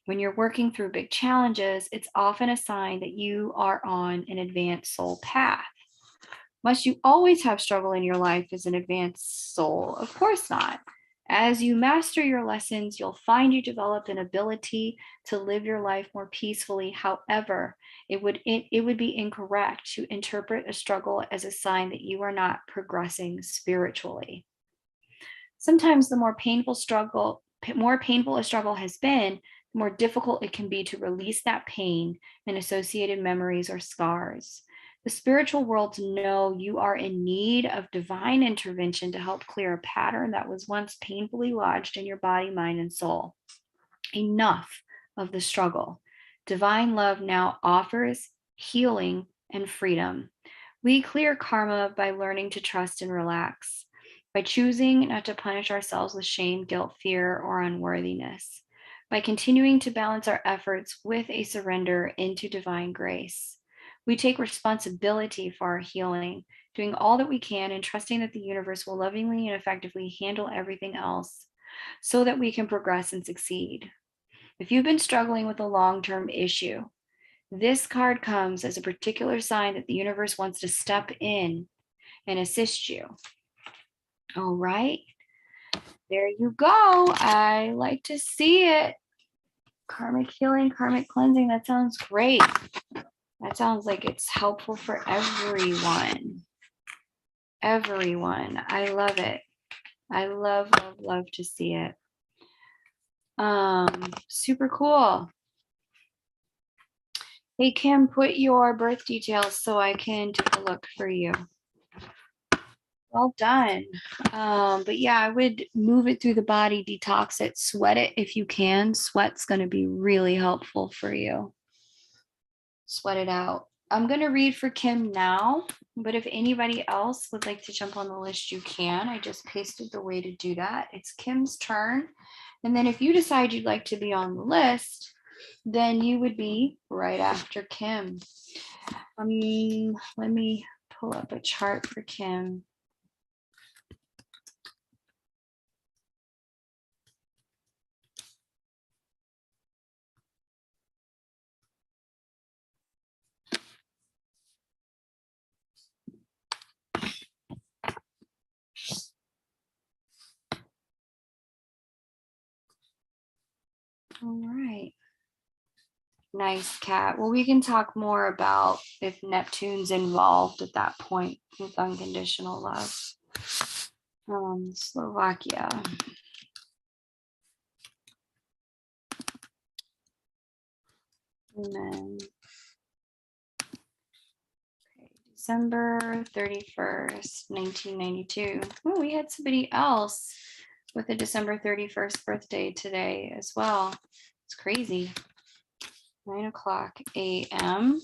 When you're working through big challenges, it's often a sign that you are on an advanced soul path. Must you always have struggle in your life as an advanced soul? Of course not. As you master your lessons, you'll find you develop an ability to live your life more peacefully. However, it would be incorrect to interpret a struggle as a sign that you are not progressing spiritually. Sometimes the more painful a struggle has been, the more difficult it can be to release that pain and associated memories or scars. The spiritual worlds know you are in need of divine intervention to help clear a pattern that was once painfully lodged in your body, mind, and soul. Enough of the struggle. Divine love now offers healing and freedom. We clear karma by learning to trust and relax, by choosing not to punish ourselves with shame, guilt, fear, or unworthiness, by continuing to balance our efforts with a surrender into divine grace. We take responsibility for our healing, doing all that we can and trusting that the universe will lovingly and effectively handle everything else so that we can progress and succeed. If you've been struggling with a long-term issue, this card comes as a particular sign that the universe wants to step in and assist you. All right, there you go. I like to see it. Karmic healing, karmic cleansing, that sounds great. That sounds like it's helpful for everyone. Everyone. I love it. I love to see it. Super cool. Hey, Kim, put your birth details so I can take a look for you. Well done. But yeah, I would move it through the body, detox it, sweat it if you can. Sweat's going to be really helpful for you. Sweat it out. I'm going to read for Kim now, but if anybody else would like to jump on the list, you can. I just pasted the way to do that. It's Kim's turn. And then if you decide you'd like to be on the list, then you would be right after Kim. Let me pull up a chart for Kim. All right. Nice, Kat. Well, we can talk more about if Neptune's involved at that point with unconditional love. Slovakia. And then December 31st, 1992. Oh, we had somebody else with a December 31st birthday today as well. It's crazy. 9:00 a.m.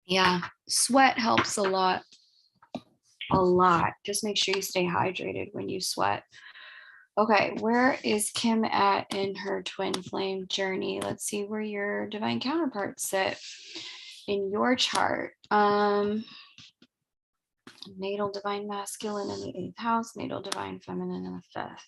Yeah, sweat helps a lot. A lot. Just make sure you stay hydrated when you sweat. Okay, where is Kim at in her twin flame journey? Let's see where your divine counterparts sit in your chart. Natal divine masculine in the 8th house, natal divine feminine in the 5th.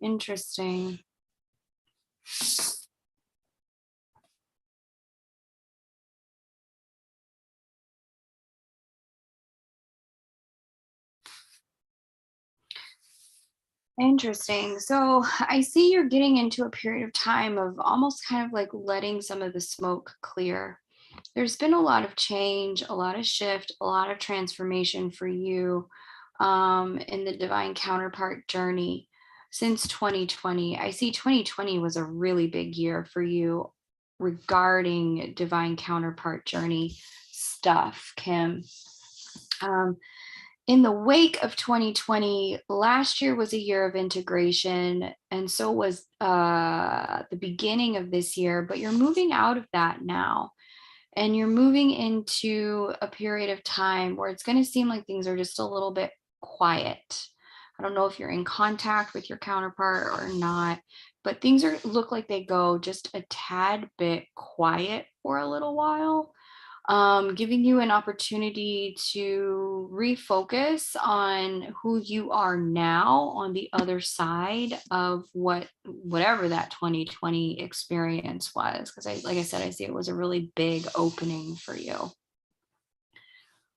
Interesting. Interesting. So I see you're getting into a period of time of almost kind of like letting some of the smoke clear. There's been a lot of change, a lot of shift, a lot of transformation for you in the divine counterpart journey since 2020. I see 2020 was a really big year for you regarding divine counterpart journey stuff, Kim. In the wake of 2020, last year was a year of integration, and so was the beginning of this year, but you're moving out of that now. And you're moving into a period of time where it's going to seem like things are just a little bit quiet. I don't know if you're in contact with your counterpart or not, but things look like they go just a tad bit quiet for a little while, giving you an opportunity to refocus on who you are now on the other side of whatever that 2020 experience was. Because like I said, I see it was a really big opening for you.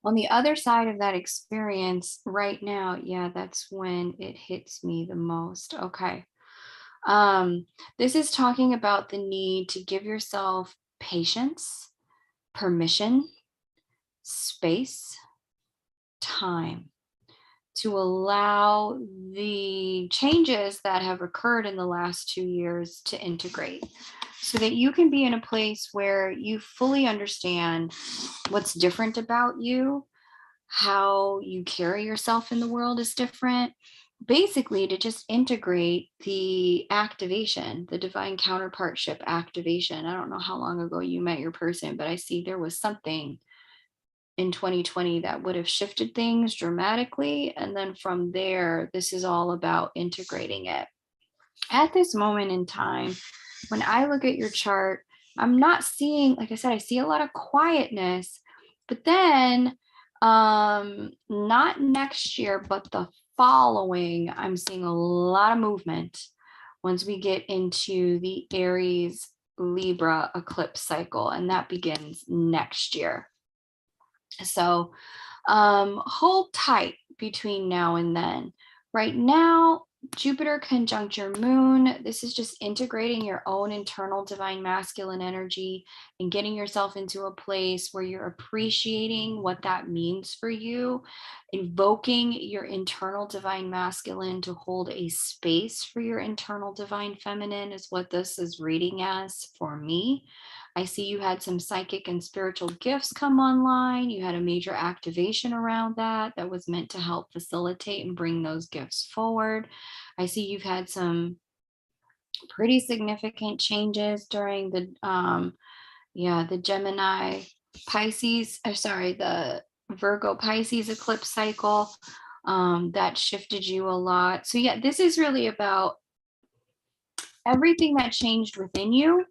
On the other side of that experience right now, yeah, that's when it hits me the most. Okay. This is talking about the need to give yourself patience, permission, space, time to allow the changes that have occurred in the last 2 years to integrate so that you can be in a place where you fully understand what's different about you, how you carry yourself in the world is different. Basically, to just integrate the activation, the divine counterpartship activation. I don't know how long ago you met your person, but I see there was something in 2020 that would have shifted things dramatically. And then from there, this is all about integrating it. At this moment in time, when I look at your chart, I'm not seeing, like I said, I see a lot of quietness, but then not next year, but the following, I'm seeing a lot of movement once we get into the Aries Libra eclipse cycle, and that begins next year. So hold tight between now and then. Right now, Jupiter conjunct your moon. This is just integrating your own internal divine masculine energy and getting yourself into a place where you're appreciating what that means for you, invoking your internal divine masculine to hold a space for your internal divine feminine is what this is reading as for me. I see you had some psychic and spiritual gifts come online. You had a major activation around that was meant to help facilitate and bring those gifts forward. I see you've had some pretty significant changes during the Gemini Pisces, the Virgo Pisces eclipse cycle. That shifted you a lot. So yeah, this is really about everything that changed within you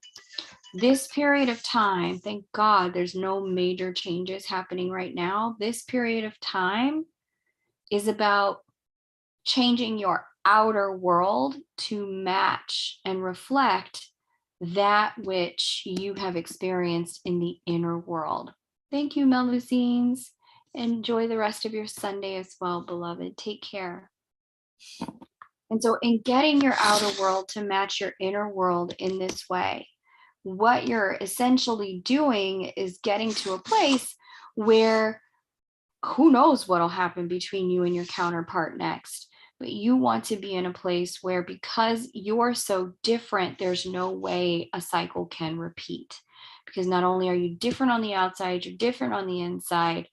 This period of time, thank God there's no major changes happening right now. This period of time is about changing your outer world to match and reflect that which you have experienced in the inner world. Thank you, Melusines. Enjoy the rest of your Sunday as well, beloved. Take care. And so, in getting your outer world to match your inner world in this way, what you're essentially doing is getting to a place where who knows what'll happen between you and your counterpart next. But you want to be in a place where, because you're so different, there's no way a cycle can repeat. Because not only are you different on the outside, you're different on the inside.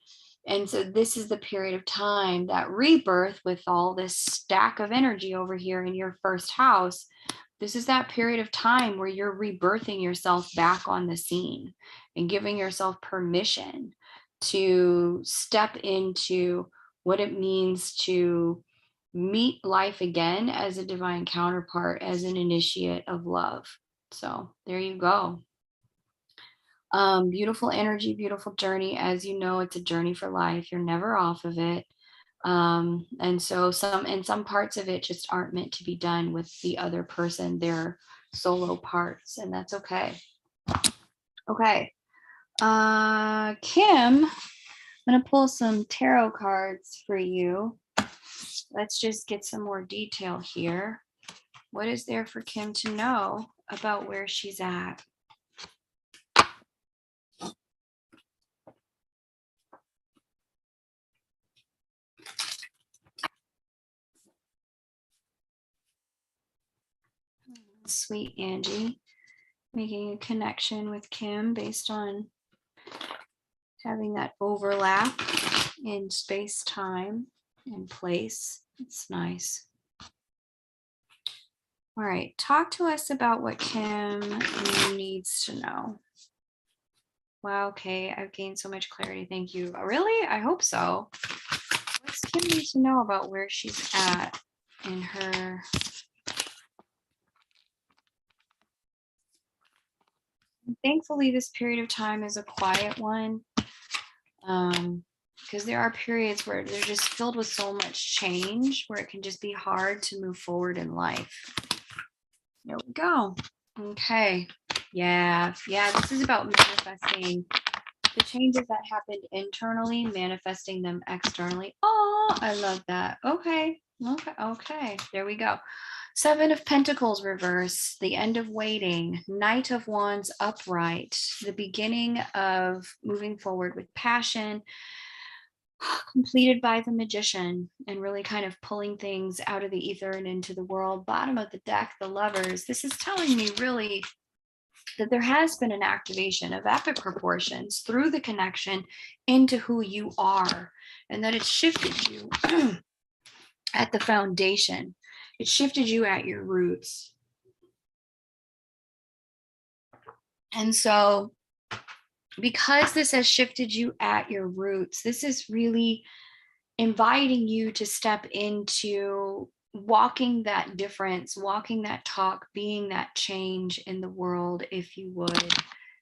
And so this is the period of time, that rebirth with all this stack of energy over here in your first house. This is that period of time where you're rebirthing yourself back on the scene and giving yourself permission to step into what it means to meet life again as a divine counterpart, as an initiate of love. So there you go. Beautiful energy, beautiful journey. As you know, it's a journey for life. You're never off of it. And so some parts of it just aren't meant to be done with the other person. They're solo parts, and that's okay. Okay. Kim, I'm gonna pull some tarot cards for you. Let's just get some more detail here. What is there for Kim to know about where she's at? Sweet Angie, making a connection with Kim based on having that overlap in space, time, and place. It's nice. All right, talk to us about what Kim needs to know. Wow, okay, I've gained so much clarity. Thank you. Really? I hope so. What's Kim need to know about where she's at in her? Thankfully, this period of time is a quiet one, because there are periods where they're just filled with so much change, where it can just be hard to move forward in life. There we go. Okay. Yeah. This is about manifesting the changes that happened internally, manifesting them externally. Oh, I love that. Okay. There we go. 7 of Pentacles reverse, the end of waiting, Knight of Wands upright, the beginning of moving forward with passion, completed by the Magician, and really kind of pulling things out of the ether and into the world. Bottom of the deck, the Lovers. This is telling me really that there has been an activation of epic proportions through the connection into who you are, and that it's shifted you at the foundation. It shifted you at your roots. And so, because this has shifted you at your roots, this is really inviting you to step into walking that difference, walking that talk, being that change in the world, if you would.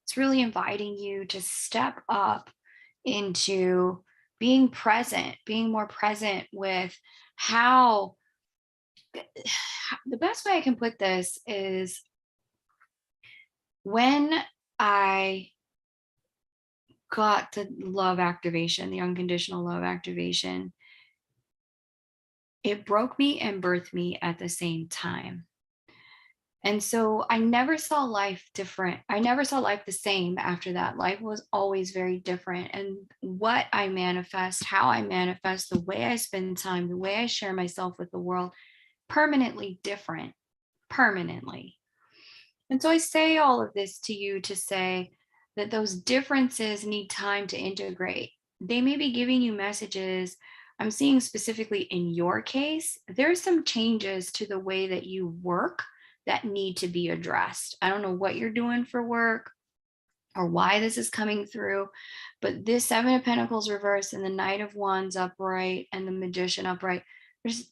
It's really inviting you to step up into being present, being more present with how. The best way I can put this is, when I got the love activation, the unconditional love activation, it broke me and birthed me at the same time. And so I never saw life different. I never saw life the same after that. Life was always very different. And what I manifest, how I manifest, the way I spend time, the way I share myself with the world, permanently different, permanently. And so I say all of this to you to say that those differences need time to integrate. They may be giving you messages. I'm seeing specifically in your case, there's some changes to the way that you work that need to be addressed. I don't know what you're doing for work or why this is coming through, but this 7 of Pentacles reversed and the Knight of Wands upright and the Magician upright,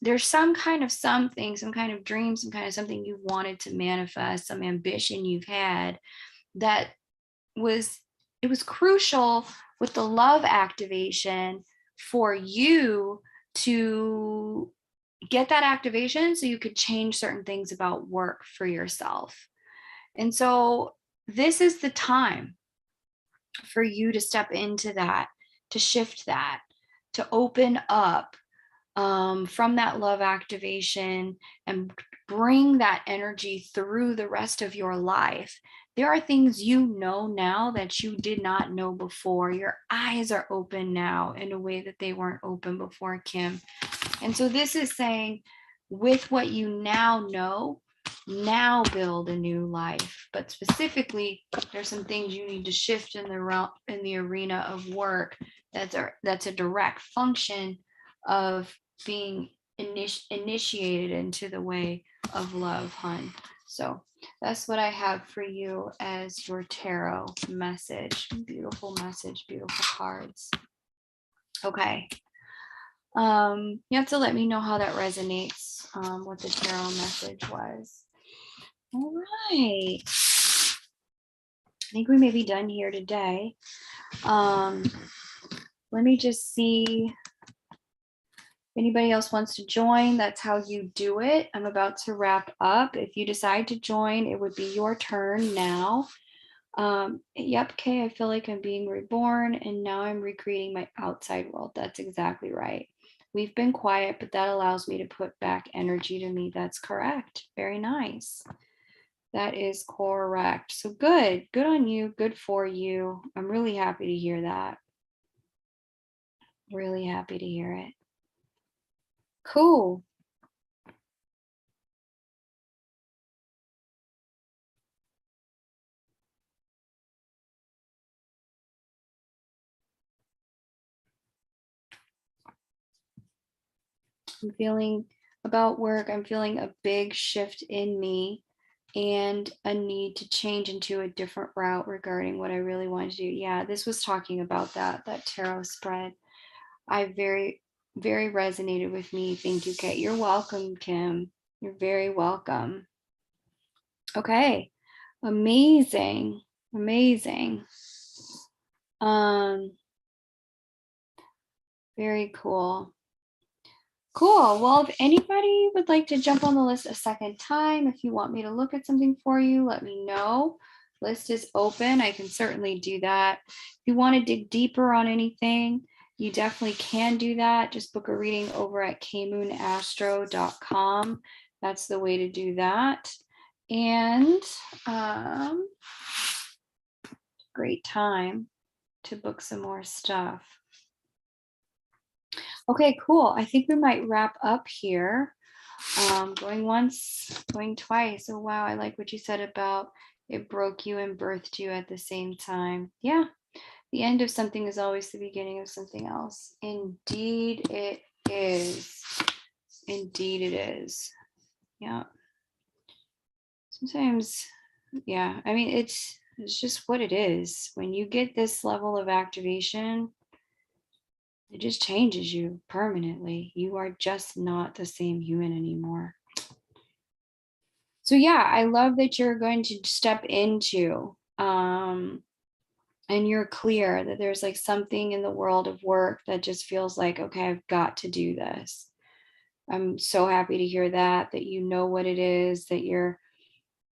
there's some kind of something, some kind of dream, some kind of something you wanted to manifest, some ambition you've had that it was crucial with the love activation for you to get that activation so you could change certain things about work for yourself. And so this is the time for you to step into that, to shift that, to open up from that love activation and bring that energy through the rest of your life. There are things you know now that you did not know before. Your eyes are open now in a way that they weren't open before, Kim. And so this is saying, with what you now know, now build a new life. But specifically, there's some things you need to shift in the arena of work that's a direct function of being initiated into the way of love, hun. So that's what I have for you as your tarot message. Beautiful message, beautiful cards. Okay. You have to let me know how that resonates, what the tarot message was. All right. I think we may be done here today. Let me just see if anybody else wants to join. That's how you do it. I'm about to wrap up. If you decide to join, it would be your turn now. Yep, Kay, I feel like I'm being reborn and now I'm recreating my outside world. That's exactly right. We've been quiet, but that allows me to put back energy to me. That's correct. Very nice. That is correct. So good. Good on you. Good for you. I'm really happy to hear that. Really happy to hear it. Cool. I'm feeling about work. I'm feeling a big shift in me and a need to change into a different route regarding what I really want to do. Yeah, this was talking about that tarot spread. I very resonated with me. Thank you, Kate. You're welcome, Kim. You're very welcome. Okay. Amazing. Amazing. Very cool. Cool. Well, if anybody would like to jump on the list a second time, if you want me to look at something for you, let me know. List is open. I can certainly do that. If you want to dig deeper on anything, you definitely can do that. Just book a reading over at kmoonastro.com. That's the way to do that. And great time to book some more stuff. Okay, cool. I think we might wrap up here. Going once, going twice. Oh, wow. I like what you said about it broke you and birthed you at the same time. Yeah. The end of something is always the beginning of something else. Indeed, it is. Indeed, it is. Yeah. Sometimes, yeah. I mean, it's just what it is. When you get this level of activation, it just changes you permanently. You are just not the same human anymore. So yeah, I love that you're going to step into and you're clear that there's like something in the world of work that just feels like, okay, I've got to do this. I'm so happy to hear that you know what it is, that you're,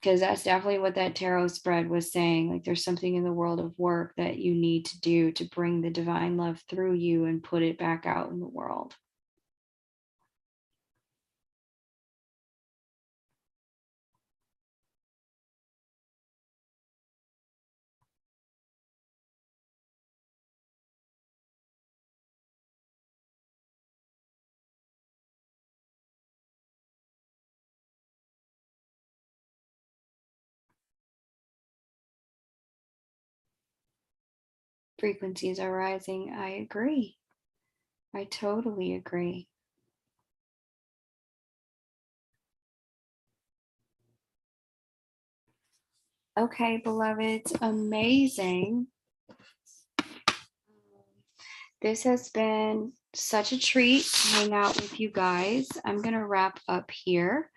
because that's definitely what that tarot spread was saying. Like there's something in the world of work that you need to do to bring the divine love through you and put it back out in the world. Frequencies are rising. I agree. I totally agree. Okay, beloveds, amazing. This has been such a treat to hang out with you guys. I'm going to wrap up here.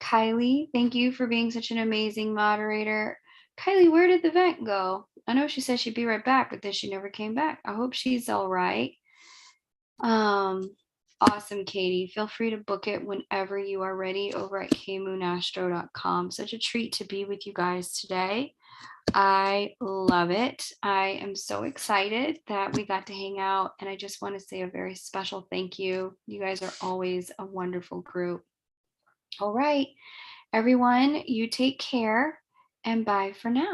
Kylie, thank you for being such an amazing moderator. Kylie, where did the vent go? I know she said she'd be right back, but then she never came back. I hope she's all right. Awesome, Katie. Feel free to book it whenever you are ready over at kmoonastro.com. Such a treat to be with you guys today. I love it. I am so excited that we got to hang out, and I just want to say a very special thank you. You guys are always a wonderful group. All right, everyone, you take care, and bye for now.